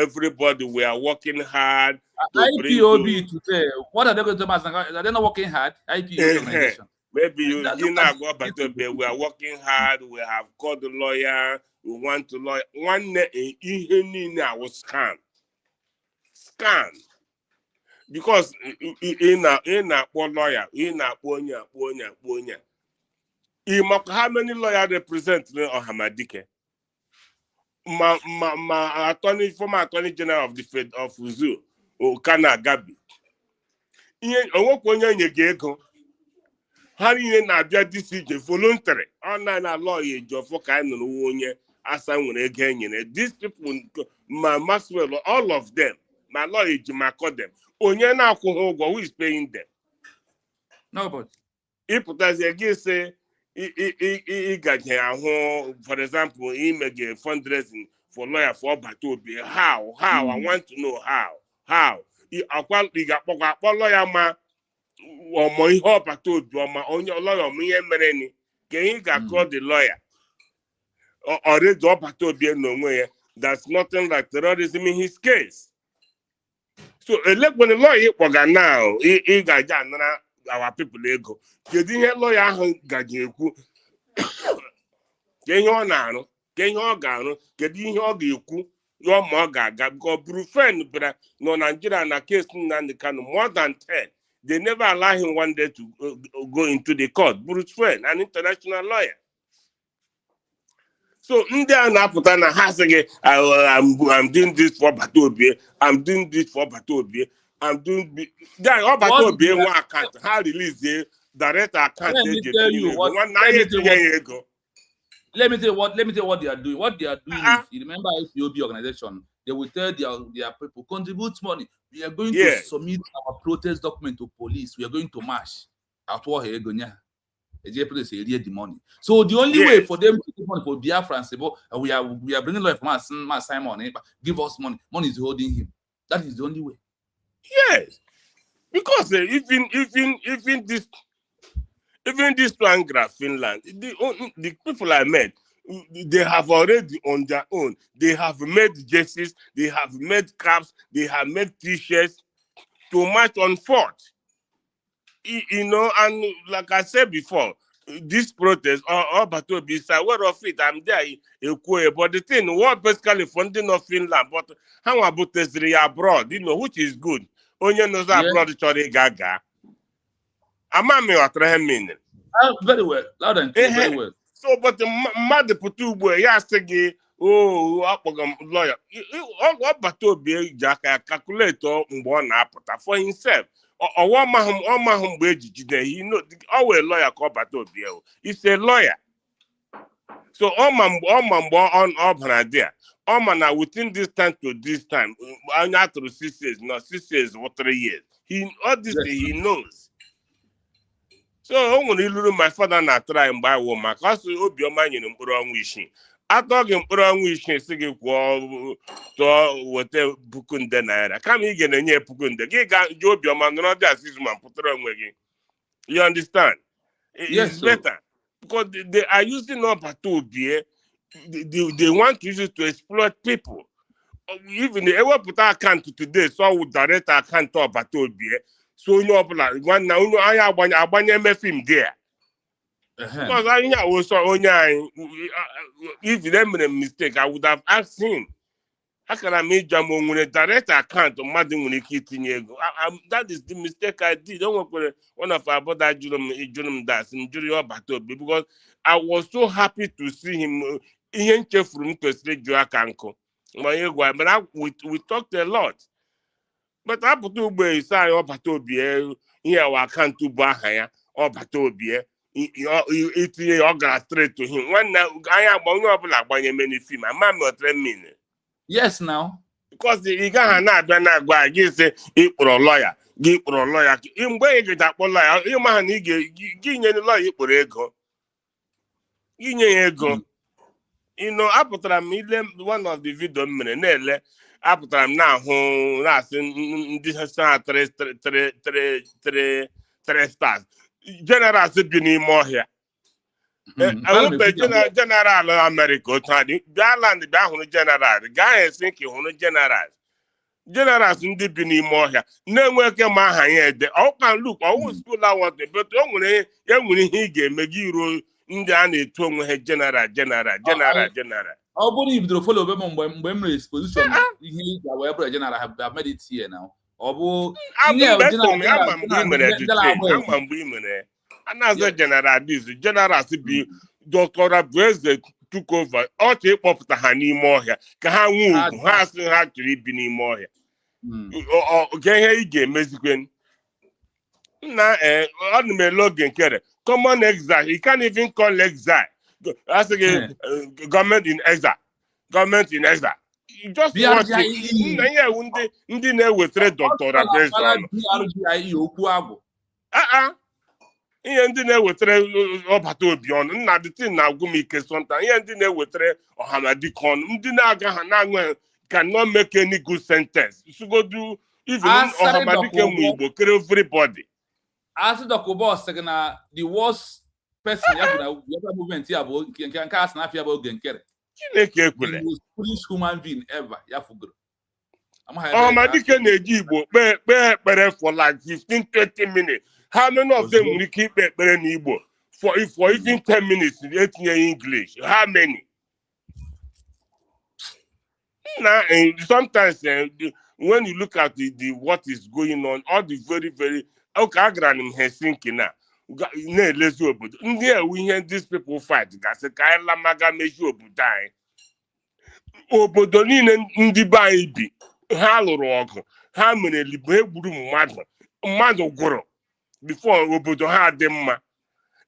Everybody, we are working hard. IPOB today, what are they going to do? Are they not working hard? IPOB organization. Maybe you know, we are working hard. We have called the lawyer. We want to lawyer. One day, was scam. Because in a lawyer, how many lawyers represent Hamadike? My attorney, former attorney general of the Fed of Uzu, Okana Gabi. Harry na-abịa DCJ voluntary online lawyer ejofo ka anyị nụrụ onye asa nwere ego enyere. These people, Maxwell, all of them, my lawyer ejimako them. Onye na-akwụghị ụgwọ, who is paying them? Nobody. Ịpụtazi again say ịgaje ahụ, for example, imege fundraising for lawyer for Obatobie. How? I want to know how. Ị ga-akpọ lawyer ma ọmọ ihe Obatobie ọma onye lawyer ọmụ ihe mere ni ka ihe ga-akọ the lawyer already Obatobie n'onwe ya. That's nothing like terrorism in his case. So when the lawyer ịkpọga now ị ga-aja anara our people ego, kedu ihe lawyer ahụ gaje ekwu, ka ihe ọ na-arụ, ka ihe ọ ga-arụ, kedu ihe ọ ga-ekwu ya ma ọ ga-aga. Because Brufen bịara na Nigeria na case Nnamdi Kanu more than 10. They never allow him one day to go into the court. Bruce Friend, an international lawyer. So, I'm doing this for Obatobie. I'm doing this for Obatobie. I'm doing then Obatobie one account. How release the direct account? Let me tell you what they are doing. What they are doing is, you remember IPOB organization, they will tell their people, contribute money. We are going to submit our protest document to police. We are going to march. The money. So the only way for them to give money for Biafra and say, we are bringing law from Simon, give us money. Money is holding him. That is the only way. Yes, because even this Angra Finland, the people I met, they have already on their own. They have made jerseys, they have made caps, they have made T-shirts to march on foot. You know, and like I said before, this protest, Obatobie is aware of it. I'm there, but the thing, what basically funding of Finland, but how about this abroad, you know, which is good. Onye knows abroad, chori gaga. Amami or 3 minutes. Very well, loud and clear, very well. So, but the mother put two boy, yasegi, lawyer. Obatobie jaka calculator for himself. Or one man wage he know always lawyer called Obatobie. He's a lawyer. So all man on there. All man within this time to this time, not through 6 years, not 6 years or 3 years. All this thing he knows. So my father not try and buy woman because Obioma in Mpuron wishing. I thought him Mpuron wishing singing to whatever Pukun Denara. Come again and near Pukun. The gig Obioma not that man put on again. You understand? It's better because they are using Obatobie. They want to use it to exploit people. Even the ever put our account today, so we direct our account to Obatobie. So you know, one now I have one film there. Because I know also if they made a mistake, I would have asked him. akara m ịjụ m nwere direct account mmadụ nwere ike itinye ego. That is the mistake I did. O nwekwara one of our brother jụrụ m that m jụrụ ya ọbata obi because I was so happy to see him. Ihe nchefuru m kwesịrị ịjụ aka nkụ ma ihe gwa but we talked a lot. But apụta ugbo ise anyị ọbata obi ihe awa akaụntụ bụ aha ya ọbata obi itinye ya ọ gara straight to him. Nwanne anyị agba onye ọbụla agbanye many film ama m otre mmiri. Yes, now. Because ị gaghị na-abịa na-agwa gị sị ịkpọrọ lọya mgbe ị gaji akpọ lọya ịma ha na gị nye lọya ịkpọrọ ego inye ya ego. Apụtara m ile one of the video m mere na-ele apụtara m na-ahụ na-asị ndị ha 3 stars generals bi n'ime ọhịa. Enwebe general America otu adị bịa land bịa hụrụ general gaa esi nke hụrụ generals ndị bi n'ime ọhịa na-enwe ike ma aha ya ede ọwụ school awọd but o nwere ihe ị ga-eme gị ruo ndị a na-etu onwe ha general. Ọ bụrụ ibidoro follow be m mgbe m mere exposition ihe ị ga wee bụrụ general have made it here now. Ọ bụ mgbe ị mere a na-azọ general generals bi Dr. Eze took over ọchị ịkpọpụta ha n'ime ọhịa ka ha nwee ugwu ha asị ha chọrọ ibi n'ime ọhịa. Oge ihe ị ga-emezikwe na ọ na m ele oge nkere common exile. You can't even call exile. That's again government in exile. You just want to ndị na-ewetara Dr. Redecl ihe ndị na-ewetara ọbata obi ọnụ nna dịtị na-agwụ m ike sọnta ihe ndị na-ewetara ọhamadike ọnụ ndị na-aga ha na-aṅụ cannot make any good sentence. Sugodu even ọhamadike mụ Igbo kere everybody. Asị Dr. Boss sị na the worst person ya bụ na whatever movement ya bụ nke asị na afịa bụ oge nkere. Chineke ekwele. The most foolish human being ever ya fugoro. Ọhamadike na-eji Igbo kpee ekpere for like 15-20 minutes. How many of them will keep ekpere n'Igbo for even 10 minutes etinye English? How many? Now, sometimes when you look at the what is going on, all the very okay, agara m Helsinki na na-elezi obodo ndị ewu ihe these people fight gasị ka anyị lamaga meji obodo anyị. Obodo niile ndị be anyị bi ha lụrụ ọgụ ha mere libo ha gburu mmadụ gwụrụ before obodo ha dị mma.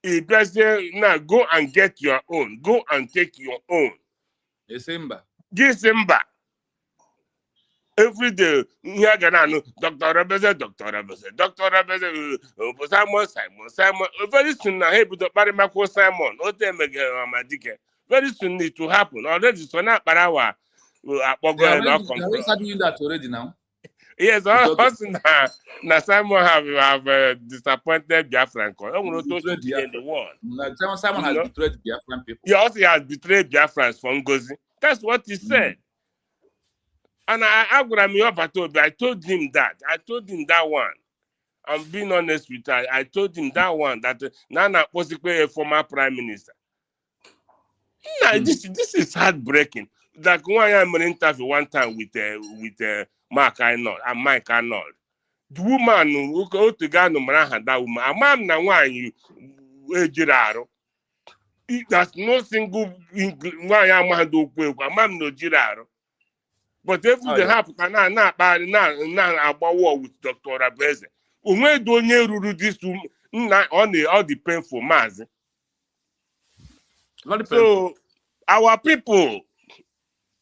Ị bịazie na go and get your own, go and take your own. Gị sị mba. Every day, here Ganano, Dr. Rebeze, Simon. Very soon, I have to bury Marco Simon. Very soon it will happen. Already, so now, Parawa are doing that already now. Yes, now Simon have disappointed Biafran. I want to in the world. Simon has betrayed Biafran people. He also has betrayed Biafrans from Ngozi. That's what he said. And I told him that one. I'm being honest with you. I told him that one that Nana was a former prime minister. This is heartbreaking. Like when I'm in an interview one time with Mike Arnold. The woman who go to Ghana, that woman, a man na one you jiraro. There's no single why I'm a man no jiraro. But if they happen na about war with Dr. Abeze, we don't need this to all the painful mass. So our people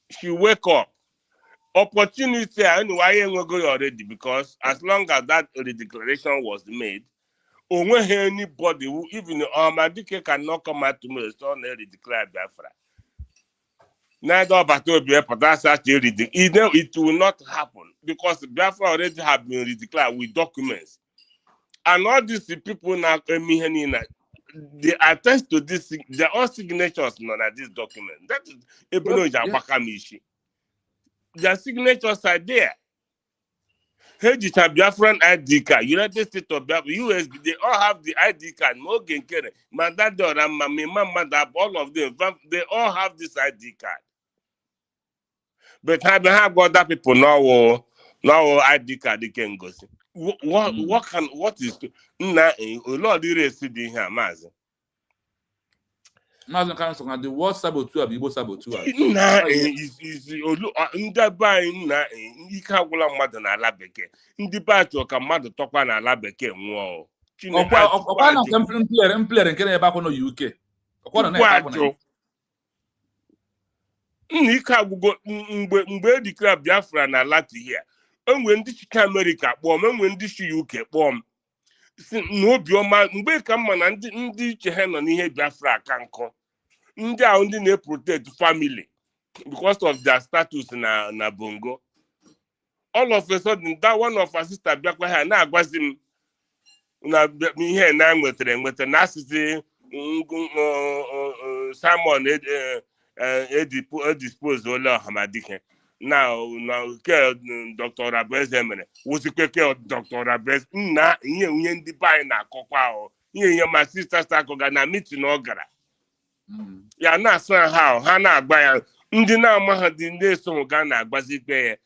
should wake up. Opportunity anyway go already because as long as that declaration was made, anybody who even Ahmadike cannot come out to me and declare Biafra. Neither Batobi, but that's actually it will not happen because Biafra already have been redeclared with documents. And all these people now, they attest to this, they're all signatures on this document. That is Ebino. Their signatures are there. Biafran ID card, United States of Biafra, USB, they all have the ID card. Morgan Kere, Mandador, all of them, they all have this ID card. but have other people now ID card can go see. What is na a lot of the rest in here, Mazi? Mazi can so the word saboteur Igbo saboteur. Na is ndị be na ike agwụla mmadụ na ala bekee. Ndị be achọ ka mmadụ tọkwa na ala bekee nwụọ. Ọkwa na mpler nke na-ebe akwa no UK. Ọkwa na na-ebe akwa. Ike agwụgo mgbe edikra Biafra na Latvia. Enwe ndị chike America kpọm, enwe ndị chi UK kpọm. Si n'obiọma mgbe ka mma na ndị iche ha nọ n'ihe Biafra aka nkọ. Ndị ahụ ndị na-protect family because of their status na Bongo. All of a sudden, that one of our sister bịakwa ha na-agwazi m na ihe na nwetara na asịsị Simon dispose ole ọhamadike na ke Dr. Rabeze mere wụzikwe ke Dr. Rabeze nna ihe ndị be anyị na-akọkwa ahụ ihe ma sister akọga na meeting ọ gara ya na-asụ ha na-agba ya ndị na-amaghị ndị eso ga na-agbazi ikpe ya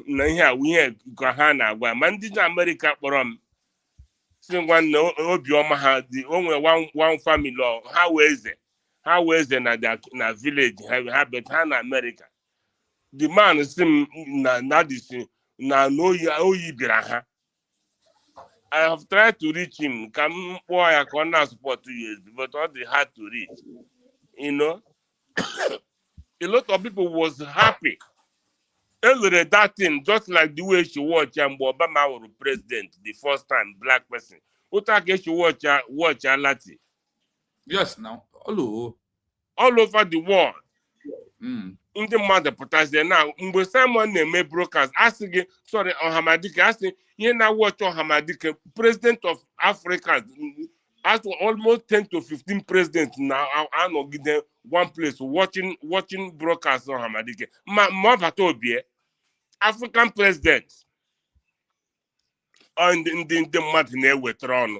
na ihe ka ha na-agwa ma ndị na Amerịka kpọrọ m si nwanne obiọma ha dị onwe one family ha wee eze na village ha bet ha na Amerịka the man si m na oyi bịara ha. I have tried to reach him ka m kpọọ ya ka ọ na-support you but all the hard to reach. You know, a lot of people was happy. Elere that thing just like the way she watch Obama was president the first time, black person. Utake she watch Lati. Yes, now all over the world. In the mother potassium now. Mgbe Simon na-eme broadcast, asking sorry Ohamadike, asking you now watch Ohamadike, president of Africa. As almost 10 to 15 presidents now are not given one place watching broadcasts on Hamadike. Mabatobi, African presidents are in the Martine withdrawn.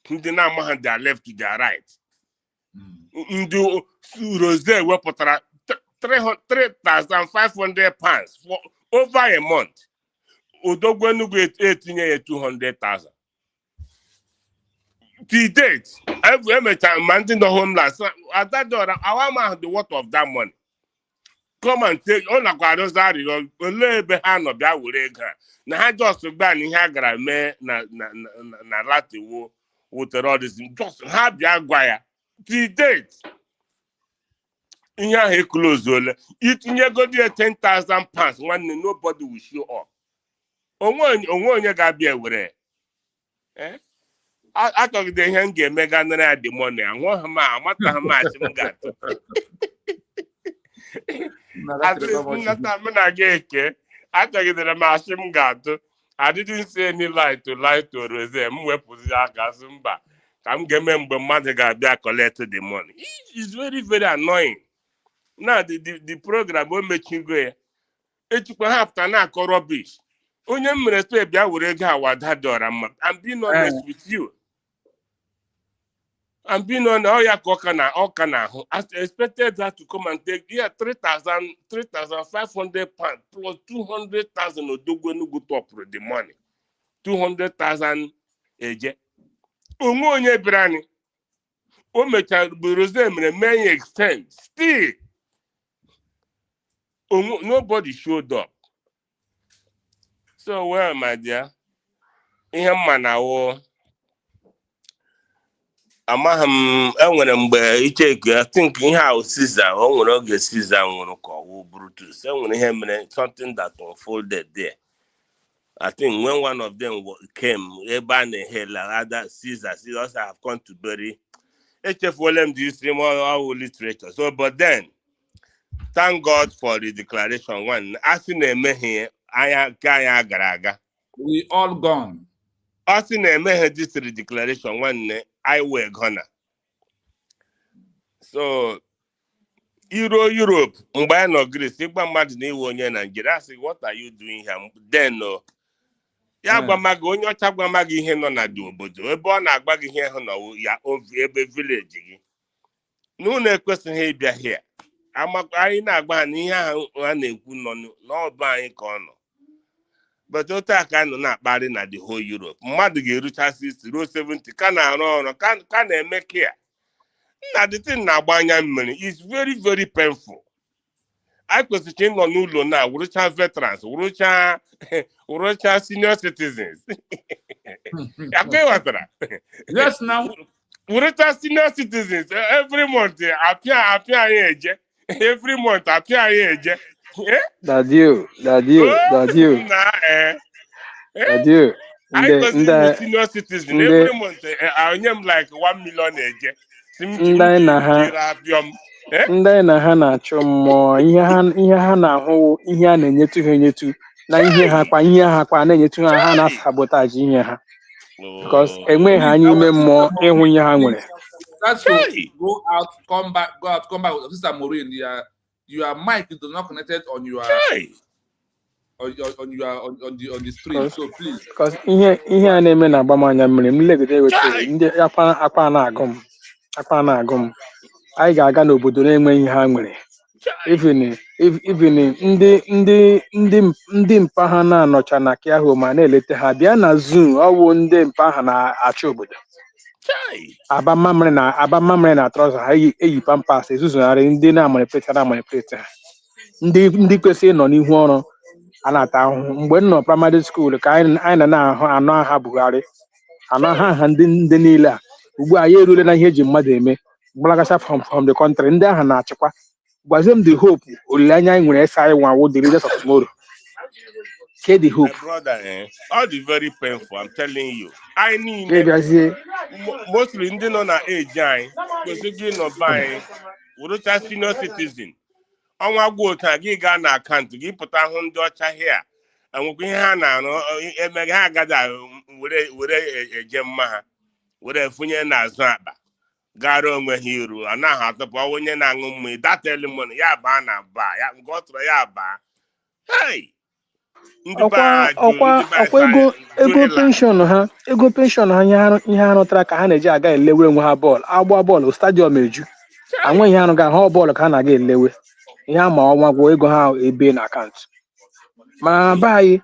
The Namahan they are left to their right. Rose were put 3,500 pounds for over a month. Udogwenu get 200,000. To date, every time managing the homeless, at that door, our man the worth of that money. Come and take all the quarters that you lay behind of that would now I just ban in Hagra me na Lati with the road is just have Yaguaya. To date, in your close, it in your go there 10,000 pounds when nobody will show up. On one you got be aware. Eh? I thought they hang a mega the money and what am much got. I thought that a mashim got. I didn't say any lie to Rose. Mwepuziakazumba. I'm getting mother got back collected the money. It's very, very annoying. Now the program will make you go. It's perhaps not rubbish. Onye mmerete bịa were ego awadadora I'm being honest with you. I'm being on all your okana. I expected that to come and take 3,500 pounds plus 200,000 odogwenu go top the money. 200,000 eje. Onye brani. O mecha Rose may extend. Still. Nobody showed up. So well, my dear. Ihe manawo. Amaham enwere mgbe icheke I think ihe a Caesar o nwere oge Caesar nwụrụ ka ọwụ Brutus enwere ihe mere something that unfolded there. I think when one of them came ebe a na-ehela other Caesar also have come to bury echefuola the history more literature. So but then thank God for the declaration one asị na-eme ihe anya gara aga. We all gone. Asị na-eme this declaration one I were gonna. So Europe, mgbe I no Greece, ịgba mmadụ na iwe onye Nigeria, I say, what are you doing here? Then no. Ya gwamaga onye ọcha gwamaga ihe nọ na dị obodo, ebe ọ na-agba gị ihe hụ na ya ebe village gị. N'ụlọ ekwesịghị ịbịa here. anyị na-agba na ihe ahụ a na-ekwu nọ n'ọba anyị ka ọ nọ but otu a ka nọ na-akparị na the whole Europe mmadụ ga-erucha 60 ruo 70 ka na-arụ ọrụ ka na-eme kia na the thing na-agba anya mmiri is very very painful. anyị kwesịrị ịnọ n'ụlọ na wụrụcha veterans wụrụcha senior citizens yes now wụrụcha senior citizens every month apịa anyị eje every month apịa anyị eje Dadio I was a senior citizen every month. I am like 1 million a year. Ndị na ha na-achọ mmụọ ihe ha na-ahụ ihe a na-enyetu ha enyetu na ihe ha kwa na-enyetu ha na-sabotage ihe ha because enwe ha anya ime mmụọ ịhụ ihe ha nwere. That's so go out, come back. Sister Maureen, your mic is not connected on your on the stream, so please. Because ihe a na-eme na agbamanya mmiri m legide wete ndị akwa na-agụ m anyị ga-aga n'obodo na-enwe ihe ha nwere even ndị mpa ha na-anọcha na kia ahụ ma na-eleta ha bịa na Zoom ọwụ ndị mpa ha na-achị obodo aba mamịrị na trọza ha eyi pampas ezuzugharị ndị na-amalipeta ha ndị kwesịrị nọ n'ihu ọrụ a na-ata ahụhụ mgbe m nọ praịmarị skuul ka anyị na-ahụ anụ agha Buhari anụ agha ndị niile a ugbu a ya erule na ihe eji mmadụ eme gbalagasha from the country ndị ahụ na-achịkwa gwazie m the hope olileanya anyị nwere esa anyị nwawo the leaders of tomorrow. The hope. My brother, all the very painful, I'm telling you. I need mostly ndị nọ na age anyị kwesịrị nọ buying wụrụcha senior citizen ọnwa gwụ otu a gị gaa na akaụntụ gị pụta hụ ndị ọcha hia enwekwa ihe ha na-arụ emeghe ha agaghị were eje mma ha were funye n'azụ akpa gara onwe ha iru anaghị atụpụ onye na-aṅụ mmiri dateli mmanụ ya baa na baa ya nke ọ tụrụ ya baa ọkwa ego penshọn ha ihe ha rụtara ka ha na-eji aga elewe onwe ha bọọlụ agba bọọlụ stadiọm eju anwe ihe arụ ga-ahụ bọọlụ ka ha na-aga elewe ihe ama ọnwa gwụ ego ha ebe na akaụntụ mana be anyị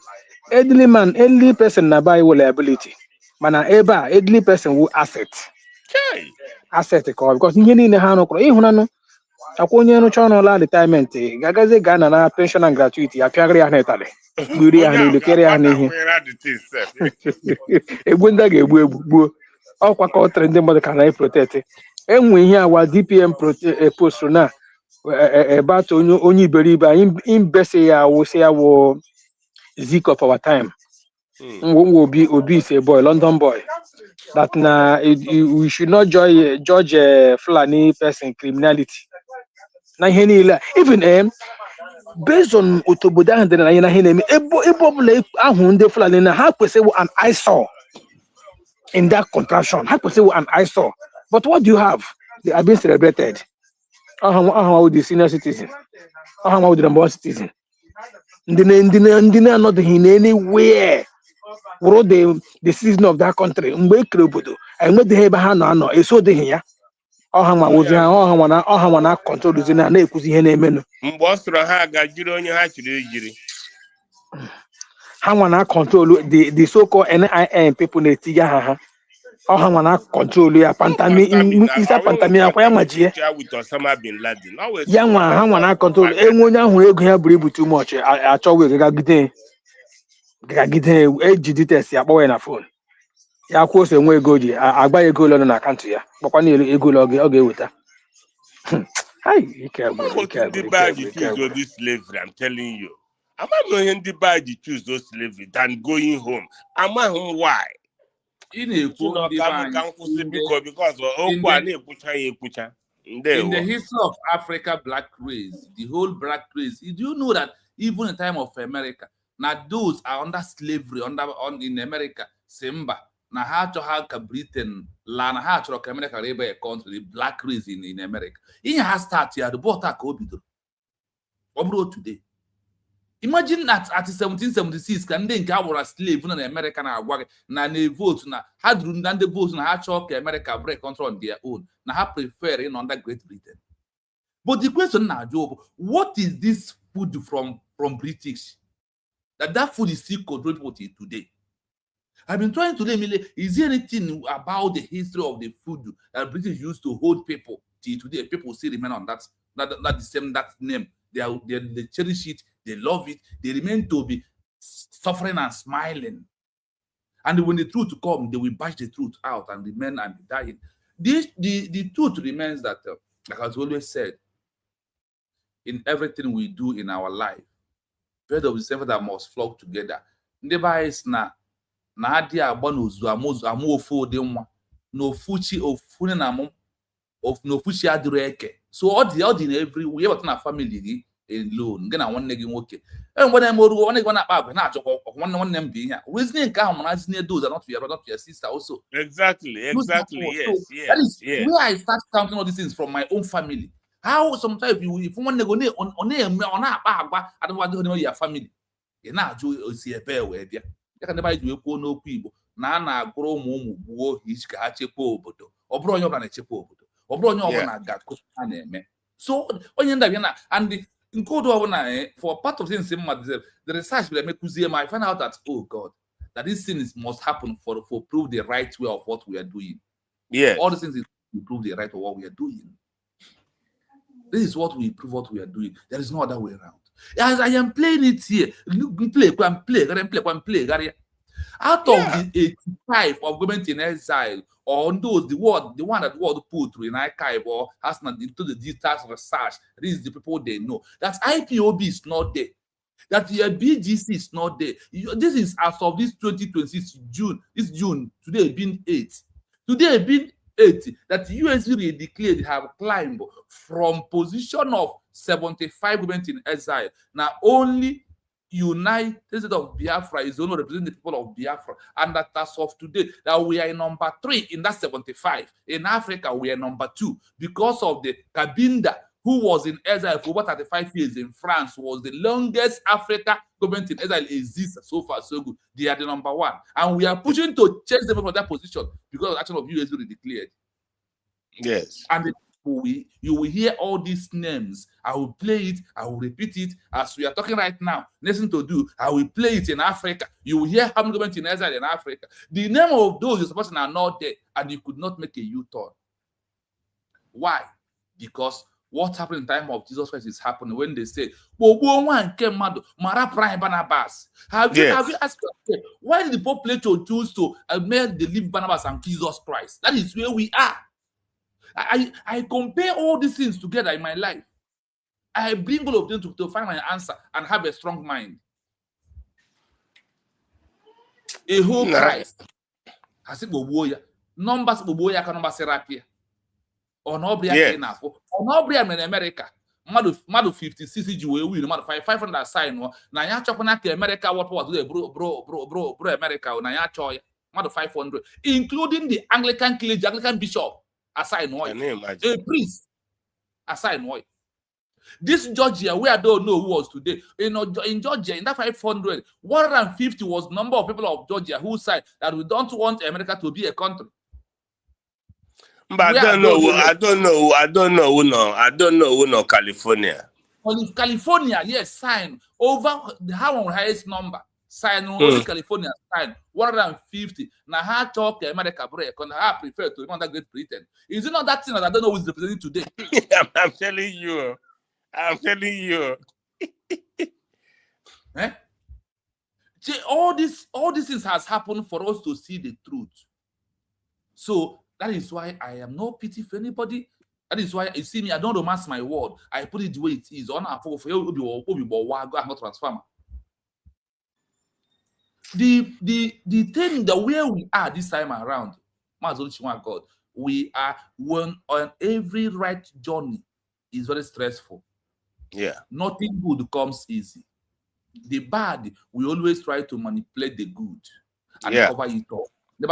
elderly person na be anyị wụ liability mana ebe a elderly person wụ asset ka ọ because ihe niile ha rụkwara ịhụnanụ akwa onye rụcha ọrụ la retirement ga-agazi gaa na pension and gratuity ya pịagharị ya n'ịtalị gburi ya n'ilu kere ya n'ihe egbu ndị a ga-egbu gbuo ọkwa ka ọ tụrụ ndị mmadụ ka na-eprotect enwe ihe awa DPM post na ebata onye iberibe anyị imbesi ya wụsị ya wụ Zik of our time obi is a boy London boy that na we should not judge Fulani person criminality na ihe niile even based on otobodo ahụ dị na anyị na ihe na-eme ebe ọbụla ahụ ndị Fulani na ha kwesịrị an eyesore in that contraction ha kwesịrị an eyesore but what do you have? They are being celebrated. With the senior citizen with the number one citizen ndị na-anọdụghị anywhere wụrụ the citizen of that country mgbe ekere obodo enwedịghị ebe ha nọ esodịghị ya ọha nwa na kọntrol na-ekwuzi ihe na-emenụ mgbe ọ sọrọ ha ga-jiri onye ha chiri ejiri ha nwa na kọntrol the so-called NIN people na-etinye ha ọha nwa na kọntrol ya pantami akwa ya majie ya nwa ha nwa na kọntrol enwe onye ahụ ego ya buru ibu too much achọghị gagide eji details ya kpọwa ya na fon ya kwuo ose nwe ego ji agba ego ole na akaụntụ ya kpọkwa na ego ole ọ ga-eweta I'm telling you amaghị onye ndị baa ji choose those slavery than going home amaghị why in the history of Africa black race, the whole black race, do you know that even in time of America, now those are under slavery in America, Simba, now how to have Britain, Lana how to America a country, the black race in America. In has started here, the Bota Kobido. Obro today. Imagine that at 1776 can then go a slave in America na vote na had run the vote na ha chok America break control on their own. Na ha prefer in under Great Britain. But the question now, Job, what is this food from British? That food is still controlled people till today. I've been trying to learn, is there anything about the history of the food that British used to hold people till today? People still remain on that name. They cherish it, they love it, they remain to be suffering and smiling. And when the truth comes, they will bash the truth out and remain and be dying. The truth remains that, like I've always said, in everything we do in our life, birds of the same feather must flock together. Never is na adi abonuzu amu ofu de nwa no fuchi ofune na mo of no fuchi adureke. So all the every we have na family alone. Get na one negi nwoke. And when I'm one negi na akpa na achoko one them be here. Reasoning nke ahụ na those are not for your sister also. Exactly. Yes. That is where I start counting all these things from my own family. How sometimes if one nego on agba I don't want to know your family. You na aju osi ebe we bia. Ya ka neba iji ekwu n'okwu Igbo na na-agụrụ ụmụ gbuo iji ka ha chekwa obodo. Ọ bụrụ onye ọbụla na-echekwa obodo. Ọ bụrụ onye ọbụla ga-akụ ha na-eme. So onye ndabịa na and nke odo ọbụla for part of things the research will make I find out that, oh God, that these things must happen for prove the right way of what we are doing. Yeah. All the things to prove the right of what we are doing. This is what we prove what we are doing. There is no other way around. As I am playing it here, play. Out of the 85 of government in exile, or those the one that world put through in archive or has not into the details research, these the people they know. That IPOB is not there. That your BGC is not there. This is as of this 2026 June. This June today being 8. Today being 8 that USG declared have climbed from position of 75 government in exile. Now only United States of Biafra is only representing the people of Biafra, and that as of today that we are in number 3 in that 75. In Africa we are number 2 because of the Kabinda, who was in exile for over 35 years in France, was the longest Africa government in exile exists. So far so good. They are the number 1, and we are pushing to change them from that position because of the action of USG declared. Yes. And you will hear all these names. I will play it, I will repeat it as we are talking right now. Listen to do. I will play it in Africa. You will hear how many governments in exile in Africa. The name of those you're supposed to are not there, and you could not make a U-turn. Why? Because what happened in the time of Jesus Christ is happening when they say, have you asked yourself, why did the population choose to make the live Barnabas and Jesus Christ? That is where we are. I compare all these things together in my life. I bring all of them to find my answer and have a strong mind. A whole Christ. I said, numbers can number therapy. Or no enough. Or no in America. Madu 56 we win. Madu 500 sign. Na ya chopana ke America what bro America. Na ya choy. Madu 500, including the Anglican clergy, Anglican bishop. Assign a priest. Assign this Georgia, where I don't know who was today. In Georgia, in that 500, 150 was the number of people of Georgia who said that we don't want America to be a country. But I don't know California. California, yes, sign over the highest number. Sign only California sign 150. Now how talk America break and I prefer to remember Great Britain. Is it not that thing that I don't know who is representing today? I'm telling you. All these things has happened for us to see the truth. So that is why I am no pity for anybody. That is why you see me, I don't romance my word. I put it the way it is. On for not transformer. The thing that where we are this time around, God, we are on every right journey is very stressful. Yeah. Nothing good comes easy. The bad, we always try to manipulate the good and cover it up. The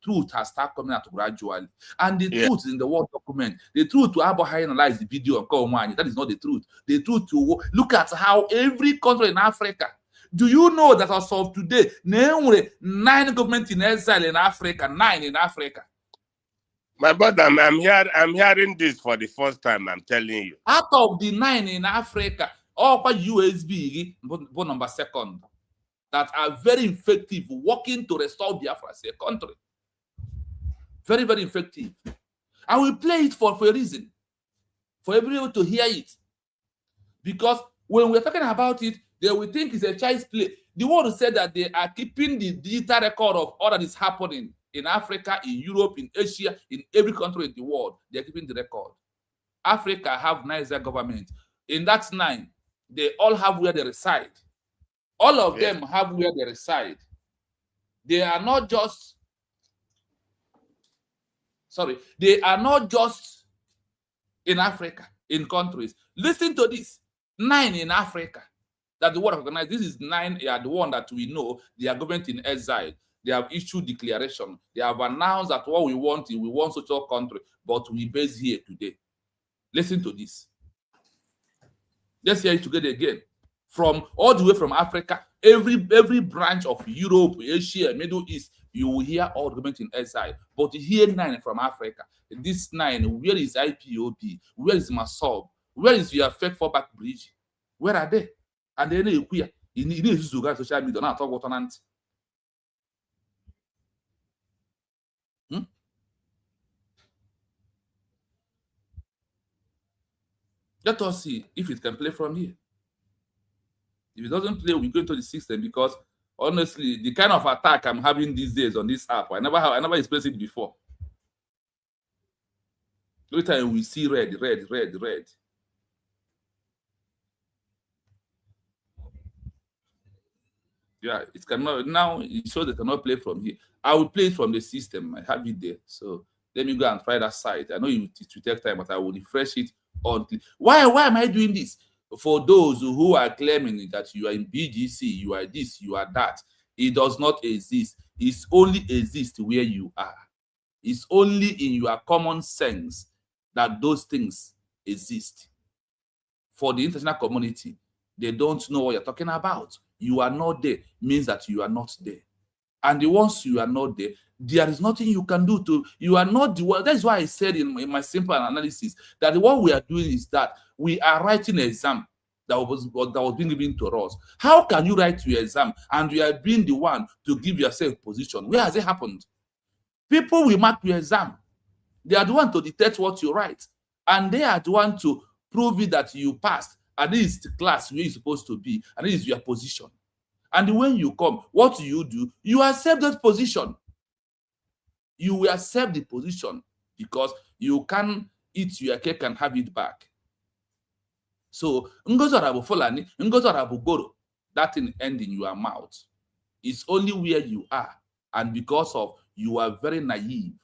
truth has started coming out gradually. And the truth is in the Word document. The truth to analyze the video and call money. That is not the truth. The truth to look at how every country in Africa. Do you know that as of today, 9 governments in exile in Africa, 9 in Africa? My brother, I'm hearing this for the first time. I'm telling you. Out of the 9 in Africa, all by USB, but number 2nd, that are very effective, working to restore Biafra as a country. Very, very effective. And we play it for a reason, for everyone to hear it. Because when we're talking about it, they will think it's a child's play. The world said that they are keeping the digital record of all that is happening in Africa, in Europe, in Asia, in every country in the world. They're keeping the record. Africa have nicer government. In that 9, they all have where they reside. All of them have where they reside. They are not just, they are not just in Africa, in countries. Listen to this. 9 in Africa that the world recognized. This is 9, they are the one that we know. They are government in exile. They have issued declaration. They have announced that what we want is we want social country, but we base here today. Listen to this. Let's hear it together again. From all the way from Africa, every branch of Europe, Asia, Middle East, you will hear all government in exile. But you hear 9 from Africa. This 9, where is IPOB? Where is Masob? Where is your fake fallback bridge? Where are they? And then you need to go to social media. Not talk about an Let us see if it can play from here. If it doesn't play, we go into the system, because honestly, the kind of attack I'm having these days on this app, I never experienced it before. Every time we see red. Yeah, it cannot now. It shows they cannot play from here. I will play it from the system. I have it there. So let me go and try that site. I know it will take time, but I will refresh it on. Why am I doing this? For those who are claiming that you are in BGC, you are this, you are that, it does not exist. It only exists where you are. It's only in your common sense that those things exist. For the international community, they don't know what you're talking about. You are not there means that you are not there. And once you are not there, there is nothing you can do to, you are not the one. That's why I said in my simple analysis that what we are doing is that we are writing an exam that was being given to us. How can you write your exam and you are being the one to give yourself position? Where has it happened? People will mark your exam. They are the one to detect what you write. And they are the one to prove it that you passed. And this is the class where you're supposed to be. And this is your position. And when you come, what do? You accept that position. You will accept the position because you can eat your cake and have it back. So, that thing end in your mouth. It's only where you are. And because of you are very naive,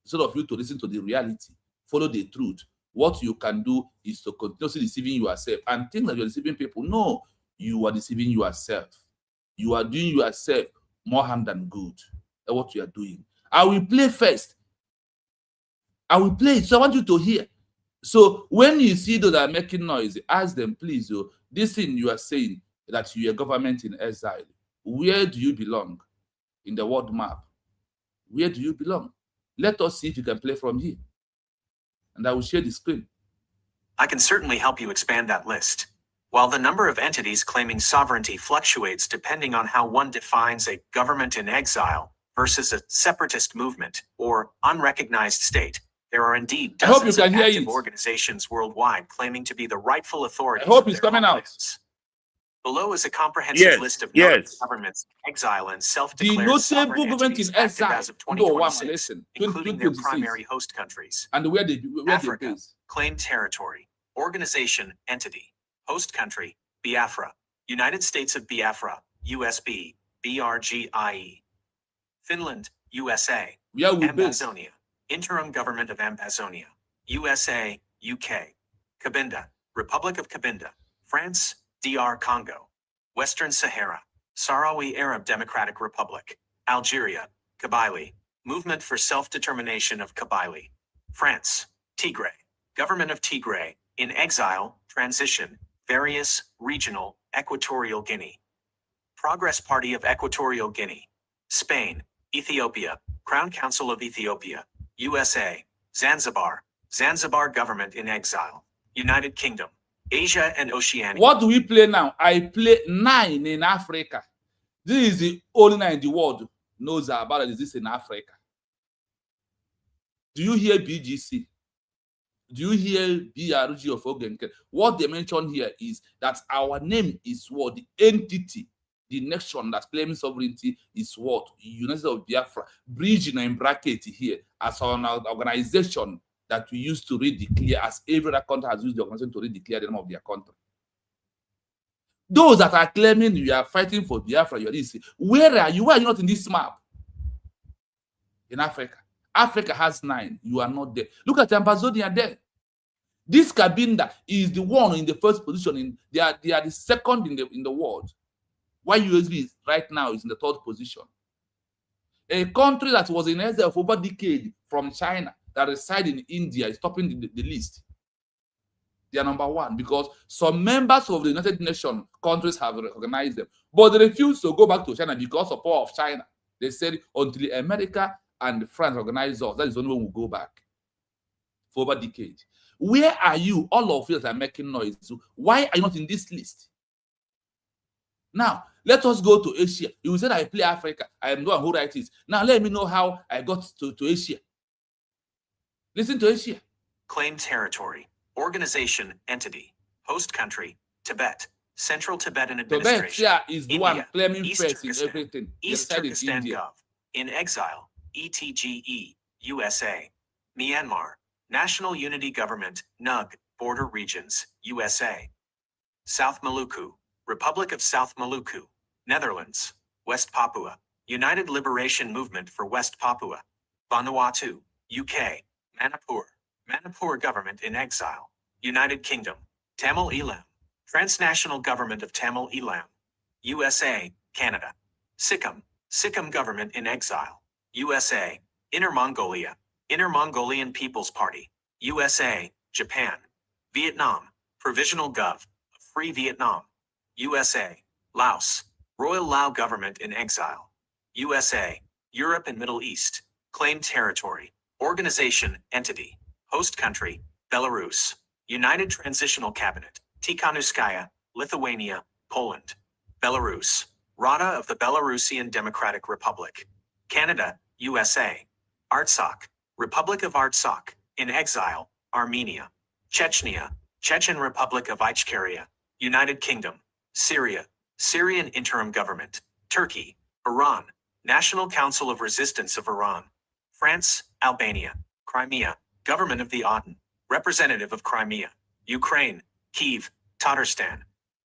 instead of you to listen to the reality, follow the truth, what you can do is to continuously deceiving yourself and think that you're deceiving people. No, you are deceiving yourself. You are doing yourself more harm than good. That's what you are doing. I will play first. I will play it. So I want you to hear. So when you see those that are making noise, ask them, please, this thing you are saying that you are government in exile, where do you belong in the world map? Where do you belong? Let us see if you can play from here. And I will share the screen. I can certainly help you expand that list. While the number of entities claiming sovereignty fluctuates depending on how one defines a government in exile versus a separatist movement or unrecognized state, there are indeed dozens of active organizations worldwide claiming to be the rightful authorities. I hope it's coming out. Below is a comprehensive list of governments in exile and self-declared sovereign entities active as of 2026, including their primary host countries. And where Africa, claimed territory, organization, entity, host country, Biafra, United States of Biafra, USB, BRGIE. Finland, USA, Ambazonia, Interim Government of Ambazonia, USA, UK, Cabinda, Republic of Cabinda, France, DR Congo, Western Sahara, Sahrawi Arab Democratic Republic, Algeria, Kabylie, Movement for Self-Determination of Kabylie, France, Tigray, Government of Tigray, in exile, transition, various, regional, Equatorial Guinea, Progress Party of Equatorial Guinea, Spain, Ethiopia, Crown Council of Ethiopia, USA, Zanzibar, Zanzibar government in exile, United Kingdom, Asia and Oceania. What do we play now? I play 9 in Africa. This is the only 9 in the world knows about it. Is this in Africa? Do you hear BGC? Do you hear BRG of Ogenke? What they mention here is that our name is what? The entity, the nation that claims sovereignty is what? United of Biafra. Bridging in bracket here as an organization that we used to redeclare, as every other country has used the organization to redeclare the name of their country. Those that are claiming you are fighting for Biafra, you are this. Where are you? Why are you not in this map? In Africa. Africa has 9. You are not there. Look at Ambazonia there. This Cabinda is the one in the first position. They are the second in the world. While USB right now is in the 3rd position. A country that was in exile for over a decade from China that reside in India is topping the list. They are number 1 because some members of the United Nations countries have recognized them, but they refuse to go back to China because of power of China. They said until America and France recognize us, that is the only one we'll go back for over a decade. Where are you? All of you that are making noise. Why are you not in this list? Now, let us go to Asia. You said I play Africa. I am the one who writes it. Now, let me know how I got to Asia. Listen to Asia. Claim territory, organization, entity, host country, Tibet, Central Tibetan Administration. Tibet, yeah, is the one India, claiming East first in Turkestan, everything. East They reside in Turkestan India. Gov, in exile, ETGE, USA, Myanmar, National Unity Government, NUG, Border Regions, USA, South Maluku, Republic of South Maluku, Netherlands, West Papua, United Liberation Movement for West Papua, Vanuatu, UK, Manipur Government in exile, United Kingdom, Tamil Elam, Transnational Government of Tamil Elam, USA, Canada, Sikkim Government in exile, USA, Inner Mongolia, Inner Mongolian People's Party, USA, Japan, Vietnam, Provisional Gov, of Free Vietnam, USA, Laos, Royal Lao Government in exile, USA, Europe and Middle East, claimed territory, organization, entity, host country, Belarus, United Transitional Cabinet, Tikhanovskaya, Lithuania, Poland, Belarus, Rada of the Belarusian Democratic Republic, Canada, USA, Artsakh, Republic of Artsakh, in exile, Armenia, Chechnya, Chechen Republic of Ichkeria, United Kingdom, Syria, Syrian Interim Government, Turkey, Iran, National Council of Resistance of Iran, France, Albania, Crimea, Government of the Aden, Representative of Crimea, Ukraine, Kyiv, Tatarstan,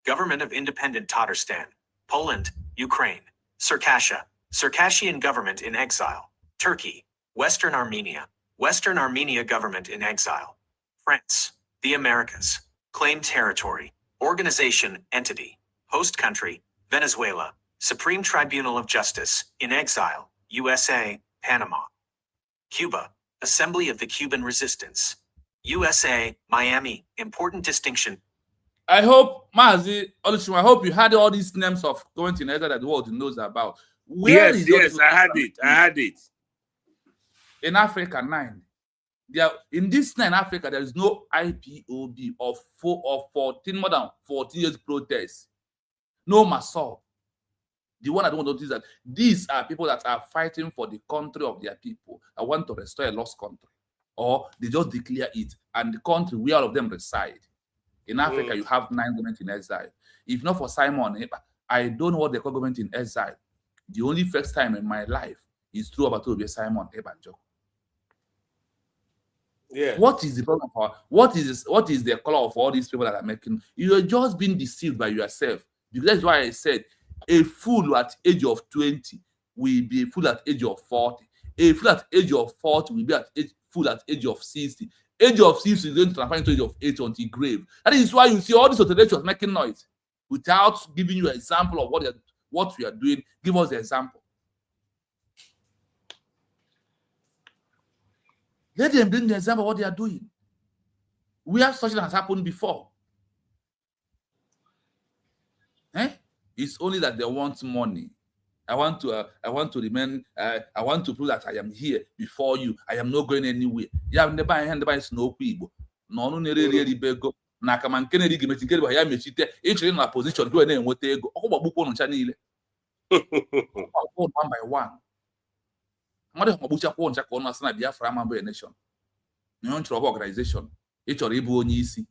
Government of Independent Tatarstan, Poland, Ukraine, Circassia, Circassian Government in exile, Turkey, Western Armenia Government in exile, France, the Americas, claimed territory, organization, entity, host country, Venezuela, Supreme Tribunal of Justice, in exile, USA, Panama, Cuba, Assembly of the Cuban Resistance, USA, Miami, important distinction. I hope, Mazi, Oluchun, I hope you had all these names of government in exile that the world knows about. Where is Yes, I had it. In Africa, 9. In this 9 Africa, there is no IPOB of 14, more than 14 years protests. No Masol. The one I don't notice that these are people that are fighting for the country of their people. I want to restore a lost country. Or they just declare it, and the country where all of them reside. In Africa, you have 9 governments in exile. If not for Simon, I don't know what they call government in exile. The only first time in my life is through Abatobe Simon Ebanjo. Yeah. What is the problem for? What is the color of all these people that are making? You're just being deceived by yourself. Because that's why I said a fool at age of 20 will be a fool at age of 40. A fool at age of 40 will be a fool at age of 60. Age of 60 is going to transfer into age of 80 until grave. That is why you see all these intellectuals making noise without giving you an example of what we are doing. Give us the example. Let them bring the example of what they are doing. We have such that has happened before. It's only that they want money I want to remain. I want to prove that I am here before you. I am not going anywhere. Ya ndeba ihe ndeba isi n'okwu Igbo. N'ọnụ na-eri eribe ego na aka ma nke na-eri gị mechi nke bụ ya mechite ịchịrị na position gị na-enweta ego. Ọkụ gbagbukwu ncha niile. One by one. Mmadụ gbagbuchakwa ncha ka ọ na-asị na Biafra ama bụ nation. Na ọ chọrọ organization. Ị chọrọ ịbụ onye isi.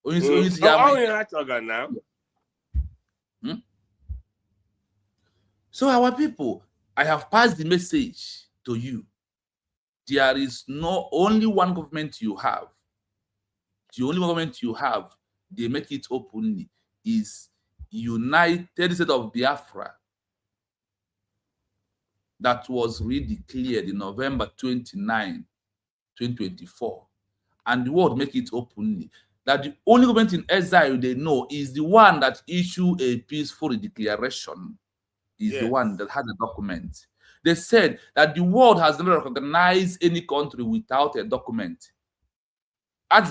Onye isi ya So our people, I have passed the message to you. There is no only one government you have. The only government you have, they make it openly, is United States of Biafra that was redeclared in November 29, 2024. And the world make it openly. That the only government in exile they know is the one that issued a peaceful declaration. Is the one that has a document. They said that the world has never recognized any country without a document. That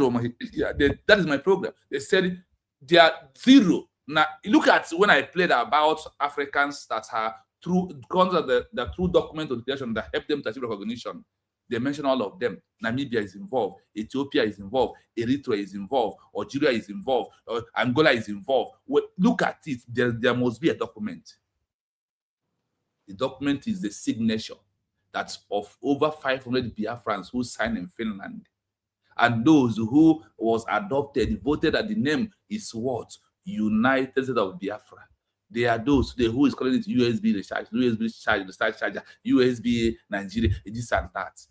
is my program. They said they are zero. Now, look at when I played about Africans that are through the true document of declaration that help them to achieve recognition. They mention all of them. Namibia is involved. Ethiopia is involved. Eritrea is involved. Algeria is involved. Angola is involved. Well, look at it. There must be a document. The document is the signature that's of over 500 Biafrans who signed in Finland. And those who was adopted, voted that the name is what? United States of Biafra. They are those who is calling it USB recharge, recharge charger, USB Nigeria, this and that.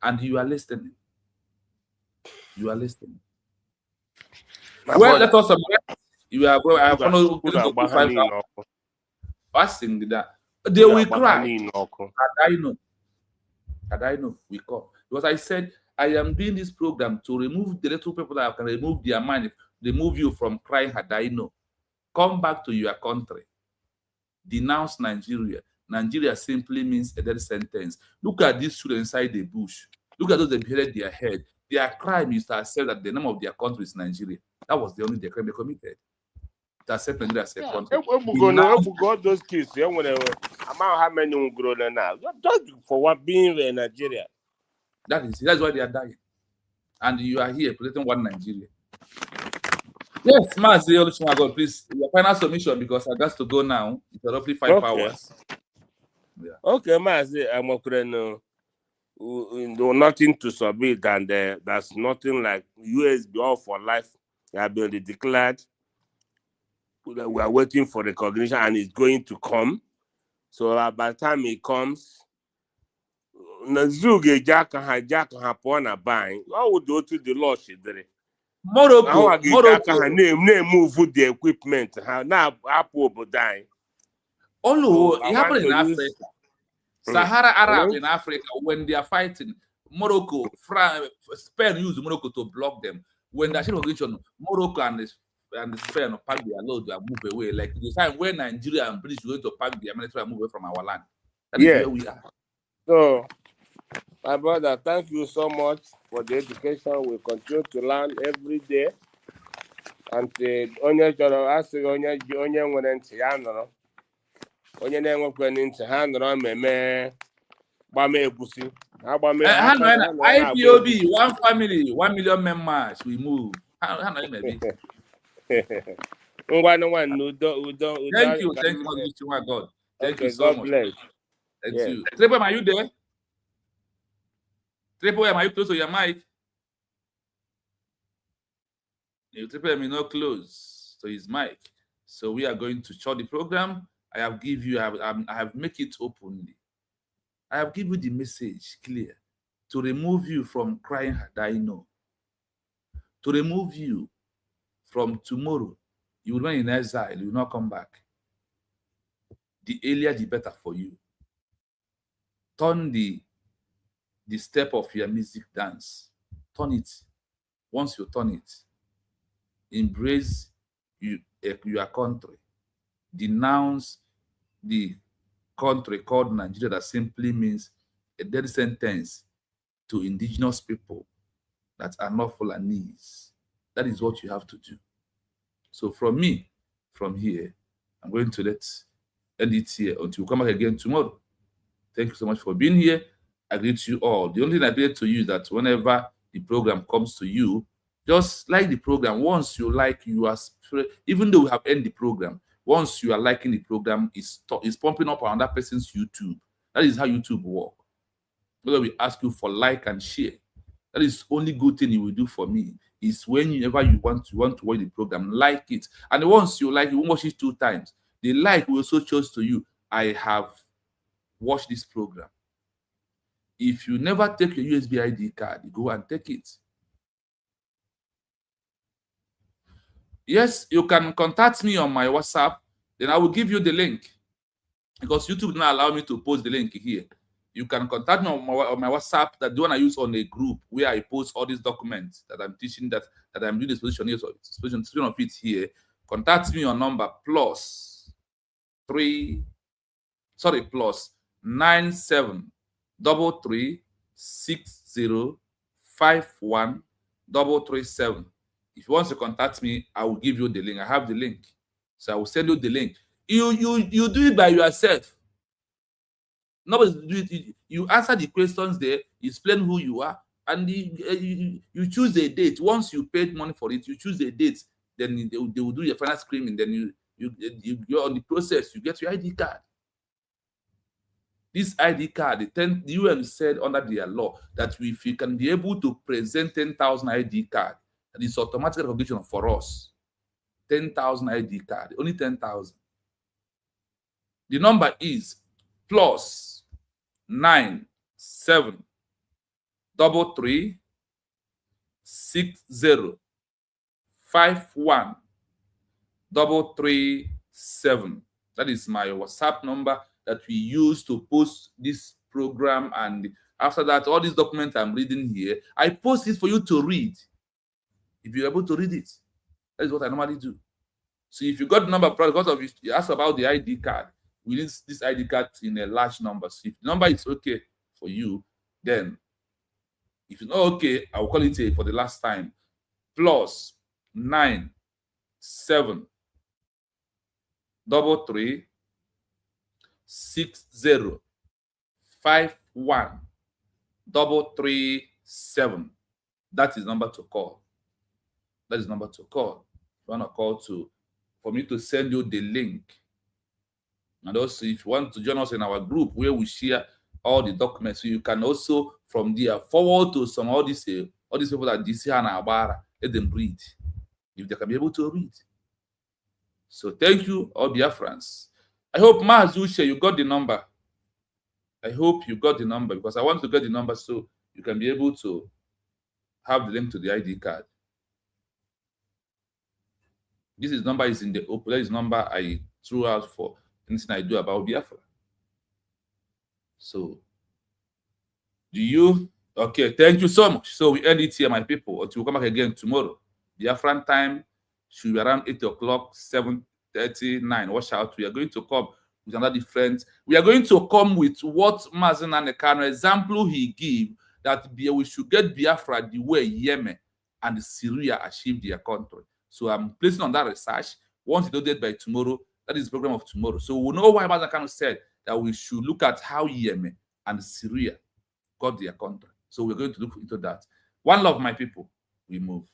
And you are listening. You are listening. Well, let us summarize. You are going. I have passing that they will cry. And I know we come. Because I said I am doing this program to remove the little people that can remove their mind, remove you from crying. Had I know. Come back to your country. Denounce Nigeria. Nigeria simply means a death sentence. Look at these children inside the bush. Look at those that beheaded their head. Their crime is to accept that the name of their country is Nigeria. That was the only crime they committed. To accept Nigeria as a country. All those kids, amount how many will grow now? Just for what being in Nigeria. That's why they are dying. And you are here protecting one Nigeria. Yes, Mazi, please, your final submission because I got to go now. It's roughly 5 hours. Yeah. Okay, Mazi, I'm nothing to submit, and there's nothing like USB all for life. They have been declared. We are waiting for recognition, and it's going to come. So by the time it comes, Nazuge Jack and buying. What would do to the law? Morocco name move with the equipment. Now Apple dying. Although it happened in Africa, Sahara Arab in Africa, when they are fighting, Morocco, Spain use Morocco to block them. When the situation, Morocco and Spain pack their load and move away. Like the time when Nigeria and British were going to pack their military and move away from our land. That is where we are. So, my brother, thank you so much for the education. We continue to learn every day. And onye chọrọ asị onye nwere ntị ya nọrọ. Onye na-enwekwe ntị ha nọrọ mmemme gbame egusi. IPOB, one family, 1 million members, we move. Maybe. Thank you my God. Thank you so much. Thank you. Triple, are you there? Triple M, are you close to your mic? Triple M is not close to his mic. So we are going to short the program. I have make it openly. I have given you the message clear to remove you from crying Hadaino. To remove you from tomorrow. You will remain in exile, you will not come back. The earlier the better for you. Turn the step of your music dance. Turn it. Once you turn it, embrace your country. Denounce the country called Nigeria that simply means a death sentence to indigenous people that are not Fulanese. That is what you have to do. So from me, from here, I'm going to let end it here until we come back again tomorrow. Thank you so much for being here. I greet you all. The only thing I say to you is that whenever the program comes to you, just like the program. Once you like, you are, even though we have ended the program, once you are liking the program, it's pumping up on another person's YouTube. That is how YouTube works. Whether we ask you for like and share, that is the only good thing you will do for me. Is whenever you want to watch the program, like it. And once you like, you won't watch it 2 times. The like will also show to you, I have watched this program. If you never take your USB ID card, you go and take it. Yes, you can contact me on my WhatsApp. Then I will give you the link. Because YouTube doesn't allow me to post the link here. You can contact me on my WhatsApp, that the one I use on a group where I post all these documents that I'm teaching, that I'm doing this position here, so exposition of it here. Contact me on number +9333605137. If you want to contact me, I will give you the link. I have the link, so I will send you the link. You do it by yourself. Nobody do it. You answer the questions there, explain who you are, and you choose a date. Once you paid money for it, you choose a date. Then they will do your final screening. Then you're on the process. You get your ID card. This ID card, the UN said under their law that if you can be able to present 10,000 ID card, that is automatic recognition for us. 10,000 ID card, only 10,000. The number is +97333605137. That is my WhatsApp number that we use to post this program. And after that, all these documents I'm reading here, I post it for you to read. If you're able to read it, that is what I normally do. So if you got the number, because of you ask about the ID card, we need this ID card in a large number. So if the number is okay for you, then if it's not okay, I will call it for the last time. +97333605137. That is number to call. That is number to call. If you want to call for me to send you the link. And also, if you want to join us in our group where we share all the documents, so you can also from there forward to some all these people that DC and Abara, let them read, if they can be able to read. So thank you, all Biafrans. I hope Mahazusha, you got the number. I hope you got the number, because I want to get the number so you can be able to have the link to the ID card. This number is in the open. That is number I threw out for anything I do about Biafra. So, do you? Okay, thank you so much. So we end it here, my people, until we come back again tomorrow. Biafran time should be around 8 o'clock, 7:39. Watch out. We are going to come with another different. We are going to come with what Mazen and the kind of example he gave, that we should get Biafra the way Yemen and Syria achieved their country. So I'm placing on that research. Once it's loaded by tomorrow, that is the program of tomorrow. So we'll know why Mazen said that we should look at how Yemen and Syria got their country. So we're going to look into that. One love, my people. We move.